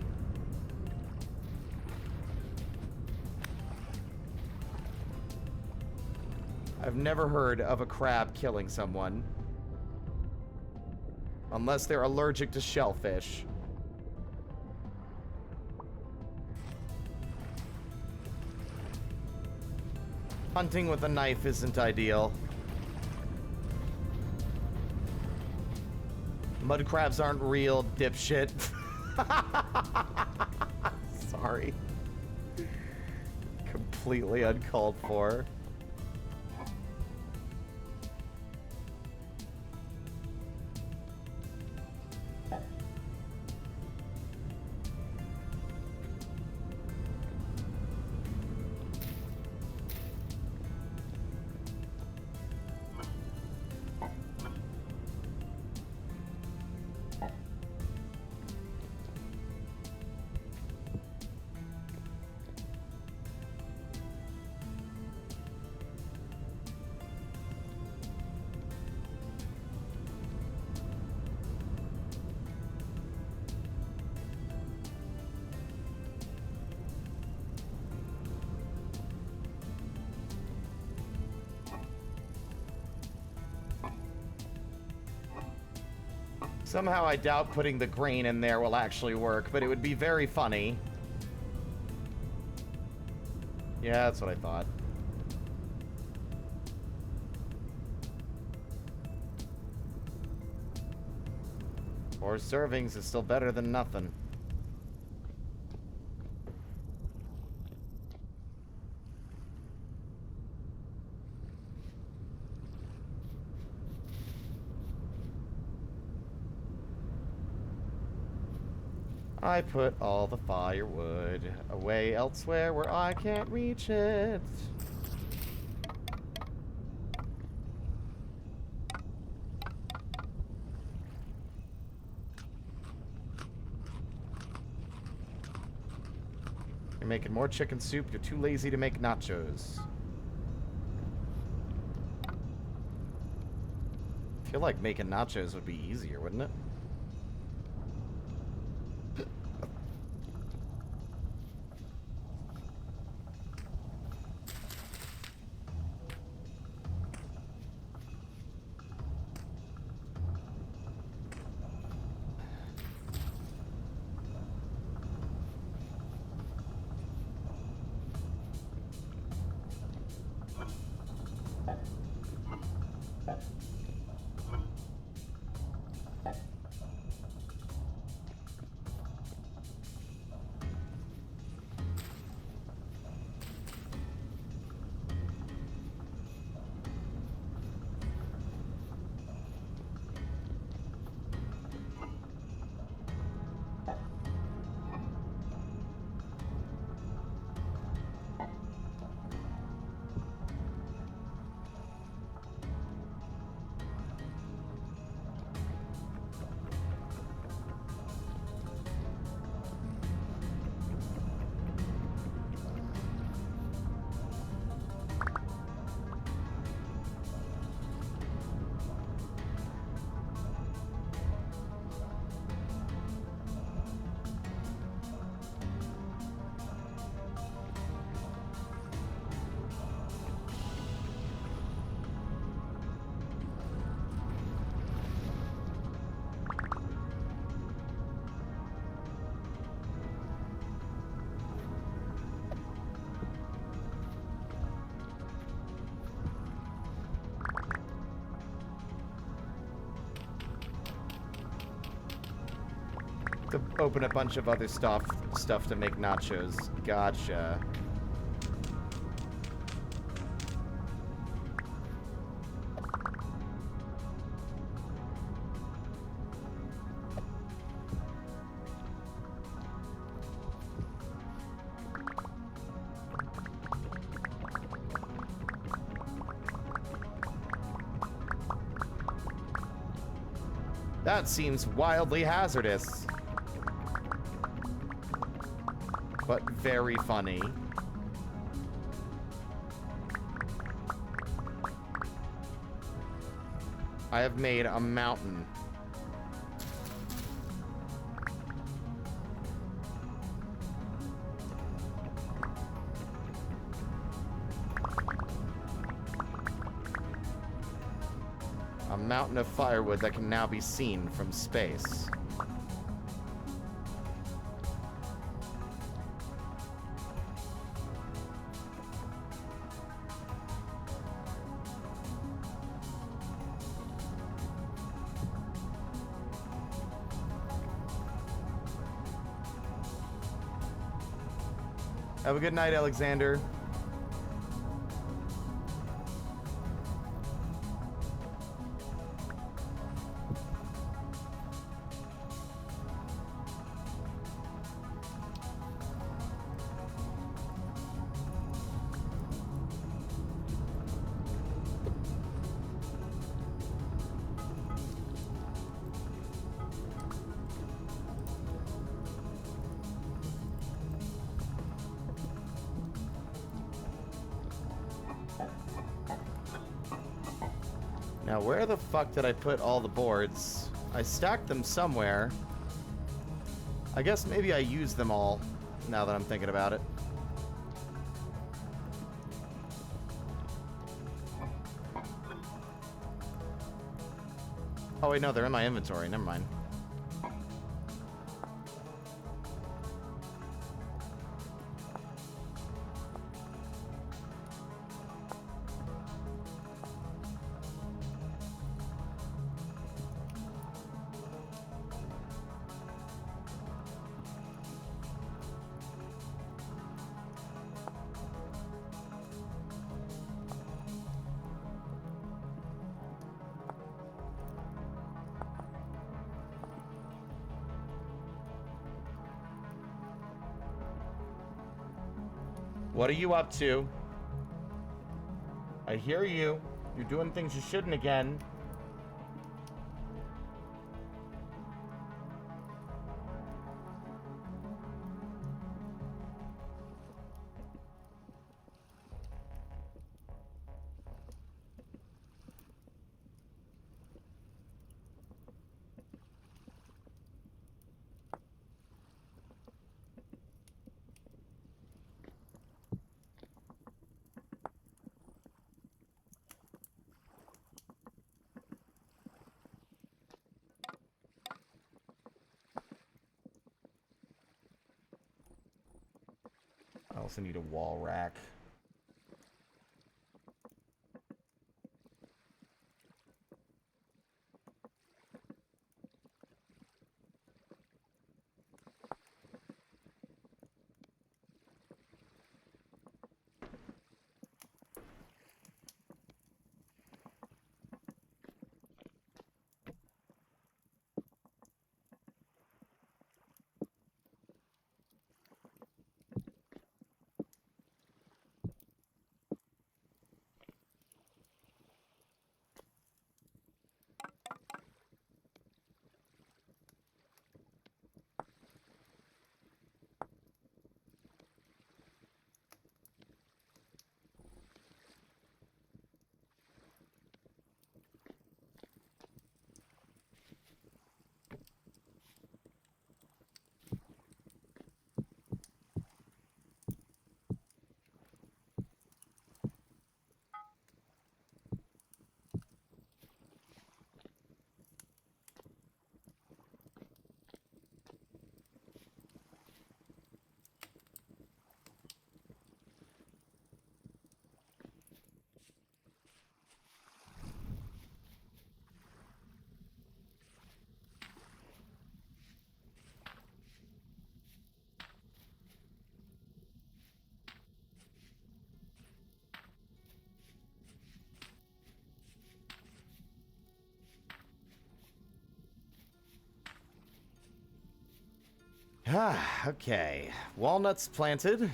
I've never heard of a crab killing someone. Unless they're allergic to shellfish. Hunting with a knife isn't ideal. Mud crabs aren't real, dipshit. Sorry. Completely uncalled for. Somehow I doubt putting the grain in there will actually work, but it would be very funny. Yeah, that's what I thought. Four servings is still better than nothing. I put all the firewood away elsewhere where I can't reach it. You're making more chicken soup. You're too lazy to make nachos. I feel like making nachos would be easier, wouldn't it? To open a bunch of other stuff to make nachos. Gotcha. That seems wildly hazardous. But very funny. I have made a mountain. A mountain of firewood that can now be seen from space. Have a good night, Alexander. Now, where the fuck did I put all the boards? I stacked them somewhere. I guess maybe I used them all, now that I'm thinking about it. Oh wait, no, they're in my inventory. Never mind. What are you up to? I hear you. You're doing things you shouldn't again. I also need a wall rack. Ah, okay. Walnuts planted.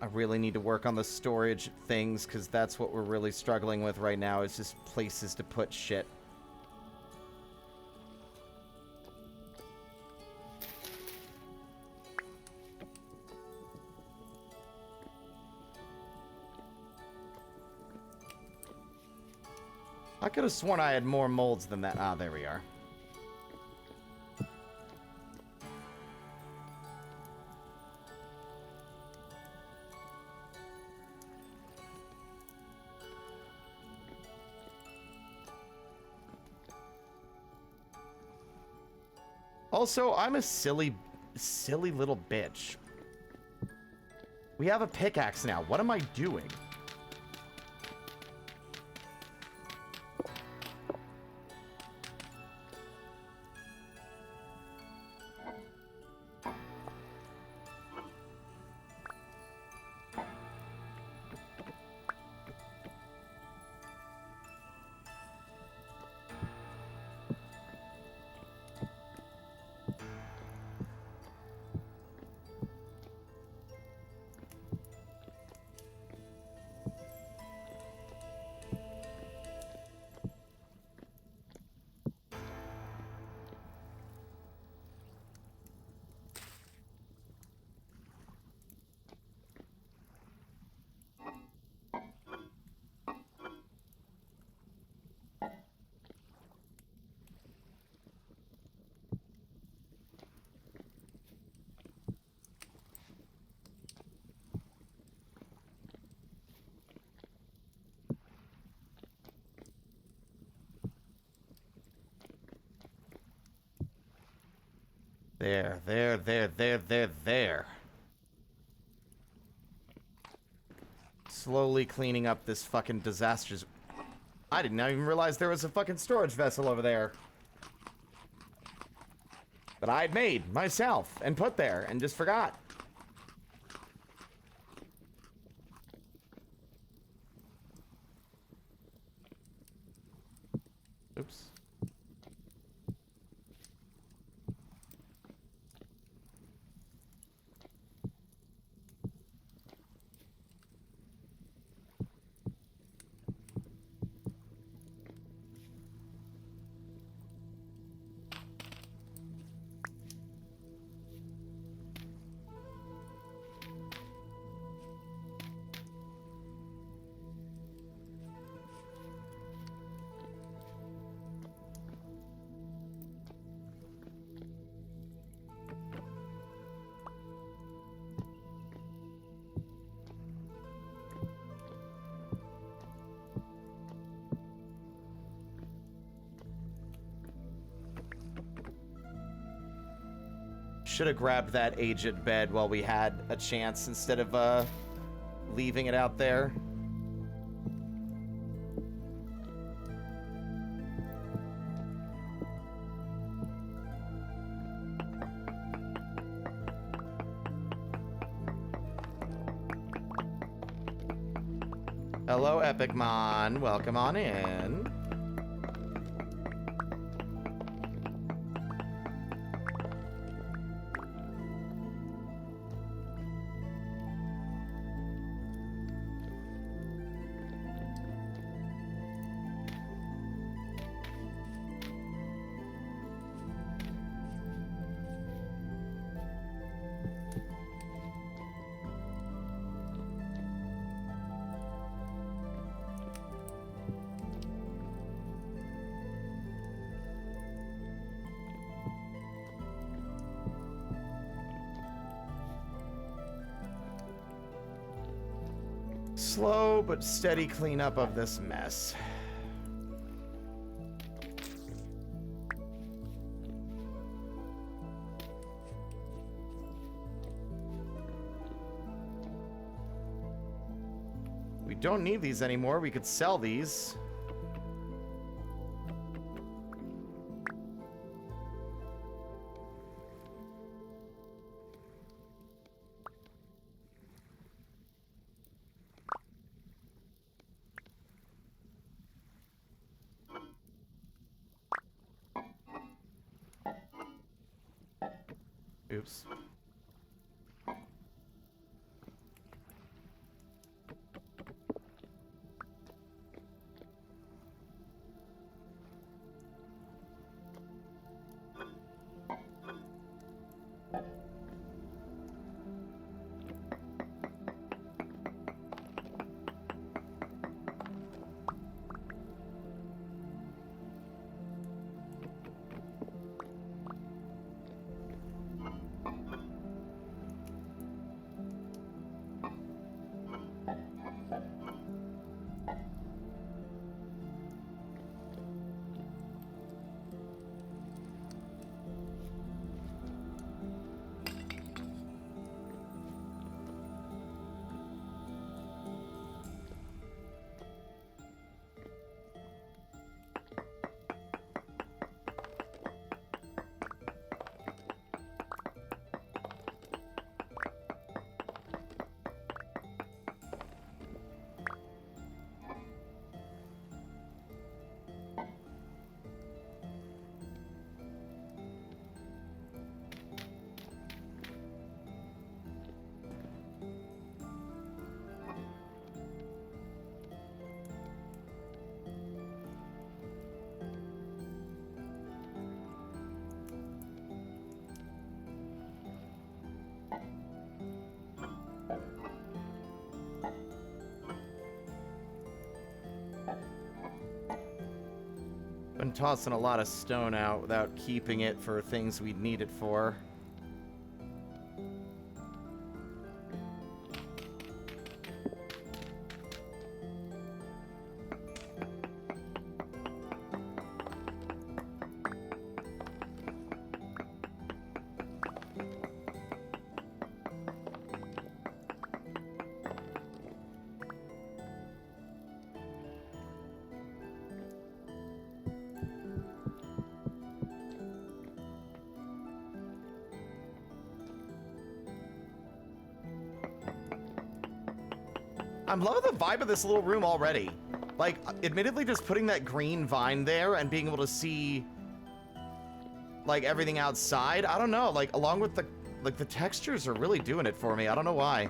I really need to work on the storage things, because that's what we're really struggling with right now, is just places to put shit. I could have sworn I had more molds than that. Ah, there we are. Also, I'm a silly little bitch. We have a pickaxe now. What am I doing? There. Slowly cleaning up this fucking disastrous... I didn't even realize there was a fucking storage vessel over there. That I'd made myself and put there and just forgot. Oops. Should have grabbed that aged bed while we had a chance instead of leaving it out there. Hello, Epicmon. Welcome on in. Slow but steady cleanup of this mess. We don't need these anymore. We could sell these. Oops. Been tossing a lot of stone out without keeping it for things we'd need it for. I'm loving the vibe of this little room already. Like, admittedly, just putting that green vine there and being able to see, like, everything outside, I don't know, like, along with the, like, the textures are really doing it for me. I don't know why.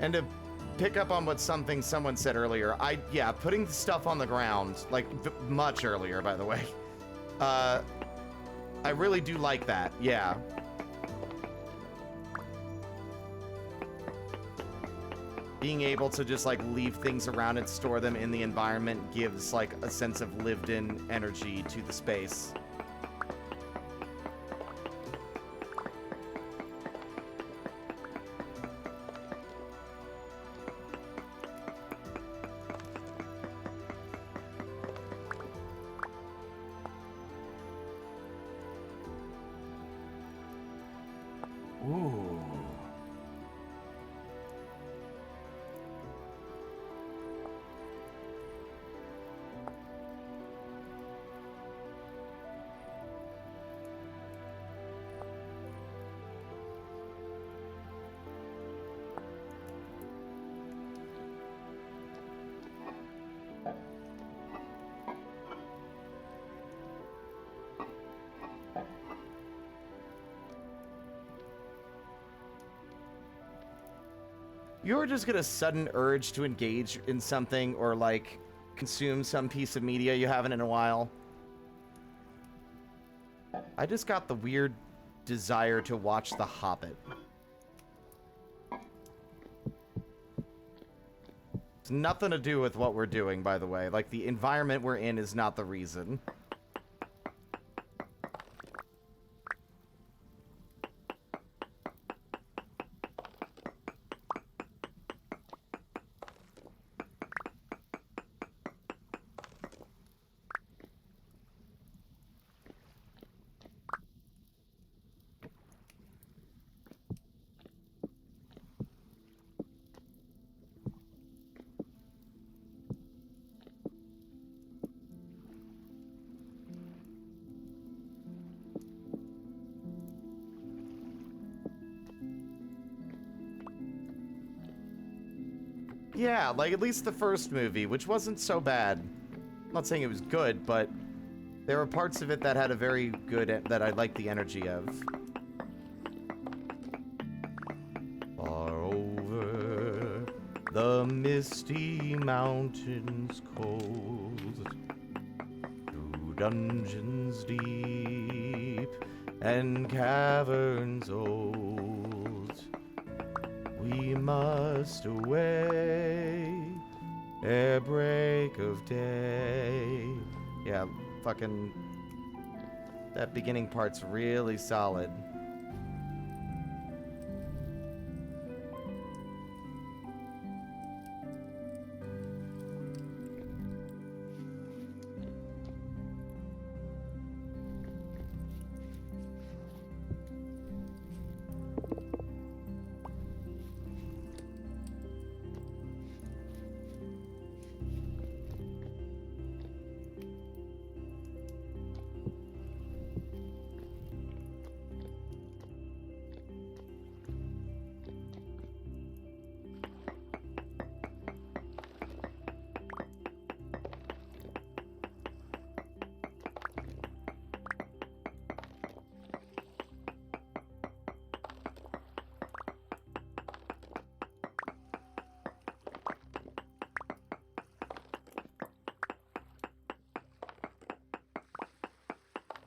And to pick up on what someone said earlier, yeah, putting stuff on the ground, like, much earlier, by the way. I really do like that, yeah. Being able to just, like, leave things around and store them in the environment gives, like, a sense of lived-in energy to the space. Ooh. You ever just get a sudden urge to engage in something or, like, consume some piece of media you haven't in a while? I just got the weird desire to watch The Hobbit. It's nothing to do with what we're doing, by the way. Like, the environment we're in is not the reason. Yeah, like at least the first movie, which wasn't so bad. I'm not saying it was good, but there were parts of it that had a very good, that I liked the energy of. Far over the misty mountains cold, through dungeons deep and caverns old, we must away ere break of day. Yeah, fucking... that beginning part's really solid.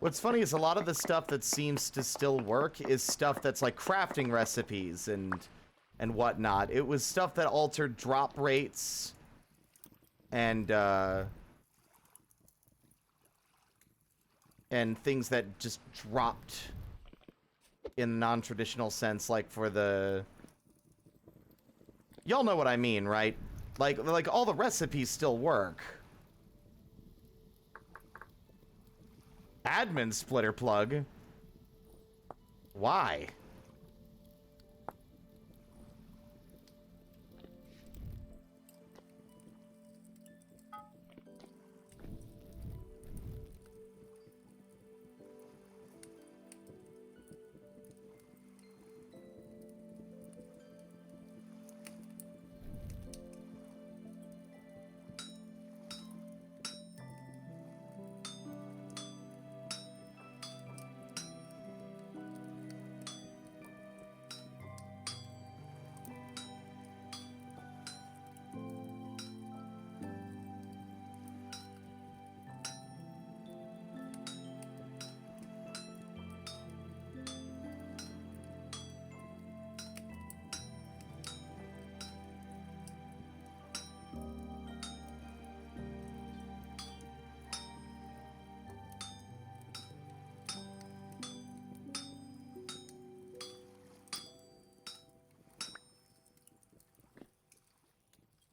What's funny is a lot of the stuff that seems to still work is stuff that's like crafting recipes and whatnot. It was stuff that altered drop rates and things that just dropped in a non-traditional sense, like for the... Y'all know what I mean, right? Like all the recipes still work. Admin splitter plug? Why?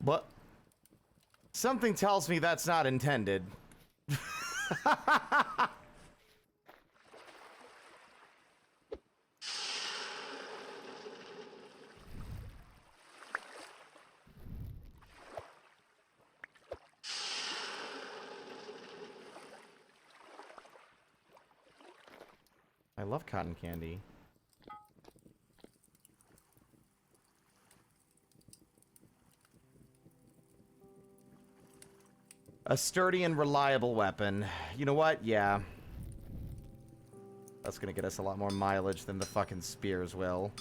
What? Something tells me that's not intended. I love cotton candy. A sturdy and reliable weapon. You know what? Yeah. That's gonna get us a lot more mileage than the fucking spears will.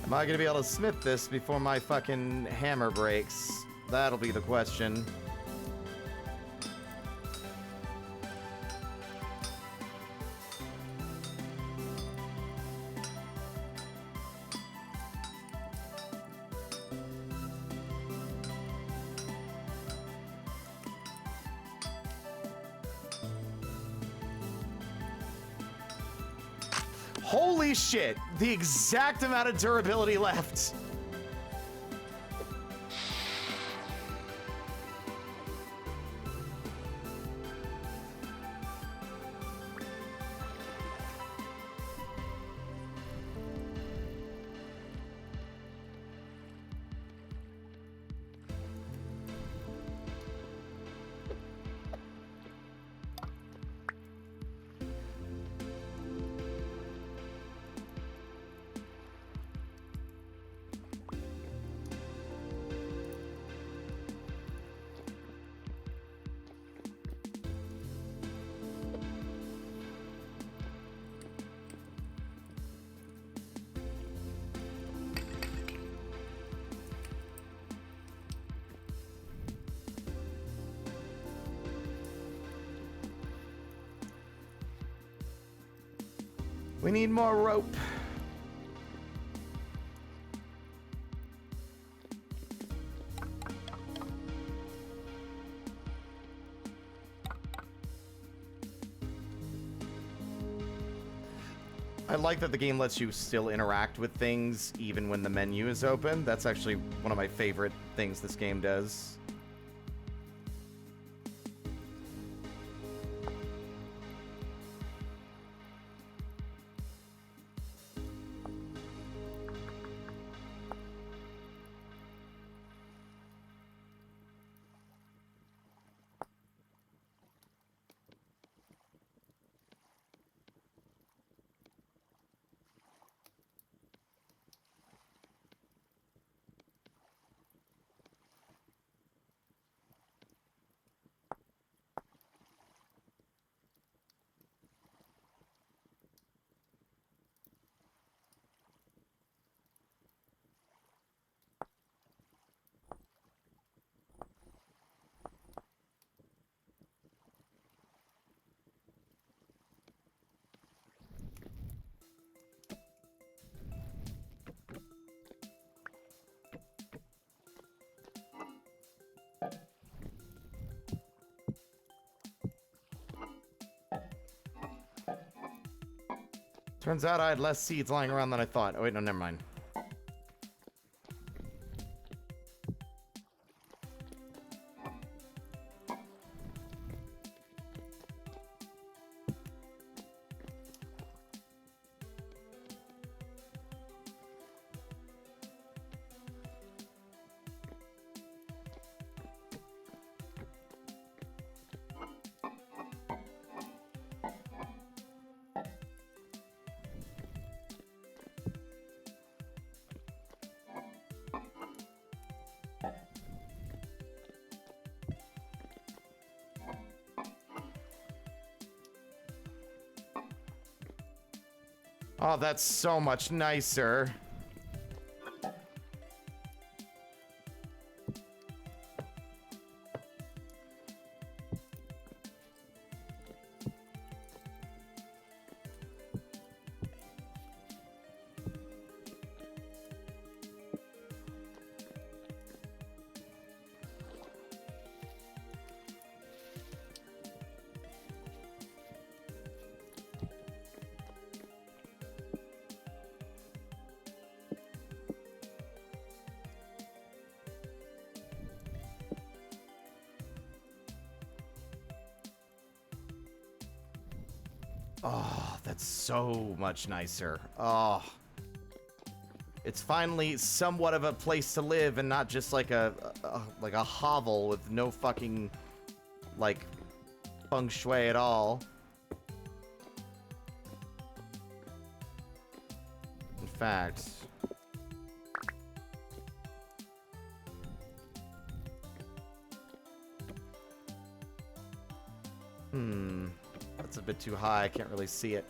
Am I gonna be able to smith this before my fucking hammer breaks? That'll be the question. Holy shit! The exact amount of durability left. We need more rope. I like that the game lets you still interact with things even when the menu is open. That's actually one of my favorite things this game does. Turns out I had less seeds lying around than I thought. Oh, wait, no, never mind. Oh, that's so much nicer. Oh, that's so much nicer. Oh. It's finally somewhat of a place to live and not just like a hovel with no fucking, like, feng shui at all. In fact... That's a bit too high. I can't really see it.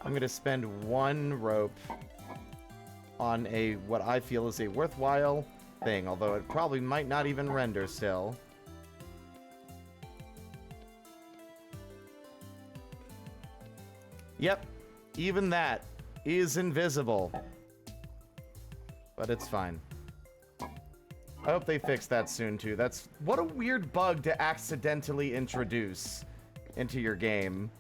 I'm going to spend one rope on a what I feel is a worthwhile thing, although it probably might not even render still. Yep, even that is invisible. But it's fine. I hope they fix that soon too. That's what a weird bug to accidentally introduce into your game.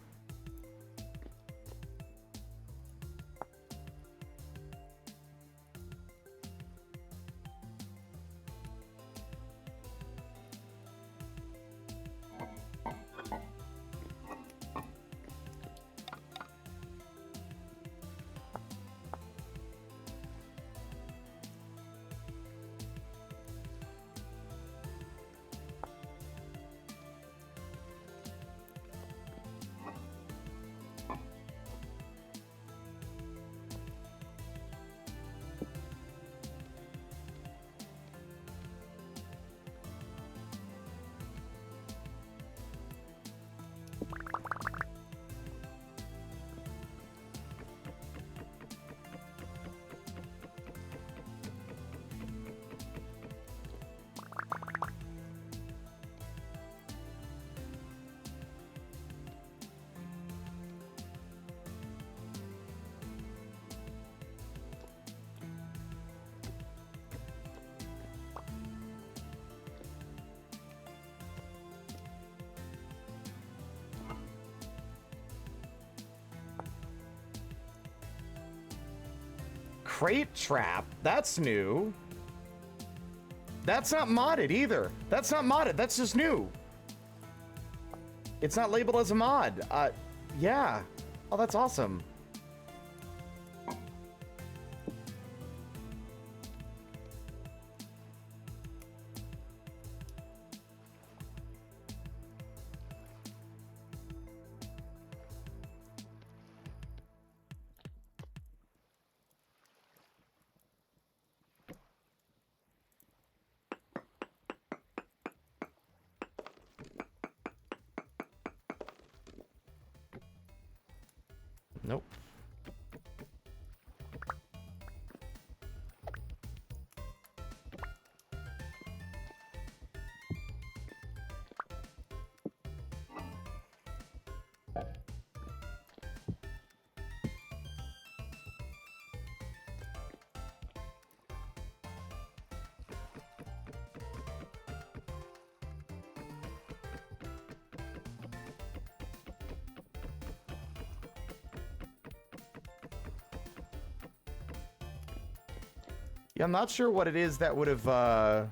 crate trap. That's new. That's not modded either. That's not modded. That's just new. It's not labeled as a mod. Yeah. Oh, that's awesome. Nope. Yeah, I'm not sure what it is that would have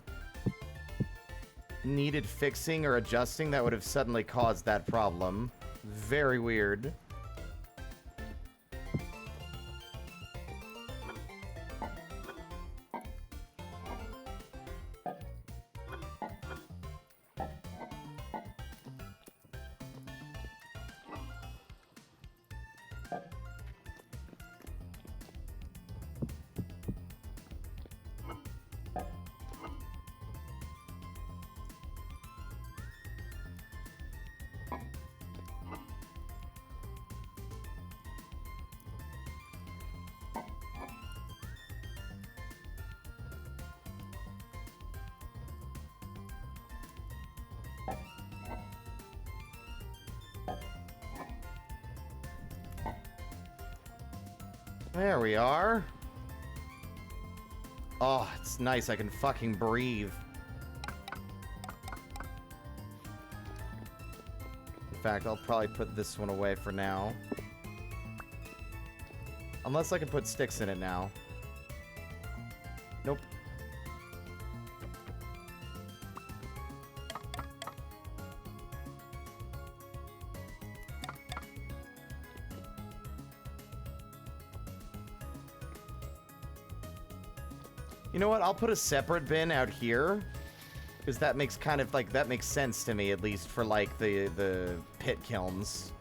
needed fixing or adjusting that would have suddenly caused that problem. Very weird. There we are. Oh, it's nice. I can fucking breathe. In fact, I'll probably put this one away for now. Unless I can put sticks in it now. Nope. You know what? I'll put a separate bin out here. Because that makes kind of like, that makes sense to me, at least for like the pit kilns.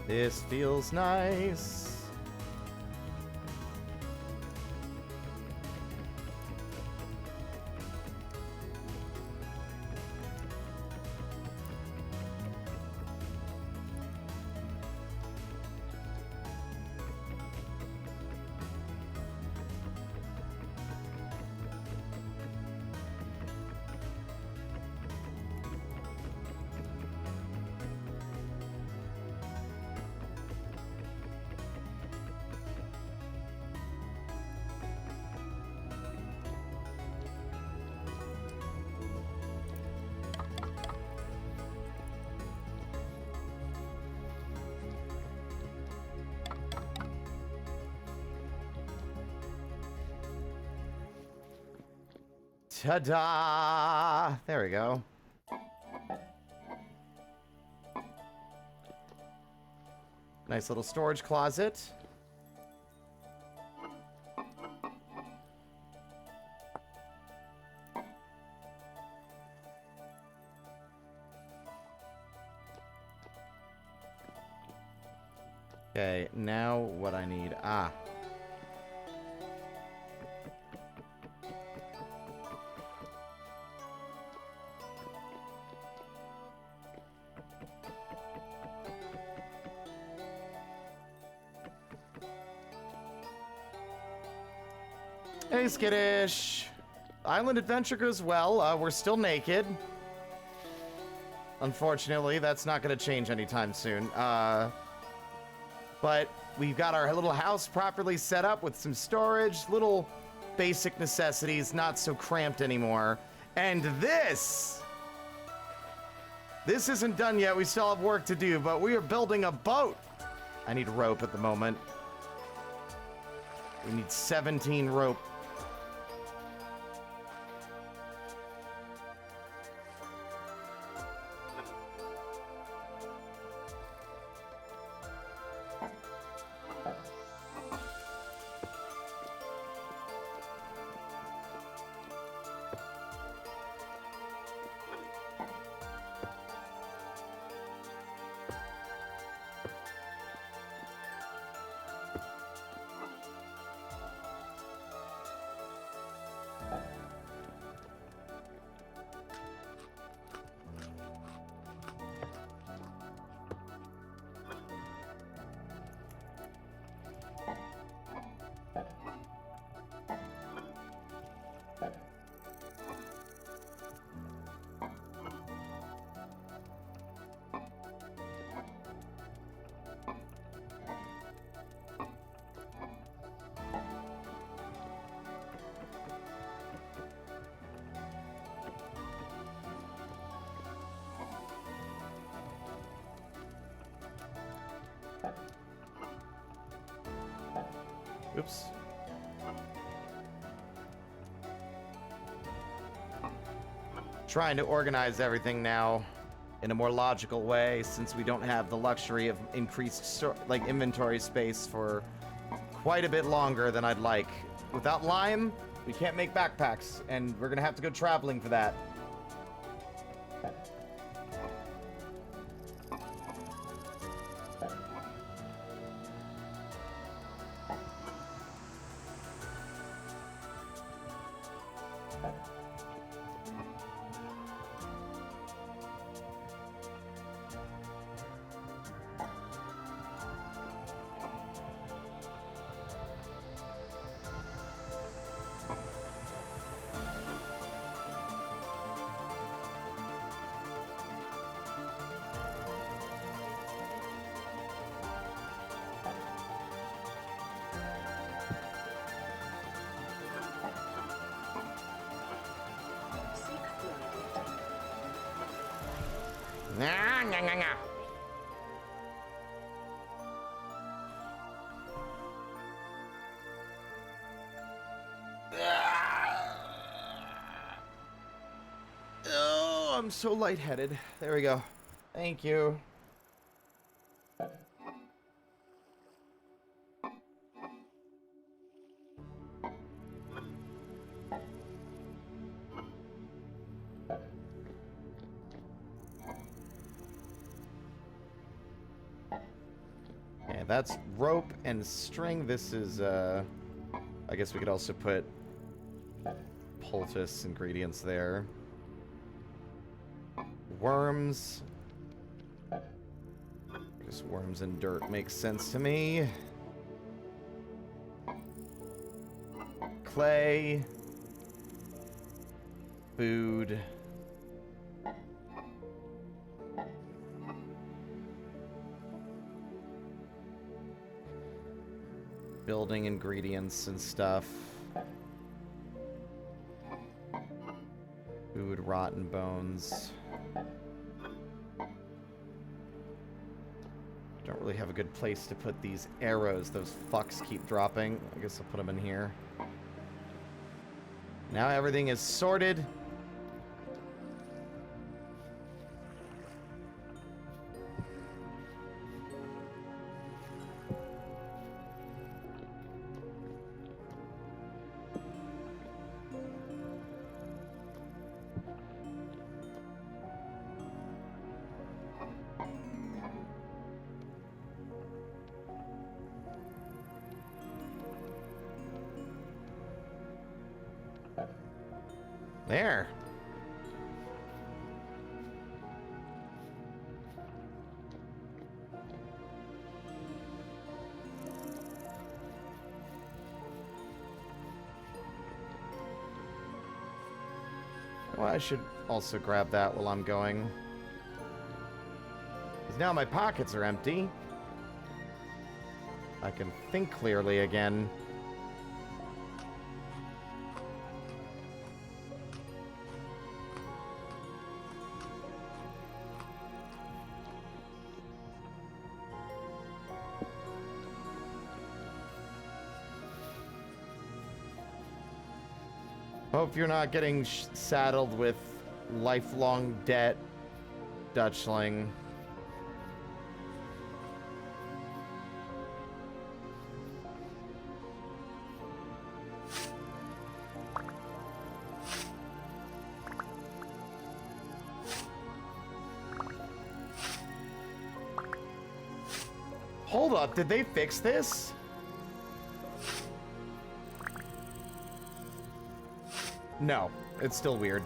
This feels nice. Ta-da! There we go. Nice little storage closet. Okay, now what I need. Ah. Hey, Skittish. Island adventure goes well. We're still naked. Unfortunately, that's not going to change anytime soon. But we've got our little house properly set up with some storage, little basic necessities, not so cramped anymore. And this isn't done yet. We still have work to do, but we are building a boat. I need rope at the moment. We need 17 rope. Oops. Trying to organize everything now in a more logical way, since we don't have the luxury of increased inventory space for quite a bit longer than I'd like. Without lime, we can't make backpacks, and we're gonna have to go traveling for that. Oh, I'm so lightheaded. There we go. Thank you. Okay, that's rope and string. This is, I guess we could also put poultice ingredients there. Worms. Just worms and dirt makes sense to me. Clay. Food. Building ingredients and stuff. Food, rotten bones. Don't really have a good place to put these arrows. Those fucks keep dropping. I guess I'll put them in here. Now everything is sorted. There. Well, I should also grab that while I'm going. Because now my pockets are empty. I can think clearly again. Hope you're not getting saddled with lifelong debt, Dutchling. Hold up, did they fix this? No, it's still weird.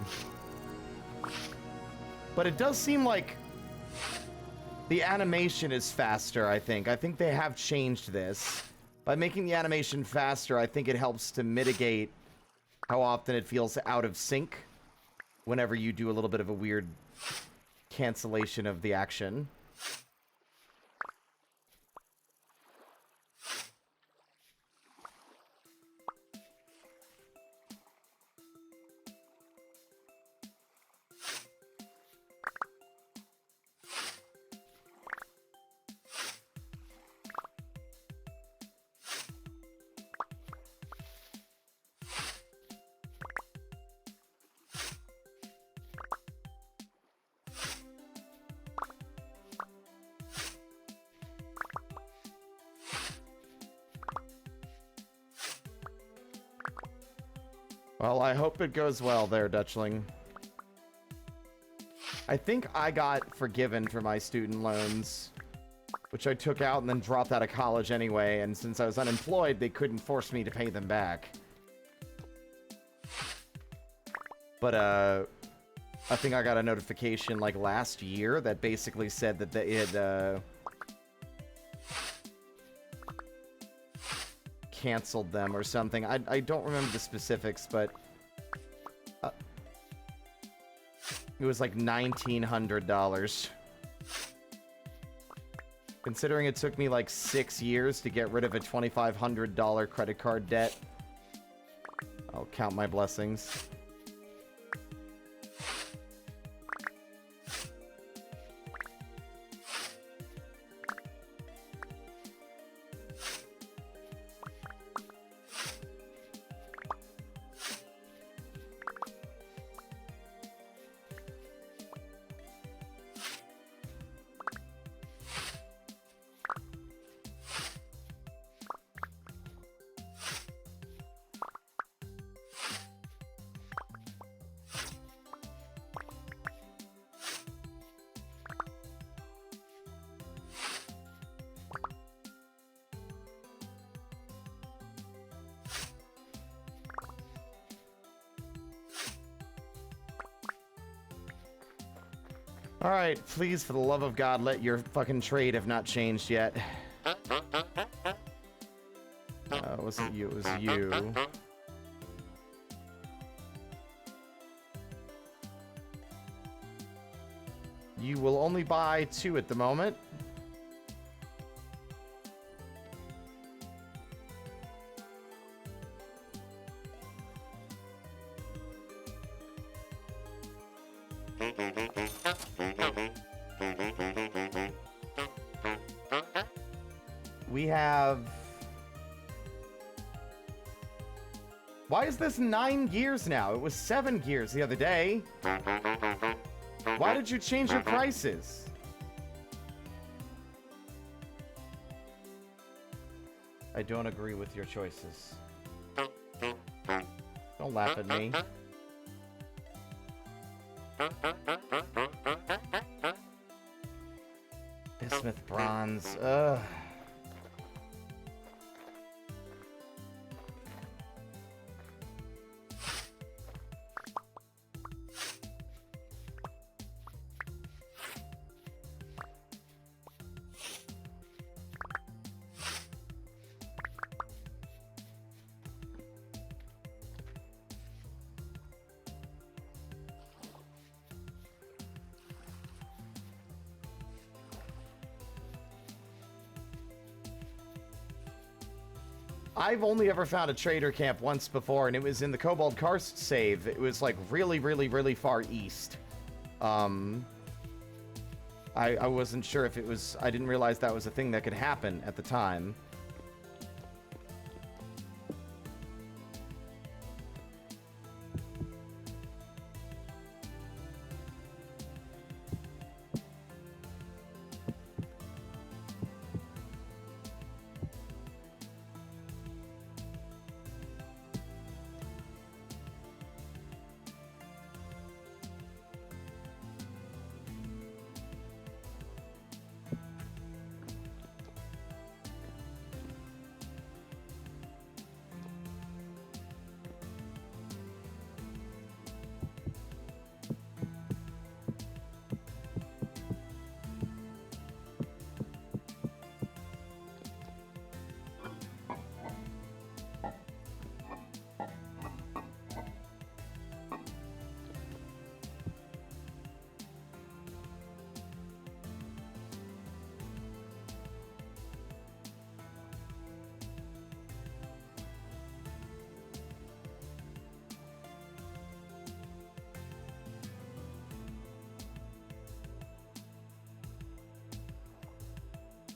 But it does seem like the animation is faster, I think. I think they have changed this. By making the animation faster, I think it helps to mitigate how often it feels out of sync whenever you do a little bit of a weird cancellation of the action. Well, I hope it goes well there, Dutchling. I think I got forgiven for my student loans, which I took out and then dropped out of college anyway, and since I was unemployed, they couldn't force me to pay them back. But, I think I got a notification, like, last year that basically said that they had, canceled them or something. I don't remember the specifics, but it was like $1,900. Considering it took me like 6 years to get rid of a $2,500 credit card debt, I'll count my blessings. Alright, please, for the love of God, let your fucking trade have not changed yet. It wasn't you, it was you. You will only buy 2 at the moment. We have Why is this 9 gears now? It was 7 gears the other day. Why did you change your prices? I don't agree with your choices. Don't laugh at me. Bismuth bronze. Ugh. I've only ever found a trader camp once before, and it was in the Cobalt Karst save. It was like really, really, really far east. I wasn't sure if it was... I didn't realize that was a thing that could happen at the time.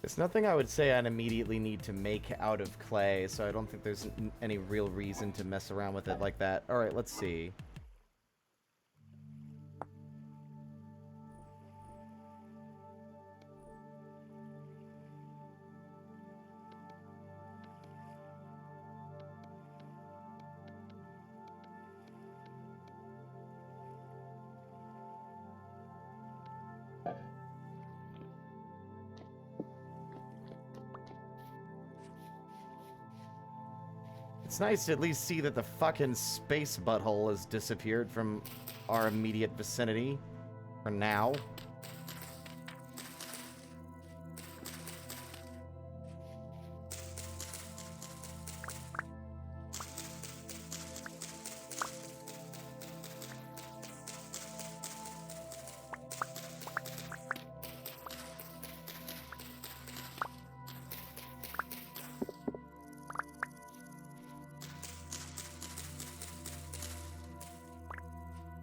There's nothing I would say I'd immediately need to make out of clay, so I don't think there's any real reason to mess around with it like that. Alright, let's see. It's nice to at least see that the fucking space butthole has disappeared from our immediate vicinity. For now.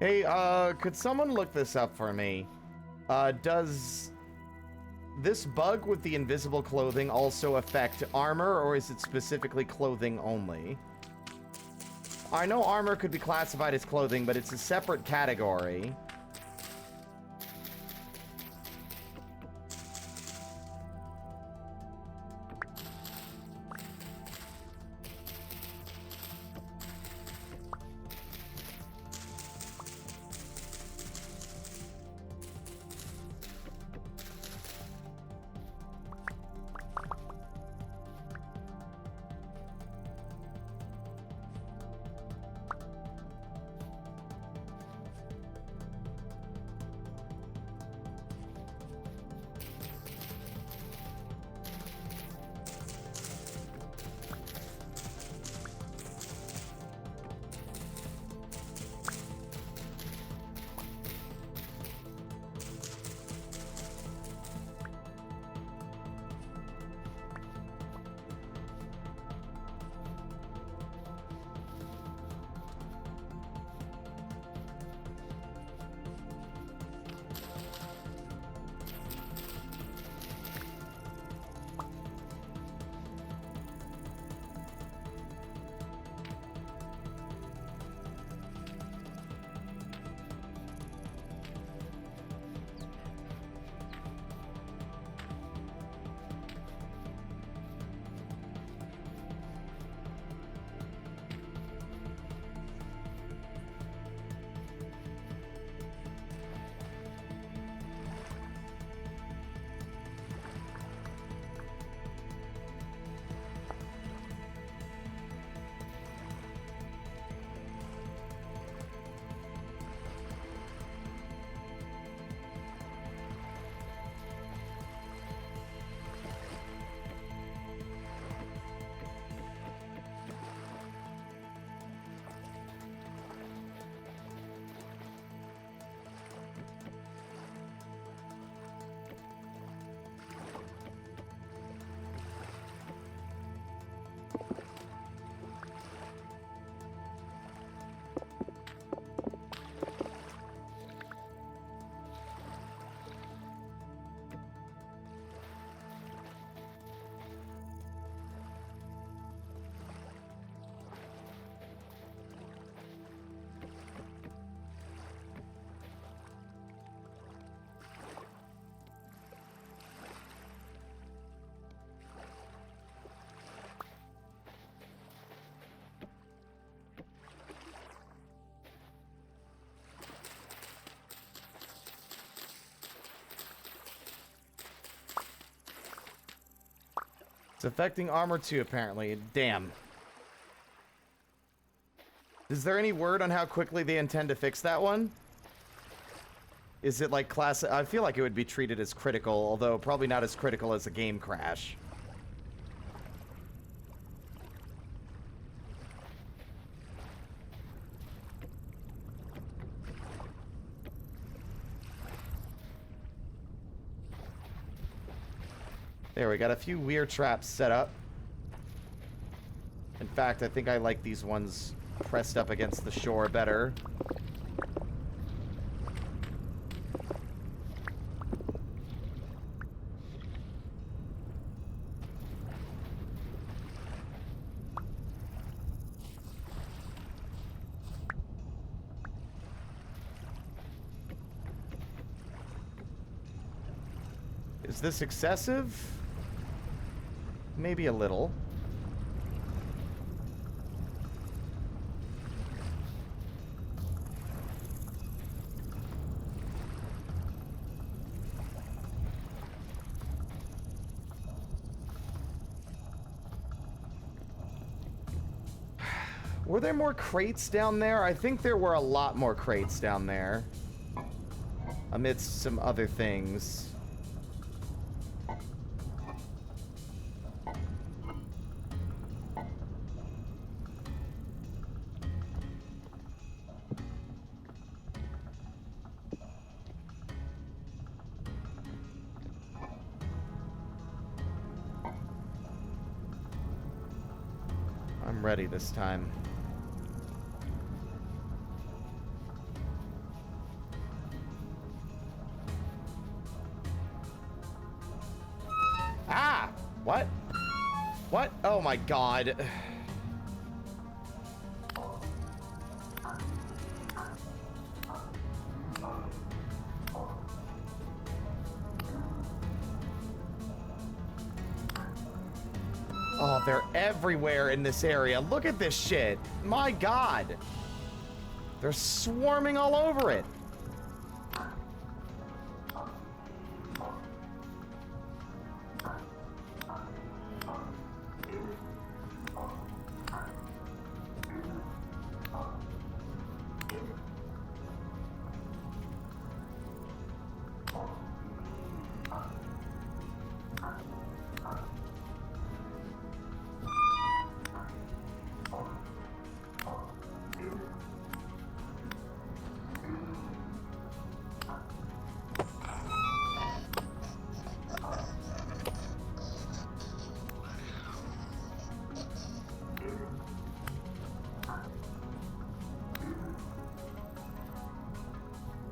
Hey, could someone look this up for me? Does this bug with the invisible clothing also affect armor, or is it specifically clothing only? I know armor could be classified as clothing, but it's a separate category. It's affecting armor too, apparently. Damn. Is there any word on how quickly they intend to fix that one? Is it like classic? I feel like it would be treated as critical, although probably not as critical as a game crash. There, we got a few weird traps set up. In fact, I think I like these ones pressed up against the shore better. Is this excessive? Maybe a little. Were there more crates down there? I think there were a lot more crates down there. Amidst some other things. I'm ready this time. Ah! What? What? Oh my god. Oh, they're everywhere in this area. Look at this shit. My god. They're swarming all over it.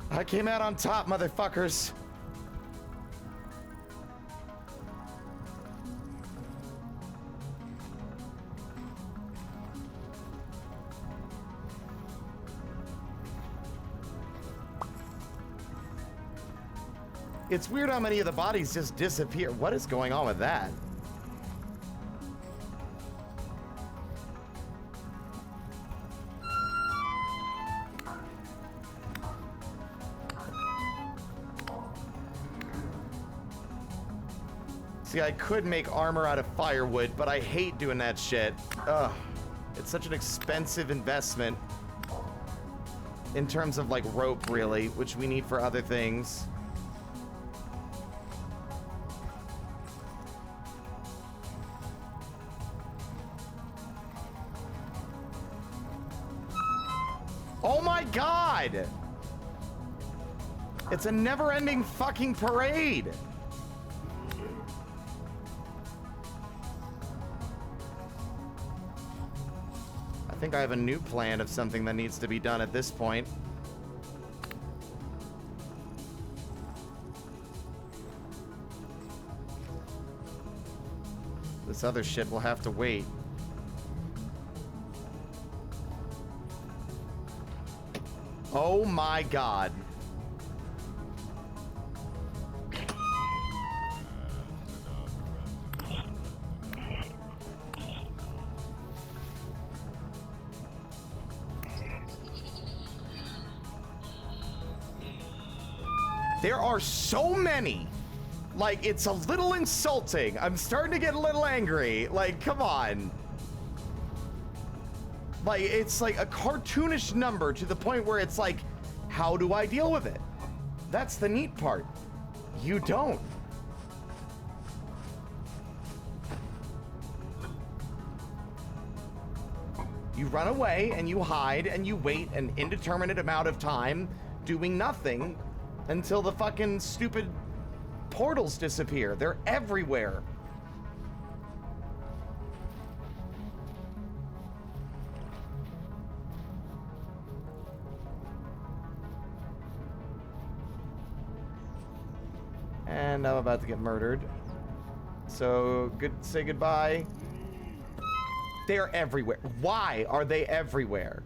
I came out on top, motherfuckers. It's weird how many of the bodies just disappear. What is going on with that? See, I could make armor out of firewood, but I hate doing that shit. Ugh. It's such an expensive investment. In terms of, like, rope, really, which we need for other things. Oh my god! It's a never-ending fucking parade! I think I have a new plan of something that needs to be done at this point. This other shit will have to wait. Oh my god. There are so many. Like, it's a little insulting. I'm starting to get a little angry. Like, come on. Like, it's like a cartoonish number to the point where it's like, how do I deal with it? That's the neat part. You don't. You run away and you hide and you wait an indeterminate amount of time doing nothing until the fucking stupid portals disappear. They're everywhere. And I'm about to get murdered. So, say goodbye. They're everywhere. Why are they everywhere?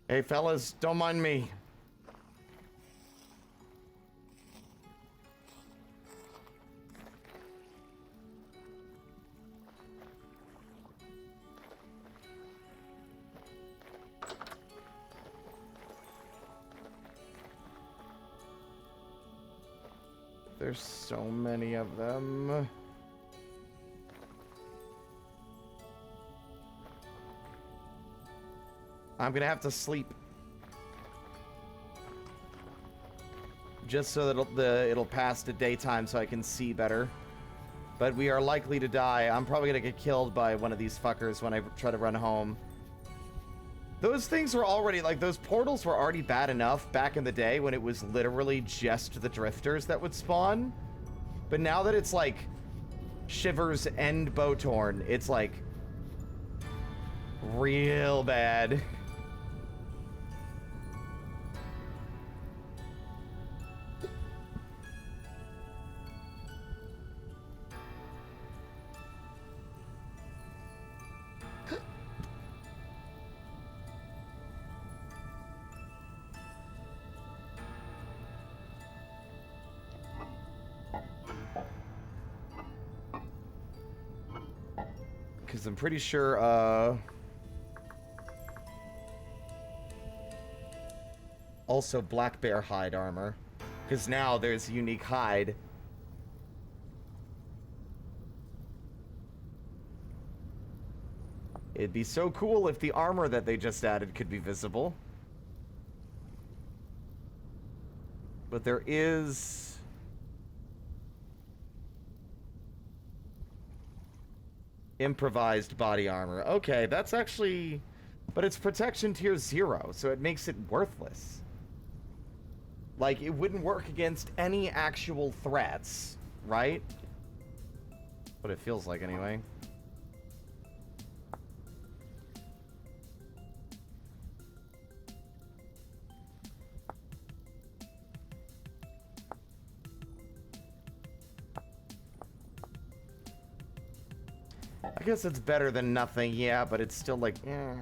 Hey, fellas, don't mind me. There's so many of them. I'm gonna have to sleep. Just so that it'll pass to daytime so I can see better. But we are likely to die. I'm probably gonna get killed by one of these fuckers when I try to run home. Those things were already, like, those portals were already bad enough back in the day when it was literally just the drifters that would spawn. But now that it's like Shivers and Botorn, it's like real bad. Because I'm pretty sure, also black bear hide armor. Because now there's unique hide. It'd be so cool if the armor that they just added could be visible. But there is... improvised body armor. Okay, that's actually... But it's protection tier 0, so it makes it worthless. Like, it wouldn't work against any actual threats, right? What it feels like, anyway. I guess it's better than nothing, yeah, but it's still like, eh.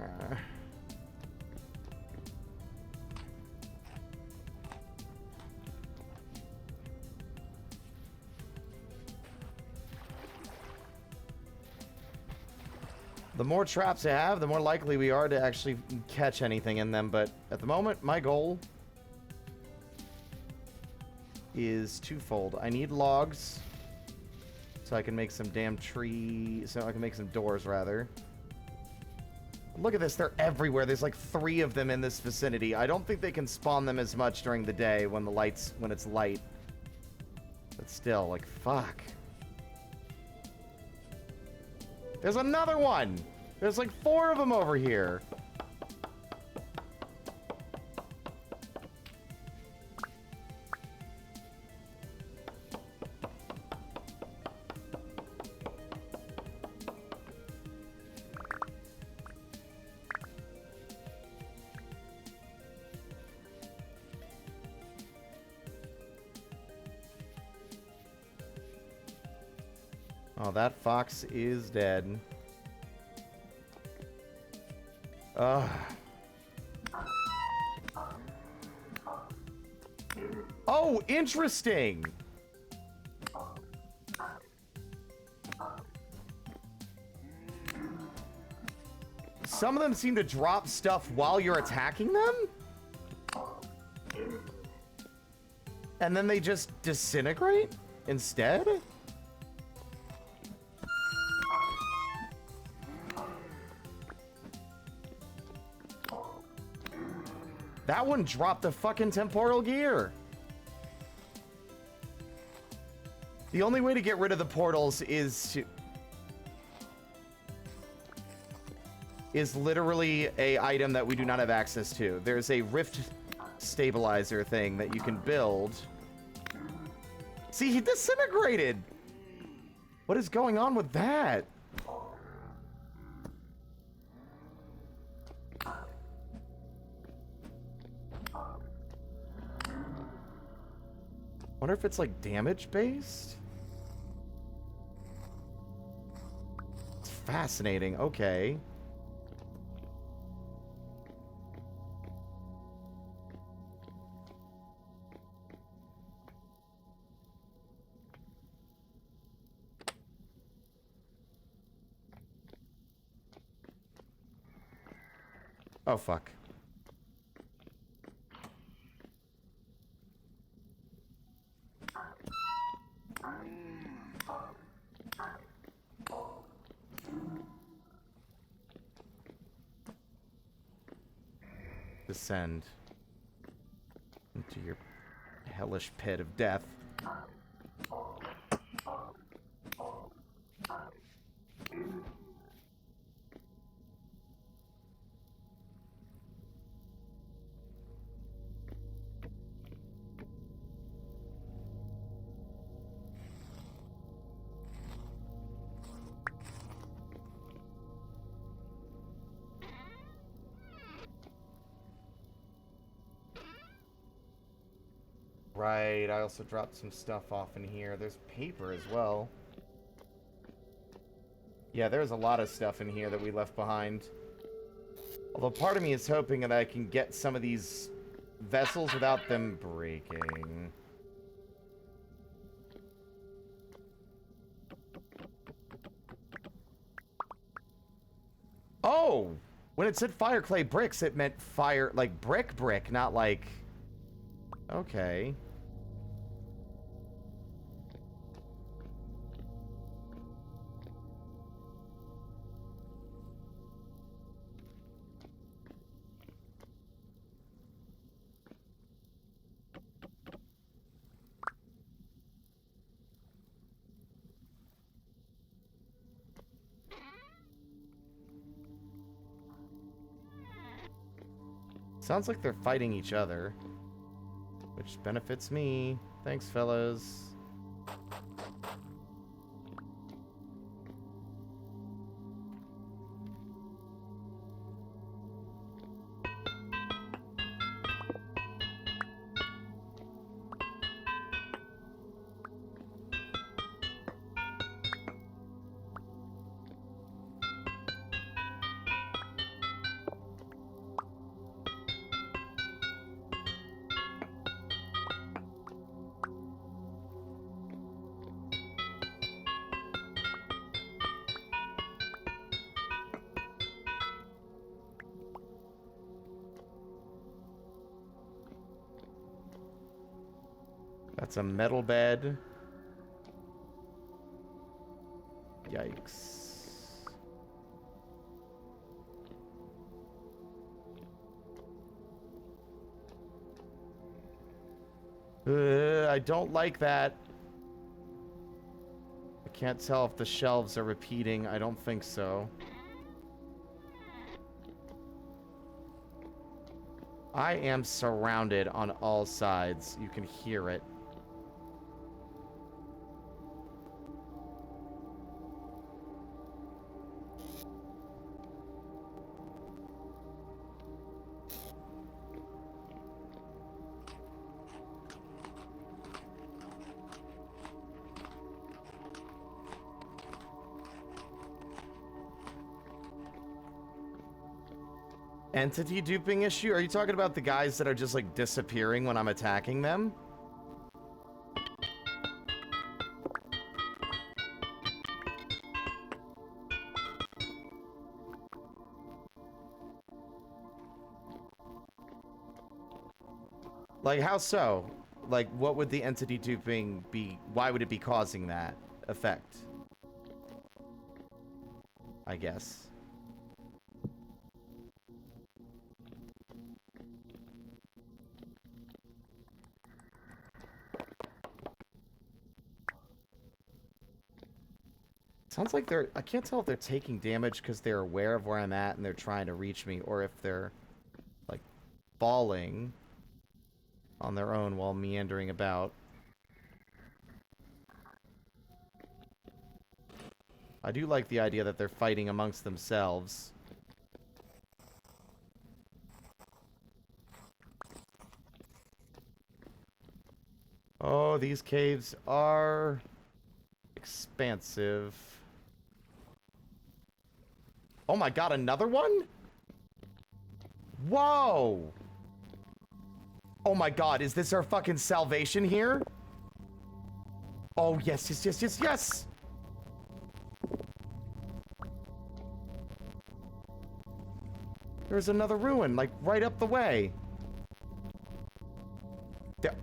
The more traps I have, the more likely we are to actually catch anything in them, but at the moment, my goal is twofold. I need logs. So I can make some damn so I can make some doors, rather. Look at this, they're everywhere. There's like 3 of them in this vicinity. I don't think they can spawn them as much during the day when it's light. But still, like, fuck. There's another one! There's like 4 of them over here. Oh, that fox is dead. Ugh. Oh, interesting. Some of them seem to drop stuff while you're attacking them? And then they just disintegrate instead? That one dropped the fucking temporal gear. The only way to get rid of the portals is literally a item that we do not have access to. There's a rift stabilizer thing that you can build. See, he disintegrated. What is going on with that? Wonder if it's like damage based? It's fascinating. Okay. Oh, fuck. Descend into your hellish pit of death. Right, I also dropped some stuff off in here. There's paper as well. Yeah, there's a lot of stuff in here that we left behind. Although part of me is hoping that I can get some of these vessels without them breaking. Oh! When it said fire clay bricks, it meant fire, like brick, not like... Okay. Sounds like they're fighting each other, which benefits me. Thanks, fellas. That's a metal bed. Yikes. I don't like that. I can't tell if the shelves are repeating. I don't think so. I am surrounded on all sides. You can hear it. Entity duping issue? Are you talking about the guys that are just like disappearing when I'm attacking them? Like, how so? Like, what would the entity duping be? Why would it be causing that effect? I guess. Sounds like they're... I can't tell if they're taking damage because they're aware of where I'm at and they're trying to reach me, or if they're, like, falling on their own while meandering about. I do like the idea that they're fighting amongst themselves. Oh, these caves are expansive. Oh my god, another one? Whoa! Oh my god, is this our fucking salvation here? Oh, yes, yes, yes, yes, yes! There's another ruin, like, right up the way. There.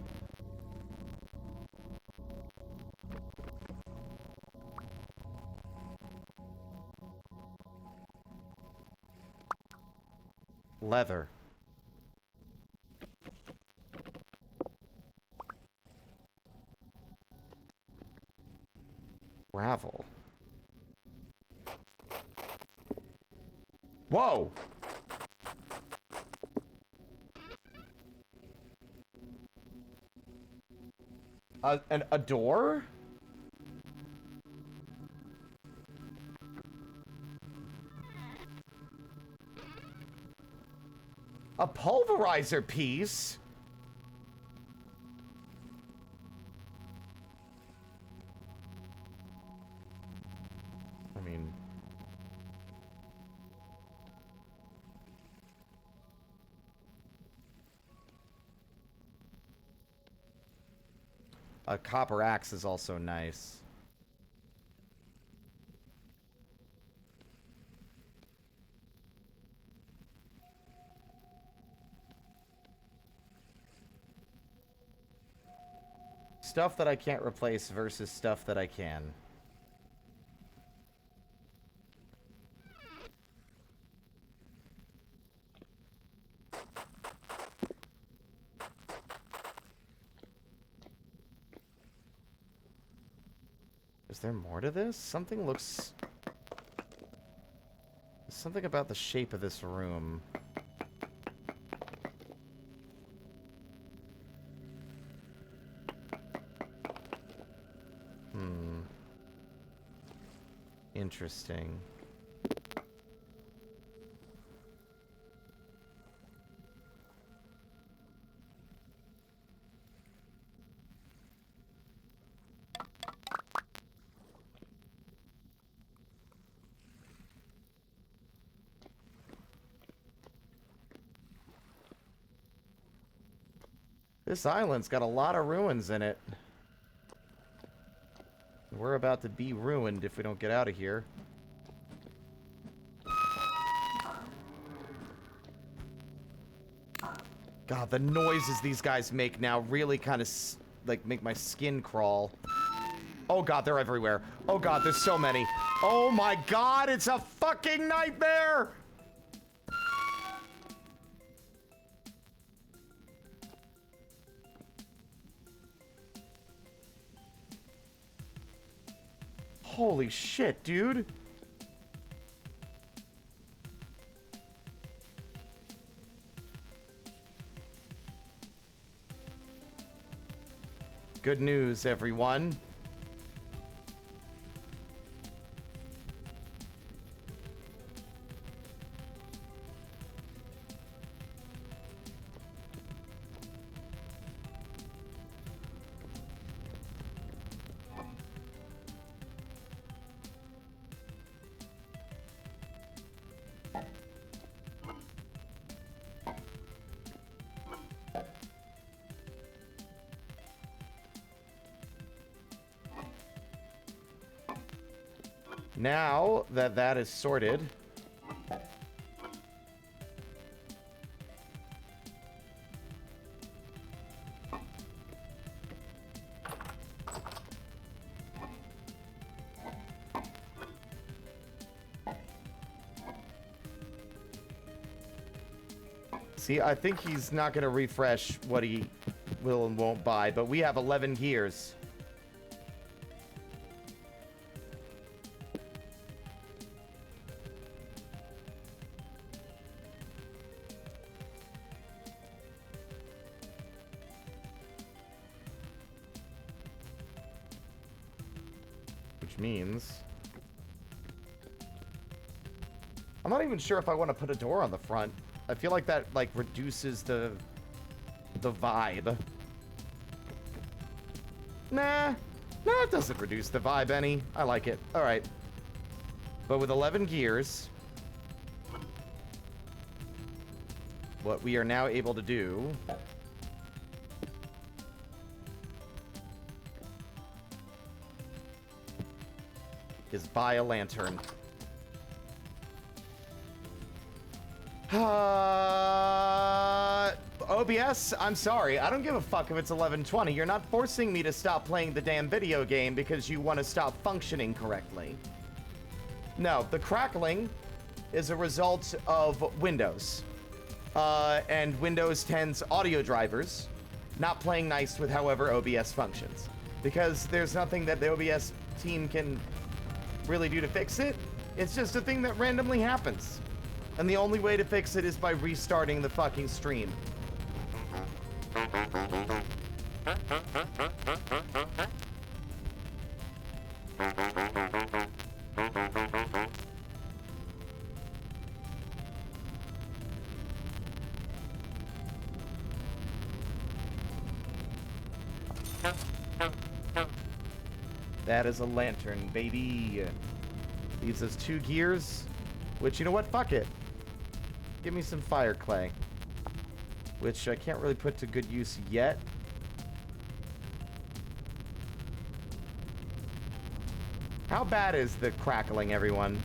Leather. Gravel. Whoa! A door? A pulverizer piece? I mean... A copper axe is also nice. Stuff that I can't replace versus stuff that I can. Is there more to this? Something looks... There's something about the shape of this room. Interesting. This island's got a lot of ruins in it. We're about to be ruined if we don't get out of here. God, the noises these guys make now really kind of, like, make my skin crawl. Oh god, they're everywhere. Oh god, there's so many. Oh my god, it's a fucking nightmare! Holy shit, dude. Good news, everyone. Now that that is sorted, see, I think he's not going to refresh what he will and won't buy, but we have 11 gears. Which means I'm not even sure if I want to put a door on the front. I feel like that like reduces the vibe. Nah, it doesn't reduce the vibe any. I like it. All right. But with 11 gears, what we are now able to do is buy a lantern. OBS, I'm sorry. I don't give a fuck if it's 11:20. You're not forcing me to stop playing the damn video game because you want to stop functioning correctly. No, the crackling is a result of Windows. And Windows 10's audio drivers not playing nice with however OBS functions. Because there's nothing that the OBS team can really do to fix it. It's just a thing that randomly happens. And the only way to fix it is by restarting the fucking stream. That is a lantern, baby. Leaves us 2 gears, which, you know what? Fuck it. Give me some fire clay, which I can't really put to good use yet. How bad is the crackling, everyone?